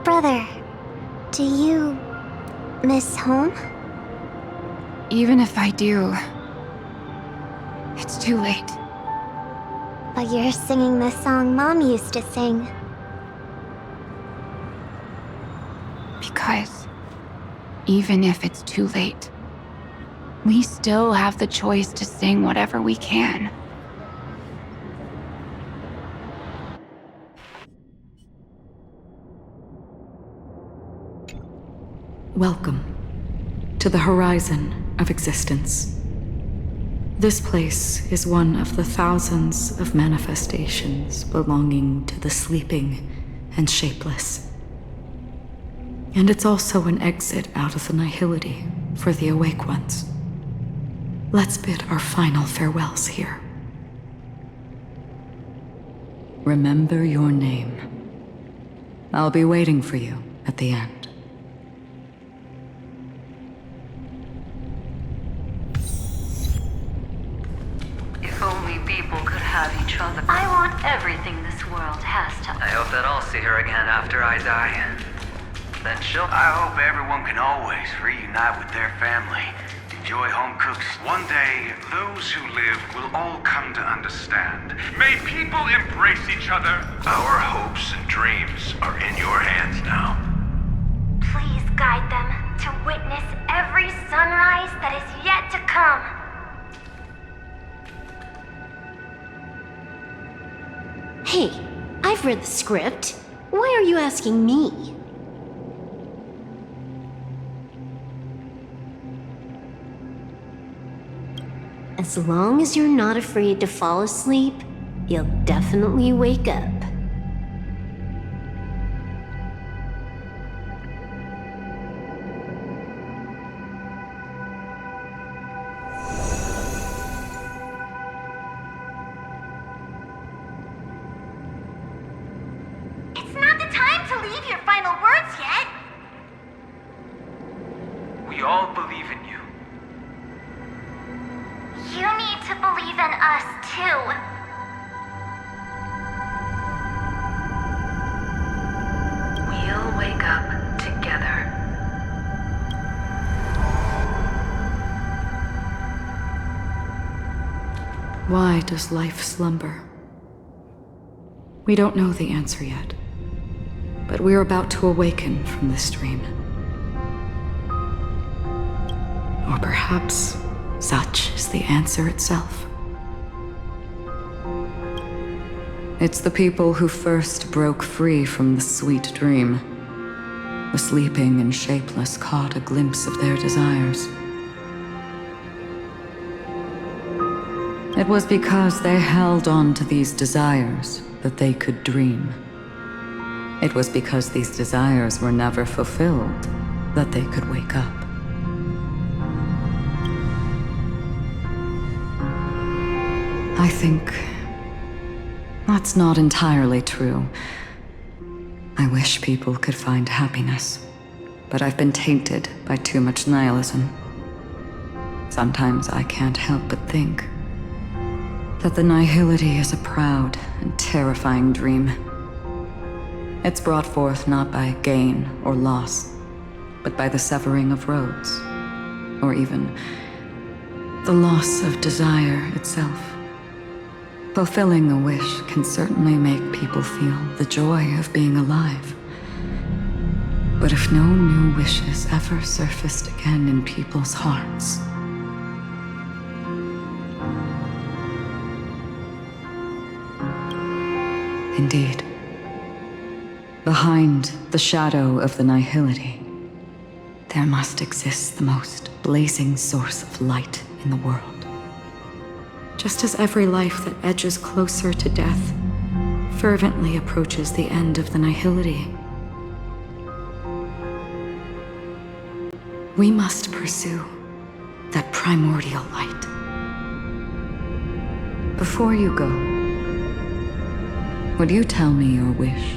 Brother, do you miss home? Even if I do, it's too late. But you're singing the song Mom used to sing. Because even if it's too late, we still have the choice to sing whatever we can. Welcome to the horizon of existence. This place is one of the thousands of manifestations belonging to the sleeping and shapeless. And it's also an exit out of the nihility for the awake ones. Let's bid our final farewells here. Remember your name. I'll be waiting for you at the end. If only people could have each other. I want everything this world has to offer. I hope that I'll see her again after I die. Then she'll... I hope everyone can always reunite with their family. Enjoy home cooks. One day, those who live will all come to understand. May people embrace each other. Our hopes and dreams are in your hands now. Please guide them to witness every sunrise that is yet to come. Hey, I've read the script. Why are you asking me? As long as you're not afraid to fall asleep, you'll definitely wake up. It's not the time to leave your final words yet. We all believe in you. You need to believe in us, too. We'll wake up together. Why does life slumber? We don't know the answer yet, but we're about to awaken from this dream. Or perhaps such is the answer itself. It's the people who first broke free from the sweet dream. The sleeping and shapeless caught a glimpse of their desires. It was because they held on to these desires that they could dream. It was because these desires were never fulfilled that they could wake up. I think that's not entirely true. I wish people could find happiness, but I've been tainted by too much nihilism. Sometimes I can't help but think that the nihility is a proud and terrifying dream. It's brought forth not by gain or loss, but by the severing of roads, or even the loss of desire itself. Fulfilling a wish can certainly make people feel the joy of being alive. But if no new wishes ever surfaced again in people's hearts, indeed, behind the shadow of the nihility, there must exist the most blazing source of light in the world. Just as every life that edges closer to death fervently approaches the end of the nihility. We must pursue that primordial light. Before you go, would you tell me your wish?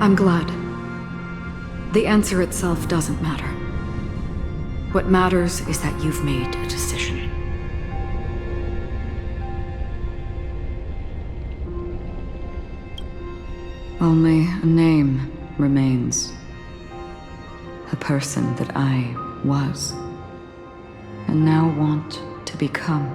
I'm glad. The answer itself doesn't matter. What matters is that you've made a decision. Only a name remains. A person that I was, and now want to become.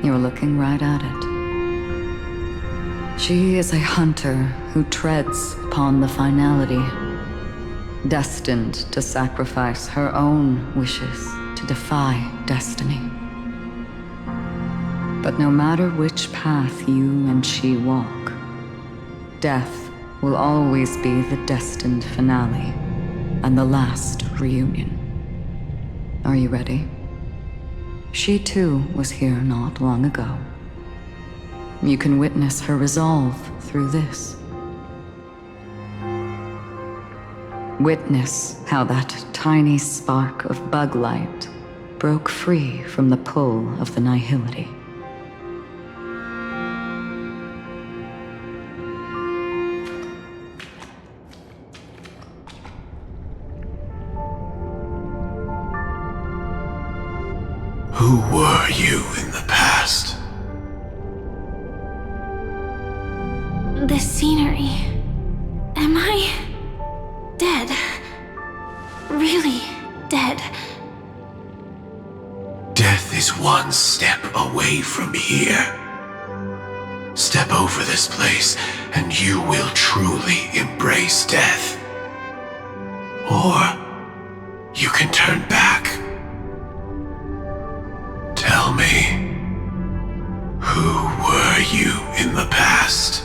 You're looking right at it. She is a hunter who treads upon the finality, destined to sacrifice her own wishes to defy destiny. But no matter which path you and she walk, death will always be the destined finale and the last reunion. Are you ready? She too was here not long ago. You can witness her resolve through this. Witness how that tiny spark of bug light broke free from the pull of the nihility. Who were you in the past? The scenery. Am I dead? Really dead? Death is one step away from here. Step over this place, and you will truly embrace death. Or you can turn back. Tell me, who were you in the past?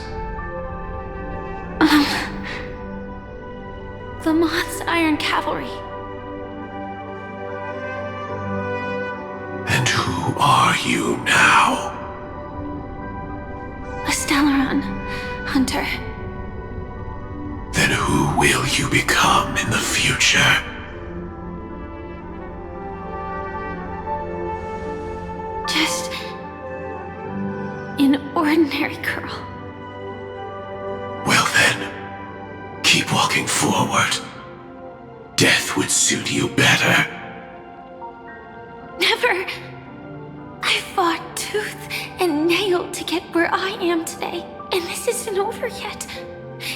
The Moth's Iron Cavalry. And who are you now? A Stellaron hunter. Then who will you become in the future? Just an ordinary girl. Well then, keep walking forward. Death would suit you better. Never. I fought tooth and nail to get where I am today, and this isn't over yet.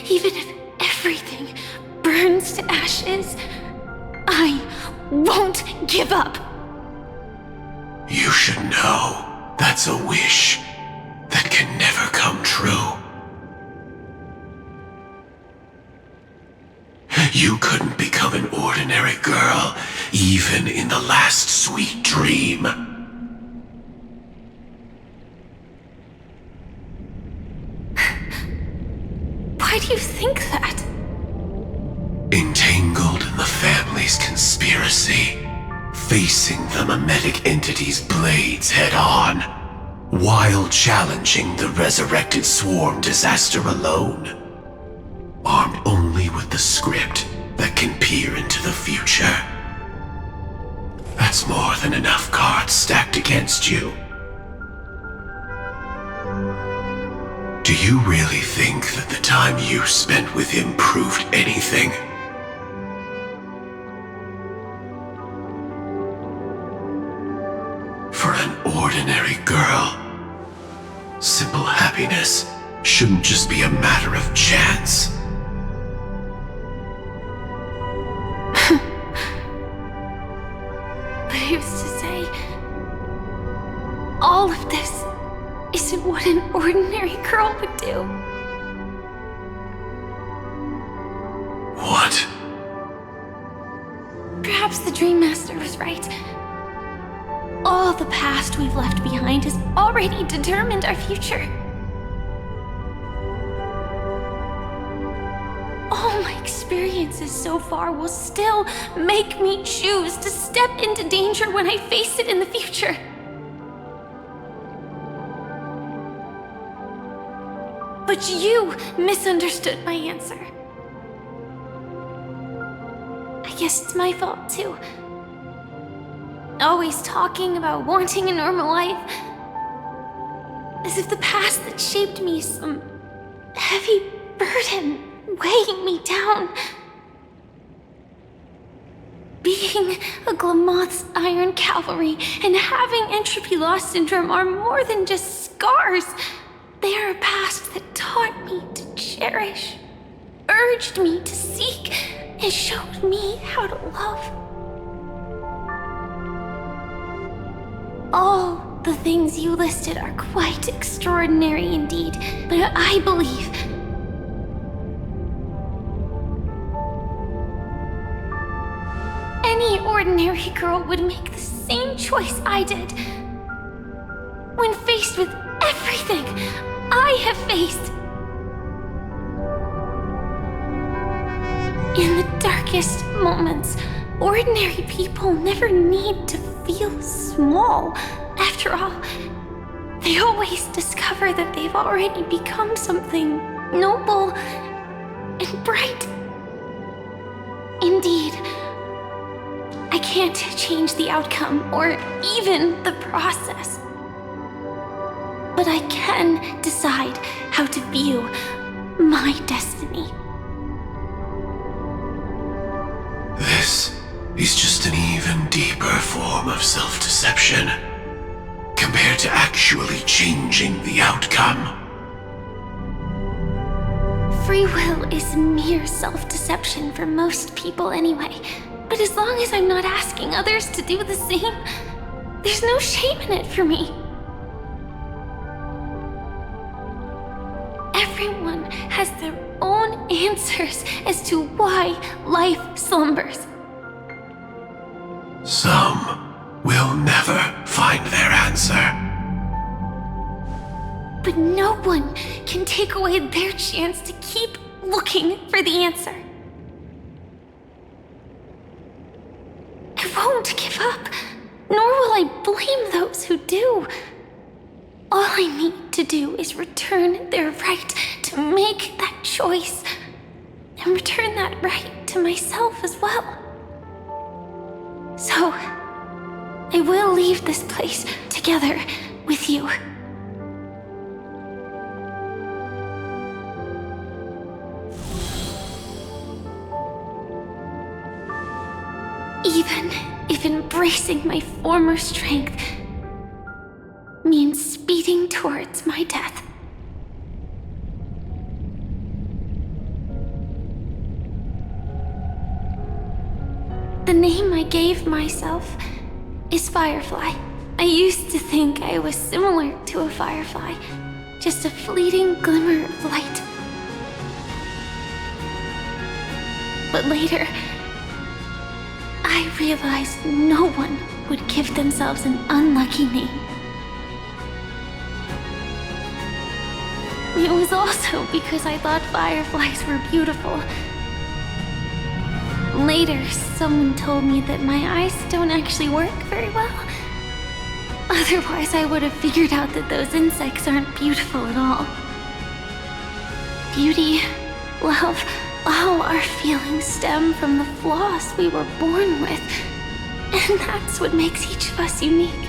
Even if everything burns to ashes, I won't give up. You should know that's a wish that can never come true. You couldn't become an ordinary girl, even in the last sweet dream. Why do you think that? Entangled in the family's conspiracy, facing the mimetic entity's blades head-on, while challenging the resurrected swarm disaster alone. Armed only with the script that can peer into the future. That's more than enough cards stacked against you. Do you really think that the time you spent with him proved anything? For an ordinary girl, simple happiness shouldn't just be a matter of chance. But who's to say all of this isn't what an ordinary girl would do? What? Perhaps the Dream Master was right. All the past we've left behind has already determined our future. All my experiences experiences so far will still make me choose to step into danger when I face it in the future. But you misunderstood my answer. I guess it's my fault too. Always talking about wanting a normal life, as if the past that shaped me is some heavy burden weighing me down. Being a Glamoth's Iron Cavalry and having entropy loss syndrome are more than just scars. They are a past that taught me to cherish, urged me to seek, and showed me how to love. All the things you listed are quite extraordinary indeed, but I believe any ordinary girl would make the same choice I did. When faced with everything I have faced, in the darkest moments, ordinary people never need to feel small. After all, they always discover that they've already become something noble and bright. Indeed, I can't change the outcome or even the process. But I can decide how to view my destiny. This is just an even deeper form of self-deception compared to actually changing the outcome. Free will is mere self-deception for most people anyway. But as long as I'm not asking others to do the same, there's no shame in it for me. Everyone has their own answers as to why life slumbers. Some will never find their answer. But no one can take away their chance to keep looking for the answer. I won't give up, nor will I blame those who do. All I need to do is return their right to make that choice, and return that right to myself as well. So, I will leave this place together with you. Even if embracing my former strength means speeding towards my death. The name I gave myself is Firefly. I used to think I was similar to a firefly, just a fleeting glimmer of light. But later, I realized no one would give themselves an unlucky name. It was also because I thought fireflies were beautiful. Later, someone told me that my eyes don't actually work very well. Otherwise, I would have figured out that those insects aren't beautiful at all. Beauty, love, all our feelings stem from the flaws we were born with. And that's what makes each of us unique.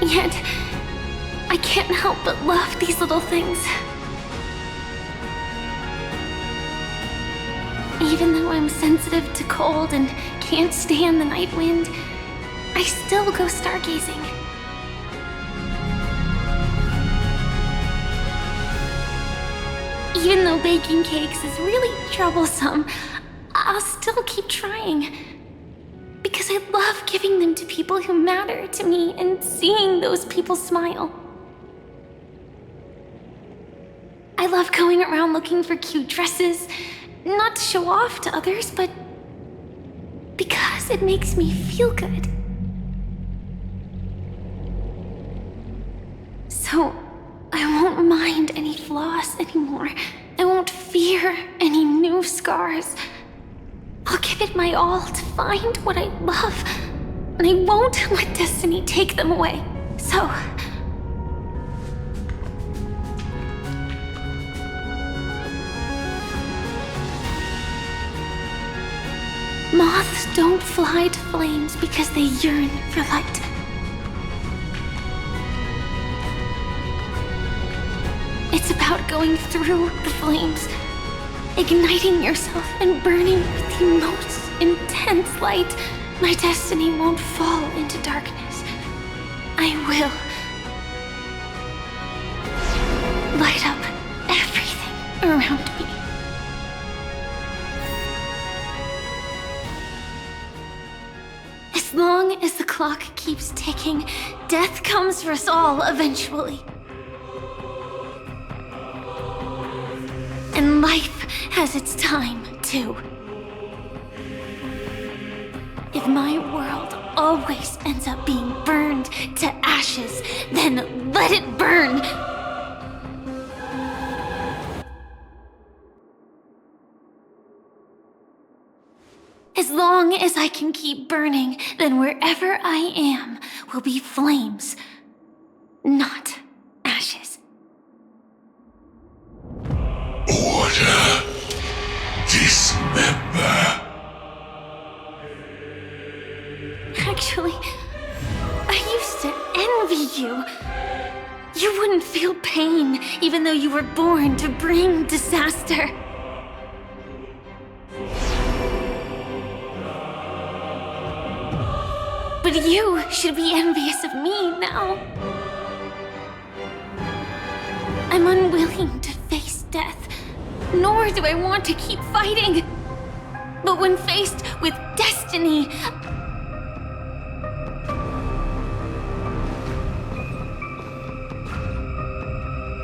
Yet, I can't help but love these little things. Even though I'm sensitive to cold and can't stand the night wind, I still go stargazing. Even though baking cakes is really troublesome, I'll still keep trying. Because I love giving them to people who matter to me and seeing those people smile. I love going around looking for cute dresses, not to show off to others, but because it makes me feel good. So, I won't mind any flaws loss anymore. I won't fear any new scars. I'll give it my all to find what I love, and I won't let destiny take them away. So... moths don't fly to flames because they yearn for light. It's about going through the flames, igniting yourself and burning with the most intense light. My destiny won't fall into darkness. I will light up everything around me. As long as the clock keeps ticking, death comes for us all eventually. And life has its time, too. If my world always ends up being burned to ashes, then let it burn! As long as I can keep burning, then wherever I am will be flames, not ashes. Order. Dismember. Actually, I used to envy you. You wouldn't feel pain, even though you were born to bring disaster. But you should be envious of me now. I'm unwilling to face death, nor do I want to keep fighting. But when faced with destiny,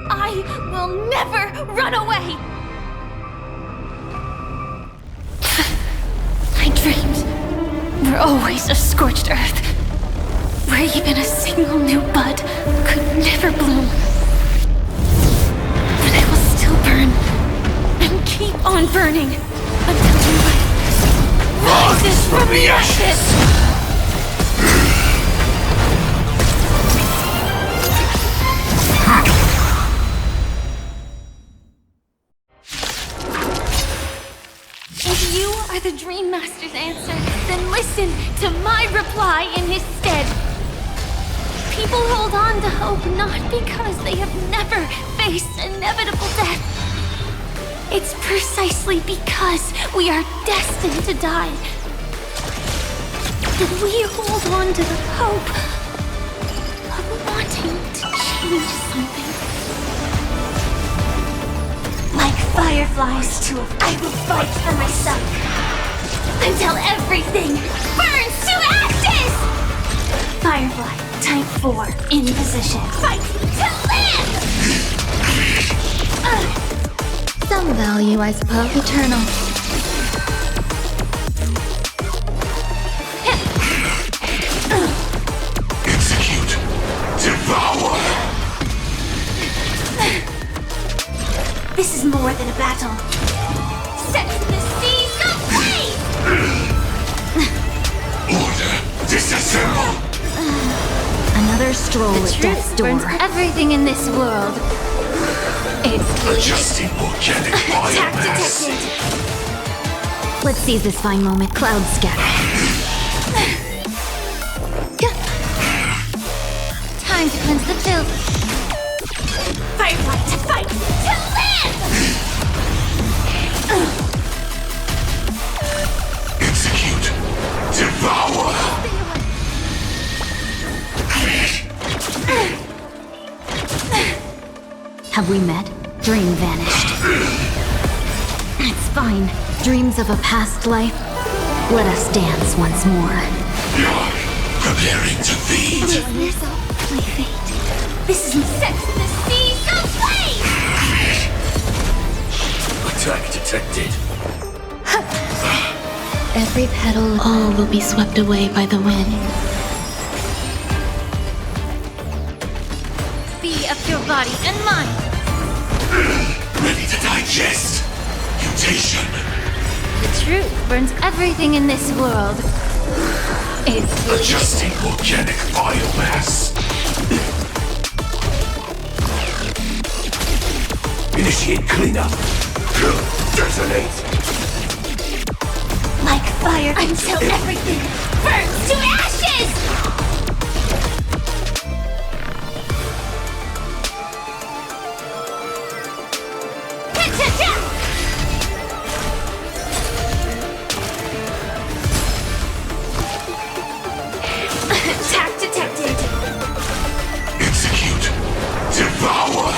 I will never run away! My dreams were always a scorched earth, where even a single new bud could never bloom. But I will still burn, and keep on burning, until new life rises from the ashes! If you are the Dream Master's answer, then listen to my reply in his stead. People hold on to hope not because they have never faced inevitable death. It's precisely because we are destined to die that we hold on to the hope of wanting to change something. Like fireflies, I will fight for myself until everything burns to ashes! Firefly, type 4, in position. Fight to live! Some value, I suppose. Eternal. Execute. Devour. This is more than a battle. Set the seas ablaze! Order. Disassemble. Another stroll at death's door. Burns everything in this world. It's Adjusting organic attack biomass. detected. Let's seize this fine moment. Clouds scatter. Time to cleanse the filth. Firefly to fight to live! Execute. Devour. Have we met? Dream vanished. It's fine. Dreams of a past life. Let us dance once more. Preparing to feed. My fate. This is set to the seas ablaze! Attack detected. Every petal, all will be swept away by the wind. Be of your body and mind. digest. Mutation. The truth burns everything in this world. It's Adjusting organic biomass. Initiate cleanup. Detonate. like fire until everything burns to ashes! Attack detected. Execute. Devour.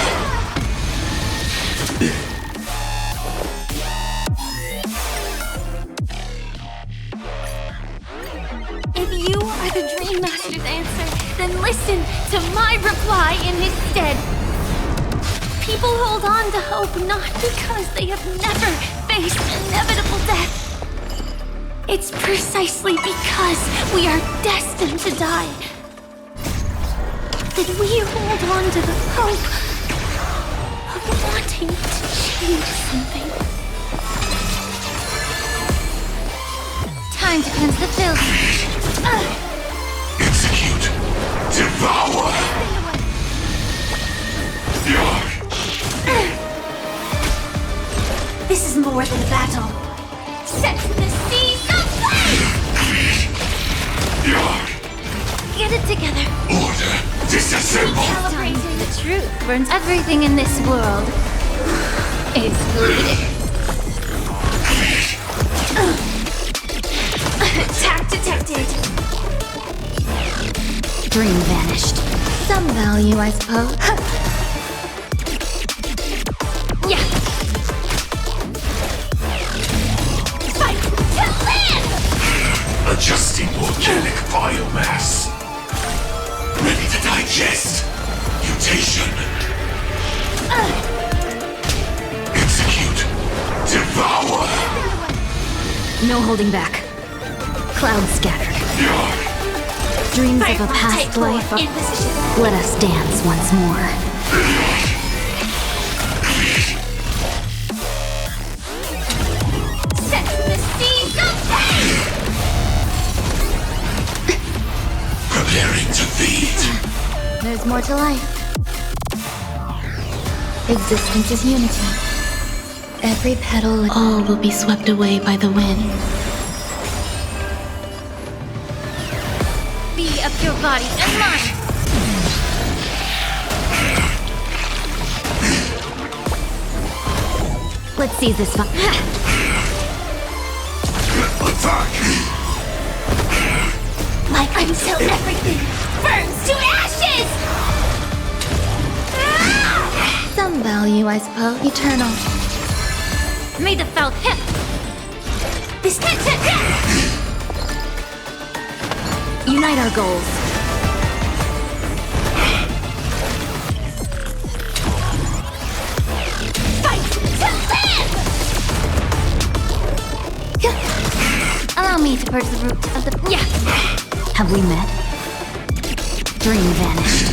If you are the Dream Master's answer, then listen to my reply in his stead. People hold on to hope not because they have never faced inevitable death. It's precisely because we are destined to die that we hold on to the hope of wanting to change something. Time to cleanse the filth. Execute. Devour. This is more than a battle. Set the seas aflame! Get it together. Order. Disassemble. Calibrating the truth burns everything in this world. It's bleeding. Attack detected. Dream vanished. Some value, I suppose. Yeah. Fight to live! Adjusting organic biomass. Ready to digest. Mutation. Execute. Devour. No holding back. Clouds scattered. Dreams of a past life. Let us dance once more. Set the seas aflame! Preparing to feed. There's more to life. Existence is unity. Every petal, all will be swept away by the wind. Be of your body and mind. Let's seize this fun. Attack. Like until everything burns to ashes! Some value, I suppose. Eternal. May the felt hip. This Unite our goals. Fight to live! Allow me to purge the root of the... Yeah! Have we met? Dream vanished.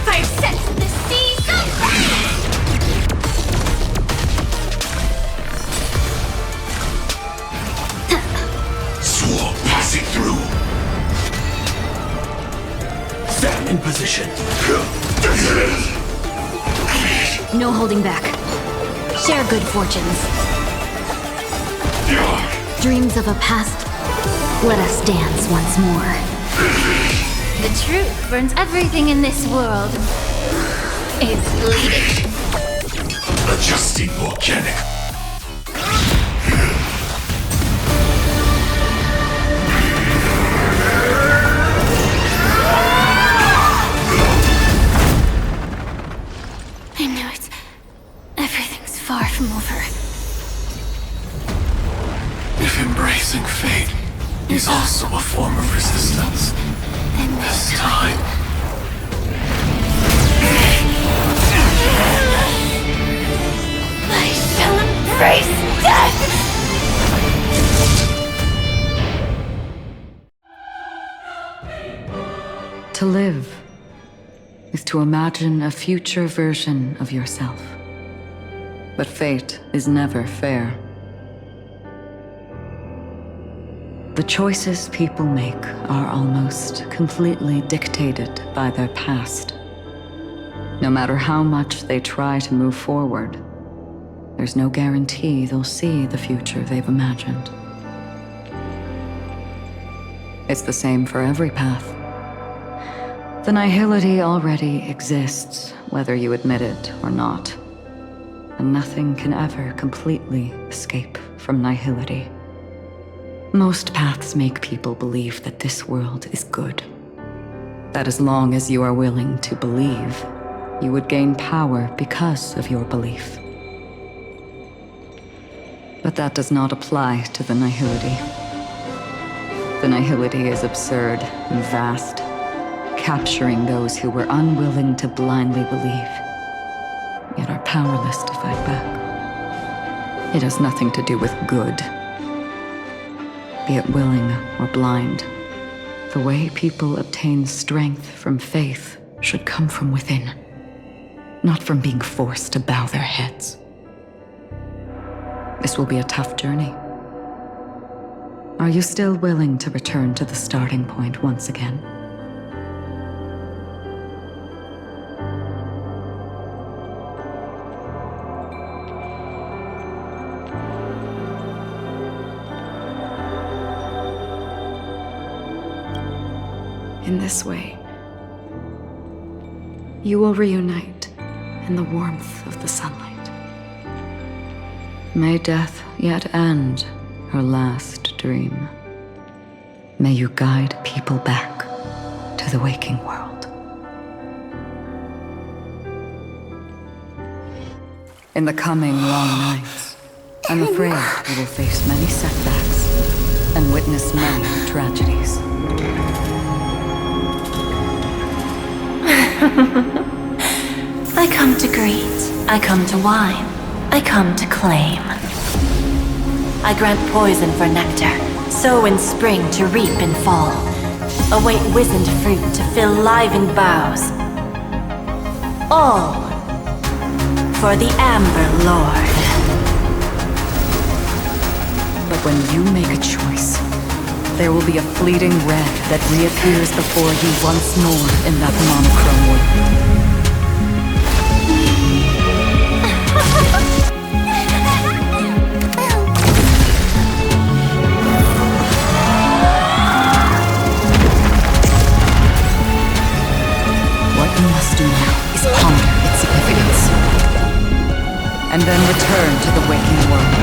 Fire sets the seas aflame! Swarm passing through. Stand in position. No holding back. Share good fortunes. Dreams of a past. Let us dance once more. The truth burns everything in this world. It's bleeding. Adjusting organic. I knew it. Everything's far from over. If embracing fate is also a form of resistance, this time. I shall embrace death! To live is to imagine a future version of yourself. But fate is never fair. The choices people make are almost completely dictated by their past. No matter how much they try to move forward, there's no guarantee they'll see the future they've imagined. It's the same for every path. The nihility already exists, whether you admit it or not. And nothing can ever completely escape from nihility. Most paths make people believe that this world is good. That as long as you are willing to believe, you would gain power because of your belief. But that does not apply to the nihility. The nihility is absurd and vast, capturing those who were unwilling to blindly believe, yet are powerless to fight back. It has nothing to do with good. Be it willing or blind, the way people obtain strength from faith should come from within, not from being forced to bow their heads. This will be a tough journey. Are you still willing to return to the starting point once again? In this way, you will reunite in the warmth of the sunlight. May death yet end her last dream. May you guide people back to the waking world. In the coming long nights, I'm afraid you will face many setbacks and witness many tragedies. I come to greet, I come to whine, I come to claim. I grant poison for nectar, sow in spring to reap in fall. Await wizened fruit to fill livened boughs. All for the Amber Lord. But when you make a choice, there will be a fleeting red that reappears before you once more in that monochrome world. What you must do now is ponder its significance, and then return to the waking world.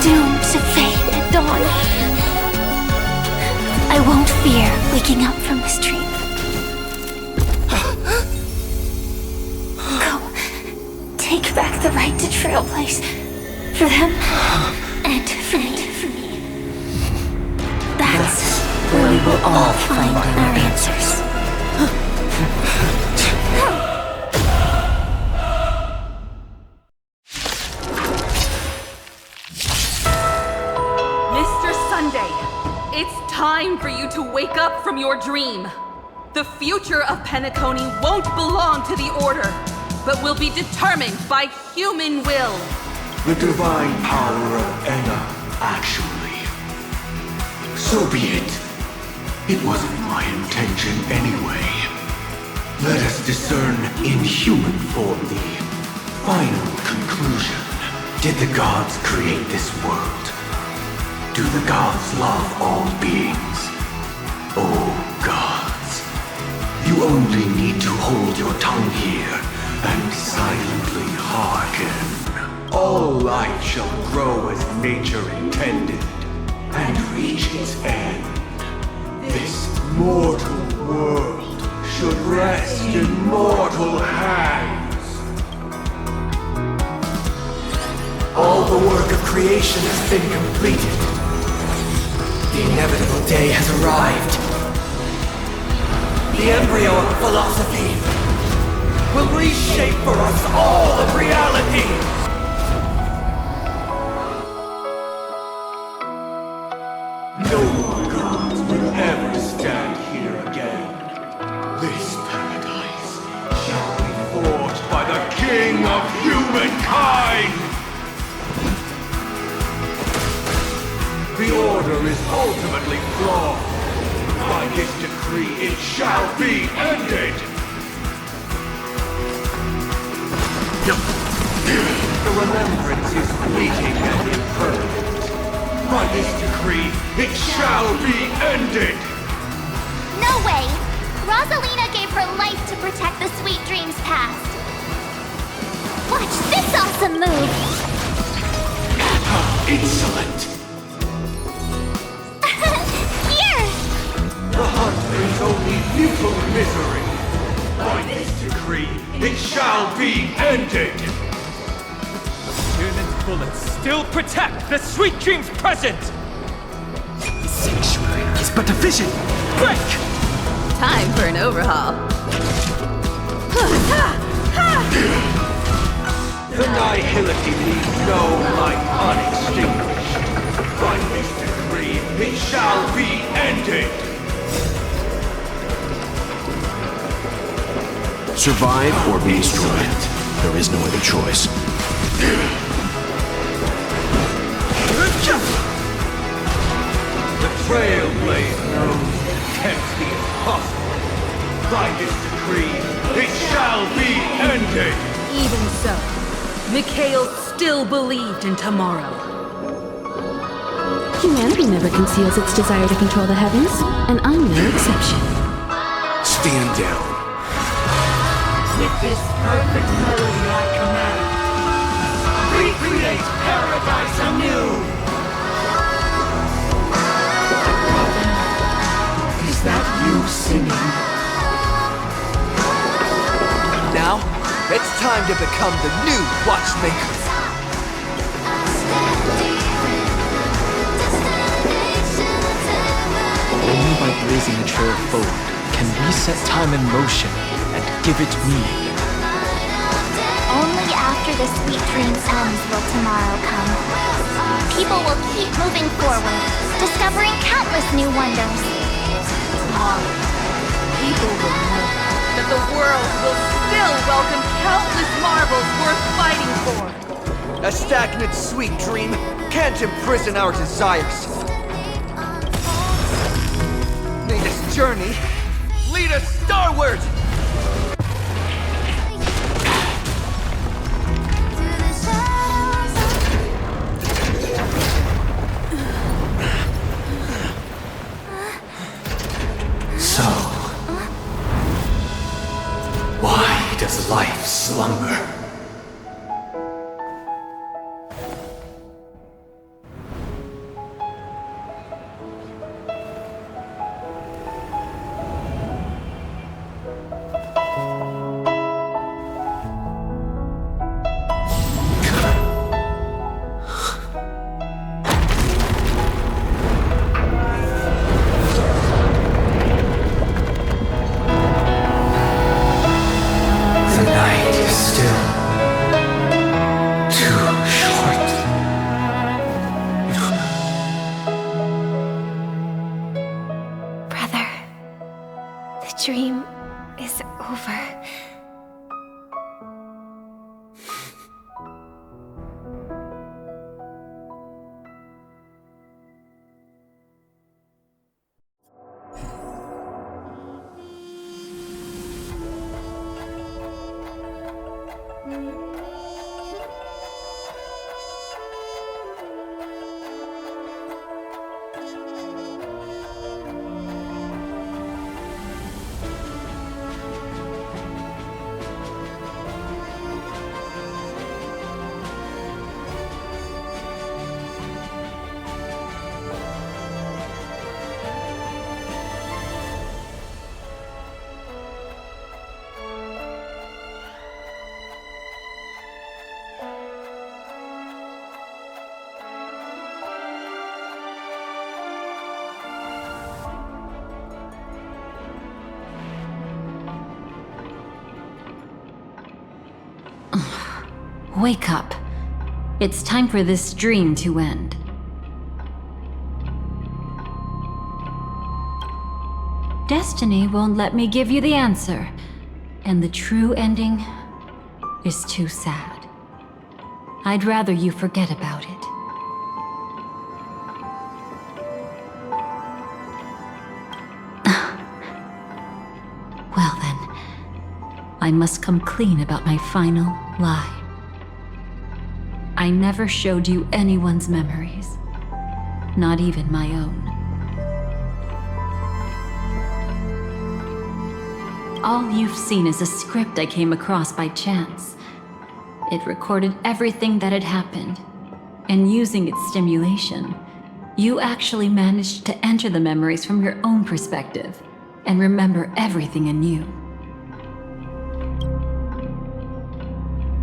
Doomed to fade at dawn. I won't fear waking up from this dream. Go. Take back the right to trailblaze. For them and for me. That's where we will all find our answers. Time for you to wake up from your dream. The future of Penacony won't belong to the Order, but will be determined by human will. The divine power of Enna, actually. So be it. It wasn't my intention anyway. Let us discern in human form the final conclusion. Did the gods create this world? Do the gods love all beings? Oh, gods. You only need to hold your tongue here and silently hearken. All life shall grow as nature intended and reach its end. This mortal world should rest in mortal hands. All the work of creation has been completed. The inevitable day has arrived. The embryo of philosophy. will reshape for us all of reality! No more gods will ever stand here again. This paradise shall be forged by the King of Humankind! The order is ultimately flawed. By this decree, it shall be ended! The remembrance is fleeting and impermanent. By this decree, it shall be ended! No way! Rosalina gave her life to protect the sweet dreams past. Watch this awesome move! How insolent! The hunt brings only futile misery. By this decree, it shall be ended! Tyrnan's bullets still protect the sweet dreams present! The sanctuary is but a vision! Break! Time for an overhaul. The nihility leaves no light unextinguished. By this decree, it shall be ended! Survive or be destroyed. There is no other choice. The Trailblaze knows attempts the impossible. By this decree, it shall be ended! Even so, Mikhail still believed in tomorrow. Humanity never conceals its desire to control the heavens, and I'm no exception. Stand down. With this perfect melody I command, recreate paradise anew! Is that you singing? Now, it's time to become the new Watchmaker. Only by blazing a trail forward can we set time in motion and give it meaning. Only after the sweet dreams ends will tomorrow come. People will keep moving forward, discovering countless new wonders. Tomorrow, people will know that the world will still welcome countless marvels worth fighting for. A stagnant sweet dream can't imprison our desires. May this journey lead us starward! So, why does life slumber? dream is over. wake up. It's time for this dream to end. Destiny won't let me give you the answer, and the true ending is too sad. I'd rather you forget about it. Well then, I must come clean about my final lie. I never showed you anyone's memories, not even my own. All you've seen is a script I came across by chance. It recorded everything that had happened, and using its stimulation, you actually managed to enter the memories from your own perspective and remember everything anew.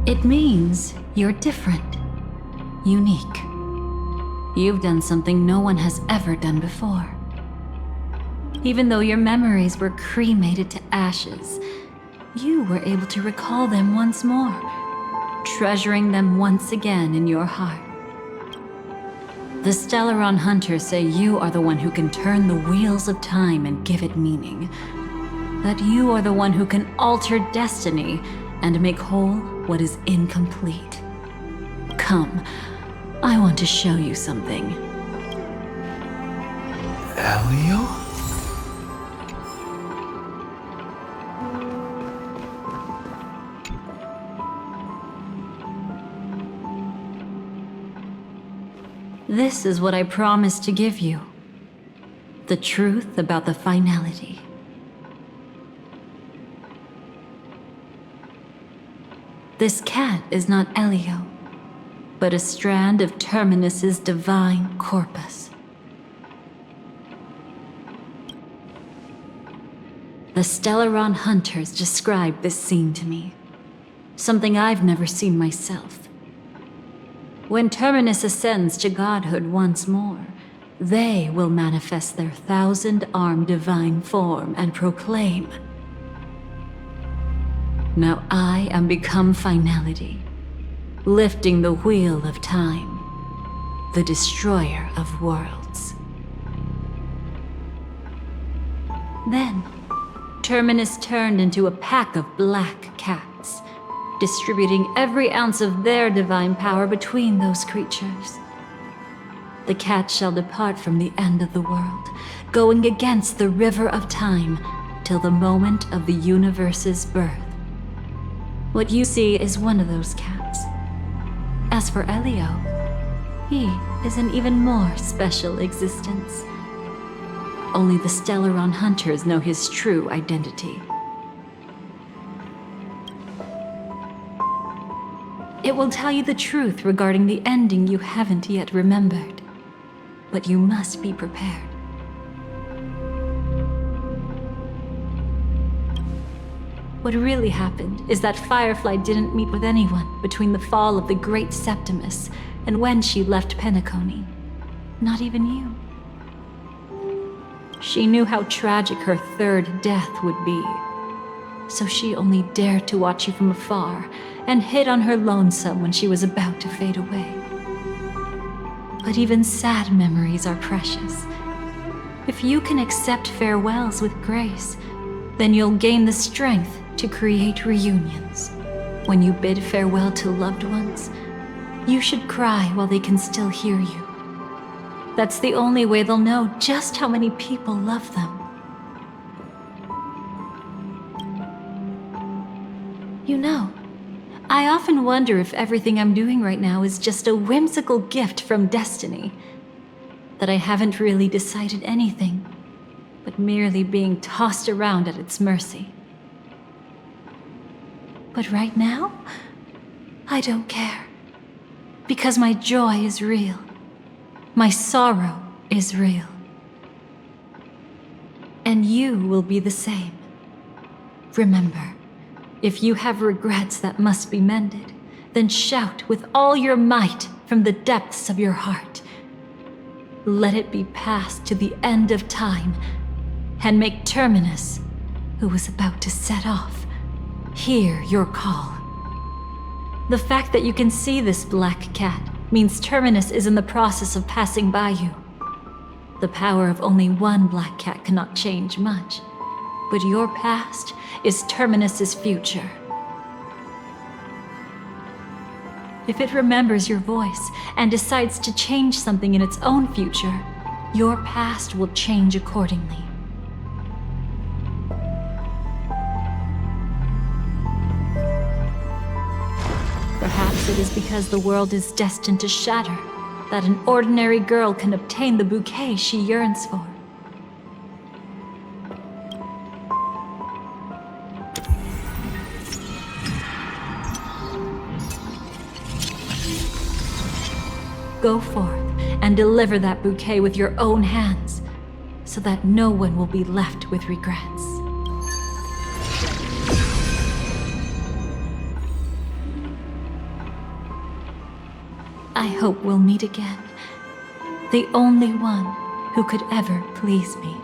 It means you're different, unique. You've done something no one has ever done before. Even though your memories were cremated to ashes, you were able to recall them once more, treasuring them once again in your heart. The Stellaron Hunters say you are the one who can turn the wheels of time and give it meaning. That you are the one who can alter destiny and make whole what is incomplete. Come, I want to show you something. Elio? This is what I promised to give you. The truth about the finality. This cat is not Elio, but a strand of Terminus's divine corpus. The Stellaron Hunters described this scene to me, something I've never seen myself. When Terminus ascends to godhood once more, they will manifest their 1,000-armed divine form and proclaim, "Now I am become finality, lifting the wheel of time, the destroyer of worlds." Then, Terminus turned into a pack of black cats, distributing every ounce of their divine power between those creatures. The cat shall depart from the end of the world, going against the river of time till the moment of the universe's birth. What you see is one of those cats. As for Elio, he is an even more special existence. Only the Stellaron Hunters know his true identity. It will tell you the truth regarding the ending you haven't yet remembered. But you must be prepared. What really happened is that Firefly didn't meet with anyone between the fall of the Great Septimus and when she left Penacony. Not even you. She knew how tragic her third death would be. So she only dared to watch you from afar and hid on her lonesome when she was about to fade away. But even sad memories are precious. If you can accept farewells with grace, then you'll gain the strength to create reunions. When you bid farewell to loved ones, you should cry while they can still hear you. That's the only way they'll know just how many people love them. You know, I often wonder if everything I'm doing right now is just a whimsical gift from destiny. That I haven't really decided anything, but merely being tossed around at its mercy. But right now, I don't care. Because my joy is real. My sorrow is real. And you will be the same. Remember, if you have regrets that must be mended, then shout with all your might from the depths of your heart. Let it be passed to the end of time, and make Terminus, who was about to set off, hear your call. The fact that you can see this black cat means Terminus is in the process of passing by you. The power of only one black cat cannot change much, but your past is Terminus's future. If it remembers your voice and decides to change something in its own future, your past will change accordingly. Perhaps it is because the world is destined to shatter that an ordinary girl can obtain the bouquet she yearns for. Go forth and deliver that bouquet with your own hands, so that no one will be left with regrets. I hope we'll meet again. The only one who could ever please me.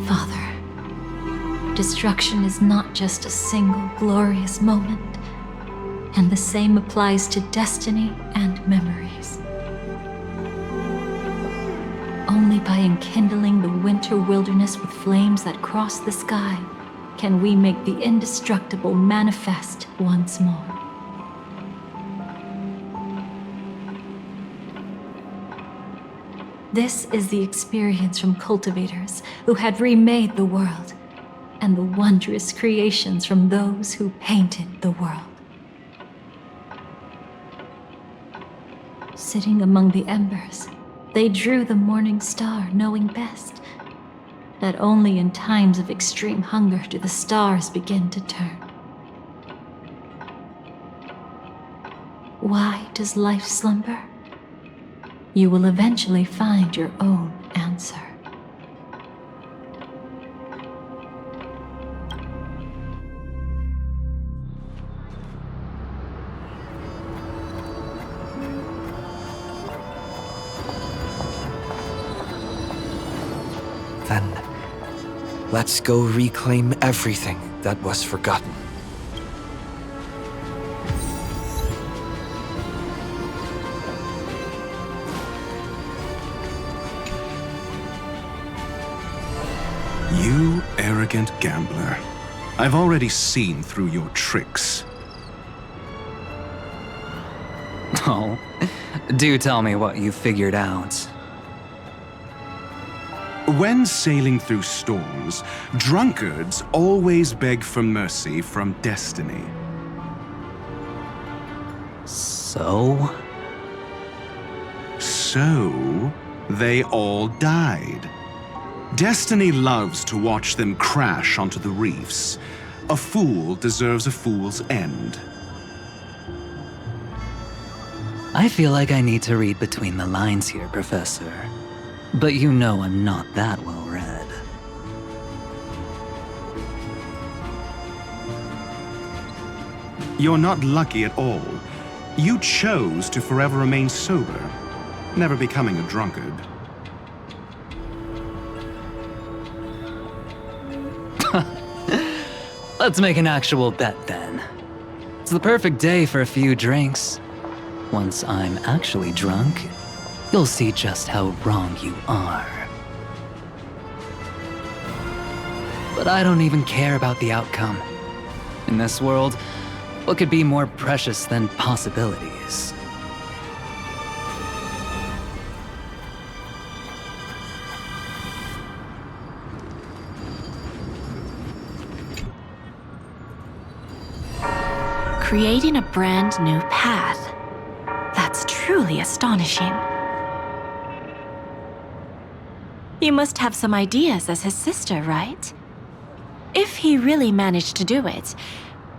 Father, destruction is not just a single glorious moment, and the same applies to destiny and memories. Only by enkindling the winter wilderness with flames that cross the sky can we make the indestructible manifest once more. This is the experience from cultivators who had remade the world, and the wondrous creations from those who painted the world. Sitting among the embers, they drew the morning star, knowing best that only in times of extreme hunger do the stars begin to turn. Why does life slumber? You will eventually find your own answer. Then, let's go reclaim everything that was forgotten. You arrogant gambler. I've already seen through your tricks. Oh, do tell me what you figured out. When sailing through storms, drunkards always beg for mercy from destiny. So? So, they all died. Destiny loves to watch them crash onto the reefs. A fool deserves a fool's end. I feel like I need to read between the lines here, Professor. But you know I'm not that well read. You're not lucky at all. You chose to forever remain sober, never becoming a drunkard. Let's make an actual bet then. It's the perfect day for a few drinks. Once I'm actually drunk, you'll see just how wrong you are. But I don't even care about the outcome. In this world, what could be more precious than possibilities? Creating a brand new path. That's truly astonishing. You must have some ideas as his sister, right? If he really managed to do it,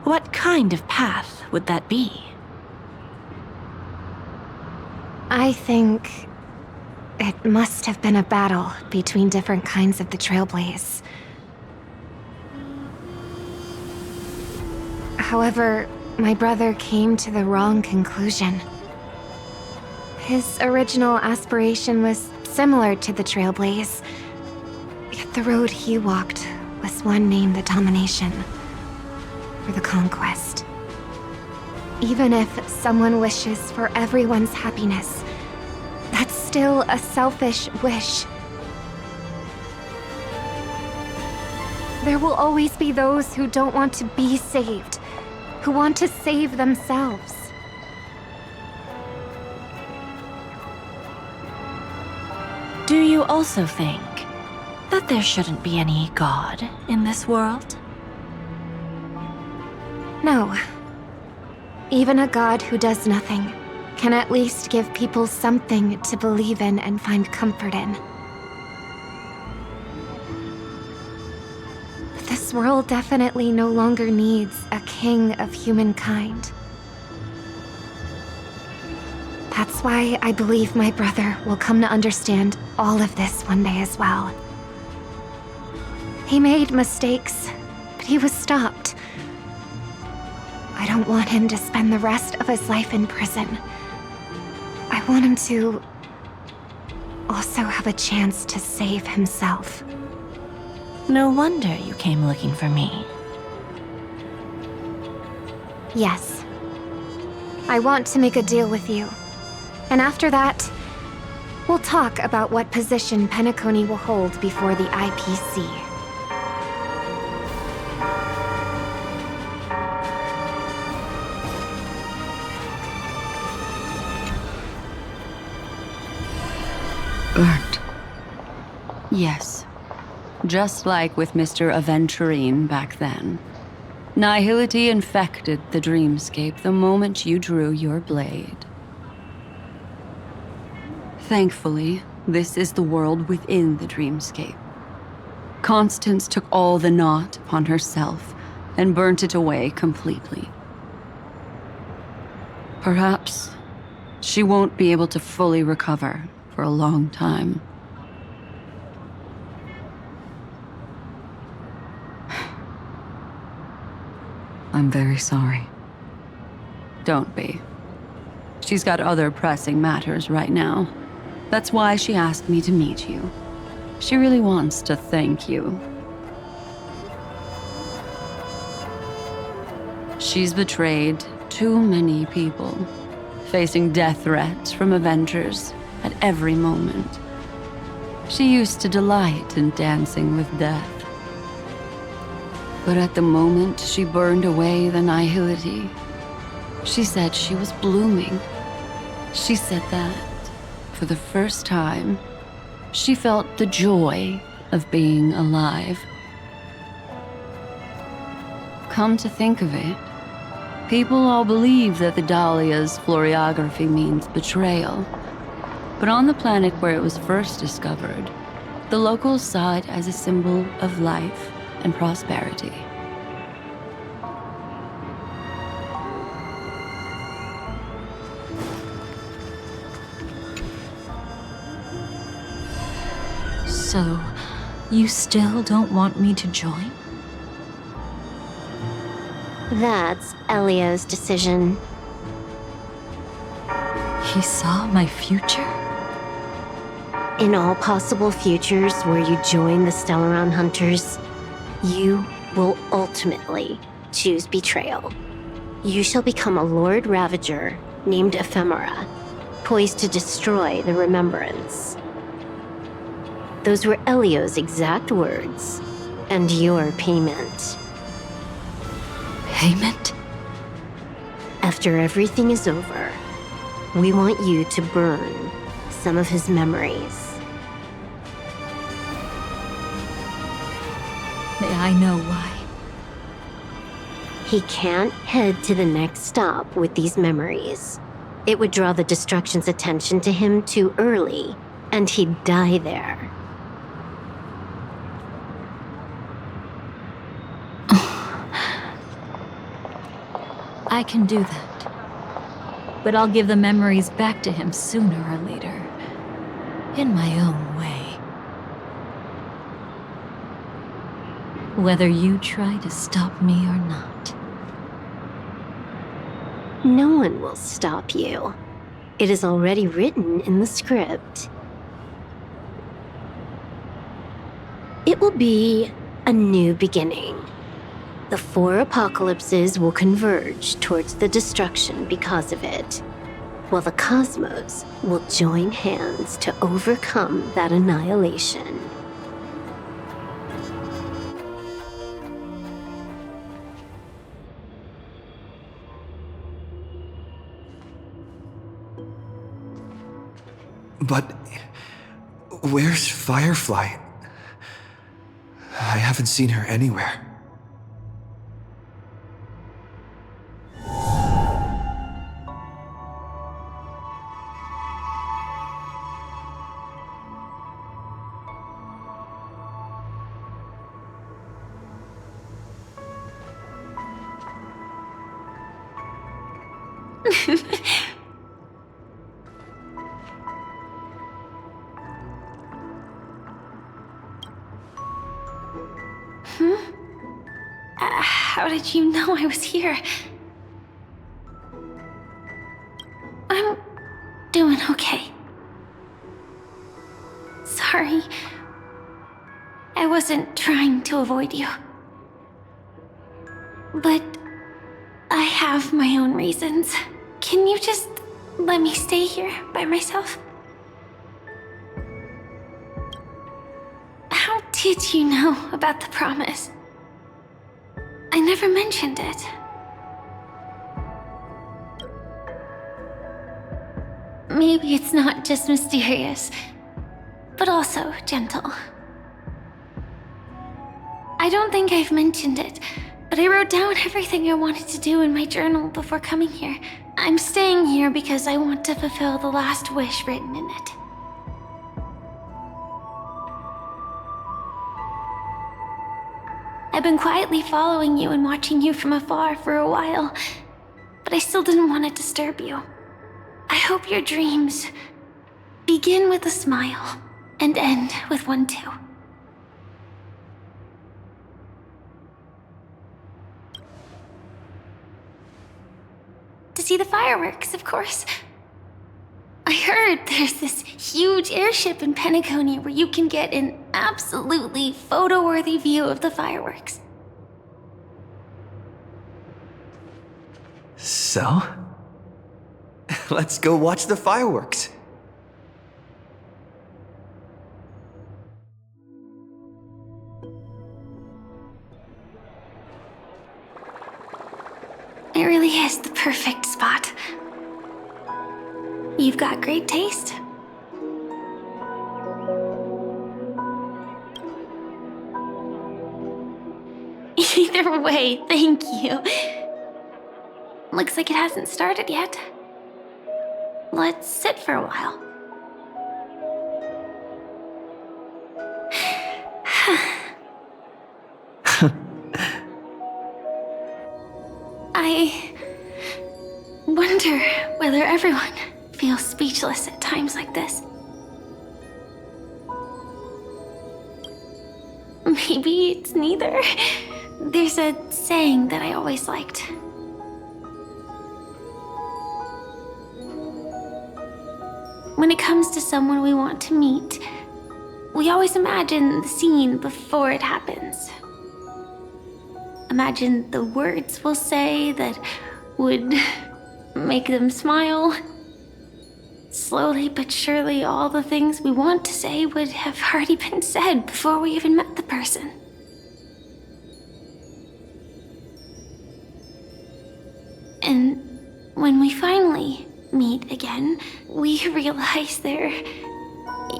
what kind of path would that be? I think it must have been a battle between different kinds of the Trailblaze. However, my brother came to the wrong conclusion. His original aspiration was similar to the Trailblaze, Yet the road he walked was one named the domination, or the conquest. Even if someone wishes for everyone's happiness, that's still a selfish wish. There will always be those who don't want to be saved, who want to save themselves. Do you also think that there shouldn't be any god in this world? No. Even a god who does nothing can at least give people something to believe in and find comfort in. But this world definitely no longer needs a king of humankind. That's why I believe my brother will come to understand all of this one day as well. He made mistakes, but he was stopped. I don't want him to spend the rest of his life in prison. I want him to also have a chance to save himself. No wonder you came looking for me. Yes. I want to make a deal with you. And after that, we'll talk about what position Penacony will hold before the IPC. Burnt. Yes. Just like with Mr. Aventurine back then. Nihility infected the dreamscape the moment you drew your blade. Thankfully, this is the world within the dreamscape. Constance took all the knot upon herself and burnt it away completely. Perhaps she won't be able to fully recover for a long time. I'm very sorry. Don't be. She's got other pressing matters right now. That's why she asked me to meet you. She really wants to thank you. She's betrayed too many people, facing death threats from Avengers at every moment. She used to delight in dancing with death. But at the moment she burned away the nihility, she said she was blooming. She said that, for the first time, she felt the joy of being alive. Come to think of it, people all believe that the Dahlia's floriography means betrayal. But on the planet where it was first discovered, the locals saw it as a symbol of life and prosperity. So, you still don't want me to join? That's Elio's decision. He saw my future? In all possible futures where you join the Stellaron Hunters, you will ultimately choose betrayal. You shall become a Lord Ravager named Ephemera, poised to destroy the Remembrance. Those were Elio's exact words, and your payment. Payment? After everything is over, we want you to burn some of his memories. May I know why? He can't head to the next stop with these memories. It would draw the Destruction's attention to him too early, and he'd die there. I can do that. But I'll give the memories back to him sooner or later. In my own way. Whether you try to stop me or not. No one will stop you. It is already written in the script. It will be a new beginning. The 4 apocalypses will converge towards the destruction because of it, while the cosmos will join hands to overcome that annihilation. But where's Firefly? I haven't seen her anywhere. How did you know I was here? I'm doing okay. Sorry. I wasn't trying to avoid you. But I have my own reasons. Can you just let me stay here by myself? How did you know about the promise? I never mentioned it. Maybe it's not just mysterious, but also gentle. I don't think I've mentioned it, but I wrote down everything I wanted to do in my journal before coming here. I'm staying here because I want to fulfill the last wish written in it. I've been quietly following you and watching you from afar for a while, but I still didn't want to disturb you. I hope your dreams begin with a smile and end with one too. To see the fireworks, of course. I heard there's this huge airship in Penacony where you can get an absolutely photo-worthy view of the fireworks. So? Let's go watch the fireworks. It really is the perfect spot. You've got great taste. Either way, thank you. Looks like it hasn't started yet. Let's sit for a while. I wonder whether everyone feels speechless at times like this. Maybe it's neither. There's a saying that I always liked. When it comes to someone we want to meet, we always imagine the scene before it happens. Imagine the words we'll say that would make them smile. Slowly but surely, all the things we want to say would have already been said before we even met the person. And when we finally meet again, we realize they're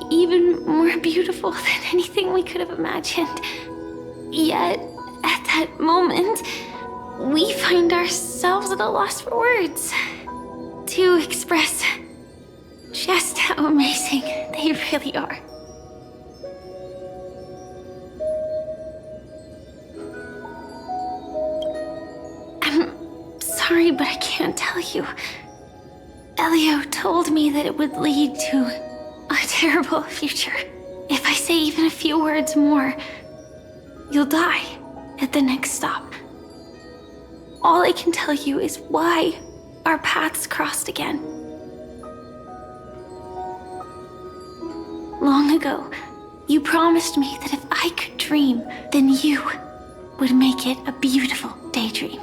even more beautiful than anything we could have imagined. Yet, at that moment, we find ourselves at a loss for words to express just how amazing they really are. I'm sorry, but I can't tell you. Elio told me that it would lead to a terrible future. If I say even a few words more, you'll die at the next stop. All I can tell you is why our paths crossed again. Long ago, You promised me that if I could dream, then you would make it a beautiful daydream.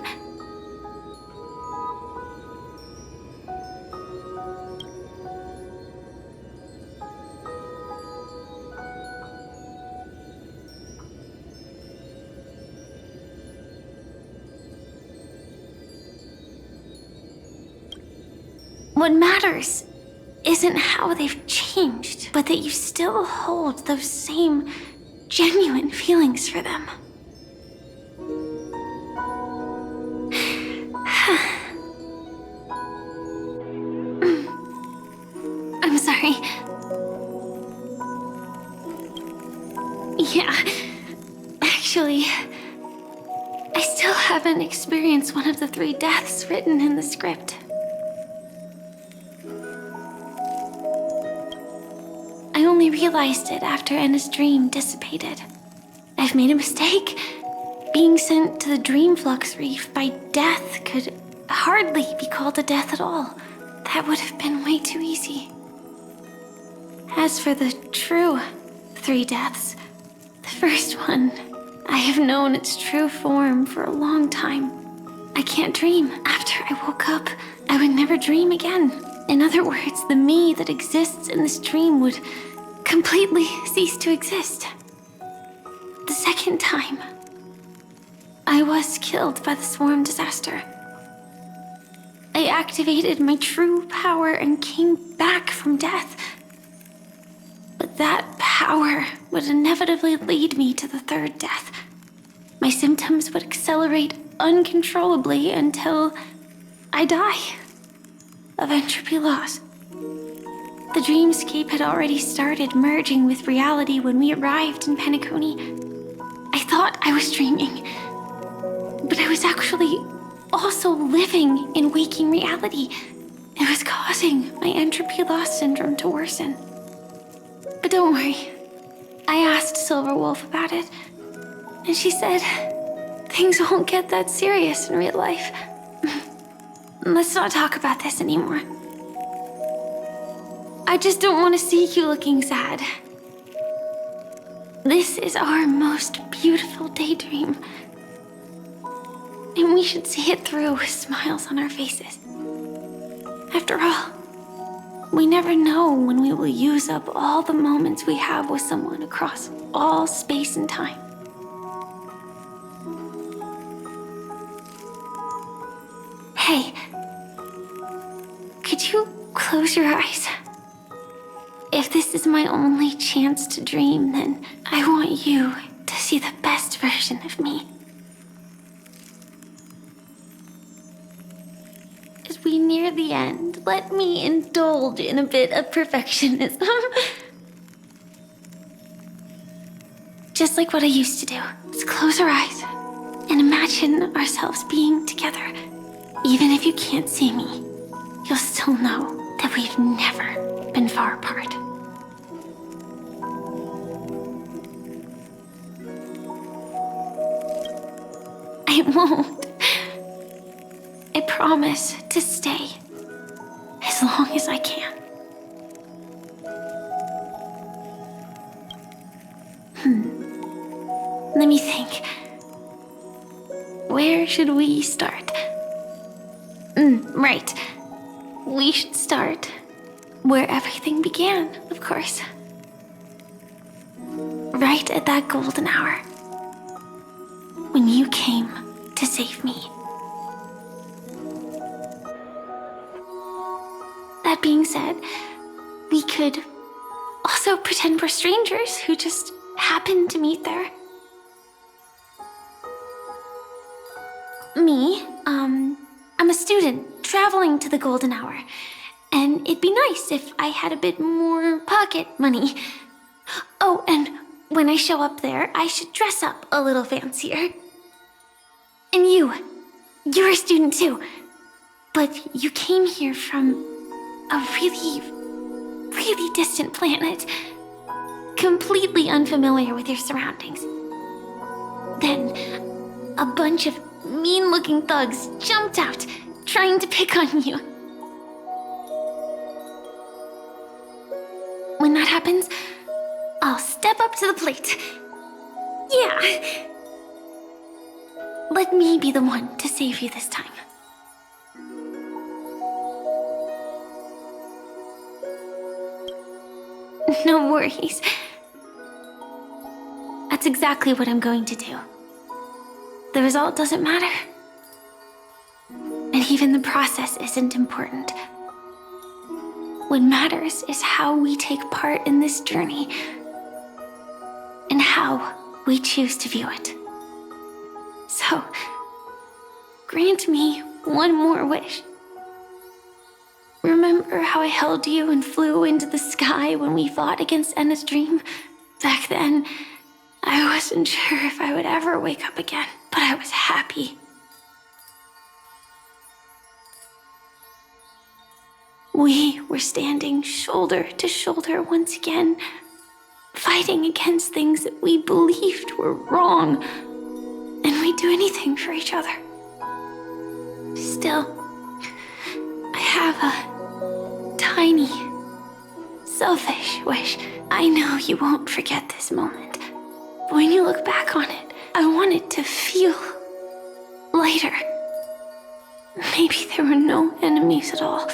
What matters isn't how they've changed, but that you still hold those same genuine feelings for them. I'm sorry. Yeah, actually, I still haven't experienced one of the 3 deaths written in the script. I only realized it after Anna's dream dissipated. I've made a mistake. Being sent to the Dream Flux Reef by death could hardly be called a death at all. That would have been way too easy. As for the true 3 deaths, the first one, I have known its true form for a long time. I can't dream. After I woke up, I would never dream again. In other words, the me that exists in this dream would completely cease to exist. The second time, I was killed by the swarm disaster. I activated my true power and came back from death. But that power would inevitably lead me to the 3rd death. My symptoms would accelerate uncontrollably until I die of entropy loss. The dreamscape had already started merging with reality when we arrived in Penacony. I thought I was dreaming, but I was actually also living in waking reality. It was causing my entropy loss syndrome to worsen. But don't worry, I asked Silverwolf about it, and she said things won't get that serious in real life. Let's not talk about this anymore. I just don't want to see you looking sad. This is our most beautiful daydream, and we should see it through with smiles on our faces. After all, we never know when we will use up all the moments we have with someone across all space and time. Hey, could you close your eyes? If this is my only chance to dream, then I want you to see the best version of me. As we near the end, let me indulge in a bit of perfectionism. Just like what I used to do. Let's close our eyes and imagine ourselves being together. Even if you can't see me, you'll still know that we've never been far apart. I won't. I promise to stay as long as I can. Let me think. Where should we start? Right. We should start where everything began, of course. Right at that golden hour. When you came to save me. That being said, we could also pretend we're strangers who just happened to meet there. Me, I'm a student traveling to the golden hour, and it'd be nice if I had a bit more pocket money. Oh, and when I show up there, I should dress up a little fancier. And you're a student too, but you came here from a really, really distant planet, completely unfamiliar with your surroundings. Then, a bunch of mean-looking thugs jumped out, trying to pick on you. When that happens, I'll step up to the plate. Yeah. Let me be the one to save you this time. No worries. That's exactly what I'm going to do. The result doesn't matter. And even the process isn't important. What matters is how we take part in this journey and how we choose to view it. So, grant me one more wish. Remember how I held you and flew into the sky when we fought against Enna's dream? Back then, I wasn't sure if I would ever wake up again, but I was happy. We were standing shoulder to shoulder once again, fighting against things that we believed were wrong, and we'd do anything for each other. Still, I have a tiny, selfish wish. I know you won't forget this moment. But when you look back on it, I want it to feel lighter. Maybe there were no enemies at all.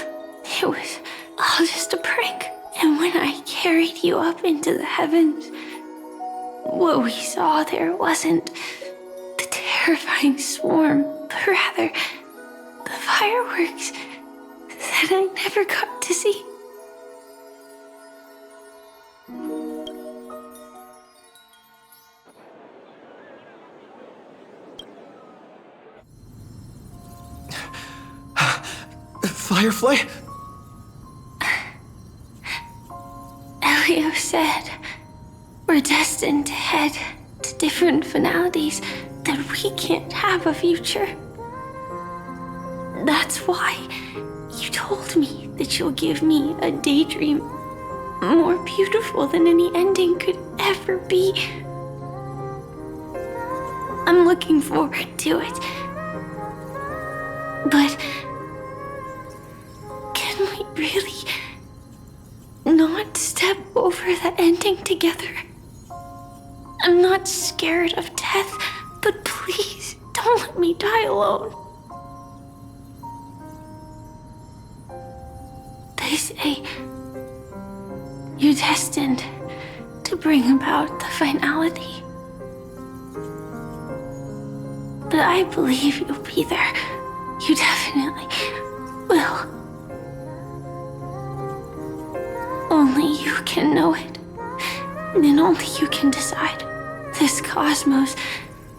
It was all just a prank. And when I carried you up into the heavens, what we saw there wasn't the terrifying swarm, but rather the fireworks that I never got to see. Firefly? Elio said we're destined to head to different finalities, that we can't have a future. That's why you told me that you'll give me a daydream more beautiful than any ending could ever be. I'm looking forward to it. But can we really not step over the ending together? I'm not scared of death, but please don't let me die alone. They say you're destined to bring about the finality. But I believe you'll be there. You definitely will. Only you can know it. And only you can decide. This cosmos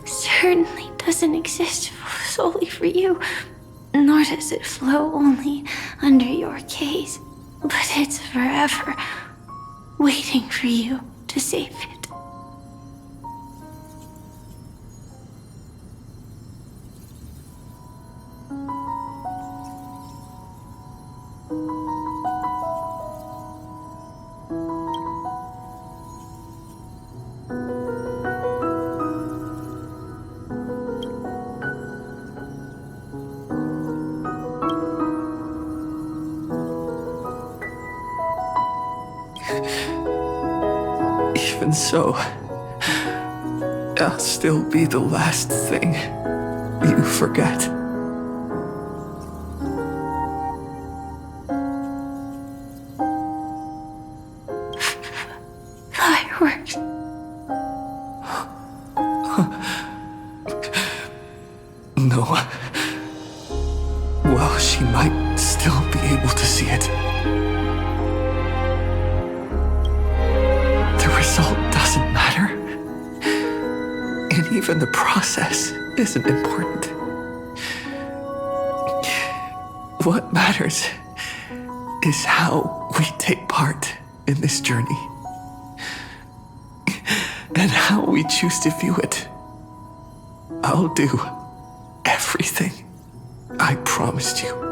certainly doesn't exist solely for you, nor does it flow only under your gaze, but it's forever waiting for you to save it. Even so, I'll still be the last thing you forget. Fireworks. No. Well, she might still be able to see it. The result doesn't matter. And even the process isn't important. What matters is how we take part in this journey. And how we choose to view it. I'll do everything I promised you.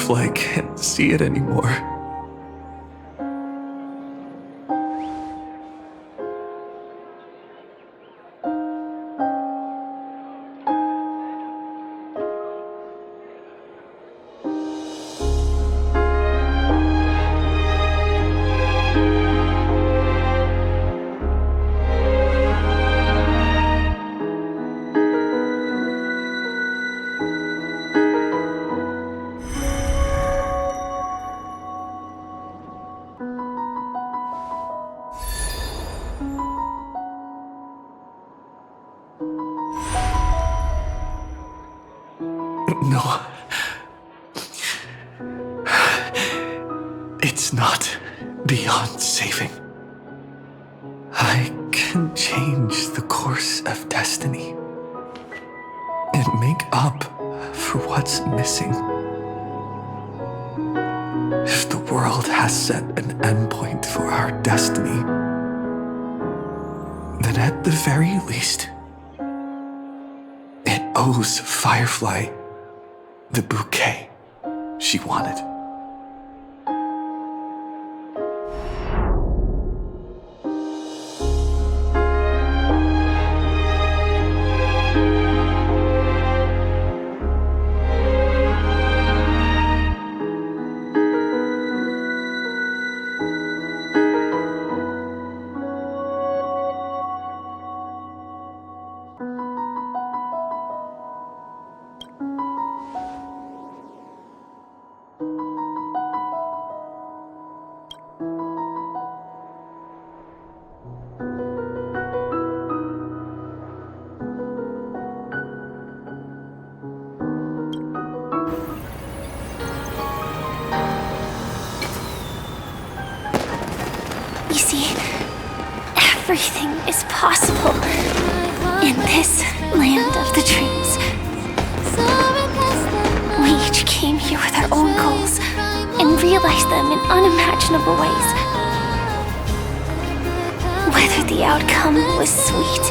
firefly can't see it anymore. No. It's not beyond saving. I can change the course of destiny and make up for what's missing. If the world has set an endpoint for our destiny, then at the very least, it owes Firefly the bouquet she wanted. You see, everything is possible in this land of the dreams. We each came here with our own goals and realized them in unimaginable ways. Whether the outcome was sweet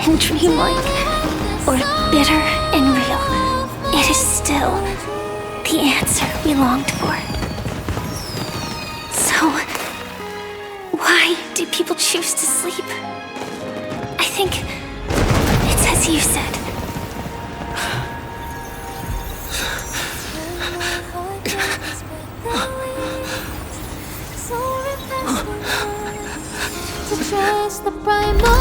and dreamlike or bitter and real, it is still the answer we longed for. So, why do people choose to sleep? I think it's as you said. To trust the primal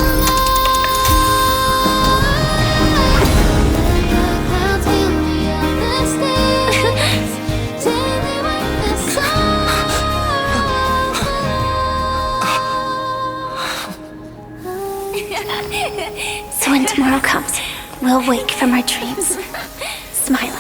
So when tomorrow comes, we'll wake from our dreams, smiling.